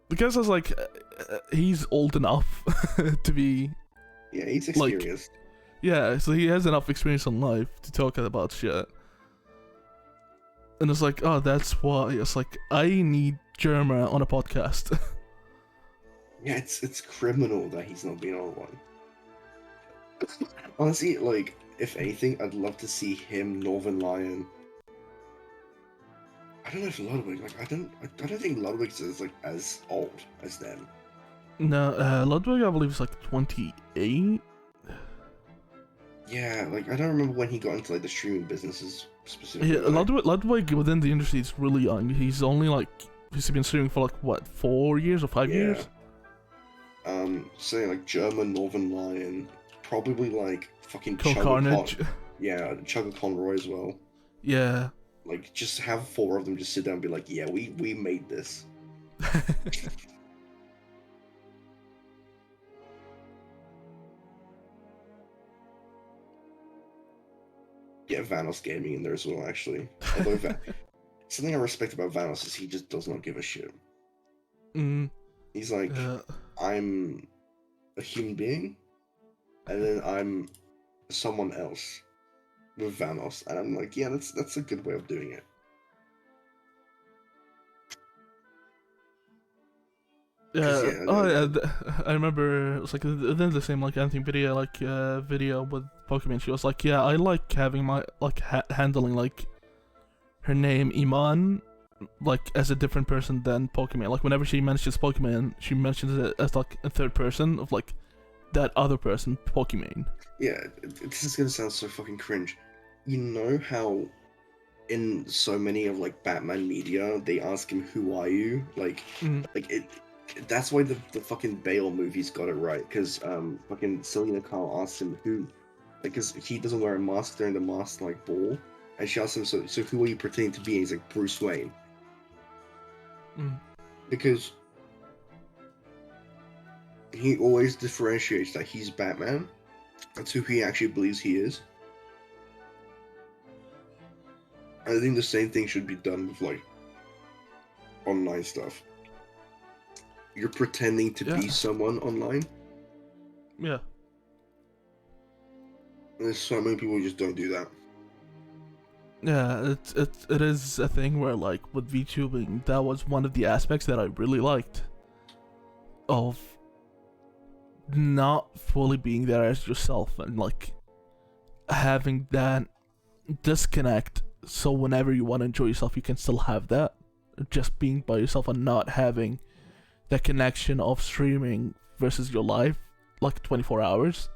because I was like, he's old enough to be.
Yeah, he's experienced.
Like, yeah, so he has enough experience in life to talk about shit. And it's like, oh, that's why. It's like, I need Germa on a podcast.
Yeah, it's criminal that he's not been on one. Honestly, like, if anything, I'd love to see him, Northern Lion. I don't know if Ludwig, like, I don't think Ludwig is like as old as them.
No, Ludwig, I believe, is like 28.
Yeah, like, I don't remember when he got into like the streaming businesses specifically.
Yeah, Ludwig within the industry is really young. He's only like, he's been streaming for like what, 4 years or 5 years?
Saying like German, Northern Lion, probably like fucking
Carnage.
Yeah, Chugga Conroy as well.
Yeah.
Like, just have 4 of them just sit down and be like, yeah, we made this. Get Vanos Gaming in there as well, actually. Although something I respect about Vanos is he just does not give a shit. He's like, I'm a human being, and then I'm someone else with Vanos, and I'm like, yeah, that's a good way of doing it.
Yeah, I remember it was like then the same like Antipedia video with Pokemon. She was like, yeah, I like having my like handling like her name Iman like as a different person than Pokemon. Like whenever she mentions Pokemon, she mentions it as like a third person of like that other person, Pokemon.
Yeah, this is gonna sound so fucking cringe. You know how in so many of like Batman media they ask him, "Who are you?" Like it. That's why the fucking Bale movies got it right, because fucking Selena Kyle asked him who, like, because he doesn't wear a mask during the mask like ball, and she asked him, so who are you pretending to be? And he's like, Bruce Wayne. Because he always differentiates that he's Batman. That's who he actually believes he is. I think the same thing should be done with like online stuff. You're pretending to be someone online.
Yeah.
There's so many people who just don't do that.
Yeah, it is a thing where like with VTubing, that was one of the aspects that I really liked. Of not fully being there as yourself and like having that disconnect, so whenever you want to enjoy yourself you can still have that. Just being by yourself and not having the connection of streaming versus your life like 24 hours,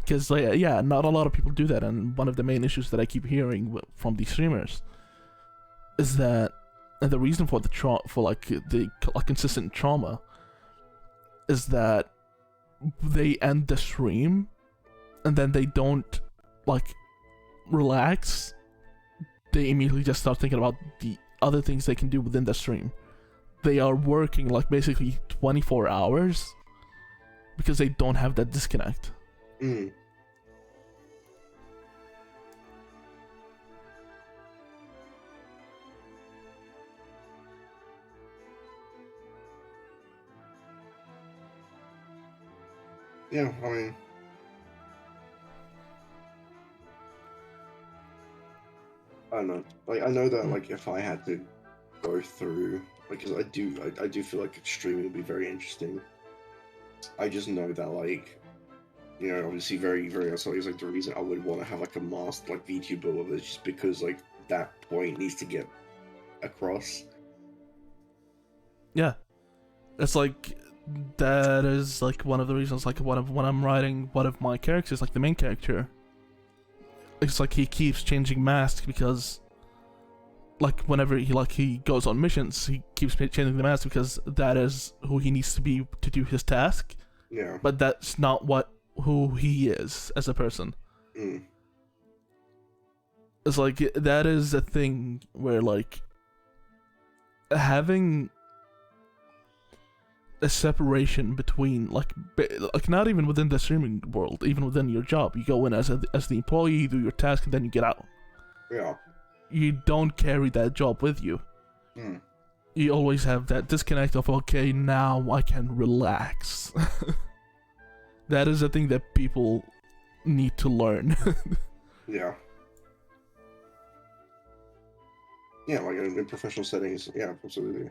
because like, yeah, not a lot of people do that. And one of the main issues that I keep hearing from these streamers is that, and the reason for the consistent trauma is that they end the stream and then they don't like relax, they immediately just start thinking about the other things they can do within the stream. They are working like basically 24 hours because they don't have that disconnect.
Mm. Yeah, I mean, I don't know. Like, I know that like if I had to go through, because I do feel like streaming would be very interesting. I just know that like, you know, obviously very very outside is like the reason I would want to have like a master like VTuber of it, just because like that point needs to get across.
Yeah, it's like that is like one of the reasons. Like when I'm writing one of my characters, like the main character, it's like he keeps changing masks because, like whenever he goes on missions, he keeps changing the mask because that is who he needs to be to do his task.
Yeah.
But that's not who he is as a person.
Mm.
It's like that is a thing where like having a separation between like not even within the streaming world, even within your job, you go in as the employee, you do your task, and then you get out.
Yeah.
You don't carry that job with you.
Mm.
You always have that disconnect of, okay, now I can relax. That is a thing that people need to learn.
Yeah. Yeah, like in professional settings, yeah, absolutely.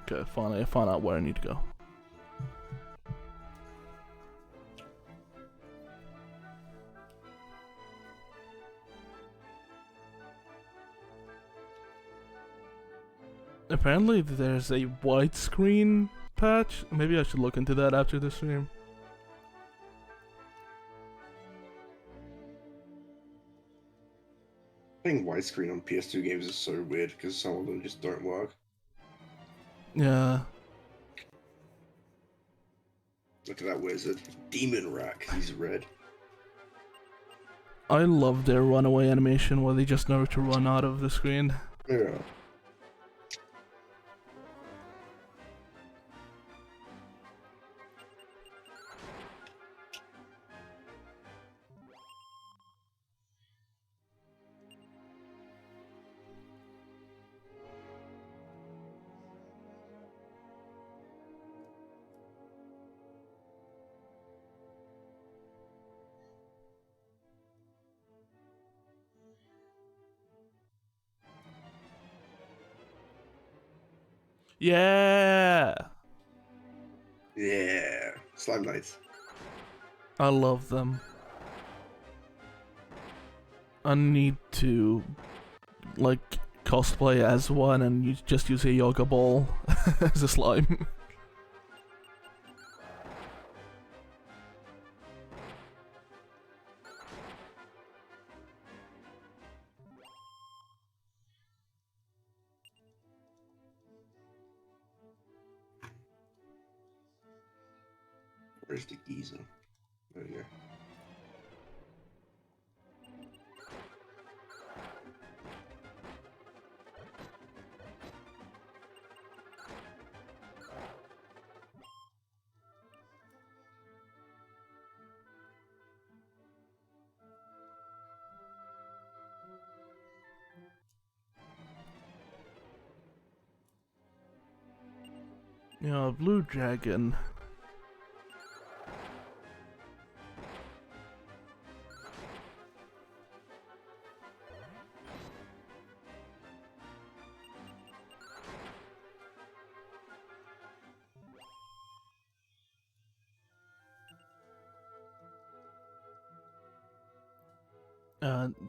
Okay, finally I found out where I need to go. Apparently there's a widescreen patch. Maybe I should look into that after the stream.
I think widescreen on PS2 games is so weird because some of them just don't work.
Yeah.
Look at that wizard. Demon Rack. He's red.
I love their runaway animation where they just know to run out of the screen.
Yeah.
Yeah!
Yeah. Slime Knights.
I love them. I need to, like, cosplay as one and just use a yoga ball as a slime.
Where's the Giza? There you go.
Yeah, Blue Dragon.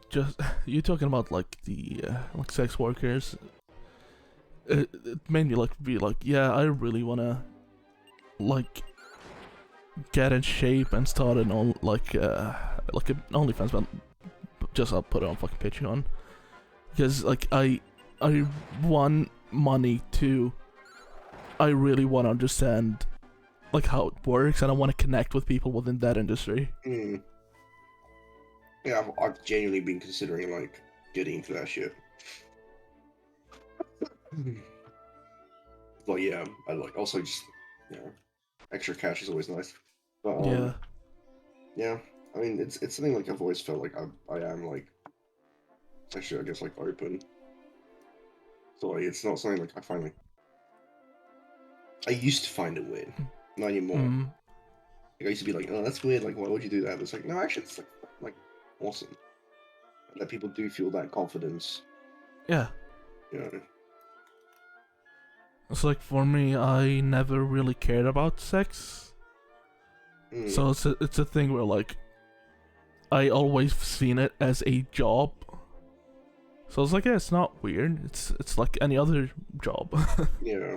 Just you talking about like the like sex workers. It made me like be like, yeah, I really wanna like get in shape and start an on like an OnlyFans, but just I'll put it on fucking Patreon because like I want money to. I really want to understand like how it works, and I want to connect with people within that industry.
Mm. Yeah, I've genuinely been considering like getting into that shit. But yeah, I like also just extra cash is always nice. But
Yeah.
yeah, I mean it's something like I've always felt like I am like actually I guess like open. So like it's not something like I find like I used to find it weird, not anymore.
Mm.
Like, I used to be like, oh, that's weird. Like, why would you do that? But it's like, no, actually, it's like awesome that people do feel that confidence.
Yeah.
You know.
It's like for me, I never really cared about sex,
Mm.
so it's a thing where like I always seen it as a job. So it's like, yeah, it's not weird. It's like any other job.
Yeah.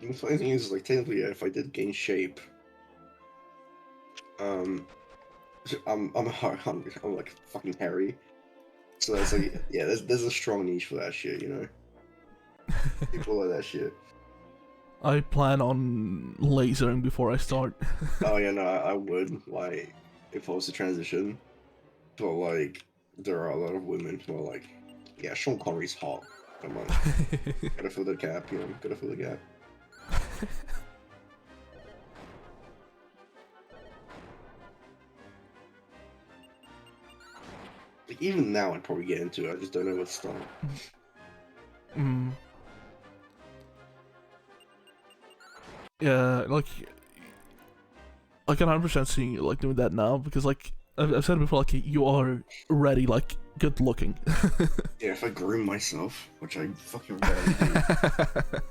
The funny thing is, like, technically, yeah, if I did gain shape, um, I'm like fucking hairy. So it's like, yeah, there's a strong niche for that shit, you know. People like that shit.
I plan on lasering before I start.
Oh yeah, no, I would like if I was to transition, but like there are a lot of women who are like, yeah, Sean Connery's hot. I'm like, gotta fill the gap, you know, gotta fill the gap. Like even now, I'd probably get into it. I just don't know where to start.
Mm. Yeah, like I can 100% see you like doing that now because like I've said before, like you are already like good looking.
Yeah, if I groom myself, which I fucking rarely do.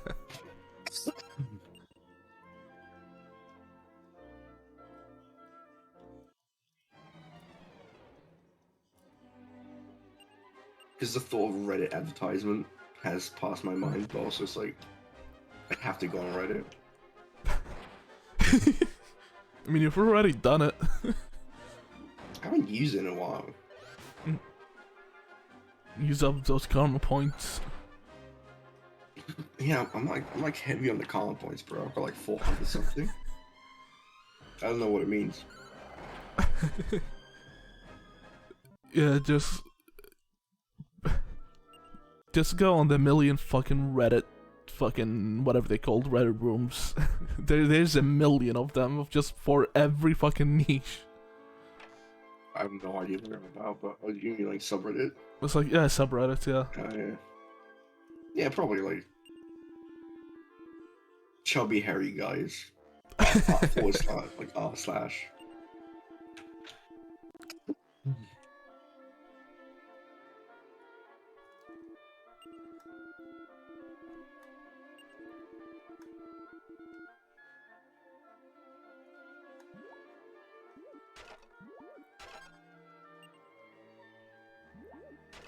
Because the thought of Reddit advertisement has passed my mind, but also it's like I have to go on Reddit.
I mean, you've already done it.
I haven't used it in a while.
Use up those karma points.
Yeah, I'm like heavy on the karma points, bro. I've got like 400 something. I don't know what it means.
Yeah, just go on the million fucking Reddit, fucking whatever they called Reddit rooms. There's a million of them, of just for every fucking niche.
I have no idea what I'm about, but you mean like subreddit?
It's like, yeah, subreddits, yeah.
Yeah. Yeah, probably like chubby hairy guys. Forward slash like r slash.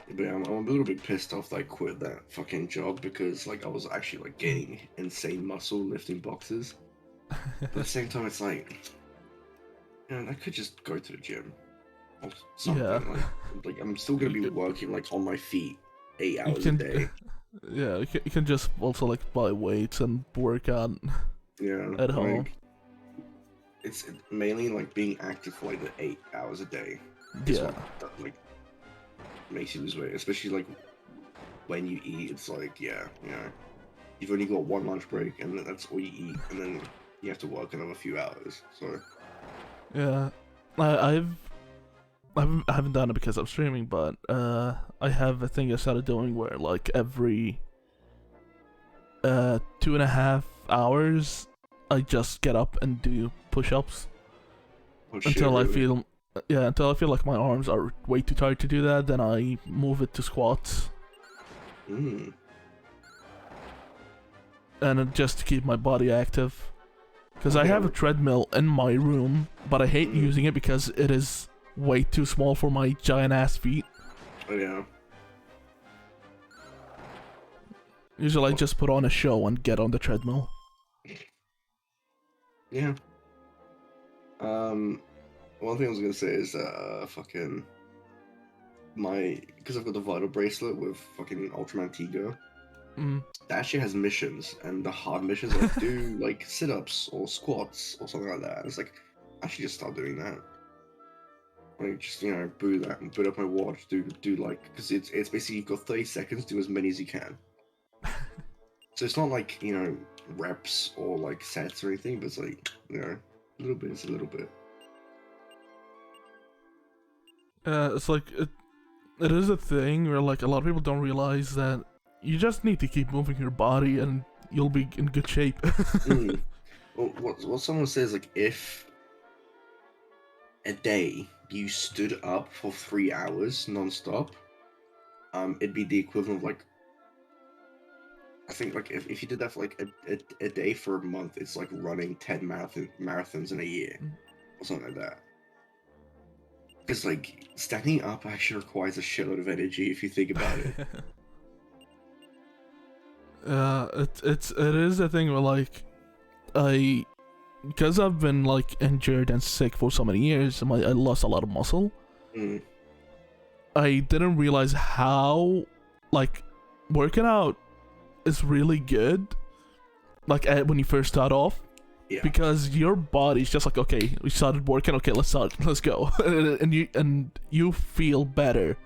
But yeah, I'm a little bit pissed off that I quit that fucking job because like I was actually like gaining insane muscle lifting boxes. But at the same time, it's like, you know, I could just go to the gym or something.
Yeah.
Like I'm still gonna be working like on my feet 8
You
hours a
can,
day.
yeah, you can just also like buy weights and work out
Yeah,
at home.
like it's mainly like being active for like the 8 hours a day. Is
Yeah.
what that, like makes you lose weight, especially like when you eat. It's like you've only got one lunch break and that's all you eat, and then you have to work another few hours. So
Yeah, I haven't done it because I'm streaming, but I have a thing I started doing where like every 2.5 hours I just get up and do push-ups until I
really?
feel until I feel like my arms are way too tired to do that. Then I move it to squats,
Mm.
and just to keep my body active. Because I
Okay.
have a treadmill in my room, but I hate using it because it is way too small for my giant ass feet.
Oh yeah.
Usually I just put on a show and get on the treadmill.
Yeah. One thing I was gonna say is fucking because I've got the Vital bracelet with fucking Ultraman Tigo.
Mm.
That actually has missions, and the hard missions are like do like sit-ups or squats or something like that. And it's like I should just start doing that. Like just boot up my watch, do like because it's basically you've got 30 seconds, do as many as you can. So it's not like reps or like sets or anything, but it's like a little bit. It's a little bit.
It's like it is a thing where like a lot of people don't realize that you just need to keep moving your body and you'll be in good shape.
Well, what someone says, like, if a day you stood up for 3 hours non-stop, it'd be the equivalent of like, I think like if you did that for like a day for a month, it's like running 10 marathons in a year or something like that. Because like standing up actually requires a shitload of energy if you think about it.
It is a thing where like because I've been like injured and sick for so many years, I lost a lot of muscle.
Mm.
I didn't realize how like working out is really good. Like when you first start off,
Yeah.
because your body's just like, okay, we started working, okay, let's go, and you feel better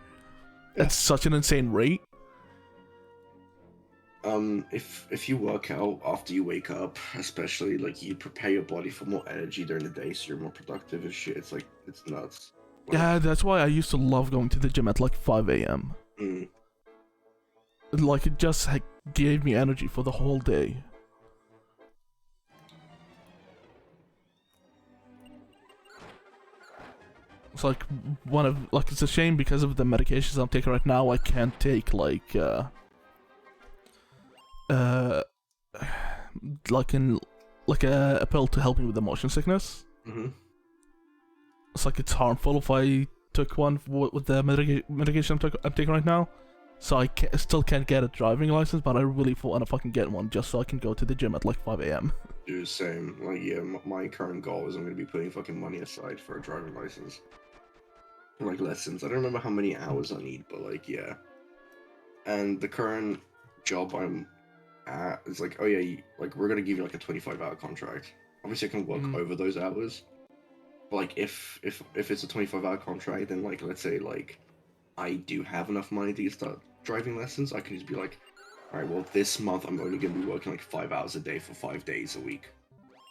at such an insane rate.
If you work out after you wake up, especially like you prepare your body for more energy during the day, so you're more productive and shit. It's like it's nuts. Like,
Yeah, that's why I used to love going to the gym at like 5 a.m.
Mm.
Like it just gave me energy for the whole day. It's like it's a shame because of the medications I'm taking right now. I can't take like a pill to help me with the motion sickness.
Mm-hmm.
It's like it's harmful if I took one with the medication I'm taking right now. So I still can't get a driving license, but I really want to fucking get one just so I can go to the gym at like 5 a.m.
Dude, same. Like, yeah, my current goal is I'm gonna be putting fucking money aside for a driving license. For, like, lessons. I don't remember how many hours I need, but like, yeah. And the current job I'm at is like, oh yeah, like we're gonna give you like a 25-hour contract. Obviously, I can work over those hours. But like, if it's a 25-hour contract, then like, let's say like, I do have enough money to start driving lessons, I can just be like, alright, well, this month I'm only going to be working like 5 hours a day for 5 days a week.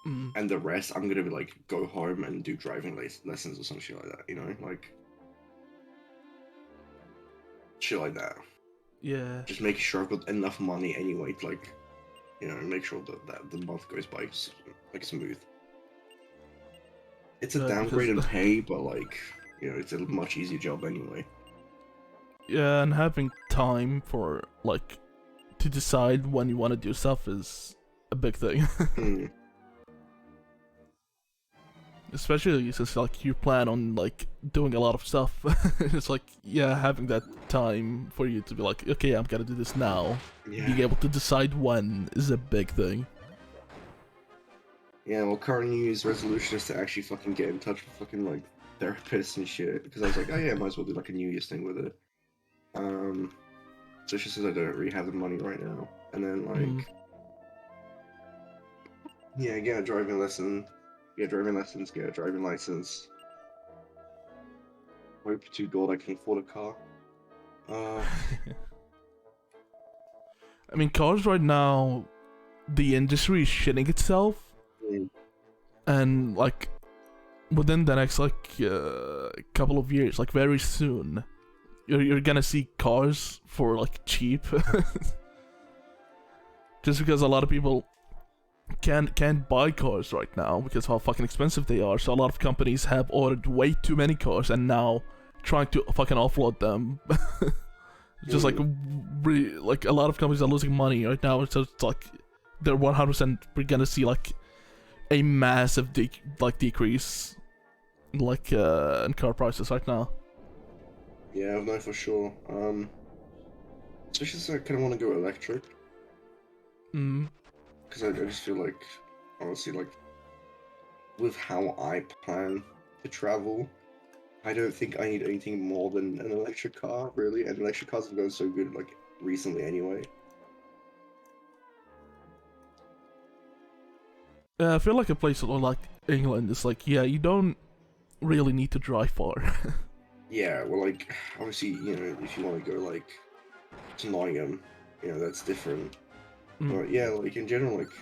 And the rest, I'm going to be like, go home and do driving lessons or some shit like that, like, shit like that.
Yeah.
Just making sure I've got enough money anyway to like, make sure that the month goes by like smooth. It's a downgrade in pay, but like, it's a much easier job anyway.
Yeah, and having time for like to decide when you want to do stuff is a big thing. Especially since like you plan on like doing a lot of stuff. It's like, yeah, having that time for you to be like, okay, I'm gonna do this now. Yeah. Being able to decide when is a big thing.
Yeah, well, current New Year's resolution is to actually fucking get in touch with fucking like therapists and shit, because I was like, oh yeah, I might as well do like a New Year's thing with it. So she says I don't really have the money right now, and then like, yeah, get a driving lesson, get driving lessons, get a driving license. Hope to God I can afford a car.
I mean, cars right now, the industry is shitting itself, and like within the next like couple of years, like very soon, you're gonna see cars for like cheap. Just because a lot of people can't buy cars right now because of how fucking expensive they are. So a lot of companies have ordered way too many cars and now trying to fucking offload them. Just like really, like a lot of companies are losing money right now. So it's like they're 100%. We're gonna see like a massive decrease, like in car prices right now.
Yeah, I know for sure. Especially since I kind of want to go electric. Because I just feel like, honestly, like, with how I plan to travel, I don't think I need anything more than an electric car, really. And electric cars have gone so good, like, recently anyway.
I feel like a place like England is like, yeah, you don't really need to drive far.
Yeah, well, like, obviously, if you want to go, like, to Nottingham, that's different. But yeah, like, in general, like,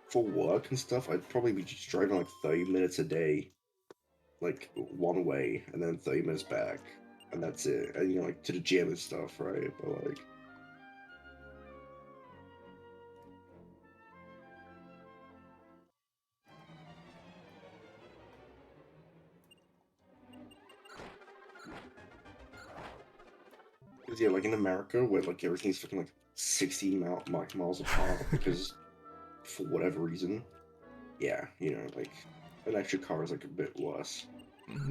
for work and stuff, I'd probably be just driving, like, 30 minutes a day, like, one way, and then 30 minutes back, and that's it. And, like, to the gym and stuff, right? But, like... Yeah, like in America, where like everything's fucking like 60 miles apart because for whatever reason, yeah, like an electric car is like a bit worse.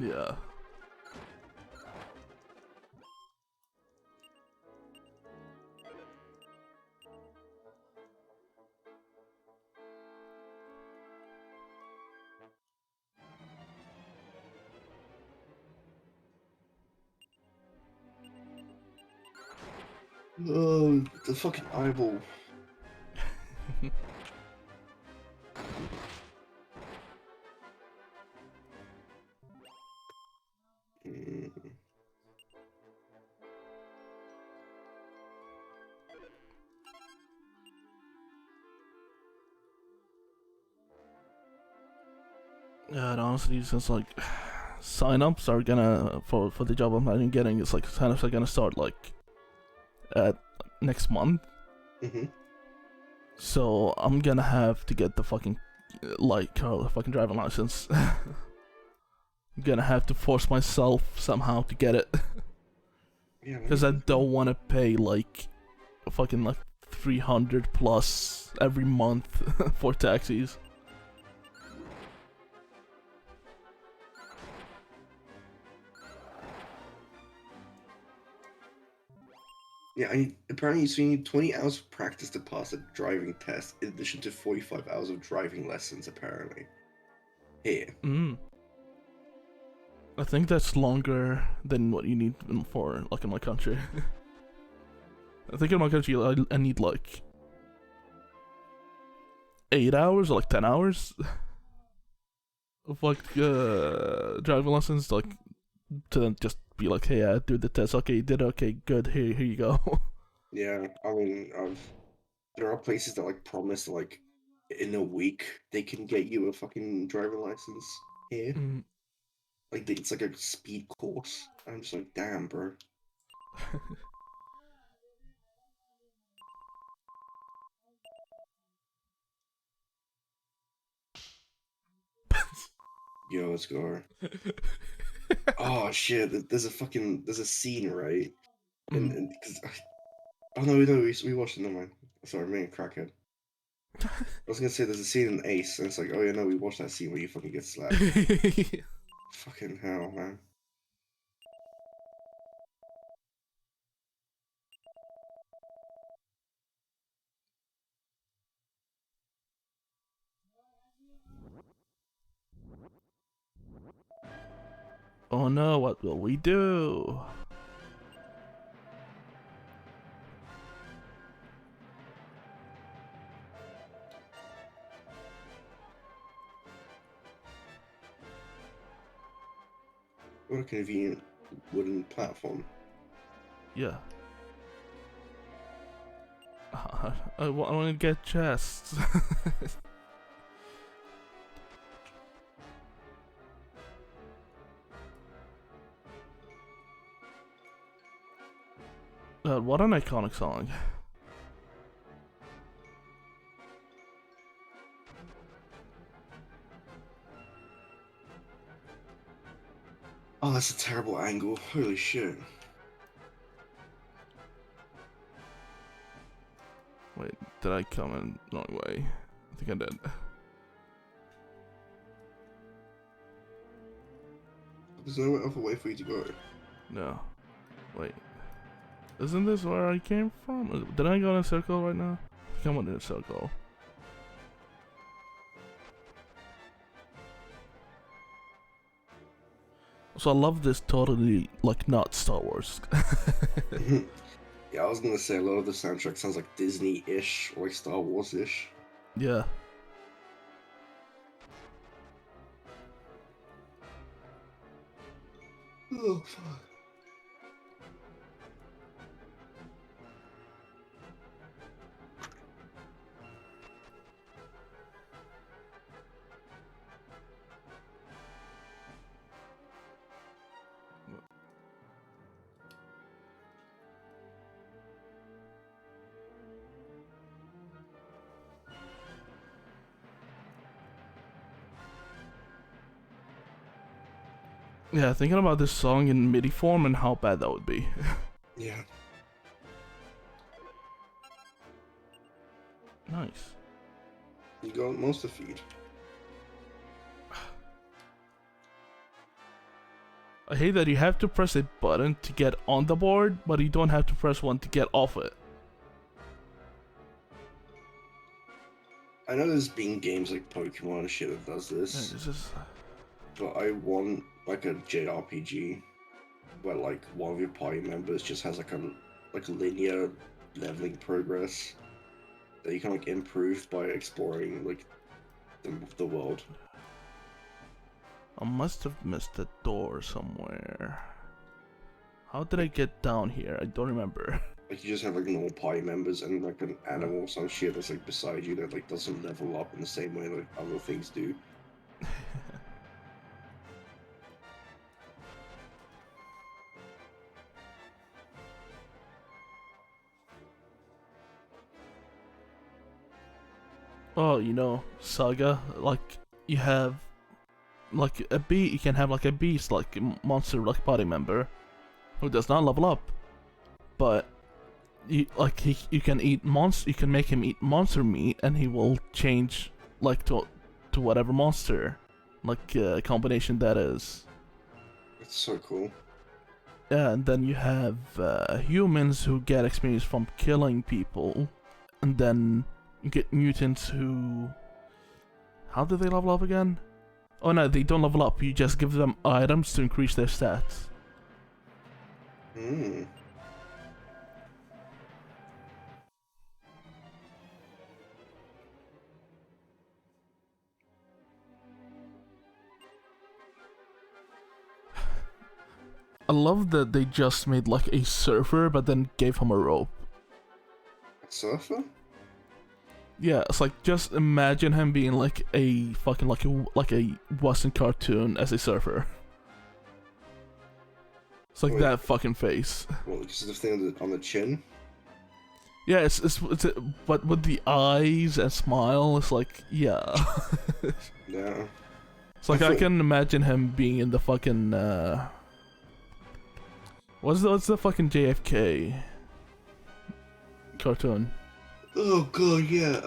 Yeah.
Oh, the fucking eyeball.
Yeah, and honestly, since like sign-ups are gonna for the job I'm planning on getting, it's like sign-ups are gonna start like next month. So I'm gonna have to get the fucking fucking driving license. I'm gonna have to force myself somehow to get it. Because I don't want to pay like fucking like 300 plus every month for taxis.
Yeah, apparently so you need 20 hours of practice to pass a driving test, in addition to 45 hours of driving lessons, apparently. Here.
I think that's longer than what you need for, like, in my country. I think in my country I need, like, 8 hours or, like, 10 hours of, like, driving lessons, like, to then just be like, hey, I do the test, okay, you did it, okay, good, here you go.
Yeah, I mean, there are places that, like, promise, like, in a week they can get you a fucking driving license here. Like, it's like a speed course. I'm just like, damn, bro. Yo, let's go. Oh shit! There's a scene, right? And because oh no, we watched it. Never mind. Sorry, me and crackhead. I was gonna say there's a scene in Ace, and it's like, oh yeah, no, we watched that scene where you fucking get slapped. Fucking hell, man.
Oh no, what will we do?
What a convenient wooden platform.
Yeah. I want to get chests. What an iconic song.
Oh, that's a terrible angle. Holy shit.
Wait, did I come in the wrong way? I think I did.
There's no other way for you to go.
No. Wait. Isn't this where I came from? Did I go in a circle right now? I think I went in a circle. So I love this totally, like, not Star Wars.
Yeah, I was gonna say a lot of the soundtrack sounds like Disney-ish or like Star Wars-ish.
Yeah.
Oh fuck.
Yeah, thinking about this song in MIDI form and how bad that would be.
Yeah.
Nice.
You got monster feed.
I hate that you have to press a button to get on the board, but you don't have to press one to get off it.
I know there's been games like Pokemon and shit that does this,
It's just,
but I want like a JRPG where like one of your party members just has like a linear leveling progress that you can like improve by exploring like the world.
I must have missed a door somewhere. How did I get down here? I don't remember.
Like you just have like normal party members and like an animal or some shit that's like beside you that like doesn't level up in the same way like other things do.
Oh, you know, Saga, like, you have, like, you can have, like, a beast, like, monster, like, party member, who does not level up, but, you can you can make him eat monster meat, and he will change, like, to whatever monster, like, combination that is.
It's so cool.
Yeah, and then you have, humans who get experience from killing people, and then you get mutants who... How do they level up again? Oh no, they don't level up, you just give them items to increase their stats.
Hmm.
I love that they just made like a surfer, but then gave him a rope.
Surfer?
Yeah, it's like, just imagine him being like a fucking like a Western cartoon as a surfer. It's like
Wait.
that fucking face.
Well, just the thing on the chin.
Yeah, but with the eyes and smile, it's like, yeah.
Yeah.
It's like I can imagine him being in the fucking what's the fucking JFK cartoon?
Oh god, yeah.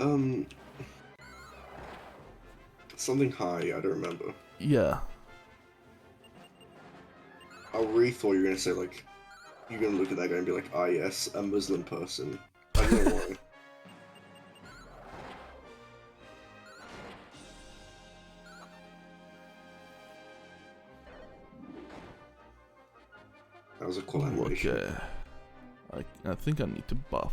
Something high. I don't remember.
Yeah.
I really thought you were gonna say like you're gonna look at that guy and be like, ah yes, a Muslim person. I don't know why. That was a cool animation.
Okay. I think I need to buff.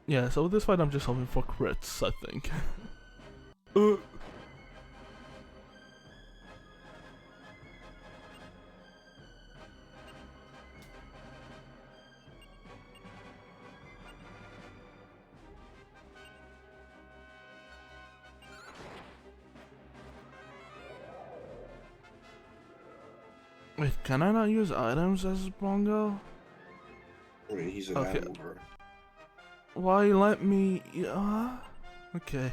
Yeah, so with this fight I'm just hoping for crits, I think. Wait, can I not use items as Bongo?
I mean, he's an
Okay.
animal, bro.
Why let me... Okay.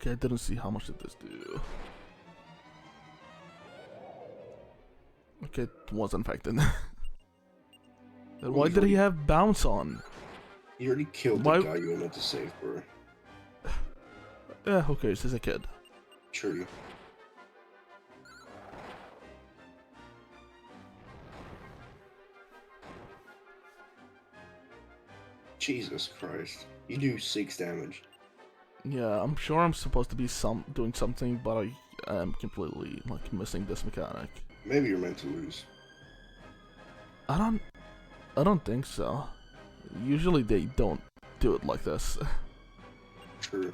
Okay, I didn't see how much did this do. Okay, it was infected. Then why did he have bounce on?
You already killed the guy you were meant to save, bro.
Yeah, who cares? He's a kid.
True. Jesus Christ. You do 6 damage.
Yeah, I'm sure I'm supposed to be doing something, but I am completely like missing this mechanic.
Maybe you're meant to lose.
I don't think so. Usually they don't do it like this.
True.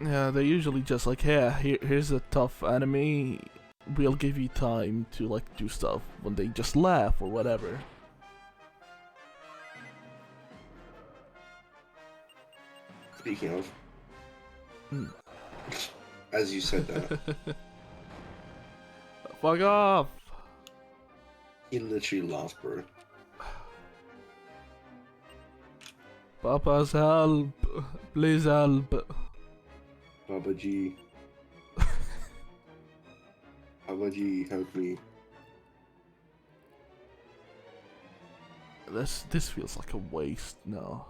Yeah, they're usually just like, hey, here's a tough enemy. We'll give you time to like do stuff when they just laugh or whatever.
Speaking of, as you said that,
fuck off!
He literally laughed, bro.
Papa's help! Please help!
Baba G. Baba G, help me.
This feels like a waste. No.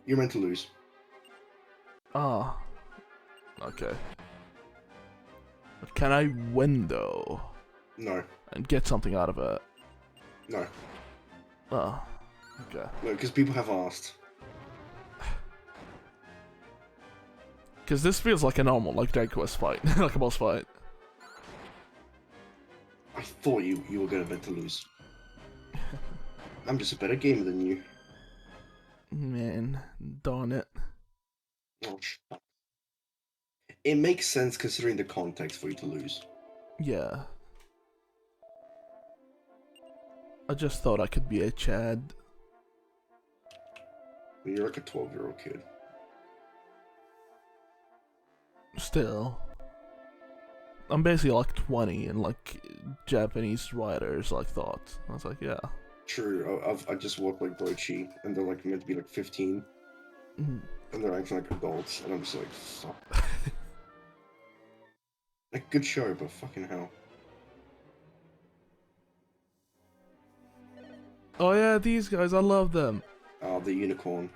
You're meant to lose.
Ah. Okay. But can I win though?
No.
And get something out of it?
No.
Oh. Okay.
No, because people have asked.
Because this feels like a normal, like Dragon Quest fight, like a boss fight.
I thought you were gonna meant to lose. I'm just a better gamer than you.
Man, darn it.
Oh, it makes sense considering the context for you to lose.
Yeah. I just thought I could be a Chad.
You're like a 12-year-old kid.
Still. I'm basically like 20 and like Japanese writers like thought. I was like, yeah.
True, I just work like Doichi, and they're like meant to be like 15.
Mm.
And they're acting like adults, and I'm just like, fuck. Like, good show, but fucking hell.
Oh yeah, these guys, I love them.
Oh, the unicorn.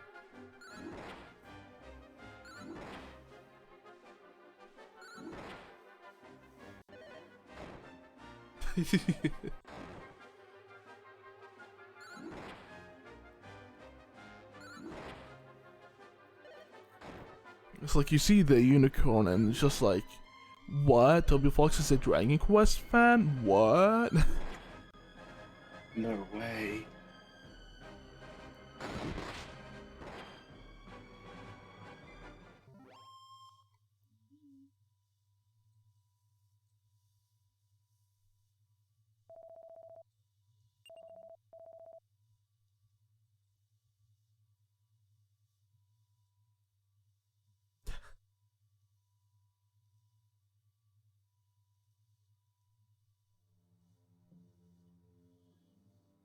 It's like you see the unicorn and it's just like, what? Toby Fox is a Dragon Quest fan? What?
No way.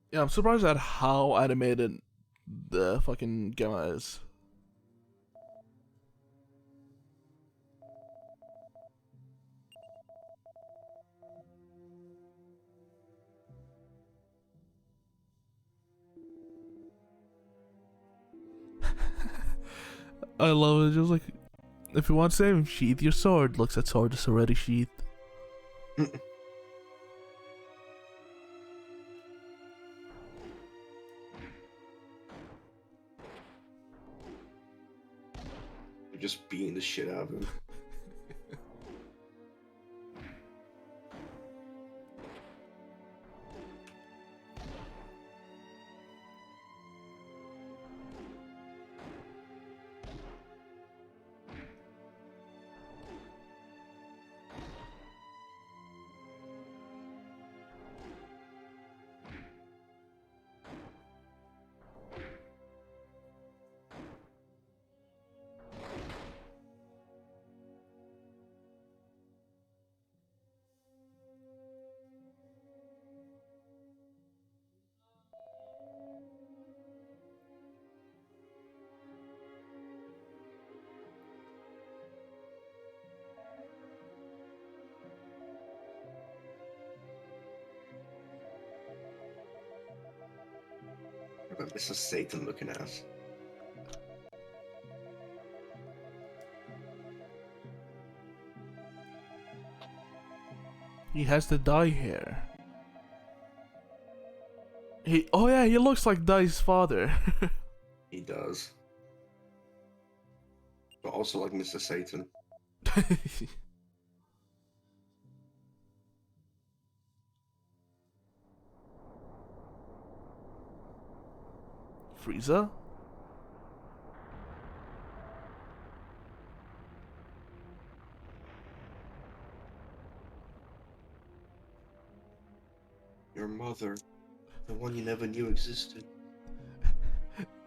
Yeah, I'm surprised at how animated the fucking Gamma is. I love it. Just like, if you want to save him, sheath your sword. Looks at sword is already sheathed.
You're just beating the shit out of him. Mr. Satan looking ass.
He has the dye hair. Oh yeah, he looks like Dye's father.
He does. But also like Mr. Satan.
Frieza?
Your mother. The one you never knew existed.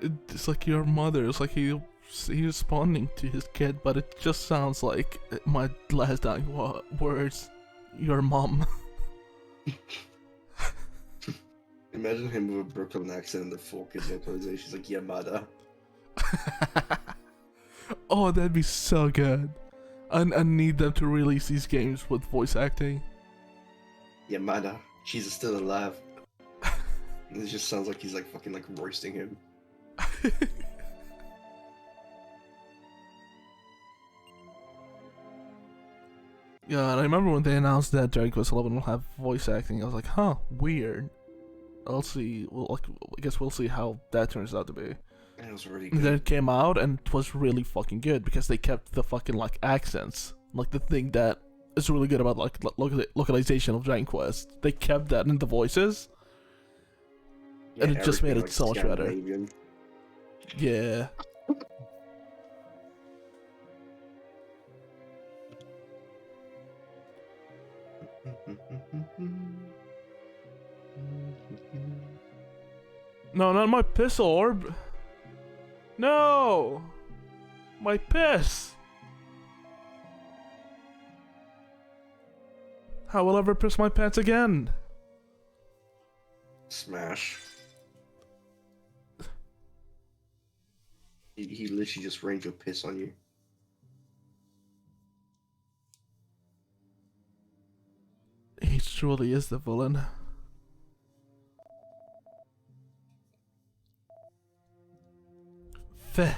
It's like your mother. It's like he's responding to his kid, but it just sounds like my last dying words. Your mom.
Imagine him with a Brooklyn accent and the full kid localization. He's like Yamada.
Oh, that'd be so good. I need them to release these games with voice acting.
Yamada. She's still alive. And it just sounds like he's like fucking like roasting him.
Yeah, and I remember when they announced that Dragon Quest 11 will have voice acting. I was like, huh, weird. I'll see. Well, like, I guess we'll see how that turns out to be.
That was really
And
good.
then it came out and it was really fucking good because they kept the fucking like accents, like the thing that is really good about like localization of Dragon Quest. They kept that in the voices,
Yeah,
and it just made
everything,
it
like,
so much better.
Scandinavian.
Yeah. No, not my piss orb. No, my piss. How will I ever piss my pants again?
Smash. He literally just rained your piss on you.
He truly is the villain. Feh.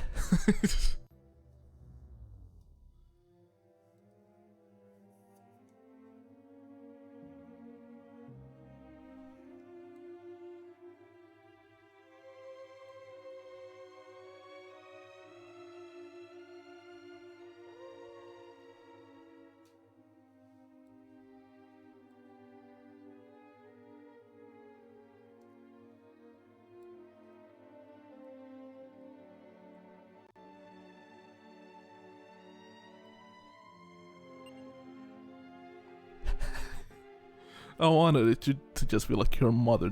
I wanted it to just be like your mother ...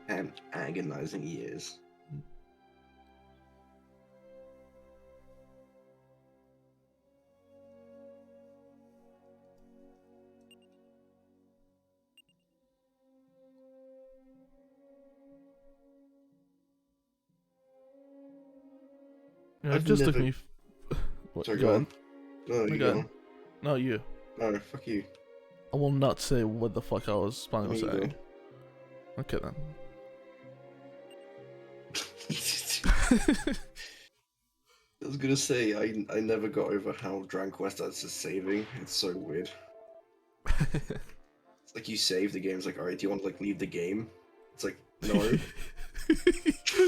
And agonizing he is.
Yeah, it
I've
just took
never-
me. What,
Sorry,
go on.
No, you
go
go.
on. No, you.
No, fuck you.
I will not say what the fuck I was planning on
You go.
saying. Okay then.
I was gonna say, I never got over how Dragon Quest does the saving. It's so weird. It's like you save the game, it's like, alright, do you want to like leave the game? It's like, no.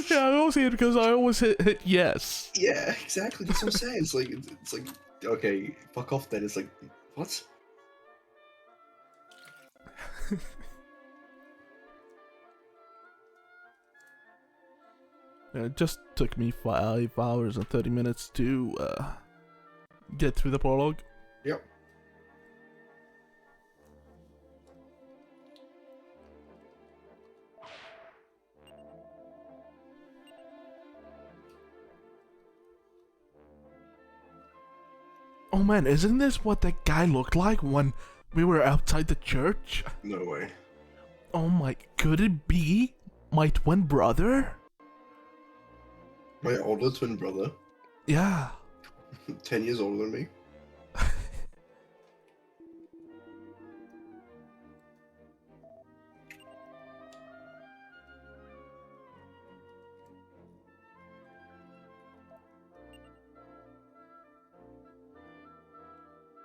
Yeah, I always hate it because I always hit yes.
Yeah, exactly, that's what I'm saying. It's like, okay, fuck off then. It's like, what?
It just took me 5 hours and 30 minutes to get through the prologue.
Yep.
Oh man, isn't this what that guy looked like when we were outside the church?
No way.
Oh my, could it be my twin brother?
My older twin brother,
Yeah.
10 years older than me.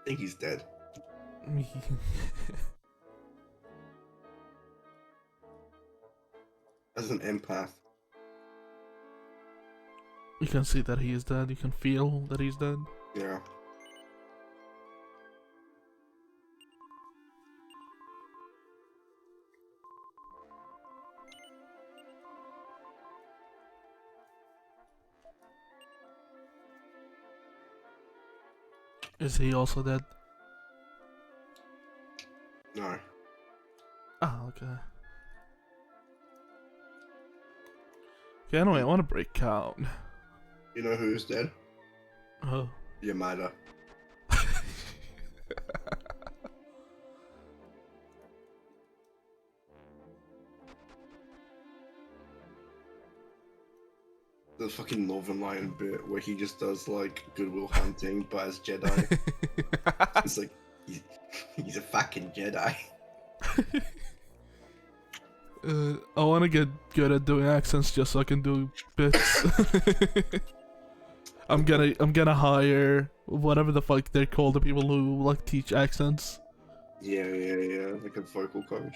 think he's dead. As an empath.
You can see that he is dead. You can feel that he's dead.
Yeah.
Is he also dead?
No.
Ah, okay. Okay, anyway, I want to break out.
You know who's dead?
Oh.
Yamada. The fucking Northern Lion bit where he just does like Goodwill Hunting but as Jedi. It's like he's a fucking Jedi.
I want to get good at doing accents just so I can do bits. I'm gonna hire whatever the fuck they're called, the people who like teach accents.
Yeah, like a vocal coach.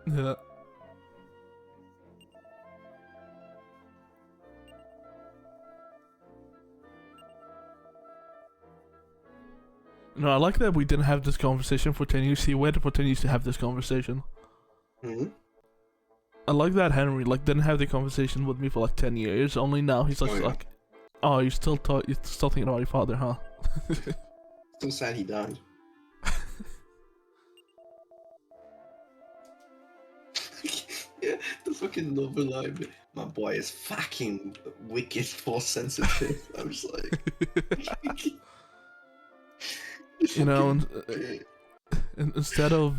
Yeah. No, I like that we didn't have this conversation for 10 years. He waited for 10 years to have this conversation.
Hmm.
I like that Henry like didn't have the conversation with me for like 10 years. Only now he's like,
Oh, yeah.
like, oh, you're still thinking about your father, huh?
Still sad he died. Yeah, the fucking Northern Lion bit. My boy is fucking wicked force sensitive. I'm just like,
You know,
fucking-
instead of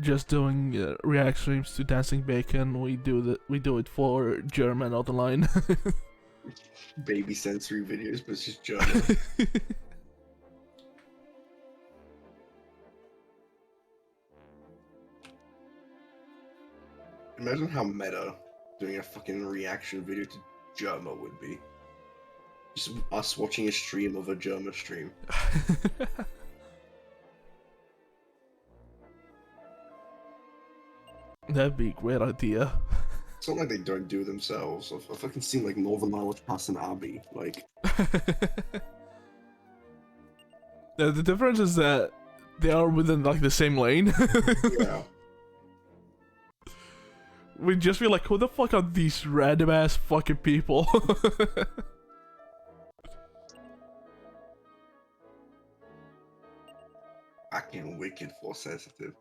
just doing react streams to Dancing Bacon, we do it for German on the line.
baby sensory videos, but it's just German. Imagine how meta doing a fucking reaction video to Germa would be. Just us watching a stream of a Germa stream.
That'd be a great idea.
It's not like they don't do it themselves. I've fucking seen like Northern Lion with Hassan Abi. Like,
The difference is that they are within like the same lane.
yeah.
We'd just be like, who the fuck are these random ass fucking people?
Fucking wicked force sensitive.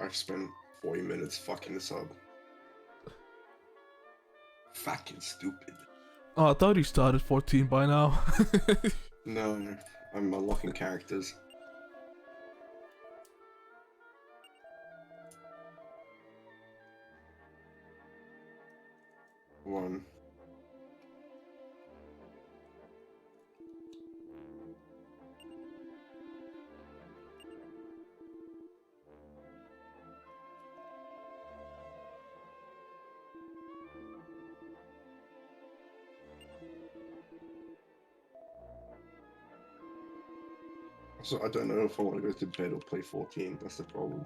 I've spent 40 minutes fucking this up. Fucking stupid.
Oh, I thought you started 14 by now.
No, I'm unlocking characters. One. So I don't know if I want to go to bed or play 14. That's the problem.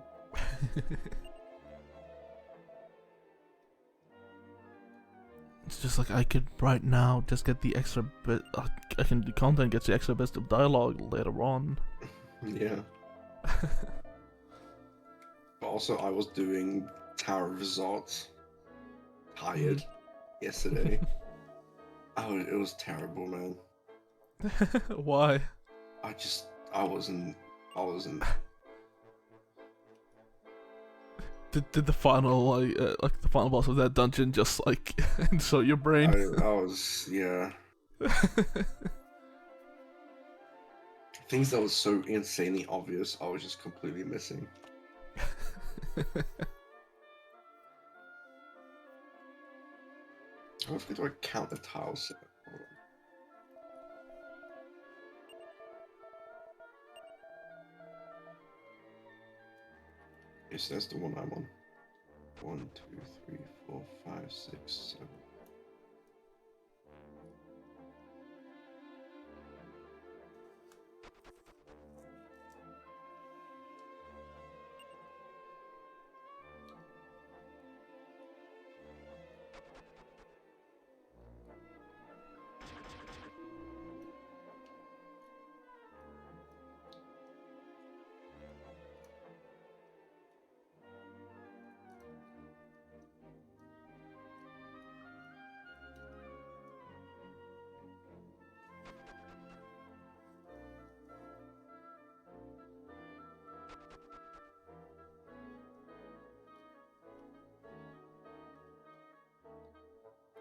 It's just like I could right now just get the extra bit. I can do content, gets the extra bit of dialogue later on.
Yeah. But also, I was doing Tower of Results. Tired yesterday. Oh, it was terrible, man.
Why?
I wasn't.
Did the final like the final boss of that dungeon just like insult your brain?
I was, yeah. Things that was so insanely obvious, I was just completely missing. How often do I count the tiles? Yes, that's the one I'm on. 1, 2, 3, 4, 5, 6, 7.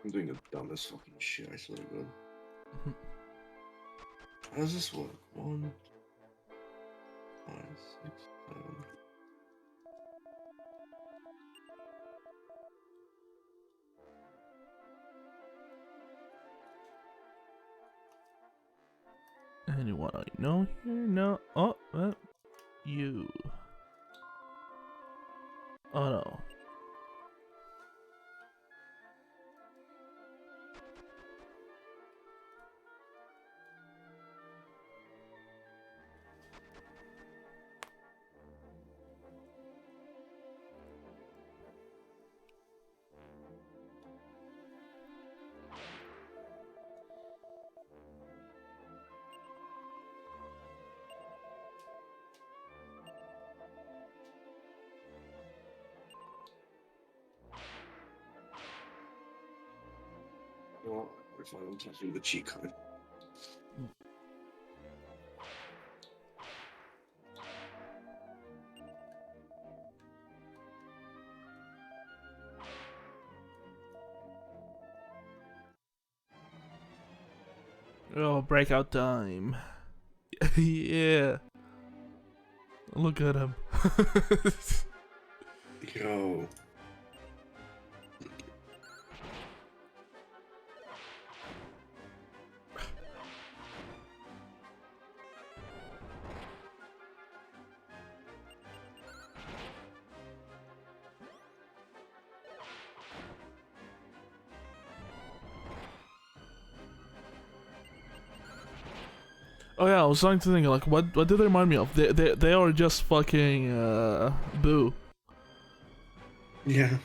I'm doing the dumbest fucking shit, I swear to God. How does this work? 1, 5, 6, 7.
Anyone I know here? No. Oh, you. Oh no.
Well, if I'm touching the cheat code.
Oh, breakout time. Yeah. Look at him.
Yo.
Oh yeah, I was starting to think like, what did they remind me of? They are just fucking Boo.
Yeah.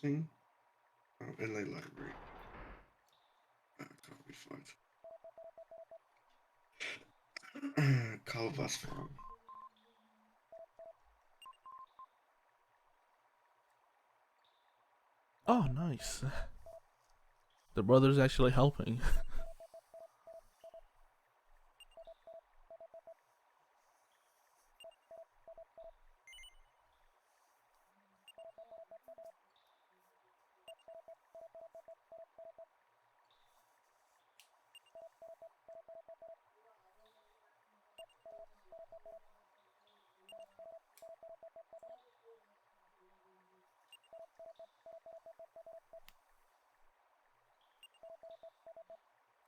Sing. Oh, LA Library. Can't be found. Calvas Farm.
Oh, nice. The brother's actually helping.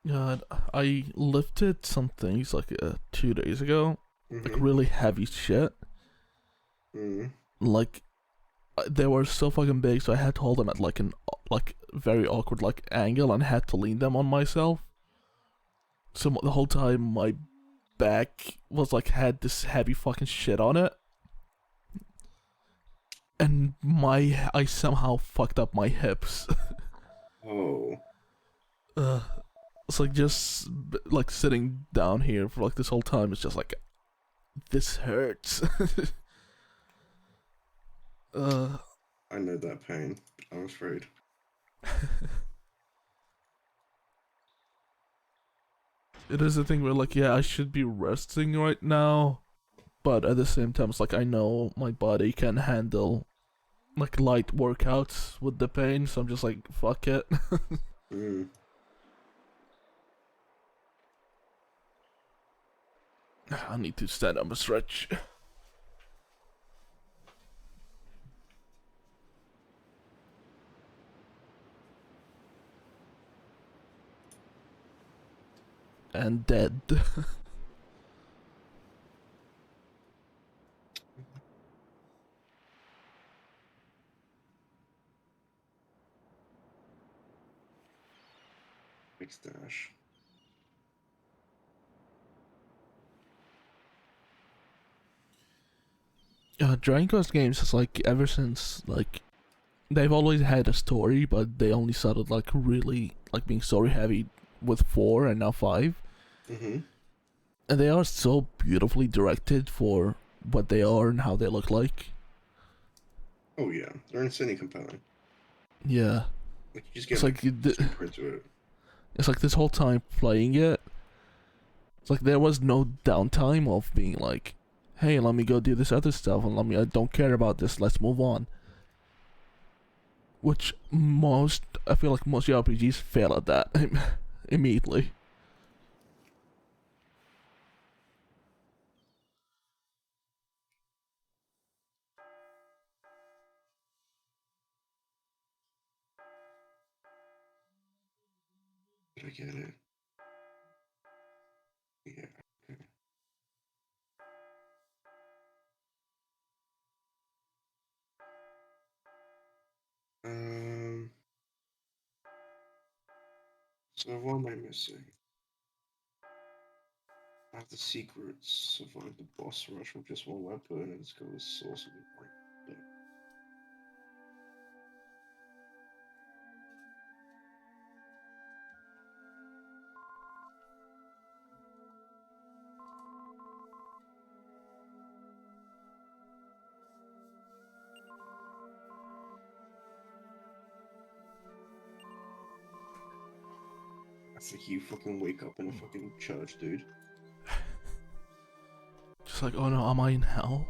God, I lifted some things like 2 days ago, like
Mm-hmm.
really heavy shit.
Mm-hmm.
Like they were so fucking big, so I had to hold them at like an like very awkward like angle, and had to lean them on myself. So the whole time my back was like had this heavy fucking shit on it, and I somehow fucked up my hips.
Oh,
uh, it's like just like sitting down here for like this whole time. It's just like this hurts. uh,
I know that pain. I'm afraid.
it is a thing where like yeah, I should be resting right now, but at the same time, it's like I know my body can handle like light workouts with the pain, so I'm just like fuck it.
Mm.
I need to stand up and stretch. And dead.
Big stash.
Dragon Quest games is like ever since like they've always had a story, but they only started like really like being story heavy with 4 and now 5,
Mm-hmm.
and they are so beautifully directed for what they are and how they look like.
Oh yeah, they're insanely compelling.
Yeah,
Like you just
it's
get
like
super into it.
it's like this whole time playing it, it's like there was no downtime of being like, hey, let me go do this other stuff, and I don't care about this, let's move on. Which I feel like most RPGs fail at that immediately.
Did I get it? Yeah. Okay. Um. So what am I missing? I have the secrets. Survive the boss rush with just one weapon, and let's go with source of the point. I think you fucking wake up in a fucking church, dude.
Just like, oh no, am I in hell?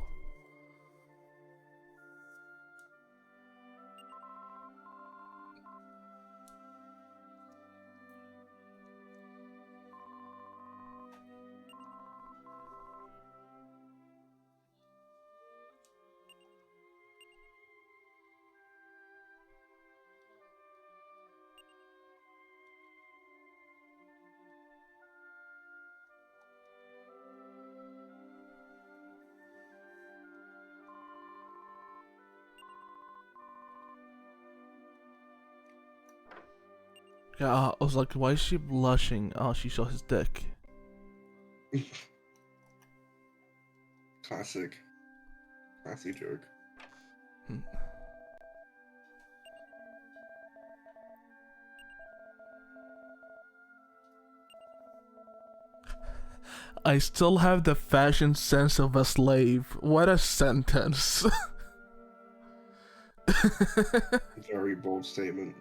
Yeah, I was like, why is she blushing? Oh, she saw his dick.
Classic. Classic joke.
Hmm. I still have the fashion sense of a slave. What a sentence.
Very bold statement.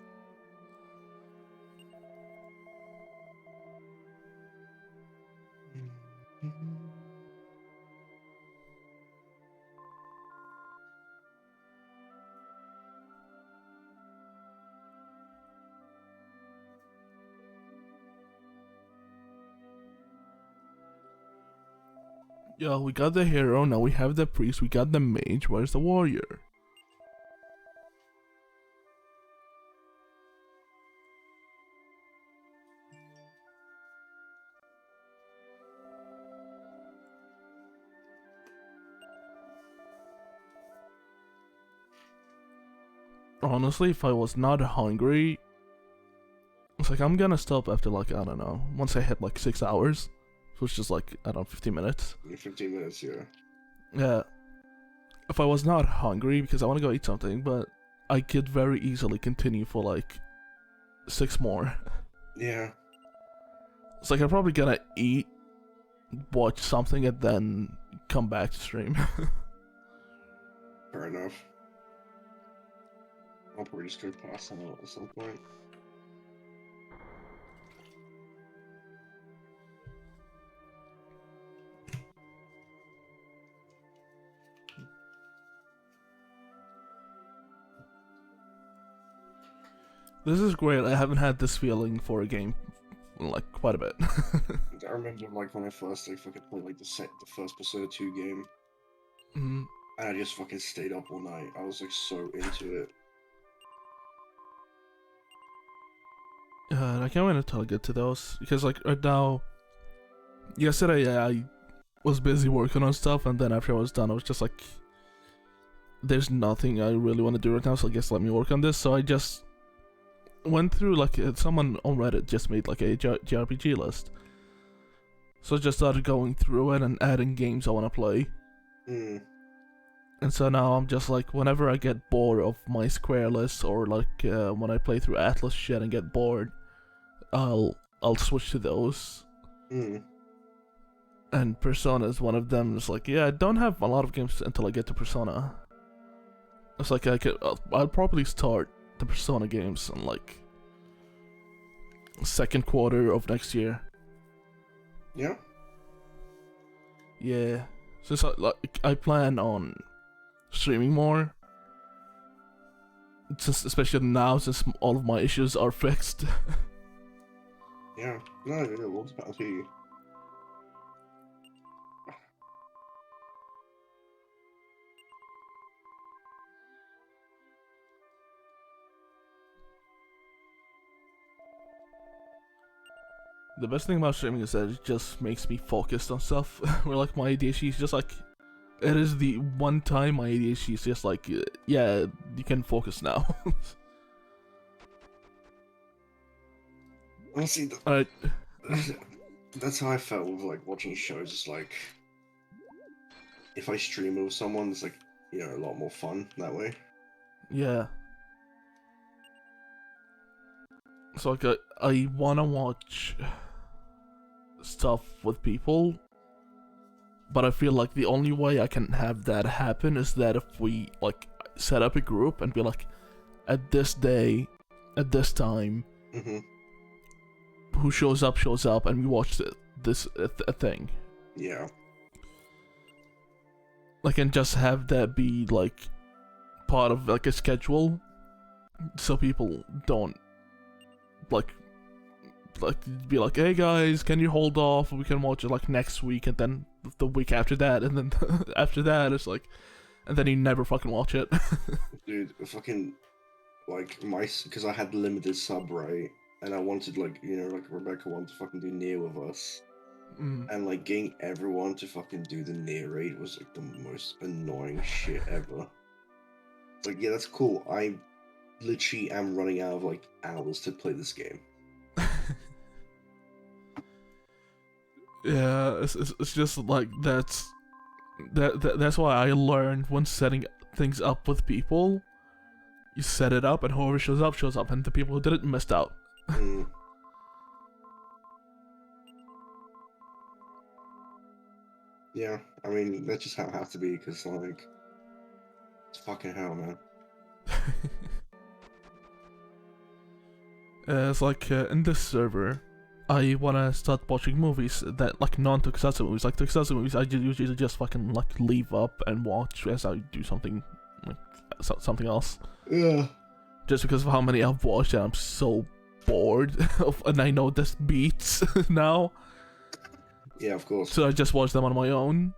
Yo, we got the hero, now we have the priest, we got the mage, where's the warrior? honestly, if I was not hungry, it's like I'm gonna stop after like I don't know. Once I hit like 6 hours, which is like I don't know 15 minutes.
15 minutes, yeah.
Yeah. If I was not hungry because I want to go eat something, but I could very easily continue for like 6 more.
Yeah.
It's like I'm probably gonna eat, watch something, and then come back to stream.
Fair enough. I'll probably just go pass that out at some point.
This is great. I haven't had this feeling for a game in like quite a bit.
I remember like when I first like fucking played like the first Persona 2 game,
Mhm.
and I just fucking stayed up all night. I was like so into it.
I can't wait until I get to those because like right now, yesterday I was busy working on stuff, and then after I was done, I was just like, "There's nothing I really want to do right now, so I guess let me work on this." So I just went through like someone on Reddit just made like a JRPG list, so I just started going through it and adding games I want to play.
Mm.
And so now I'm just like, whenever I get bored of my Square list, or like when I play through Atlas shit and get bored, I'll switch to those.
Mm.
And Persona is one of them. It's like, yeah, I don't have a lot of games until I get to Persona. It's like I'll probably start the Persona games in like second quarter of next year.
Yeah.
Yeah, since I plan on streaming more, just especially now since all of my issues are fixed.
Yeah. No, it will pass you.
The best thing about streaming is that it just makes me focused on stuff. Where like my ADHD is just like, it is the one time my ADHD is just like, yeah, you can focus now.
Honestly,
Alright.
that's how I felt with like watching shows. It's like if I stream with someone, it's like a lot more fun that way.
Yeah. So like I wanna watch stuff with people, but I feel like the only way I can have that happen is that if we like set up a group and be like, at this day, at this time, who shows up, and we watch this thing.
Yeah.
Like, and just have that be like part of like a schedule, so people don't like be like, hey guys, can you hold off? We can watch it like next week, and then the week after that, and then after that it's like, and then you never fucking watch it.
Dude, fucking like because I had limited sub, right, and I wanted like Rebecca wanted to fucking do Nier with us, and like getting everyone to fucking do the Nier raid was like the most annoying shit ever. It's like, yeah, that's cool. I literally am running out of like hours to play this game.
Yeah, it's just like that's why I learned when setting things up with people, you set it up and whoever shows up, and the people who didn't missed out.
Yeah, I mean that's just how it has to be, because like it's fucking hell, man.
It's like in this server, I wanna start watching movies that like non-tokusatsu movies. Like tokusatsu movies, I usually just fucking like leave up and watch as I do something like something else.
Yeah.
Just because of how many I've watched, and I'm so bored of, and I know this beats now.
Yeah, of course.
So I just watch them on my own.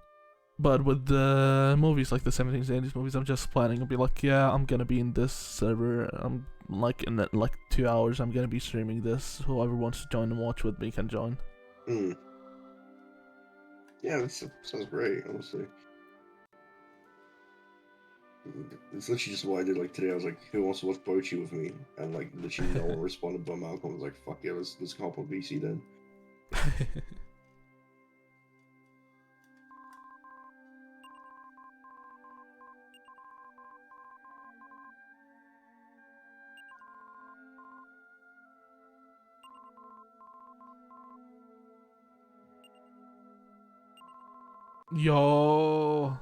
But with the movies, like the 70s, 80s movies, I'm just planning to be like, yeah, I'm gonna be in this server. I'm like in like 2 hours. I'm gonna be streaming this. Whoever wants to join and watch with me can join.
Yeah, that sounds great, honestly. It's literally just what I did like today. I was like, "Who wants to watch Bochi with me?" And like literally no one responded, but Malcolm was like, "Fuck yeah, let's hop on VC then."
Yo,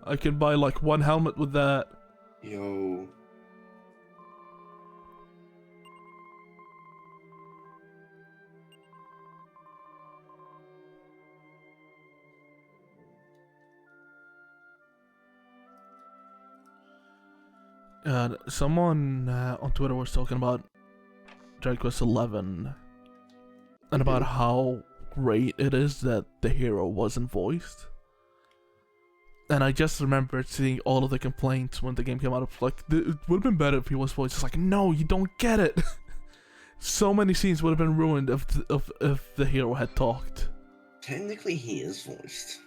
I can buy like one helmet with that.
Yo,
Someone on Twitter was talking about Dragon Quest 11 and about how great it is that the hero wasn't voiced. And I just remembered seeing all of the complaints when the game came out of like, it would have been better if he was voiced. It's like, no, you don't get it. So many scenes would have been ruined if the hero had talked.
technically he is voiced.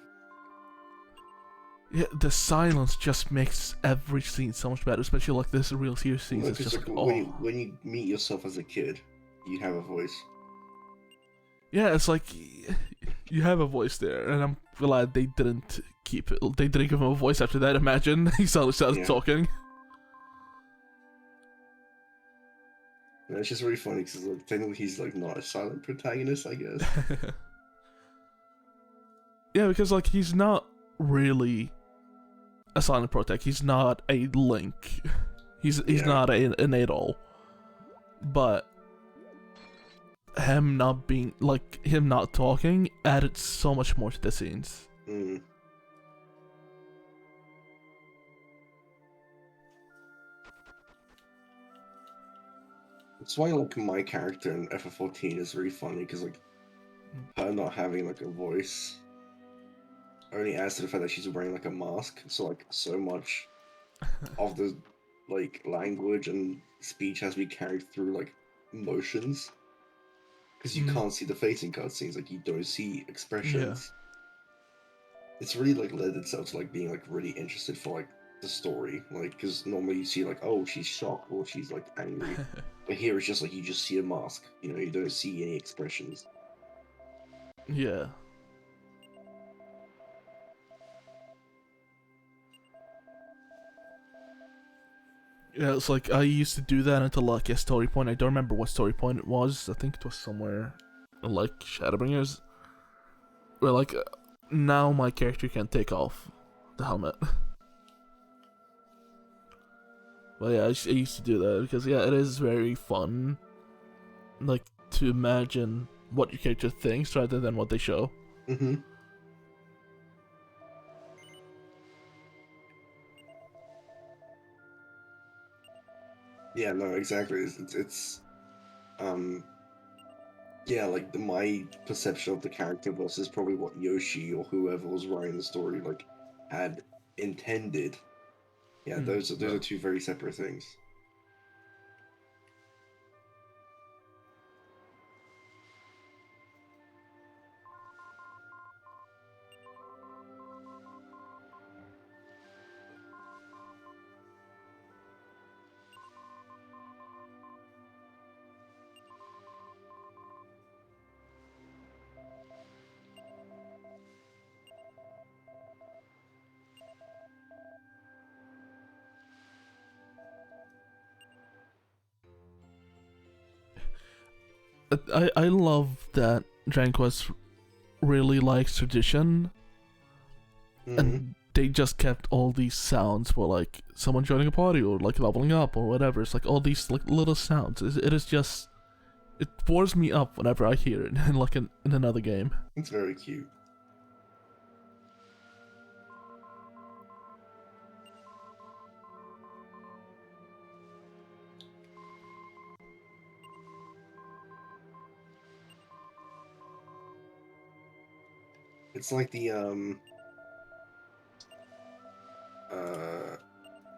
Yeah, the silence just makes every scene so much better, especially like this real serious scenes.
Look,
It's just
like,
like, oh.
when you meet yourself as a kid, you have a voice.
Yeah, it's like you have a voice there, and I'm glad they didn't keep it. They didn't give him a voice after that. Imagine he started talking.
And it's just really funny because like, technically he's like not a silent protagonist, I guess.
Yeah, because like he's not really a silent protect. He's not a Link. He's not an Adol. But him not being like him not talking added so much more to the scenes.
Mm. It's why like my character in FF14 is really funny because like her not having like a voice only adds to the fact that she's wearing like a mask. So like so much of the like language and speech has to be carried through like motions because you can't see the face in cutscenes. Like you don't see expressions. It's really like led itself to like being like really interested for like the story, like because normally you see like, oh, she's shocked or she's like angry, but here it's just like you just see a mask. You know, you don't see any expressions.
Yeah. Yeah, it's like I used to do that until like a story point. I don't remember what story point it was. I think it was somewhere like Shadowbringers. Where like now my character can take off the helmet. But yeah, I used to do that because yeah, it is very fun. Like to imagine what your character thinks rather than what they show.
Mm-hmm. Yeah, no, exactly. It's yeah, like my perception of the character versus probably what Yoshi or whoever was writing the story like had intended. Yeah, those are two very separate things.
I love that Dragon Quest really likes tradition, and they just kept all these sounds for like someone joining a party or like leveling up or whatever. It's like all these like little sounds. It is just it bores me up whenever I hear it in like in another game.
It's very cute. It's like the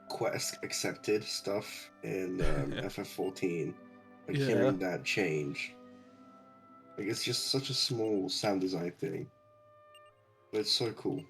quest accepted stuff in FF14. Like hearing that change. Like it's just such a small sound design thing. But it's so cool.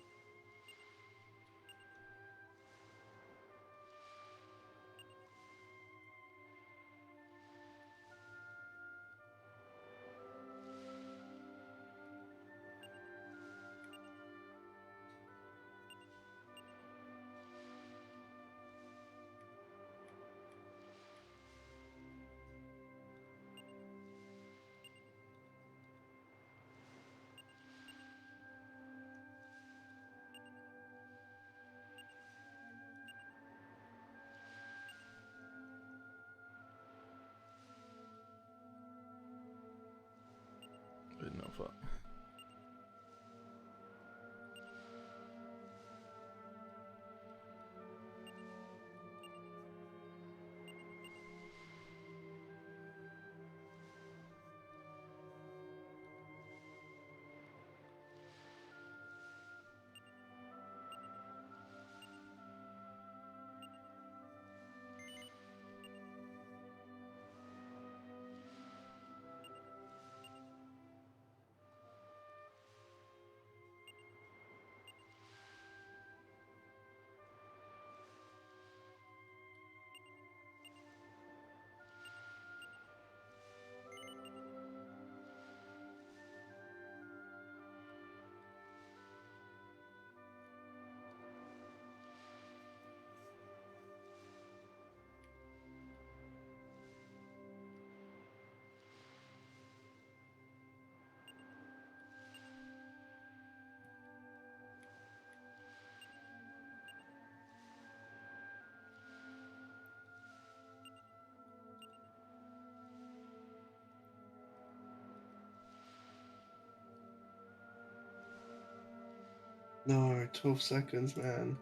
No, 12 seconds, man.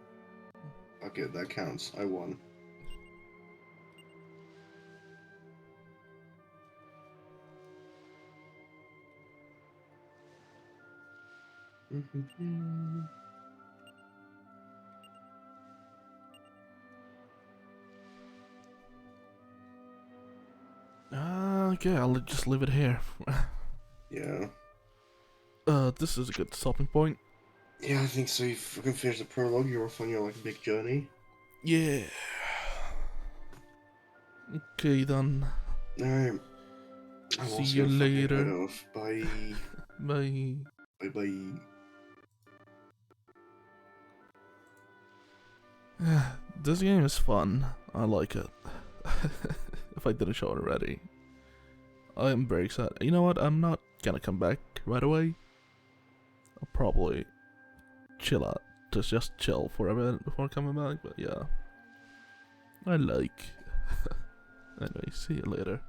Okay, that counts. I won.
Okay, I'll just leave it here.
Yeah.
This is a good stopping point.
Yeah, I think so. If we can finish the prologue, you're off on your like big journey.
Yeah. Okay then.
Alright. I'm
See
also
you
gonna fucking
later.
head off. Bye.
Bye.
Bye bye.
This game is fun. I like it. If I didn't show it already. I am very excited. You know what? I'm not gonna come back right away. I'll probably chill out. Just chill for a bit before coming back. But yeah. I like. Anyway, see you later.